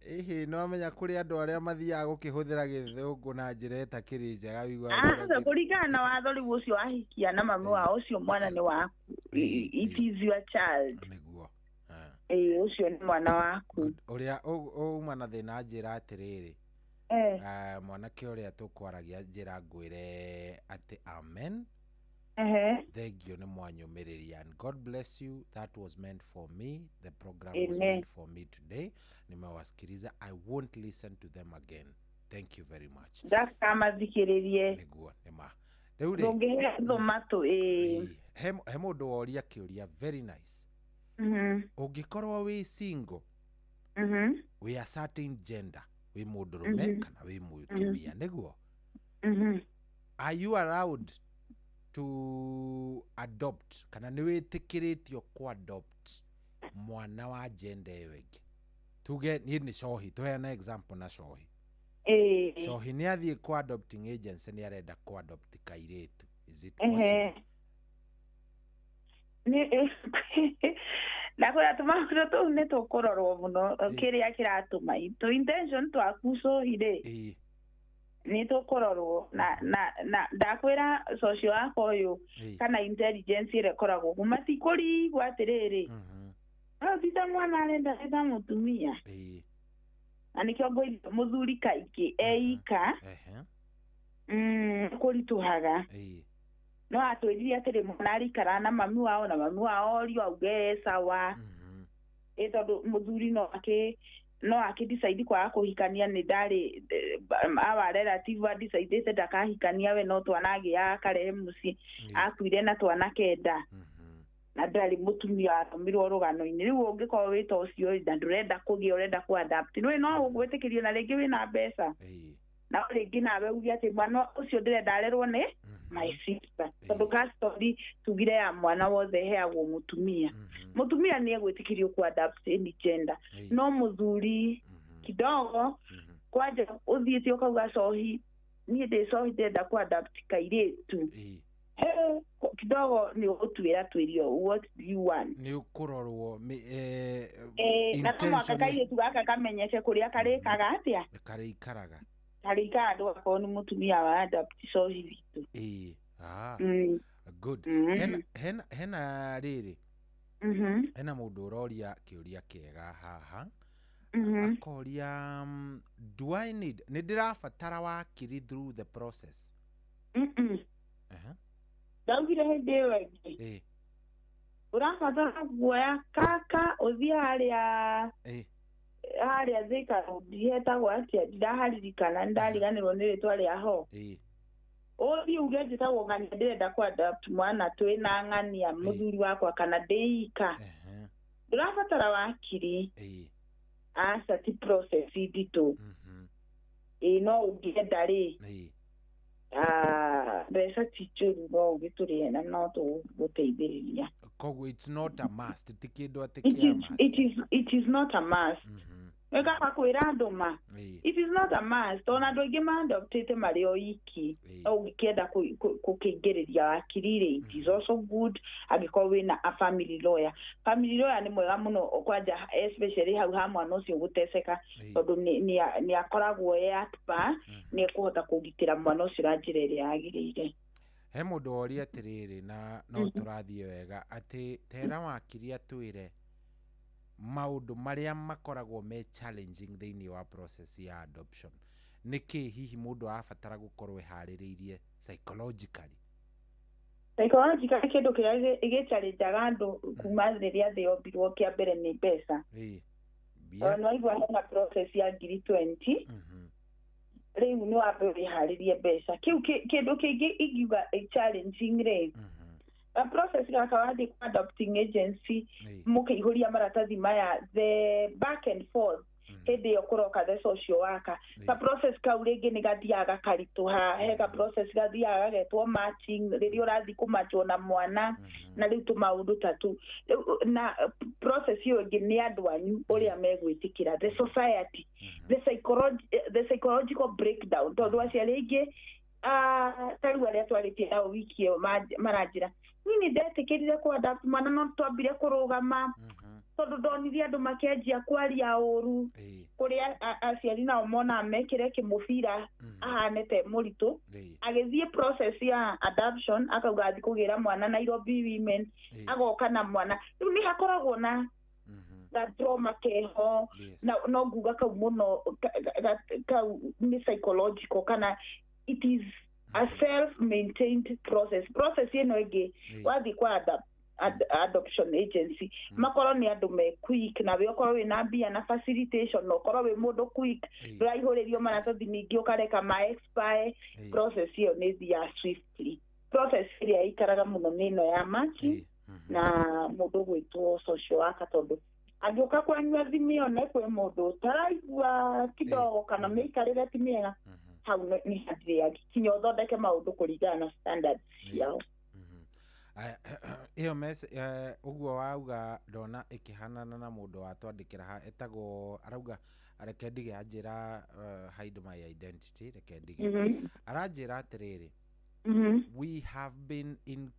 No amenya kuri andu aria mathiaga gukihuthira githungu na njira itakiri njega wigwa. Kuringana na watho riu ucio ahikia na mami wa ucio mwana ni waku. It is your child. Niguo. Ucio ni mwana waku. Uria uma na thina njira atiriri. Mwanake uria tukwaragia njira ngwire ati amen. Thank you, Nimwanyumiriria, and God bless you. That was meant for me. The program was meant for me today. Nimewasikiliza. I won't listen to them again. Thank you very much. Ndakamazikiririe. Niguo nema. Ndongehe tomato he mundu woria kiuria very nice. Ungikorwo wi single. We a certain gender. We mundurume kana we mutumia niguo. Are you allowed to adopt kana ni witikiritio ku adopt mwana wa gender iyo ingi? Tuge ni Shohi, tuheana example na Shohi. Shohi ni athie ku adopting agency ni arenda ku adopt kairitu. Is it possible? Na kwa tumakiro tu ne to kororwo muno kiria kiratuma to intention to akuso ide ni to kororwo na ndakwira social wako uyu kana intelligence irekoragwo kumati kuri gwatiriri thita mwana arenda mutumia ani kiongo muthuri kaiki eika kurituhaga no atwiririe atiri mwana arikara na mami wao na mami wao ori auge sawa tondu muthuri no decide kwa kuhikania ni ndari awa relative a decide ndakahikania we no twanagia karehe muci akuire na twana kenda na ndari mutumia atomirwo rugano-ini riu ungikorwo wita ucio na ndurenda kugia urenda ku adapt no ugwitikirio na ringi wina mbeca na ringi nawe ugia ati mwana ucio ndirenda arerwo ni my sister. Tondu custody tugire ya mwana wothe heagwo mutumia. Mutumia ni egwitikirio ku adapt any gender. No muthuri kidogo kwaje uthiite ukauga Shohi ni de Shohi ndenda ku adapt kairitu. Kidogo ni utwira twirio what do you want? Ni ukurorwo na kama kairitu gaka kamenyeshe kuria karikaga atia karikaraga harikado ako ni mutumia wa adapt Shohi vitu. Good. Hena riri. Hena mundu uroria kiuria kiega haha. Akoria do I need nindirabatara wakiri through the process? Daugire hindi wengi. Urabatara guoya kaka uthia haria thika ndihetagwo atia ndaharirikana ndariganirwo ni ritwa riaho. Othi uge njitagwo ng'ania ndirenda ku adapt mwana twina ng'ania muthuri wakwa kana ndeika. Ndirabatara wakiri asa ti process ndito. No ungenda ri mbeca ti njuru no ugiturie na no tuguteithiriria. Koguo it's not a must. Tikindu atikia must. It is not a must. Weka pakwira nduma. It is not a must. Ona ndoige manda utete mari oiki. Ugikienda kukingiriria wakirire. It is also good agiko wina a family lawyer. Family lawyer ni mwega muno kwanja especially hau ha mwana ucio guteseka tondu ni akoragwo atpa ni kuhota kugitira mwana ucio ranjira iria agirire. He mundu ori atiriri na no turathie wega ati tera wakiri atwire maundu maria makoragwo me challenging thiini wa process ya adoption. Niki hihi mundu afatara gukorwo haririirie psychologically kindu kiria igi-challenge andu kuma riria thiombirwo kia mbere ni mbeca. No igwa hena process ya 2020 riu ni wambe wiharirie mbeca. Kiu kindu kingi ingiuga challenging ri a process gaka wathi adopting agency mukiihuria maratathi maya the back and forth hindi yo kuroka the social worker ka process ka urenge ni gathiaga karituha hega process gathiaga getwo matching riri urathi kumatwo na mwana na riu tu maundu tatu na process yo ngi ni andu anyu uria megwitikira the society the psychological breakdown tondu aciari ingi tari aria twaritie nao wiki yo maranjira nini ndetikirire ku adapt mwana no twambire kurugama tondu ndonire andu makianjia kwaria uru kuria aciari nao mona mekire kimubira ahanete muritu agithie process ya adoption akauga athi kugira mwana Nairobi women agoka na mwana riu ni hakoragwo na trauma keho no nguga kau muno ni psychological kana it is a self-maintained process ino igi wathi kwa adoption agency makoro ni andu me quick na we okoro we na bia na facilitation no okoro we mundu quick raihuririo maratathi ningi ukareka ma expire process iyo ni thia swiftly process iria ikaraga muno nino ya machi na mundu gwitwo social worker tondu agioka kwanyua thimio ne kwe mundu taraigua kidogo kana meikarire ti miega hau ni hadria kinyo thondeke maundu kuringana na standards yao iyo mes uguo wauga ndona ikihanana na mundu watwandikira ha etagwo arauga areke ndige anjira hide my identity reke ndige aranjira atiriri we have been in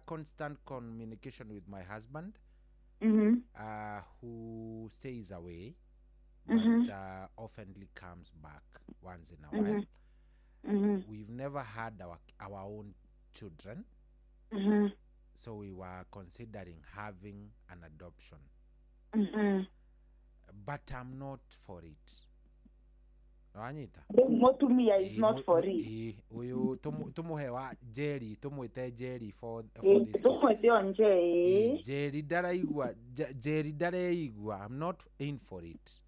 constant communication with my husband who stays away but oftenly comes back once in a while. We've never had our own children, so we were considering having an adoption, but I'm not for it. Anita, Motumia is not for it. Uyu tumuhe wa Jerry, tumwite Jerry for this. Tumwite on Jerry. Jerry daraigua. I'm not in for it.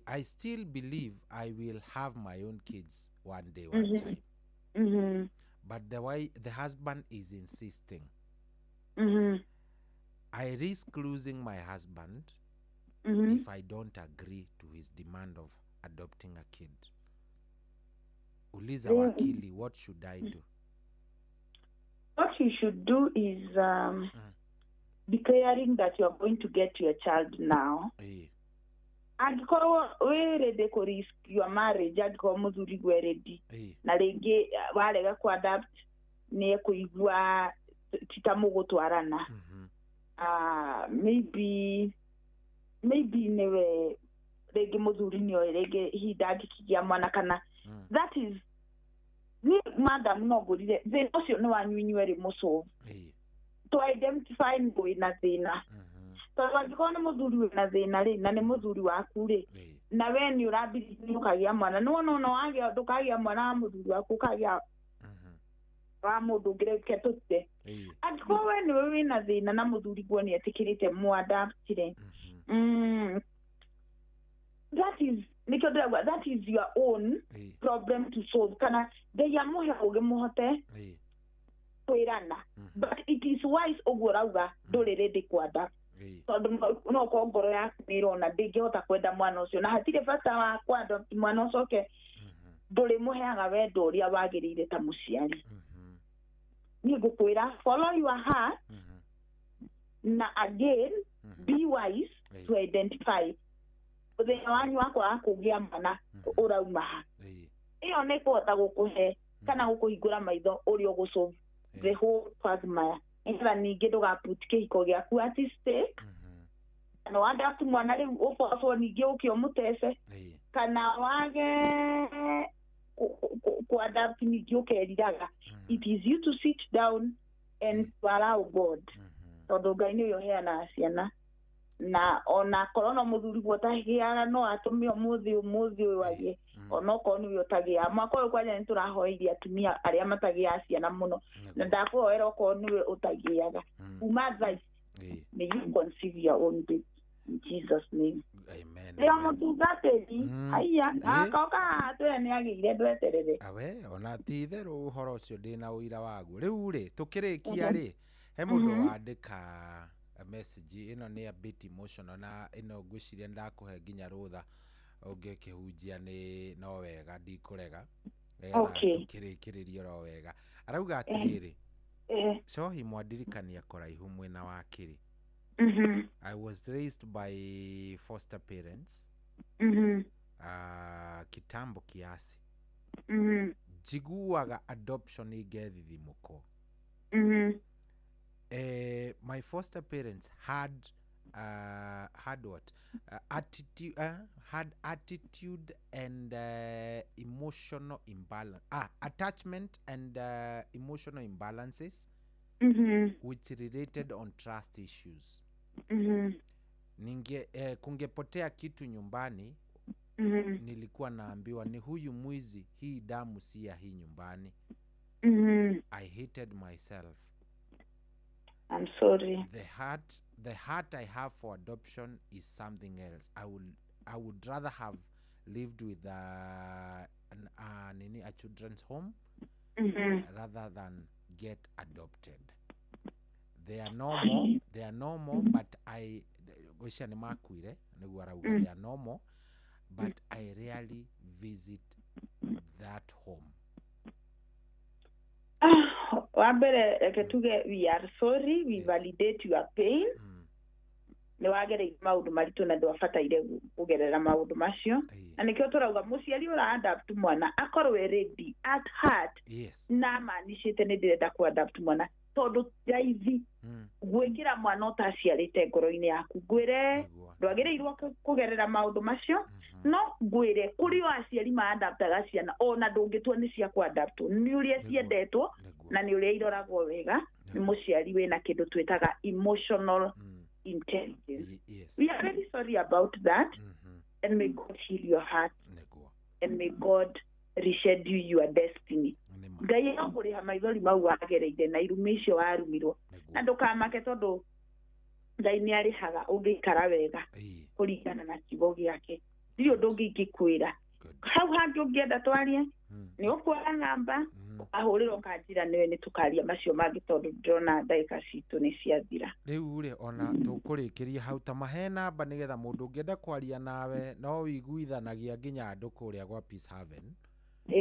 I still believe I will have my own kids one day, one time. But the way the husband is insisting, I risk losing my husband if I don't agree to his demand of adopting a kid. Uliza wakili, what should I do? What you should do is declaring that you are going to get your child now. Angĩkorwo we ready ku risk your marriage, angĩkorwo muthuri gwe ready na rĩngĩ warega ku adapt nĩ kuigua titamugutwarana maybe newe rĩngĩ muthuri nĩ rĩngĩ hindangĩkigia mwana kana that is ni madam no gurire thĩna ũcio nĩ wanyu inyuerĩ mũsolve to identify wĩna thĩna tondũ angĩkorwo nĩ mũthuri wĩna thĩna rĩ na nĩ mũthuri waku rĩ na we nĩ ũrambĩrĩria ũkagĩa mwana no wagĩa ndũkagĩa mwana wa mũthuri waku ũkagĩa wa mũndũ ũngĩ reke tũtite angĩkorwo we nĩwe wĩna thĩna na mũthuri guo nĩ etĩkĩrĩte mũadaptire that is your own problem to solve kana ngai amũhe ũgĩ mũhote kwĩrana but it is wise ũguo rauga ndũrĩ ready kwenda tondũ no ko ngoro yaku nĩ ĩrona ndĩngĩhota kwenda mwana ũcio na hatirĩ bata wa kwenda mwana ũcoke ndũrĩ mũheaga wendo ũrĩa wagĩrĩire ta mũciari niĩ ngũkwĩra follow your heart na again be wise to identify thĩna wanyu wa kwaga kũgĩa mwana ũrauma ha ĩyo nĩ kũhota gũkũhe kana gũkũhingũra maitho ũrĩa ũgũsolve the whole quagmire nĩgetha ningĩ ndũgaput kĩhiko gĩaku at stake kana wadapt mwana rĩu ũbocwo ningĩ ũkĩ ũmũtece kana wage kuadapt ningĩ ũkeriraga it is you to sit down and to allow God tondũ Ngai nĩwe ũheanaga ciana na ona korona mũthuri gũtagĩaga no atũme ũmũthĩ ũyũ agĩe ona okorwo nĩwe ũtagĩa mwaka ũyũ kwanja nĩtũrahoirie atumia arĩa matagĩa ciana mũno na ndakũhoera okorwo nĩwe ũtagĩaga uma thaa may you conceive your own baby in Jesus name amen rĩa mũtungatĩri haiya akoka atwe nĩ agĩire ndweterere awe ona ti therũ ũhoro ũcio ndĩ na ũira waguo rĩu rĩ tũkĩrĩkia rĩ he mũndũ wandĩka a message ino ni a bit emotional na ino ngwiciria ndakuhe nginya rutha ungikihunjia ni no wega ndikurega tukirikiririo ro wega arauga atiriri Cohi mwandirikania koraihu mwena wa Kiri. I was raised by foster parents kitambo kiasi. Jiguaga adoption igethithimuko. My foster parents had what attitude and emotional imbalance, attachment and emotional imbalances which related on trust issues. Kungepotea kitu nyumbani, nilikuwa naambiwa ni huyu mwizi, hii damu si ya hii nyumbani. I hated myself. I'm sorry. The heart I have for adoption is something else. I would rather have lived with a children's home rather than get adopted. They are normal, but they are normal, but I rarely visit that home. Wambere ketuge we are sorry, we validate your pain. Ni wagere maundu maritu na ndwafataire kugerera maundu macio. Na nikio turauga muciari ura adapt mwana akorwe ready at heart. Na manishite ni ndirenda ku adapt mwana tondu jaithi gwikira mwana utaciarite ngoro-ini yaku ngwire ndwagireirwo kugerera maundu macio no ngwire kuri o aciari ma adaptaga ciana ona ndungitua ni cia ku adapt ni uria ciendetwo na ni uria iroragwo wega ni muciari wina kindu twitaga emotional intelligence. We are very sorry about that, and may God heal your heart, and may God reschedule your destiny. Ngai akuriha maithori mau wagereire na irumi icio warumirwo na ndukamake tondu Ngai ni arihaga ungikara wega kuringana na kiugo giake. Ndio undu ngikwira hau hangi ungienda twarie ni ukuoya namba ahuriro kanjira niwe ni tukaria macio mangi tondu ndona ndaika citu ni ciathira. Riu ri ona tukurikiria hau ta mahe namba nigetha mundu ungienda kwaria nawe no wiguithanagia nginya andu kuria gwa Peace Haven.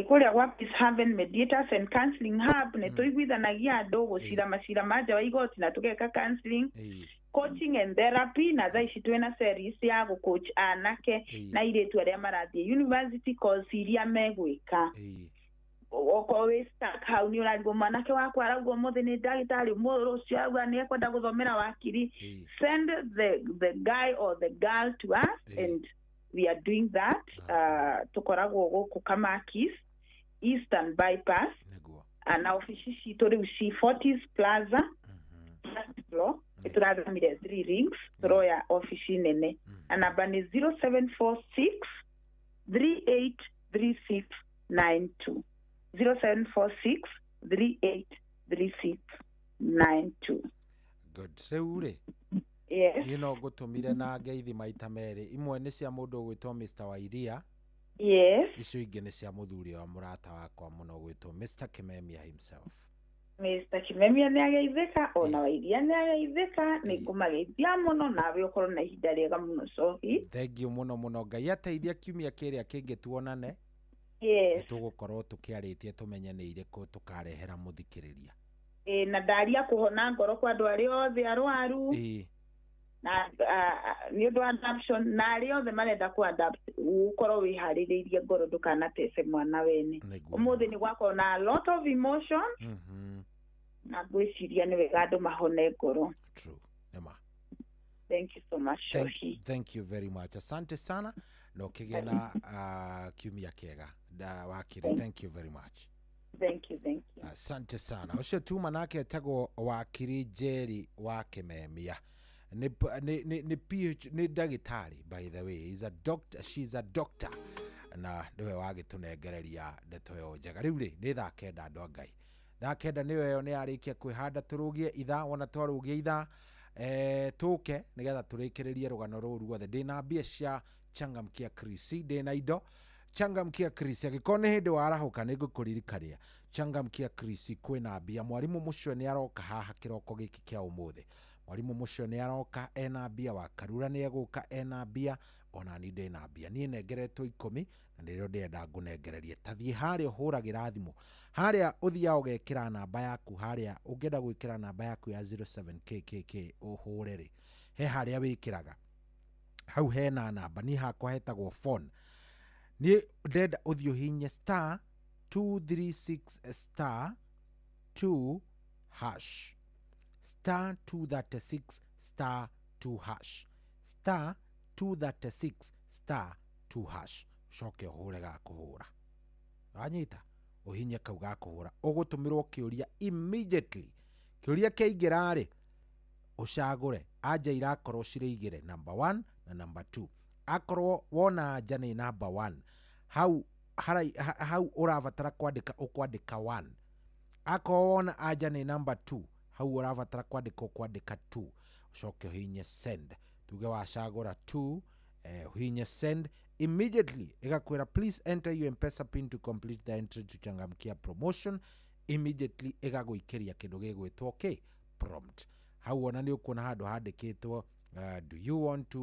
Kuria gwa Peace Haven Mediators and Counseling Hub ne tuiguithanagia andu gucira macira manja wa igoti na tugeka counseling, coaching and therapy na thaici twina series ya go coach anake na iretu aria marathie university course iria megwika. Always stuck hau ni urarigwo mwanake wakwa araugo muthe ni ndagitari rucio auga ni ekwenda guthomera wakiri. Send the guy or the girl to us and we are doing that. Tukoragwo guku Kamakis Eastern Bypass na ofisi citu riu ci 40s Plaza first floor iturathamire 3 rings roya ofisi nene na namba ni 0746 383692 0746 383692. Good. Seure. Yes. You know gutumire na ngeithi maita meri. Imwe ni cia mundu gwitwo Mr. Wairia. Yes. Icio ingi ni cia muthuri wa murata wakwa muno gwitwo Mr. Kimemia himself. Mr. Kimemia ni ageithika ona Wairia ni ageithika ni kumageithia muno nawe ukorwo na ihinda riega muno Cohi. Thank you muno Ngai ateithia kiumia kiria kingi tuonane. Yes. Tugukorwo tukiaritie tumenye ni iriku tukarehera muthikiriria. Na ndaria kuhona ngoro kwa andu aria othe arwaru. Na ni undu adoption na aria othe marenda ku adapt ukorwo wihaririirie ngoro ndukanatece mwana wene. Umuthi ni gwako na a lot of emotion. Na gwiciria ni wega andu mahone ngoro. True. Nema. Thank you so much. Thank you very much. Asante sana. No kigena kiumia kiega da wakiri. Thank you very much. Thank you. Asante sana. Ucio tu manake etagwo wakiri Jerry wa Kimemia. Ni PhD ni dagitari by the way. He's a doctor. She's a doctor. Na ndiwe wagitunengereria ndeto yo njega. Riu ri ni thaa kenda andu a Ngai. Thaa kenda niwe yo ni arikia kwihanda turugie itha wona twarugie itha tuke nigetha turikiririe rugano ruru ruothe ndina mbia cia Changamkia Chris ndina indo Changamkia Chris agikone hindi warahuka nigukuririkania Changamkia Chris kwina mbia mwarimu mucio ni aroka haha kiroko giki kia umuthi Mwarimu mucio ni aroka ena mbia, wa Karura ni eguka ena mbia, ona ni ndina mbia. Ni nengeretwo 10 na ndio ndenda ngunengererie. Tathie haria huragira thimu. Haria uthia ugekira namba yaku, haria ungenda gwikira namba yaku ya 07KKK uhurere. He haria wikiraga. Hau hena namba ni hakwa hetagwo phone. Ni ndenda uthio hinye star 236 star 2 hash. Star 236 star 2 hash. Star 236 star 2 hash. Shoke hore ga kuhura. Anyita uhinye kau ga kuhura. Ugutumirwo kiuria immediately. Kiuria keigirare ushagure aja irakorwo cireigire number 1 na number 2. Akorwo wona aja ni number 1. Hau uravatara kwandika ukwandika 1. Akorwo wona aja ni number 2. Hau uravatara kwandika ukwandika 2. Ucoke hinye send. Tuge washagura 2 hinye send immediately. Igakwira please enter your M-Pesa pin to complete the entry to Changamkia promotion. Immediately igagwikiria kindu gigwitwo okay prompt. Hau wona ni ukuna handu handikitwo do you want to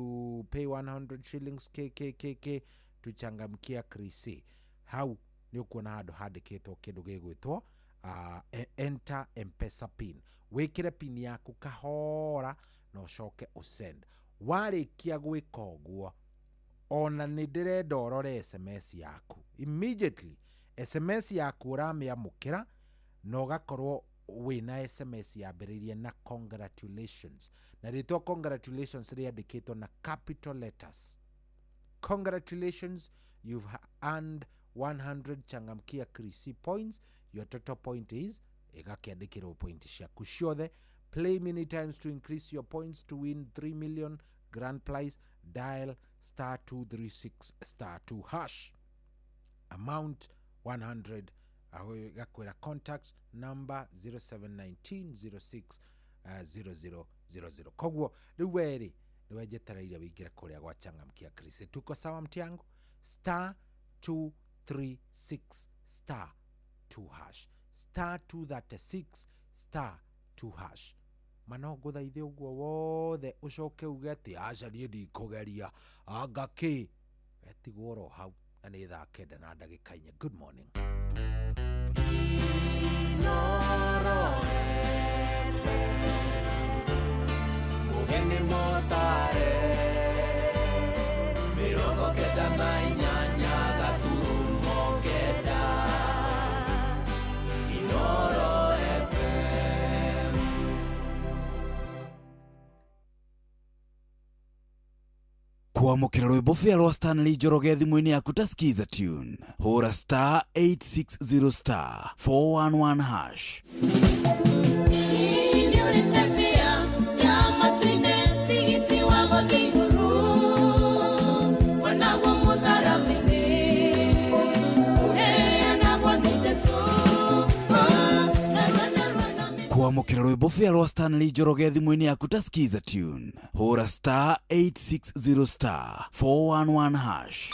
pay 100 shillings KKKK to Changamkia Krisi. Hau ni ukuna handu handikitwo kindu gigwitwo enter M-Pesa pin. Wikire pin yaku kahora no shoke usend. Warikia gwika uguo ona ni ndirenda urore SMS yaku immediately. SMS yaku uramiamukira no gakorwo wina SMS yambiririe na congratulations. Na rito congratulations riandikitwo na capital letters. Congratulations, you've earned 100 Changamkia Krisi points. Your total point is igakiandikirwo point ciaku ciothe. Play many times to increase your points to win 3 million grand prize. Dial star 236 star 2 hash. Amount 100. Gakwira contact number 0719060000. Kogwo riweri niwejetereire wigira kuria gwa Changamkia Krisi. Tuko sawa mtiangu? Star 236 star 2 hash. Star 236 star 2 hash. Manogo thaithe uguo wothe ucoke ugeti acarie ndikugeria angaki etigoro hau na ni thaa 9 na ndagika 4. Good morning. Mugeni motare mirongo kenda na inyanya gaturumo kenda Inoro FM. Kuamukira rwimbo fia rwa Stanley Njoroge thimu-ini yaku ta skiza tune. Hura star 860 star 411 hash. Kuamukira rwimbo fia rwa Stanley Njoroge thimu-ini yaku ta skiza tune. Hura star 860 star 411 hash.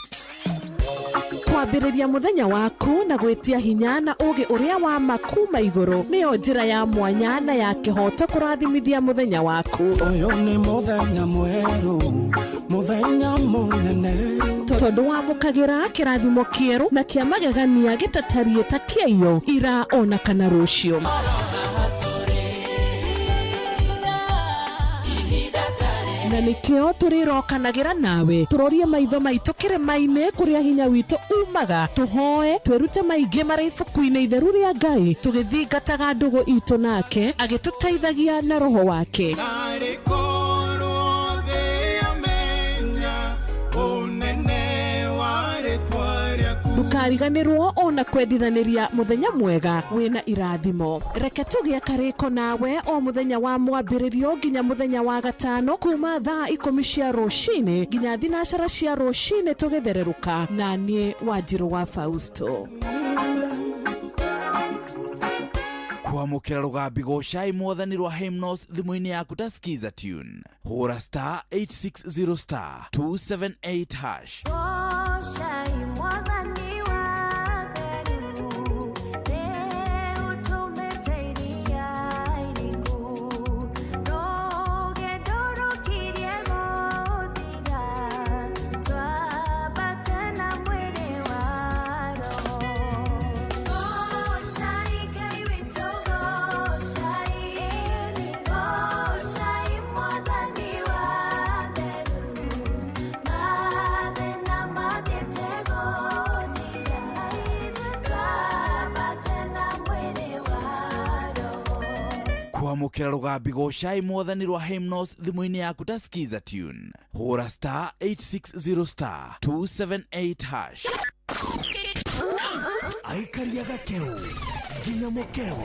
Kwambĩrĩria muthenya waku na gwitia hinya na ugi uria wa makuma iguru niyo njira ya mwanya na ya kihoto kurathimithia muthenya waku. Uyu ni muthenya mweru, muthenya munene, tondu wamukagira kirathimo kieru na kia magegania gitatarie ta kĩayo ira ona kana rucio. Na nikio turirokanagĩra nawe turorie maitho maitũ kĩrĩma-inĩ kũrĩa hinya witũ umaga tuhoe twirute maingĩ marĩ ibuku-inĩ itheru rĩa Ngai tũgĩthingataga ndũgũ itũ nake agĩtũteithagia na roho wake. Ndukariganĩrwo ona kwendithaniria muthenya mwega wina irathimo. Reke tũgĩe karĩko nawe o muthenya wa mwambĩrĩrio nginya muthenya wa gatano kuma thaa 10 cia rũcinĩ nginya thinacara cia rũcinĩ tũgĩthererũka na niĩ Wanjirũ wa Fausto. Kuamukira rugambi goshai mwathani rwa hymnos thimu-ini yaku ta skiza tune. Hura star 860 star 278 hash. Goshai mwathani wa theru ne utumeteiria iriku no kwamukira rugambi goshai mwathani rwa hymnos thimu-ini yaku ta skiza tune hura star 860 star 278 hash aikaria gakeu nginya mukeu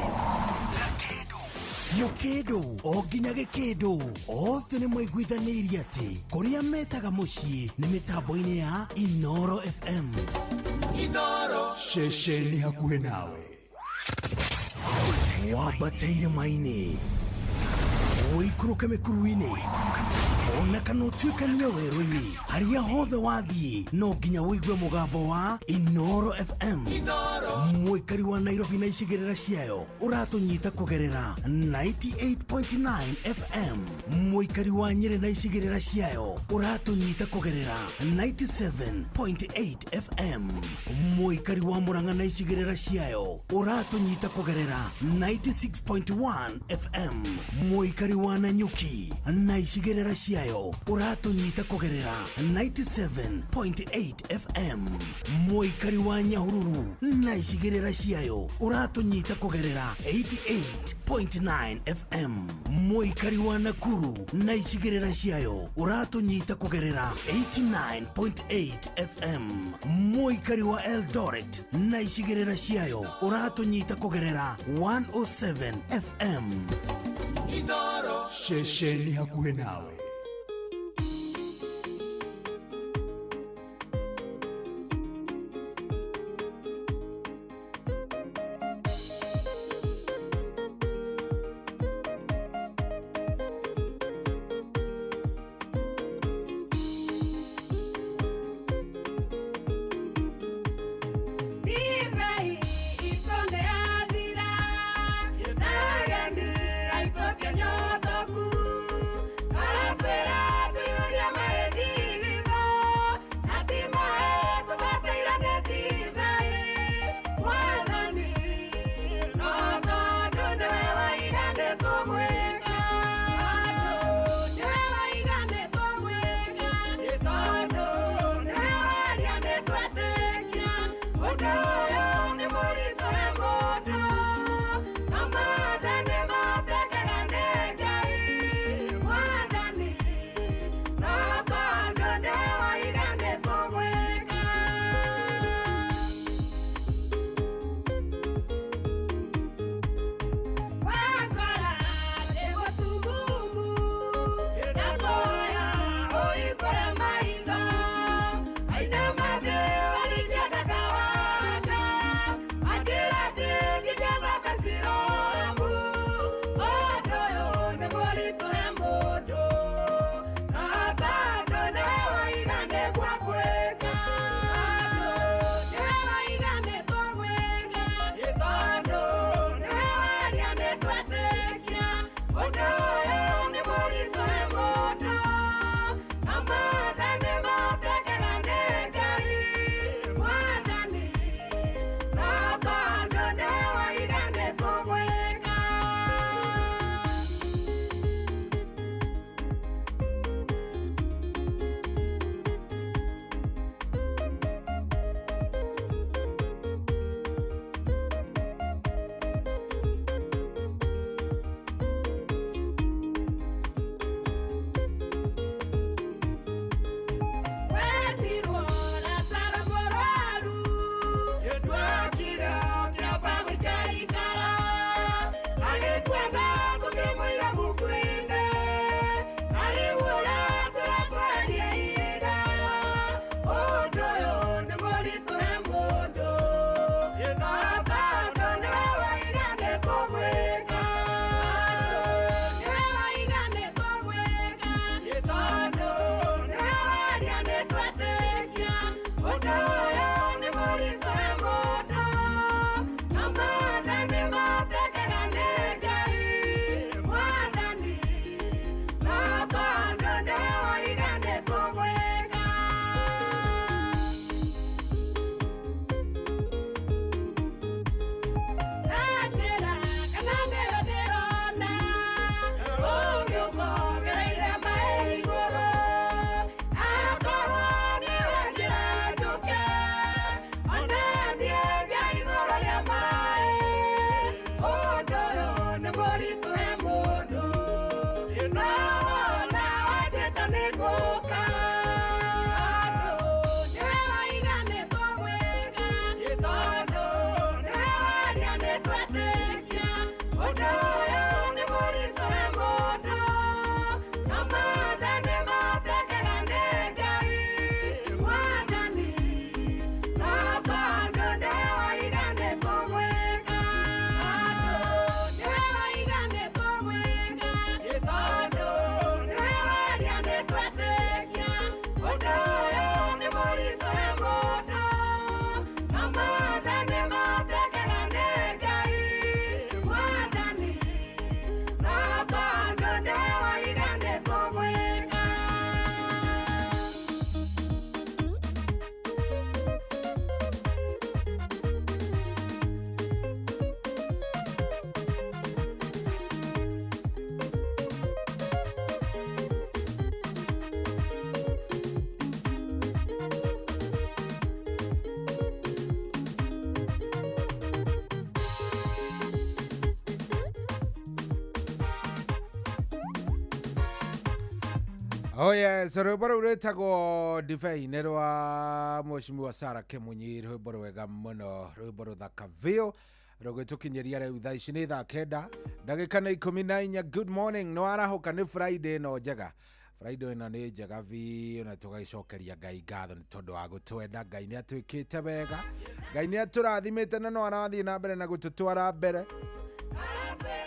mukedo o nginya gikido othe nĩ mwaiguithanirie atĩ kũrĩa metaga mũciĩ nĩ mĩtambo-inĩ ya Inoro FM. Inoro ceceni hakuhĩ nawe wabateire maini ũikũrũke mĩkuru-inĩ ona kana ũtuĩkanie werũ-inĩ harĩa hothe wathiĩ no nginya wĩigue mũgambo wa Inoro FM. Mũikari wa Nairobi na icigĩrĩra ciayo ũratũnyita kũgerera 98.9 FM. Mũikari wa Nyĩrĩ na icigĩrĩra ciayo ũratũnyita kũgerera 97.8 FM. Mũikari wa Murang'a na icigĩrĩra ciayo ũratũnyita kũgerera 96.1 FM. Mũikari wa Nanyuki na icigĩrĩra ciayo ũratũnyita kũgerera 97.8 FM. Mũikari wa Nyahururu na icigĩrĩra ciayo ũratũnyita kũgerera 88.9 FM. Mũikari wa Nakuru na icigĩrĩra ciayo ũratũnyita kũgerera 89.8 FM. Mũikari wa Eldoret na icigĩrĩra ciayo ũratũnyita kũgerera 107 FM. Inoro ceceni hakuhĩ nawe. Nageni, aitoke nyotoku, kara Oh yes, rwĩmbo rwĩtagwo Divei nĩ rwa Mheshimiwa Sarah Kemunyi, rwĩmbo rwega mũno, rwĩmbo rũthaka biũ rũgĩtũkinyĩria rĩu thaa ici nĩ thaa 9 ndagĩka nĩ 14. Good morning, nĩ warahoka nĩ Friday no njega. Friday ĩno nĩ njega biũ na tũgaicokeria Ngai ngatho nĩ tondũ wa gũtwenda. Ngai nĩ atwĩkĩte wega, Ngai nĩ atũrathimĩte na no arathiĩ na mbere na gũtũtwara mbere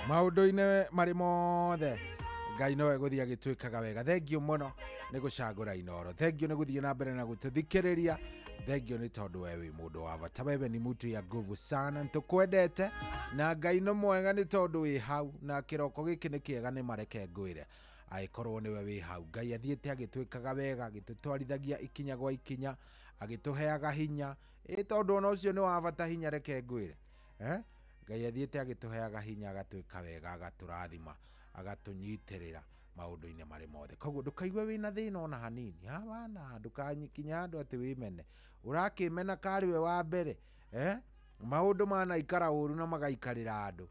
maũndũ-inĩ marĩ mothe. Ngai nowe gũthiĩ agĩtwĩkaga wega. Thengio mũno nĩ gũcagũra Inoro, thengio nĩ gũthiĩ na mbere na gũtũthikĩrĩria, thengio nĩ tondũ we wĩ mũndũ wa bata. Wewe ni mtu ya nguvu sana, nĩtũkwendete na Ngai no mwega nĩ tondũ wĩ hau na kĩroko gĩkĩ nĩ kĩega nĩ mareke ngwĩre agĩkorwo nĩwe wĩ hau. Ngai athiĩte agĩtwĩkaga wega, agĩtũtwarithagia ikinya gwa ikinya, agĩtũheaga hinya tondũ ona ũcio nĩ wa bata hinya, reke ngwĩre Ngai athiĩte agĩtũheaga hinya, agatwĩka wega, agatũrathima, agatunyitĩrĩra maũndũ-inĩ marĩ mothe. Koguo ndũkaigue wĩna thĩna ona hanini, hapana, ndũkanyikinya andũ atĩ wĩmene, ũrakĩmena karĩ we wa mbere maũndũ manaikara ũru na magaikarĩra andũ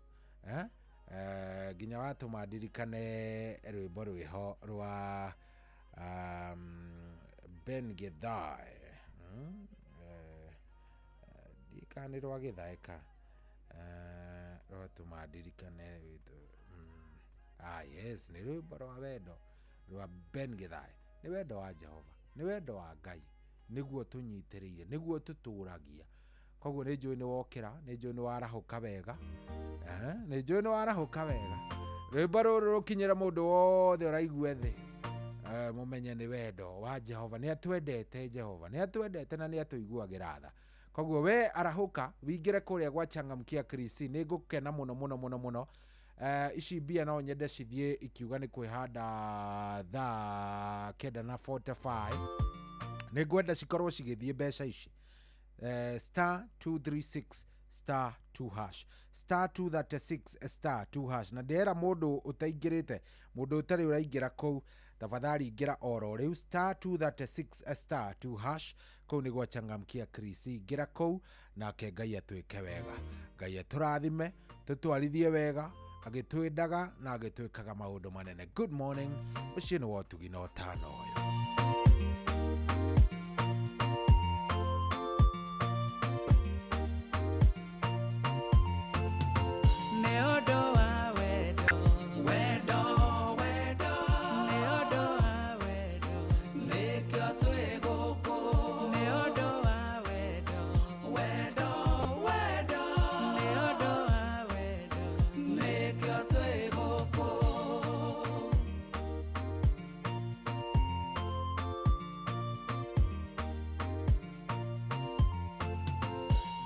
nginya watũma ndirikane rwĩmbo rwĩho rwa Ben Githae ndikani rwa Githae ka rwatũma ndirikane yes, nĩ rwĩmbo rwa wendo rwa Ben Githae. Nĩ wendo wa Jehova, nĩ wendo wa Ngai nĩguo tũnyitĩrĩire, nĩguo tũtũragia. Koguo nĩ njũĩ nĩ wokĩra, nĩ njũĩ nĩ warahũka wega, nĩ njũĩ nĩ warahũka wega. Rwĩmbo rũrũ rũkinyĩra mũndũ wothe ũraigua thĩ, mũmenye nĩ wendo wa Jehova. Nĩ atwendete Jehova, nĩ atwendete na nĩ atũiguagĩra tha. Koguo we arahũka wingĩre kũrĩa gwa Changamkia Chris, nĩ ngũkena mũno mũno mũno mũno. Ici mbia no nyende cithiĩ ikiuga nĩ kwĩhanda thaa 9:45. Nĩ ngwenda cikorwo cigĩthiĩ mbeca ici star 236 star 2 hash star 236 star 2 hash. Na ndĩrera mũndũ ũtaingĩrĩte, mũndũ ũtarĩ ũraingĩra kũu, tafadhali ingĩra oro rĩu star 236 star 2 hash. Kũu nĩ gwa Changamkia Chris, ingĩra kũu nake Ngai atwĩke wega, Ngai atũrathime, tũtwarithie wega, agĩtwĩndaga na agĩtwĩkaga maũndũ manene. Good morning, ũcio nĩ wotugi na ũtano ũyũ.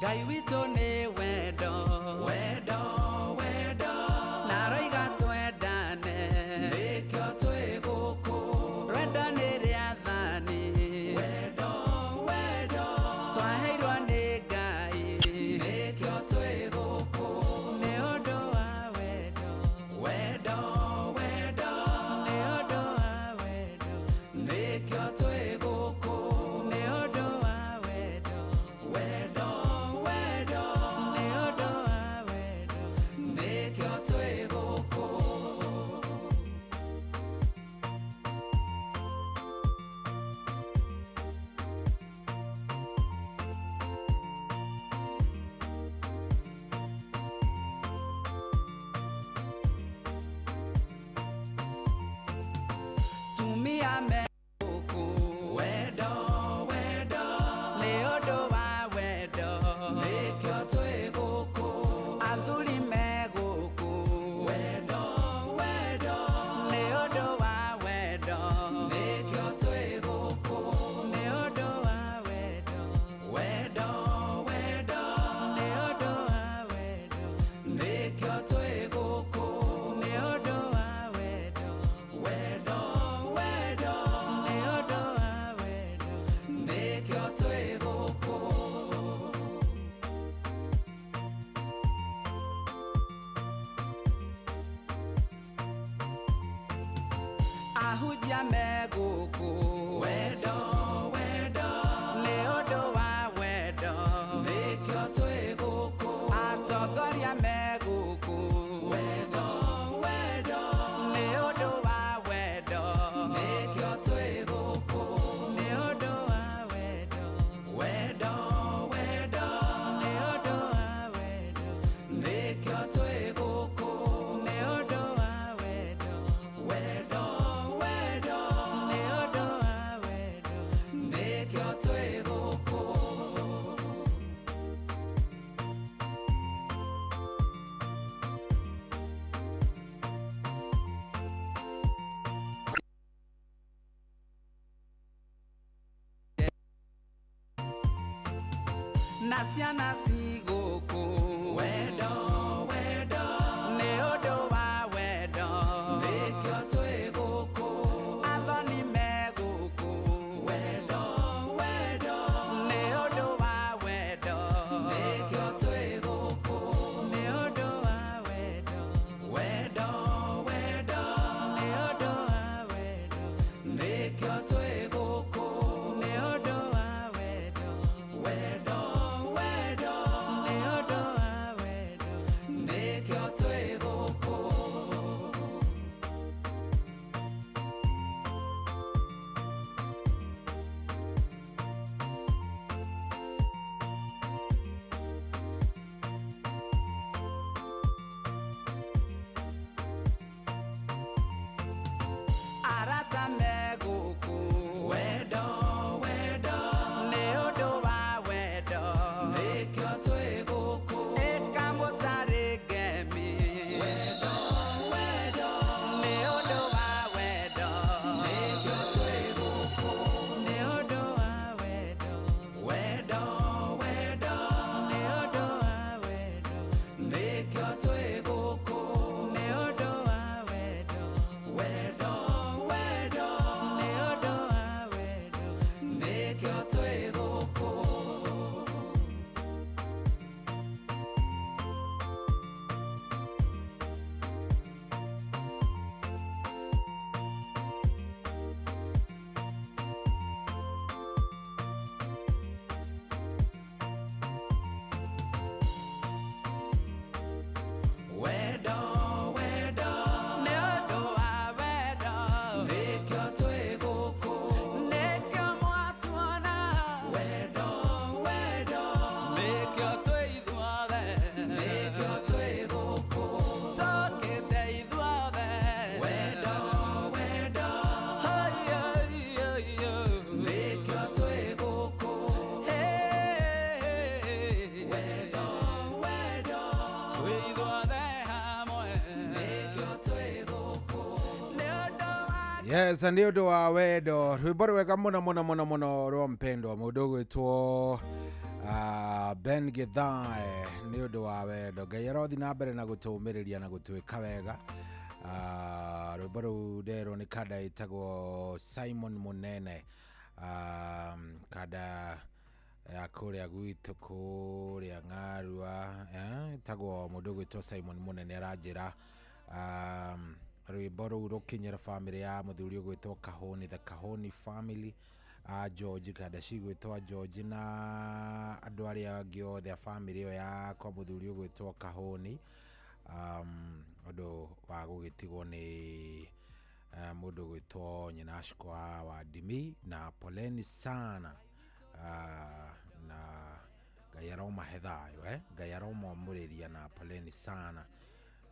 Ngai witũ nĩ wendo, wendo, wendo, na roiga twendane, nĩkĩo twĩ gũkũ, rwendo nĩ rĩathani, wendo, wendo, twaheirwo nĩ Ngai, nĩkĩo twĩ gũkũ, nĩ ũndũ wa wendo, wendo, wendo, nĩ ũndũ wa wendo, nĩkĩo twĩ gũkũ, nĩ ũndũ wa wendo, wendo. Tumia meguku, wendo, wendo, nĩ ũndũ wa wendo, nĩkĩo twĩ gũkũ, athuri meguku, wendo, wendo, nĩ ũndũ wa wendo, nĩkĩo twĩ gũkũ, nĩ ũndũ wa wendo, wendo, wendo, nĩ ũndũ wa wendo, nĩkĩo twĩ gũkũ, nĩ ũndũ wa wendo, wendo. Ahujia meguku, wendo, wendo, nĩ ũndũ wa wendo, nĩkĩo twĩ gũkũ, atongoria meguku, wendo, wendo, nĩ ũndũ wa wendo, nĩkĩo twĩ na ciana cigũkũ wendo wendo nĩ ũndũ wa wendo nĩkĩo twĩ gũkũ athoni me gũkũ wendo wendo nĩ ũndũ wa wendo nĩkĩo twĩ gũkũ nĩ ũndũ wa wendo wendo wendo nĩ ũndũ wa wendo nĩkĩo twĩ gũkũ nĩ ũndũ wa wendo wendo wendo nĩ ũndũ wa wendo nĩkĩo twĩ gũkũ arata me gũkũ wendo wendo nĩ ũndũ wa wendo nĩkĩo twĩ gũkũ ĩka mũtarĩ ngemi wendo wendo nĩ ũndũ wa wendo nĩkĩo twĩ gũkũ nĩ ũndũ wa wendo wendo wendo nĩ ũndũ wa wendo nĩkĩo twĩ gũkũ nĩ ũndũ wa wendo wendo wendo nĩ ũndũ wa wendo nĩkĩo twĩ gũkũ wendo wendo nĩ ũndũ wa wendo nĩkĩo twĩ gũkũ nĩkĩo mwatuona wendo wendo nĩkĩo twĩ ithuothe nĩkĩo twĩ gũkũ tũkĩte ithuothe wendo wendo nĩkĩo twĩ gũkũ wendo wendo twĩ ithuothe hamwe nĩkĩo twĩ gũkũ nĩ ũndũ wa Yes, nĩ ũndũ wa wendo rwĩmbo rwega mũno mũno mũno mũno rwa mpendwa mũndũ ũgwĩtwo Ben Githae nĩ ũndũ wa wendo Ngai arothi na mbere na gũtũmĩrĩria na gũtwĩka wega rwĩmbo rũu nderwo nĩ kada ĩtagwo Simon Munene kada ya kũrĩa gwitũ kũrĩa Ng'arua ĩtagwo mũndũ ũgwĩtwo Simon Munene aranjĩra rwĩmbo rũu rũkinyĩra family ya mũthuri ũgwĩtwo Kahũni the Kahũni family George kada cigwĩtwo George na andũ arĩa angĩ othe a family ĩyo ya kwa mũthuri ũgwĩtwo Kahũni ũndũ wa gũgĩtigwo nĩ mũndũ ũgwĩtwo nyinashikwa wa Ndimi na poleni sana na Ngai aromahe thayũ Ngai aromomũrĩria na poleni sana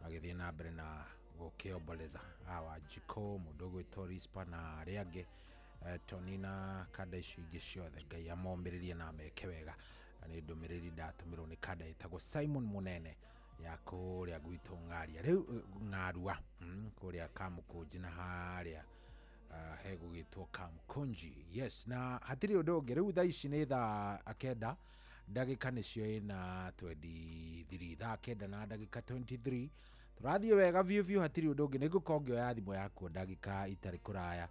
magĩthiĩ na mbere na gũkĩomboleza Wanjikũ mũndũ ũgwĩtwo Rispa na arĩa angĩ Toni na kada icio ingĩ ciothe Ngai amomĩrĩrie na meke wega nĩ ndũmĩrĩri ndatũmĩrwo nĩ kada ĩtagwo Simon Munene ya kũrĩa gwitũ Ng'aria rĩu Ng'arua kũrĩa Kamũkũnji na harĩa hegũgĩtwo Kamũkũnji yes na hatirĩ ũndũ ũngĩ rĩu thaa ici nĩ thaa 9 ndagĩka nĩcio na 23 thaa 9 na ndagĩka 23 tũrathiĩ wega biũ hatirĩ ũndũ ũngĩ nĩngũkorwo ngĩoya thimũ yaku ndagĩka itarĩ kũraya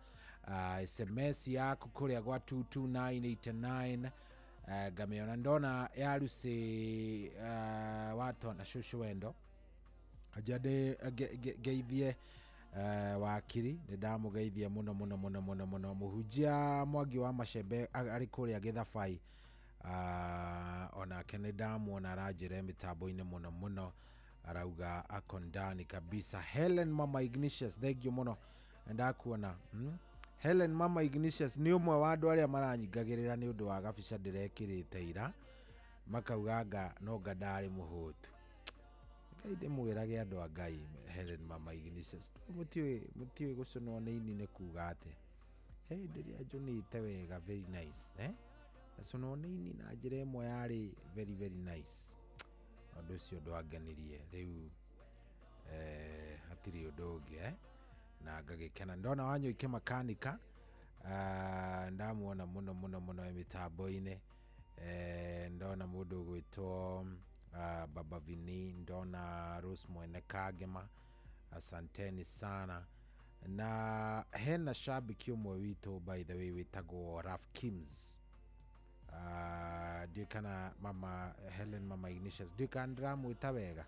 SMS yaku kũrĩa gwa 22989 ngamĩona ndona ya Lucy watona cũcũ wendo aja ngeithie wakiri nĩ ndamũgeithia mũno mũno mũno mũno mũno mũhunjia Mwangi wa Macembe arĩ kũrĩa Gĩthabai onake nĩ ndamuona aranjĩra mĩtambo-inĩ mũno mũno arauga akondani kabisa Helen Mama Ignatius thank you mũno ndakuona Helen Mama Ignatius nĩ ũmwe wa andũ arĩa maranyingagĩrĩra nĩ ũndũ wa gabica ndĩrekĩrĩte ira makauganga no ndarĩ mũhũtu Ngai ndĩmwĩrage andũ a Ngai Helen Mama Ignatius mũtiũĩ gũcũnwo nĩ ini nĩ kuga atĩ hĩndĩ ĩrĩa njũnĩte wega very nice gũcũnwo nĩ ini na njĩra ĩmwe yarĩ very very nice ũndũ ũcio ndwangenirie rĩu hatirĩ ũndũ ũngĩ na ngagĩkena ndona Wanyũike makanika ndamuona mũno mũno mũno mitambo-inĩ ndona mundu gwitwo Baba Vini, ndona Rose Mwene Kagema, asanteni sana. Na hena shabiki umwe witu by the way witagwo Raf Kims, kana mama Helen, mama Ignatius dikandra mwita wega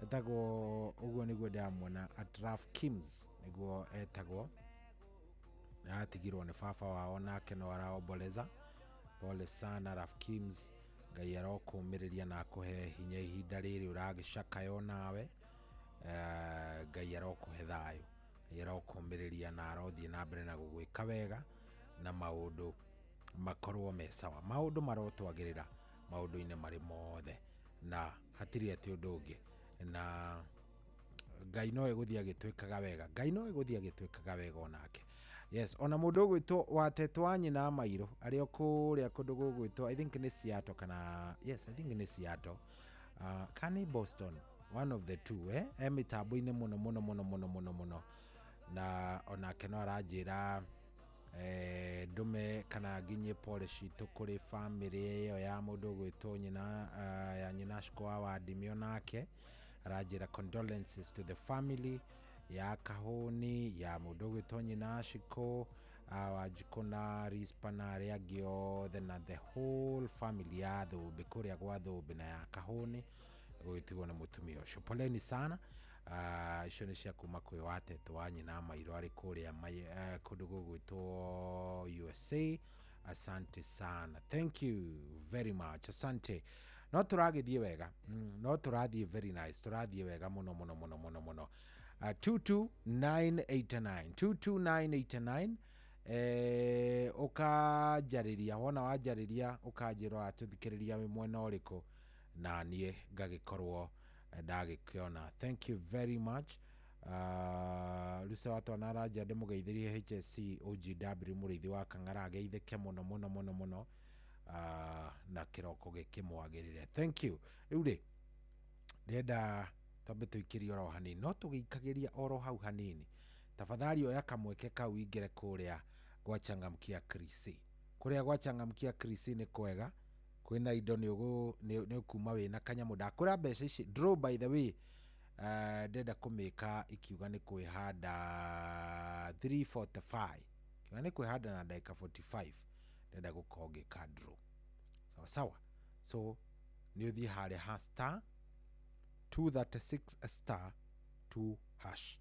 etagwo uguo niguo ndamwona at Raf Kims niguo etagwo, na atigirwo ni baba wao nake no araomboleza. Pole sana Raf Kims, Ngai arokumiriria na akuhe hinya ihinda riri uragicakayo nawe, Ngai arokuhe thayo, Ngai arokumiriria na arothie na mbere na gugwika wega na maundu makorwo me sawa, maundu marotwagirira maundu-ine mari mothe na hatiri ati undu ungi, na Ngai no eguthia gitwikaga wega, Ngai no eguthia gitwikaga wega onake. Yes, ona mundu gwitwo watetwa nyina Mairo ari okuria kundu gugwitwo, I think ni Seattle kana, yes I think ni Seattle, kana Boston, one of the two, mitambo-ine muno na onake no aranjira ndume kana nginye pole citu kuri family iyo ya mundu gwitwo nyina ya nyina Shkoa wa Dimio, nake aranjira condolences to the family ya Kahuni ya mundu gwitwo nyina Shiko Wajikuna Rispa na aria angi othe na the whole family ya Thumbi kuria gwa Thumbi na ya Kahuni gwitigwo na mutumia ucio. Poleni sana. Icio ni cia kuma kwi watetwa nyina Mairo ari kuria kundu gugwitwo USA. Asante sana, thank you very much, asante. No turagithie wega, no turathie very nice, turathie wega muno 22989 ukajariria wona wajariria ukajirwa tuthikiriria we mwena uriko na nie ngagikorwo ndagikiona. Thank you very much. Lusa watu anaraja demugeithirie HSC OGW murithi wa Kang'ara geithike muno na kiroko gikimwagirire. Thank you. Riu ri ndenda twambe tuikirie oro hanini, no tugikagiria oro hau hanini. Tafadhali oya kamweke kau ingire kuria gwa Changamkia Krisi. Kuria gwa Changamkia Krisi ni kwega, kwina indo ni kuma wina kanyamu ndakura mbeca ici. Draw by the way, ndenda kumika ikiuga ni kwihanda 3:45, kiuga ni kwihanda na dakika 45, ndenda gukonge ka draw sawa. So ni uthi hare ha star 236 star 2 hash,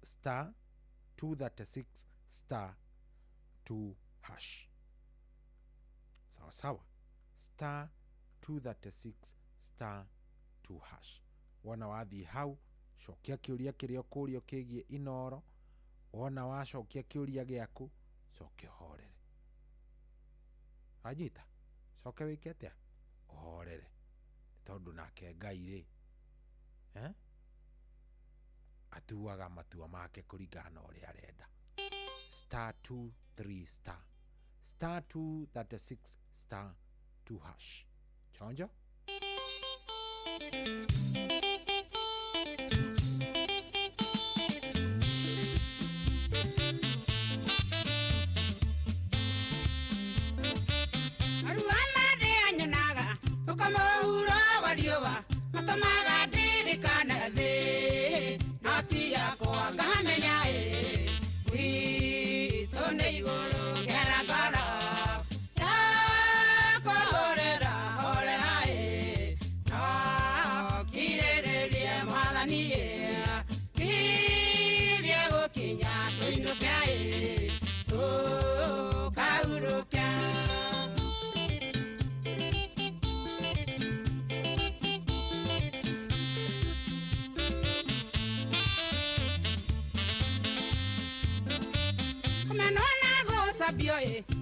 star 236 star 2 hash sawa, star 236 star 2 hash. Wona wathi hau cokia kiuria kirio kurio kigie Inoro, wona wacokia kiuria giaku cokia horere, ajita cokia wikete horere tondu nake Ngai ri atuaga matua make kuringana uria arenda. Star 23 star 236 star 2 hash. Chonjo Wariowa matamaga ndirikana thi noti yako angamenya wito ni iguru ngeragara yakorera horera no kirererie mwathani kirie gukinya tuinuka tukauruka.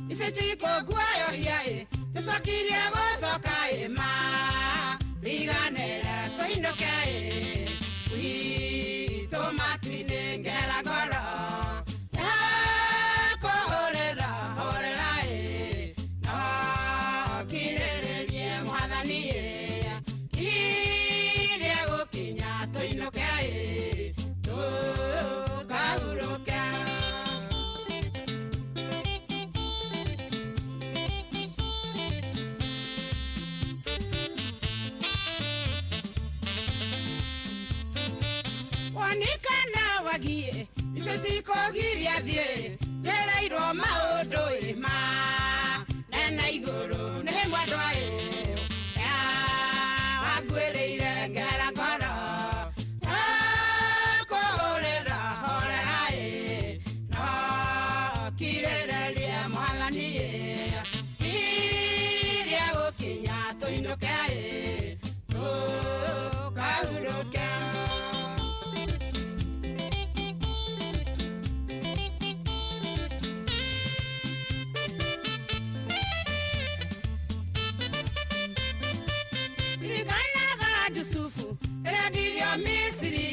Isitiko guayo hiae Tesakiria gosoka ma Riganera toindokae Wito matwine ngera goro Horera no kirererie mwathani kirie gukinya toindokae tukauruka. mwathani iria gukinya tuinuke tukahuruke Rikanaga Yusufu radio Misri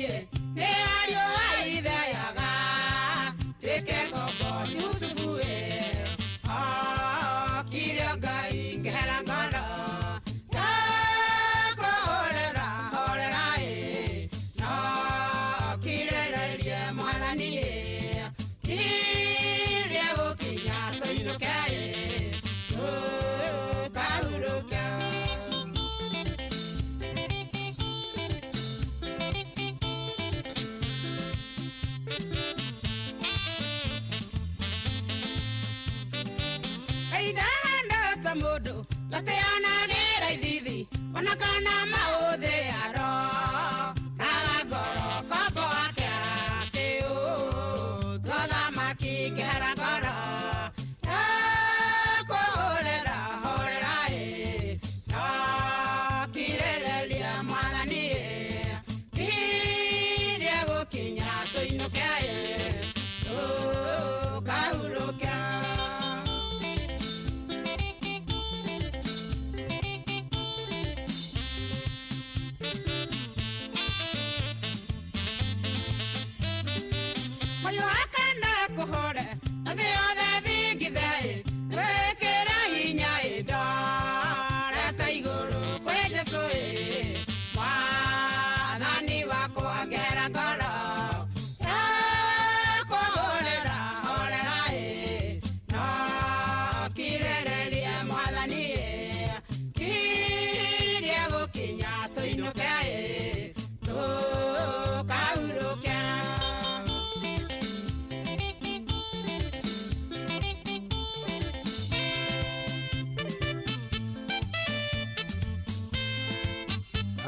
ne ario aidayaga teke gogo Yusufu kiraga ingerangara ko olera no kirera rie mwanani iria gukinya tuinuke tukahuruke Modo, la te anagira idithi, ona kana mauthe aro, agagoro kopo ake akeu, toda maki geragoro, kolera horera no kirerelia mwathani iria gukinya tuinuke tukahuruke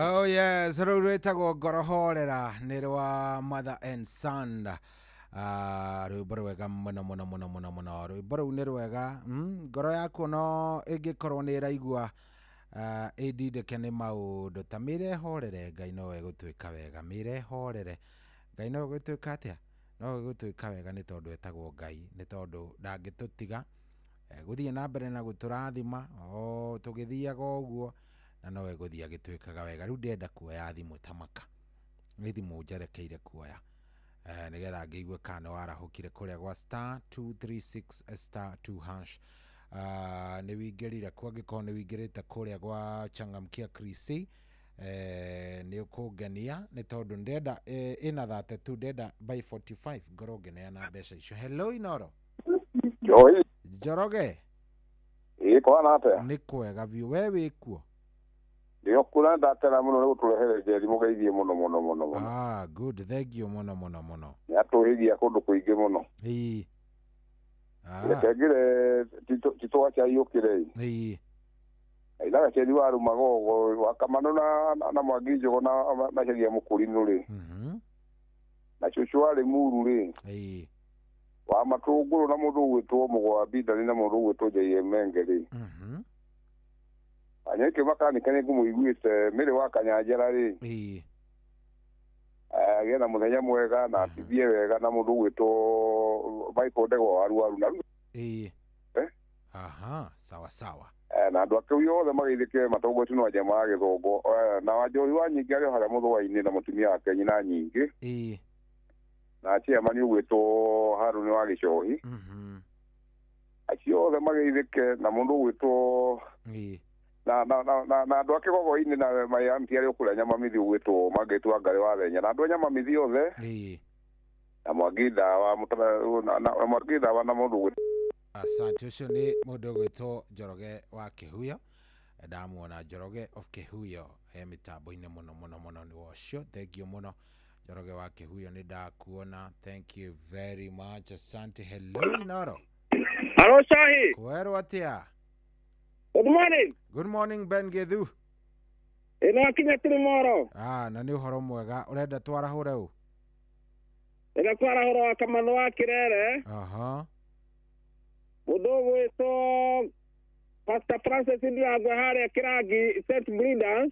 Oh yes, rwitagwo ngorohorera nĩ rwa Mother and Son. Rwĩmbo rwega mũno mũno mũno mũno mũno. Rwĩmbo rũu nĩ rwega. Ngoro yaku no ĩngĩkorwo nĩ ĩraigua ĩndindĩke nĩ maũndũ ta mĩrehorere, Ngai no egũtwĩka wega. Mĩrehorere, Ngai no egũtwĩka atĩa? No egũtwĩka wega nĩ tondũ etagwo Ngai, nĩ tondũ ndangĩtũtiga. Gũthiĩ na mbere na gũtũrathima tũgĩthiaga ũguo, na no egũthiĩ agĩtwĩkaga wega. Rĩu ndĩrenda kuoya thimũ ta maka, nĩ thimũ njerekeire kuoya nĩgetha ngĩigue kana nĩ warahũkire kũrĩa gwa *236*2#. Nĩ wĩingĩrire kwa, angĩkorwo nĩ wĩingĩrĩte kũrĩa gwa Changamkia Krisi, nĩ ũkũngenia nĩ tondũ ndĩrenda ĩna 32, ndĩrenda by 45 ngorwo ngĩneana mbeca icio. Hello Inoro. Njoroge. Kwana atĩa? Nĩ kwega biũ, we wĩkuo? Ndio kuna ndatera muno rĩu tũrehereje ndimugeithie mũno mũno mũno mũno. Good, thank you mũno mũno mũno. Nĩatũhĩgia kũndũ kũingĩ mũno. Rekegire titwacha yũkire. Aidaga chedi waru magogo wakamano na mwagijo na sheria mukulino rĩ. Na chuchuale muru rĩ. Wa matuguru na mundu witwo mugwa bida na mundu witwo je menge rĩ. Anyeke makanika nĩ ngũmũiguĩte mĩrĩ wa Kanyanjara rĩ. Agena mũthenya mwega na atithie wega na mũndũ gwĩtwo Michael Ndegwa waru na sawa sawa. Na andũ ake yothe magĩthĩke matogwetu no jamaa gĩthongo na wanjori wa nyingĩ arĩ harĩa mũthũa-inĩ na mũtumia wake nyina nyingĩ. Na chairman ũgwĩtwo Harũni wa Gĩcohi. Acio othe magĩthĩke na mũndũ gwĩtwo na andũ ake gogo-inĩ na mayamti arĩ okũrĩa Nyamamithi ũgwĩtwo magĩtwo Ngarĩ wa Thenya na andũ a Nyamamithi othe na Mwangindawa na mũndũ gwĩtwo. Asante, ũcio nĩ mũndũ gwĩtwo Njoroge wa Kĩhuyo. Ndamuona Njoroge of Kĩhuyo mĩtambo-inĩ mũno mũno mũno nĩ wocio. Thank you mũno Njoroge wa Kĩhuyo, nĩ ndakuona. Thank you very much. Asante. Hello Inoro. Hello Shahi. Kwerwo atĩa? Good morning. Good morning Ben Gethu. Ĩno akinya Tirimoro. Na nĩ ũhoro mwega. Ũrenda twarahũre ũ? Ĩno twarahũra wa Kamano wa Kĩrere. Mudogo ito Pastor Francis Ndiagwa haria Kirangi St. Brindas.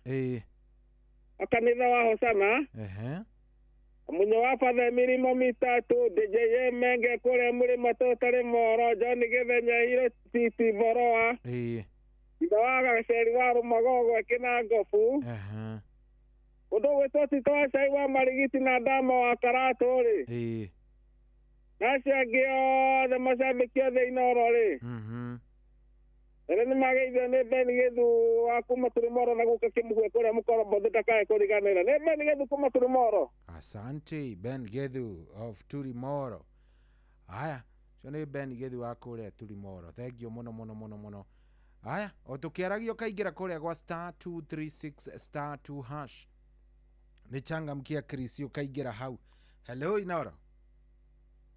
Akanitha wa Hosana. Munyo wa Father Mirimo Mitatu DJ Menge kule Murima Totale Moro John Githenya Hiro Titi Boroa. Idawaga Sheri wa Rumagogo Kina Gofu. Mudogo ito Titoa Shai wa Marigiti na Dama wa Karato ri. Nasha gio the mashabiki othe Inoro ri. Ere ni mageithio ni Ben Githu akuma Turimoro na guka kimuhwe kuria Mukorobo ndakae kuriganira. Ni Ben Githu kuma Turimoro. Asante Ben Githu of Turimoro. Aya, so ni Ben Githu akuria Turimoro. Thank you muno. Aya, otukiaragio kaingira kuria gwa *236 *2#. Ni changamkia Chris ukaingira hau. Hello Inoro.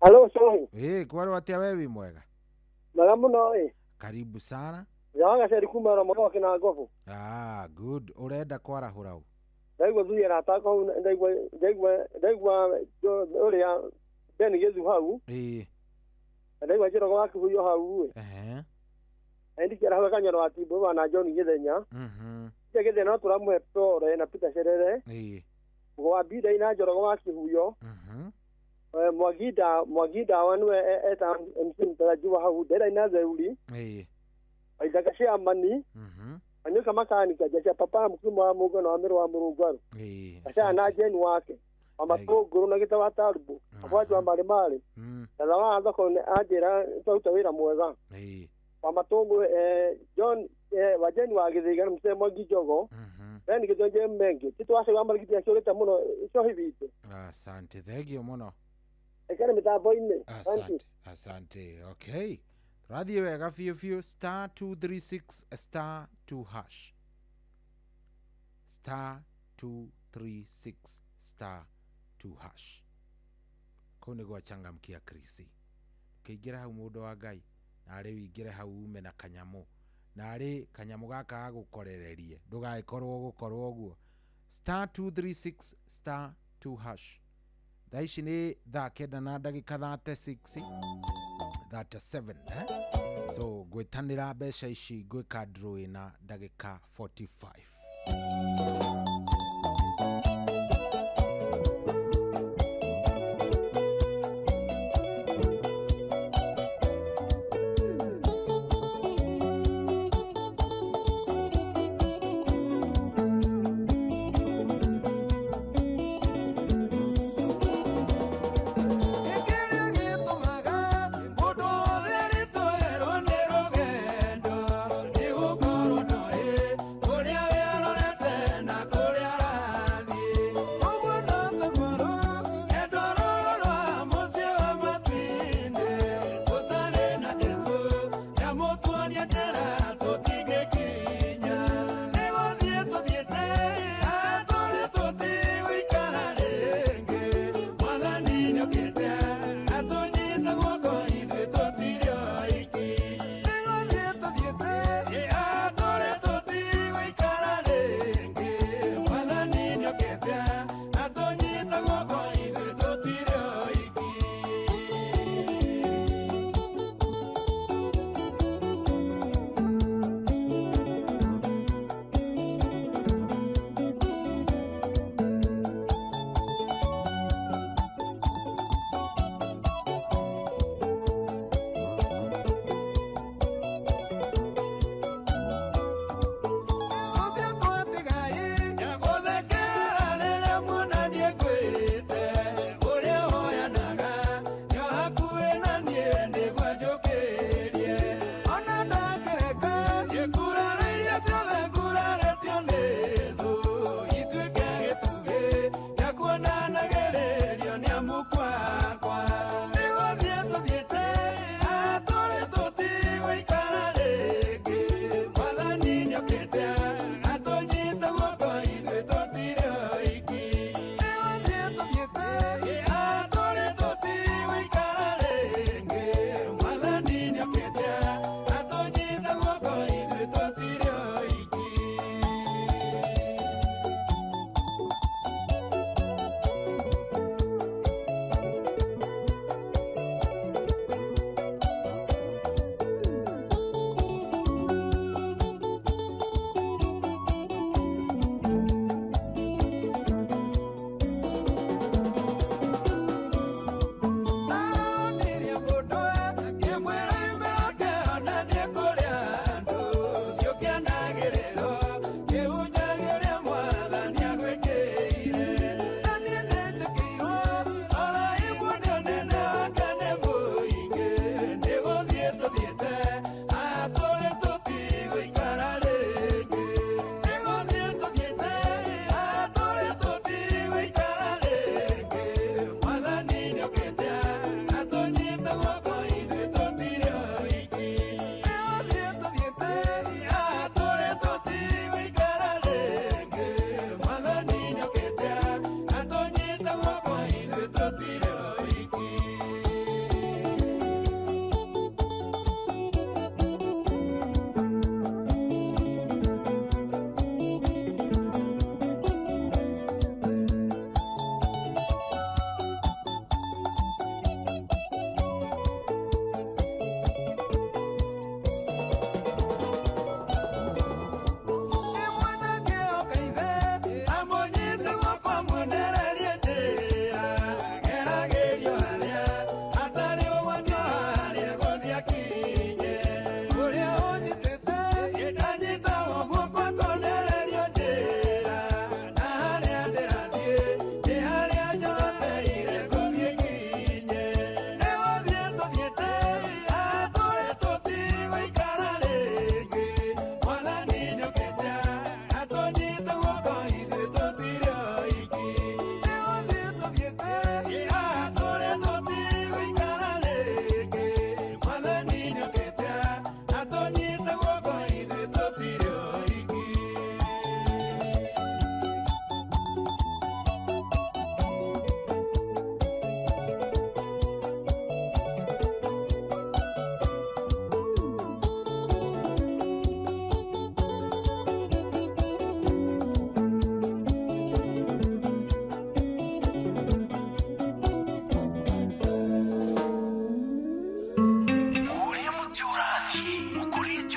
Hello Sohi. Kwaro atia wewe mwega? Mwega muno Karibu sana. Yaga Sheri kuma Rumagogo Kina Gofu. Good. Urenda kwarahura u? Ndaigwa thuye ratako ndaigwa uria Ben Githu hau. Ndaigwa Njoroge wa Kihuyo hau. Ndikira hau Kanyoro Atibu bana John Githenya. Githenya no turamwe tore na Peter Sherere. Gwa bida ina Njoroge wa Kihuyo. Mwagida wanwe eta mtarajiwa hau dera ina zeuli. Aidaka shia mani. Anyuka makanika jasha papa mkuma wa mugo na amiro wa murugwaru. Asha na jeni wake. Amatoguru na gita watarubu. Abwaji wa mali. Talawa anza ko ajira utawira mwega. Amatongo John wajeni wa Githiga msemo Gijogo. Ben Githoje Menge. Titwase wa mali kitia choleta muno iso hivite. Asante. Thank you muno. Ekana mitabo ine. Asante. Okay. Radio wega fiyo *236 *2#. *236 *2#. Kone gwa changamkia Krisi. Ukiingira hau mundu wa Ngai, na ari wingire hau ume na kanyamu. Na ari kanyamu gaka agukorererie. Ndugaikorwo gukorwo oguo. *236 *2#. Daishi ni thakenda na ndagika 36 37 So gwetanira besha ici gwika draw ina ndagika 45.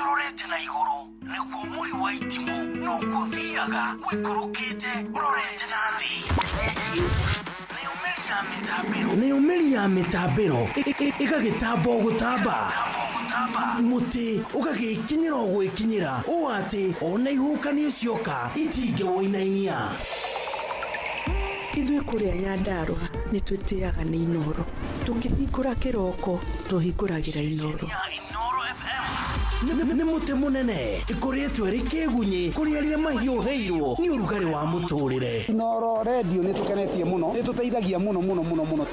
urorete na iguru niguo muri wa itimo no guthiaga wikurukite urorete na thi Neumeli ya mitambiro ikagitambo gutamba muti ugagikinyira gwikinyira o ati ona ihukanio cioka itinge woinainia Ithuĩ kũrĩa Nyandarua nĩ twĩtĩaga nĩ Inoro. Tũkĩhingũra kĩroko, tũhingũragĩra Inoro. Nĩ mũtĩ mũnene ĩkoretwo ĩrĩ kĩgunyi kũrĩ arĩa mahiũhĩirwo nĩ ũrugarĩ wa mũtũrĩre. Inoro radio nĩ tũkenetie mũno, nĩ tũteithagia mũno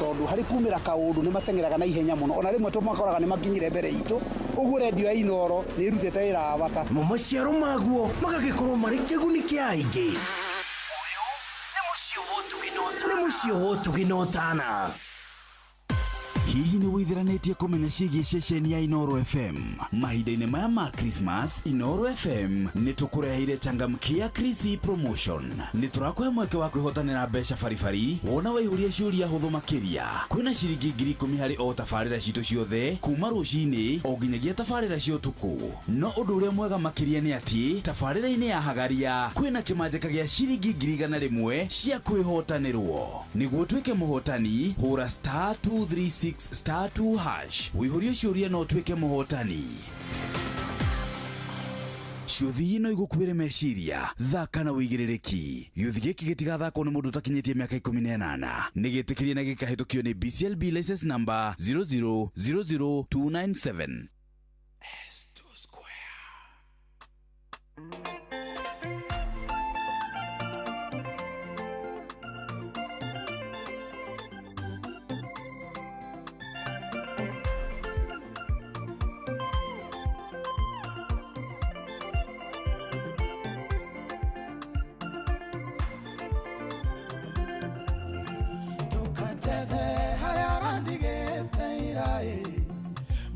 tondũ harĩ kumĩra kaũndũ nĩ matengeraga na ihenya mũno, ona rĩmwe tũmakoraga nĩ makinyire mbere itũ. Ũguo radio ya Inoro nĩ ĩrutĩte wĩra wa bata. Maciaro maguo magagĩkorwo marĩ kĩguni kĩa aingĩ. Nĩ mũciĩ wotuginotana. Hihi nĩ wĩtheranĩtie kũmenya ciĩgiĩ ceceni ya Inoro FM? Mahinda-inĩ maya ma Christmas, Inoro FM nĩ tũkũreheire changamkia Chrissy promotion. Nĩ tũrakũhe mweke wa kwĩhotanĩra mbeca baribari wona waihũria ciũria hũthũ makĩria. Kwĩna ciringi 10,000 harĩ o tabarĩra citũ ciothe kuma rũcinĩ o nginyagia tabarĩra cia ũtukũ. No ũndũ ũrĩa mwega makĩria nĩ atĩ tabarĩra-inĩ ya Hagaria kwĩna kĩmanjĩka gĩa ciringi 100,000 cia kwĩhotanĩrwo. Nĩguo tuĩke mũhotani, hũra *236*2# wĩihũrie ciũria no tuĩke mũhotani. Ciũthi ino igũkuĩre meciria, thaka na wĩigĩrĩrĩki. Gĩũthi gĩkĩ gĩtigathakwo nĩ mũndũ ũtakinyĩtie mĩaka 18. Nĩ gĩtĩkĩrie na gĩkahĩtũkio nĩ BCLB license number 0000297.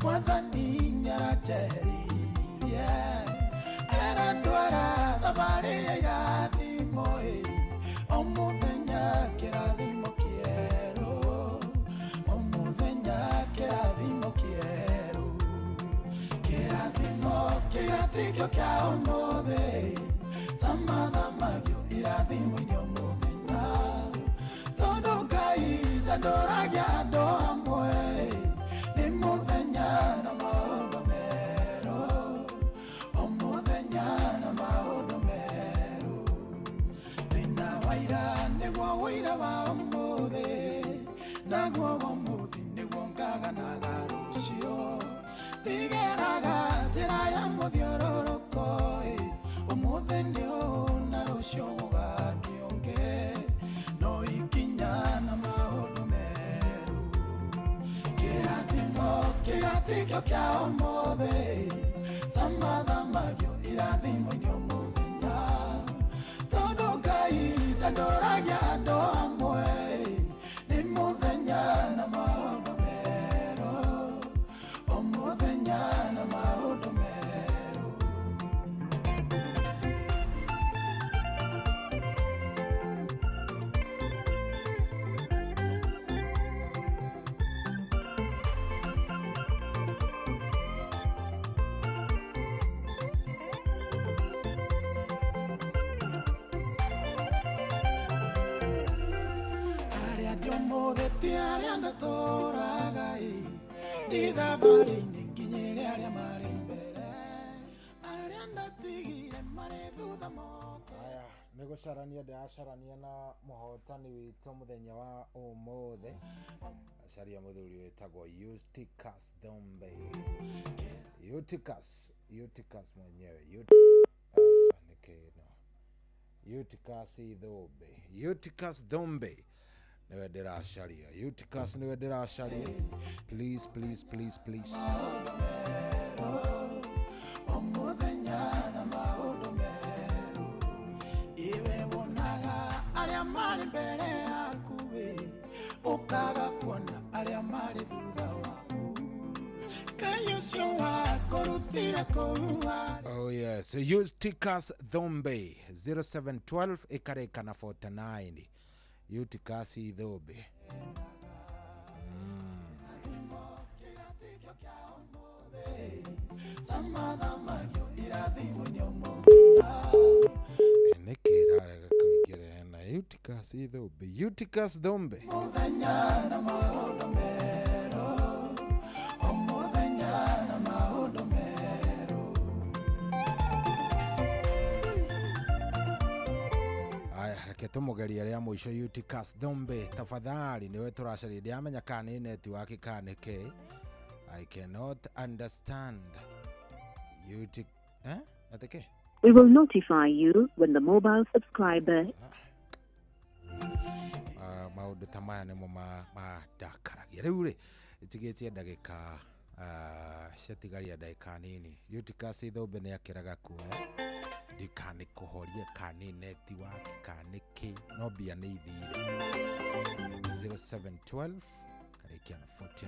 Mwathani nĩarateithia arandwara thabarĩ ya irathimo o mũthenya kĩrathimo kĩerũ o mũthenya kĩrathimo kĩerũ kĩrathimo kĩratikio kĩa ũmũthĩ thamathamagio irathimo-inĩ o mũthenya tondũ Ngai ndandoragia andũ amwe nĩ mũthenya na maũndũ merũ o mũthenya na maũndũ merũ thĩna wa ira nĩguo wĩira wa ũmũthĩ naguo wa ũmũthĩ nĩguo ngaganaga rũciũ ndigeraga njĩra ya mũthiũrũrũko ũmũthĩ nĩ ũũ na rũciũ gũgakĩonge no ikinya na maũndũ merũ kĩrathimo kĩratikio kĩa ũmũthĩ thamathamagio irathimo-inĩ o mũthenya tondũ Ngai ndandoragia andũ amwe nĩ mũthenya na maũndũ merũ o mũthenya na maũndũ merũ. Arĩa ndatũraga ndi thabarĩ-inĩ nginyĩre arĩa marĩ mbere arĩa ndatigire marĩ thutha moka. Nĩ gũcarania ndĩracarania na mũhotani witũ mũthenya wa ũmũthĩ acaria mũthuri wĩtagwo Eutychus Thombe. Eutychus mwenyewe Eutychus Thombe niwe ndĩracaria. Eutychus niwe ndĩracaria. Please. O mũthenya na maũndũ merũ iwe wonaga arĩa marĩ mbere yaku ũkaga kuona arĩa marĩ thutha waku Ngai ũcio wakũrutĩra kũu. Oh yes, Eutychus Thombe 0712 ĩkarĩka na 49. Eutychus Thombe. thamathamagio irathimo nyomuthenya nekirarega kuingire na Eutychus Thombe Eutychus Thombe muthenya na maundu mero muthenya na maundu mero. Aya reke tumugeria ria muico Eutychus Thombe tafadhali niwe turacari ndiamenya kana ni network kana ke I cannot understand Eutychus ateke. We will notify you when the mobile subscriber maundu tamaya nimo madakaragia riu ri itigitie ndagika ciatigaria ndagika nini. Eutychus Thombe ni akiraga kuoya ndikani kuhoria kani network kani ki no bia ni ithire 0712 karikia na 49.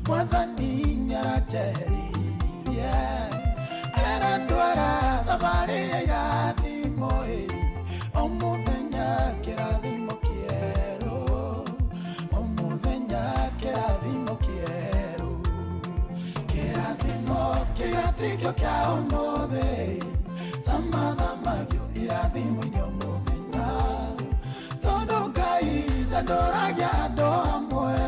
Mwathani nyarateririe arandwara thabari ya irathimo omuthenya kirathimo kieru omuthenya kirathimo kieru kirathimo kiratikio kia umuthi thamathamagio irathimo nyomuthenya tondu Ngai ndandoragia andu amwe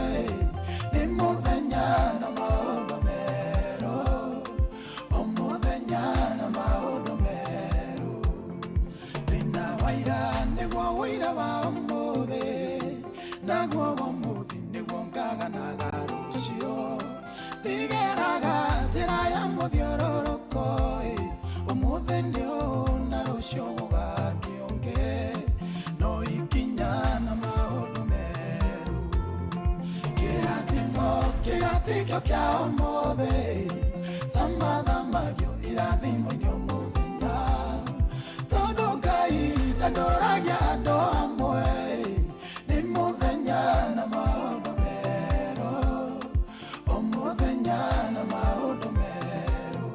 na maundu mero omuthenya na maundu mero thina waira niguo wira wa umuthi naguo wa muthi niguo ngaganaga rucio tigeraga njira ya muthiururuko umuthi niu na rucio gugakionge no ikinya na maundu mero kirathimo kiratikio kia umuthi thamathamagio irathimo nyomuthenya tondu Ngai ndandoragia andu amwe ni muthenya na maundu mero omuthenya na maundu mero.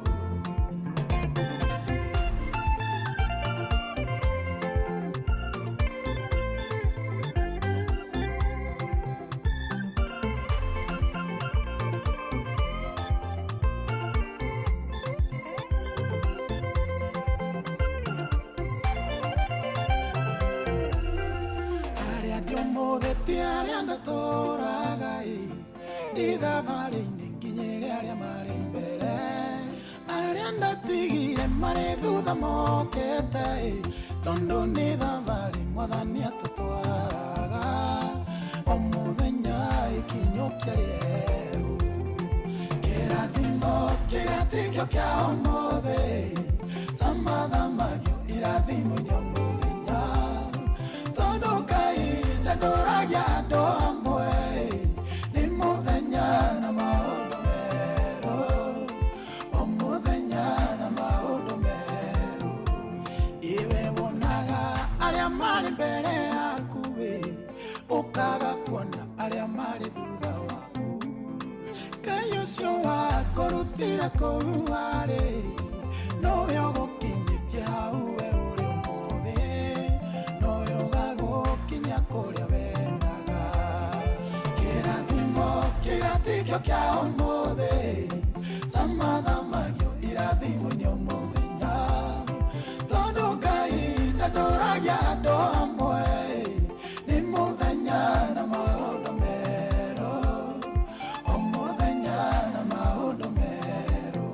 Aria ndaturaga ndi thabarĩ-inĩ nginyĩre arĩa marĩ mbere arĩa ndatigire marĩ thutha mokĩte tondũ nĩ thabarĩ Mwathani atũtwaraga mũthenya ikinyũkia rĩerũ kĩrathimo kĩratikio kĩa ũmũthĩ thamathamagio irathimo nyomuthenya tondũ Ngai ndandoragia andũ amwe nĩ mũthenya na maũndũ merũ mũthenya na maũndũ merũ iwe wonaga arĩa marĩ mbere yaku ũkaga kuona arĩa marĩ thutha waku Ngai ũcio wakũrutire kũu warĩ nowe ũgũkinyĩtie hau we ũrĩ ũmũthĩ nowe ũgagũkinya kũrĩa wendaga kĩrathimo kĩratikio kĩa ũmũthĩ thamathamagio irathimo nĩ ũmũthenya tondũ Ngai ndandoragia andũ amwe nĩ mũthenya na maũndũ merũ mũthenya na maũndũ merũ.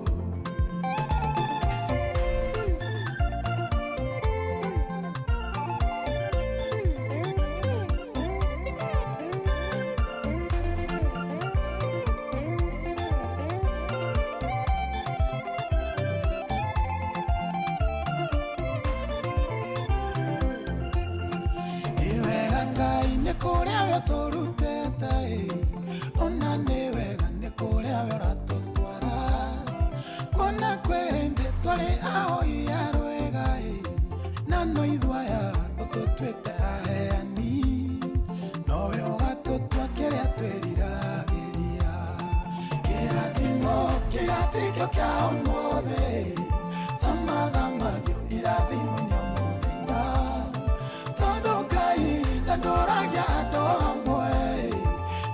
Kũrĩa we tũrutĩte ona nĩ wega nĩ kũrĩa we ũratũtwara kuona kwĩ hĩndĩ twarĩ ahoi a rwega na no ithwaya ũtũtuĩte aheani nowe ũgatũtua kĩrĩa twĩriragĩria kĩrathimo kĩrĩa kĩratikio kĩa ũmũthĩ thamathamagio irathimo nyamũthenya tondũ Ngai ndandũragia andũ hamwe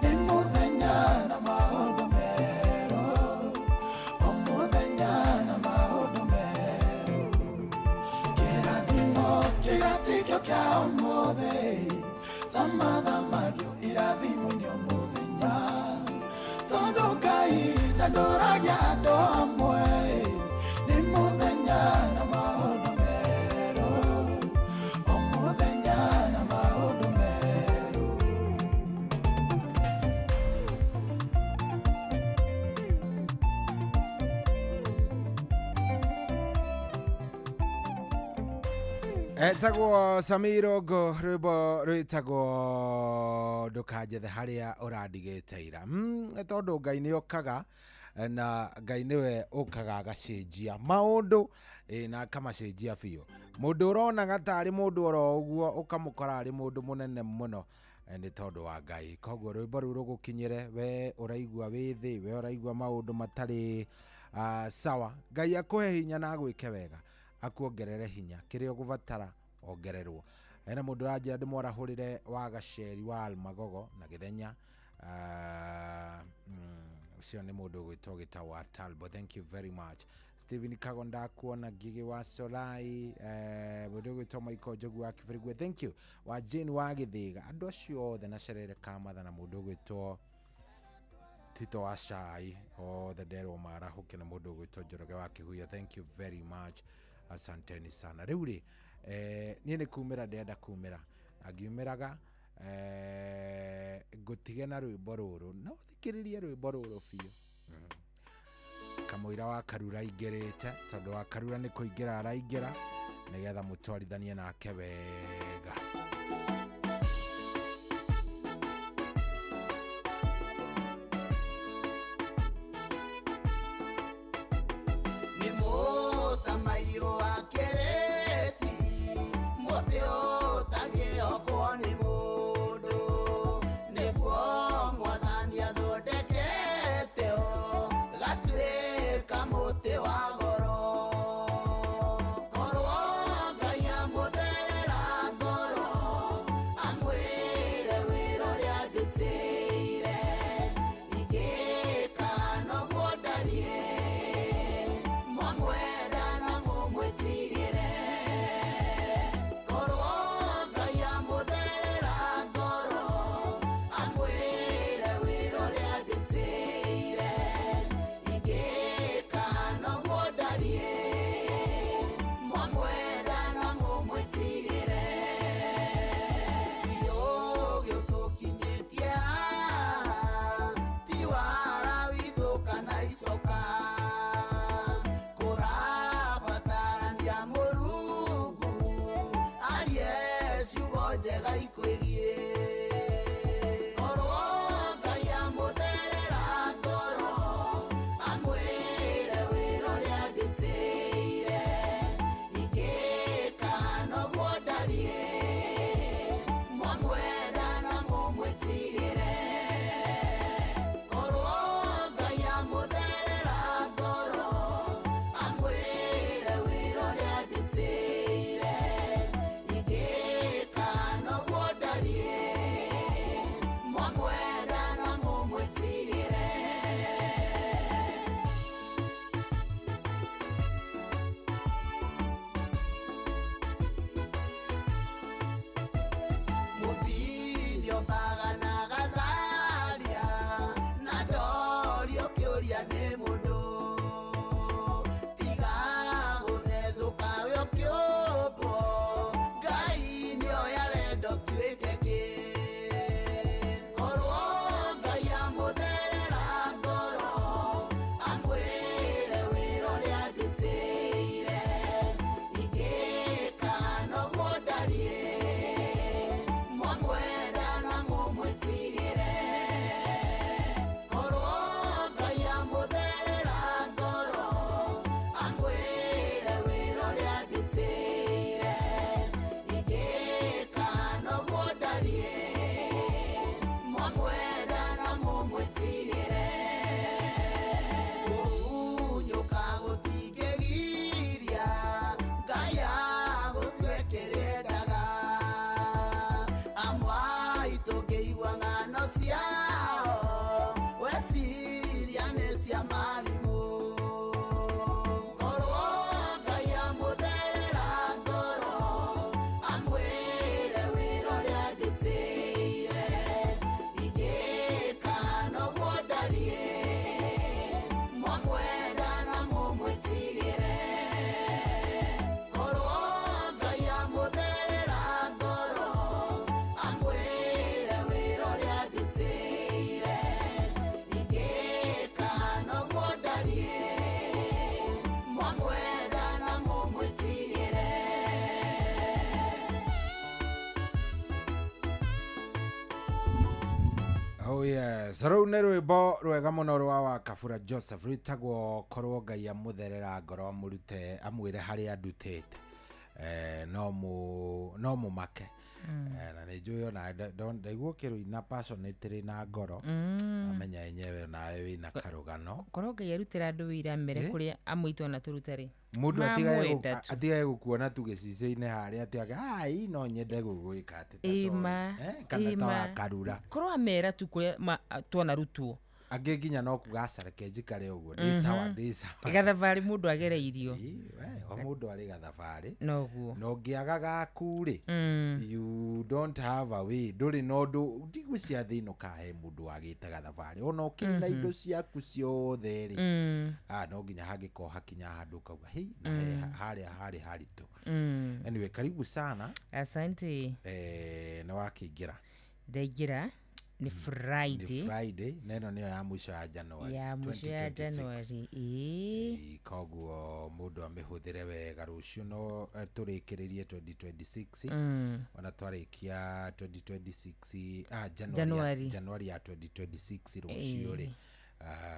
nĩ mũthenya na maũndũ merũ o mũthenya na maũndũ merũ kĩrathimo kĩratikio kĩa ũmũthĩ thamathamagio irathimo nyamũthenya tondũ Ngai ndandũragia andũ hamwe nĩ mũthenya na maũndũ merũ o mũthenya na maũndũ merũ. Etagwo Samirongo rwĩmbo rwĩtagwo ndũkanjethe harĩa ũrandigĩte ira tondũ Ngai nĩ okaga na Ngai nĩwe ũkaga agacenjia maũndũ na akamacenjia biũ. Mũndũ ũronaga tarĩ mũndũ oro ũguo ũkamũkora arĩ mũndũ mũnene mũno nĩ tondũ wa Ngai. Koguo rwĩmbo rũu rũgũkinyĩre we ũraigua wĩ thĩ, we ũraigua maũndũ matarĩ sawa, Ngai akũhe hinya na agwĩke wega, akuongerere hinya, kĩrĩa ũgũbatara ongererwo. Hena mũndũ ũranjĩra ndĩmwarahũrĩre wa Gaceri wa Almagogo na Gĩthenya. Ucio nĩ mũndũ ũgwĩtwo gĩtagwo Talbo. Thank you very much. Stephen Kago ndakuona, Gigi wa Solai, mũndũ ũgwĩtwo Michael Njogu wa Kĩbĩrĩgwe. Thank you. Wa Jane wa Gĩthĩga. Andũ acio othe na Cerere Kamatha na mũndũ ũgwĩtwo Tito wa Cai othe nderwo marahũke na mũndũ ũgwĩtwo Njoroge wa Kĩhuya. Thank you very much. Asanteni sana. Rĩu rĩ niĩ nĩ kumĩra ndenda kumĩra angiumĩraga ngũtige na rwĩmbo rũrũ no thikĩrĩrie rwĩmbo rũrũ biũ. Kamũira wa Karura aingĩrĩte tondũ wa Karura nĩ kũingĩra araingĩra nĩgetha mũtwarithanie nake wega. Korwo Ngai amũtherera ngoro Oh yes, rau nä rwimbo rwega muno rwa wa Kabura Joseph rwitagwo korwo Ngai amutherera ngoro amurute amwire haria ndutite no mu make na nä njå ona ndaigua kä ruina passionately na ngoro amenya enyewe nawe wä na karugano korwo Ngai arutä ra andå wä ra mbere kå rä a amå itwo na tå ruta rä mundu atigae gukuona tu gicicio-inä harä atiage no nyende gå ka kana ta wa karura korwo amera tu kå rä a twona rutwo angä nginya no kugacareke njikare å guo ndä sawa gathabarä må ndå agereirio o må ndå arä gathabarä noguo no ngä aga gaku rä you don't have a way ndå no ndå ndigå cia thä ino kahe må ndå agä te gathabarä ona å kä rä na indo ciaku ciothe rä no nginya hangä korwo hakinya handå kauga hei harä haritå anyway karibu sana asante nä wakä ingä ra ndaingä ra ni Friday neno niyo ya mwisho ya January ya mwisho ya January koguo mundu amihuthire wega rucio no turikirerie 2026 ona twarikia 2026 January ya 2026 rucio ri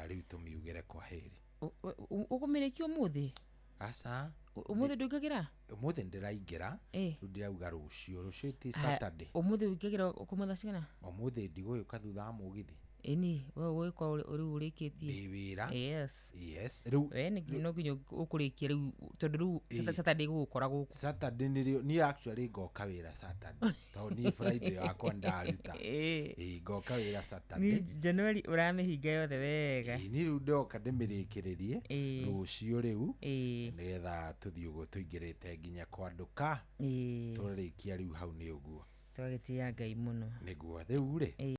riu tumiugire kwa heri ugumirekio muthi asa umuthi ndungagira umuthi ndiraingira ndirauga rucio ti Saturday umuthi ungagira kumutha cigana umuthi ndiguyuka thutha wa mugithi ini wewe kwa uri urikitie wira yes riu we no nginya ukurikia riu tondu riu Saturday gukora guku Saturday ni actually ngoka wira Saturday to ni Friday yakwa ndaruta ngoka wira Saturday ni January uramihinga yothe wega ni riu ndoka ndimirikirerie rucio riu nigetha tuthii uguo tuingirite nginya kwanduka turikia riu hau ni uguo twagitia Ngai muno niguo riu ri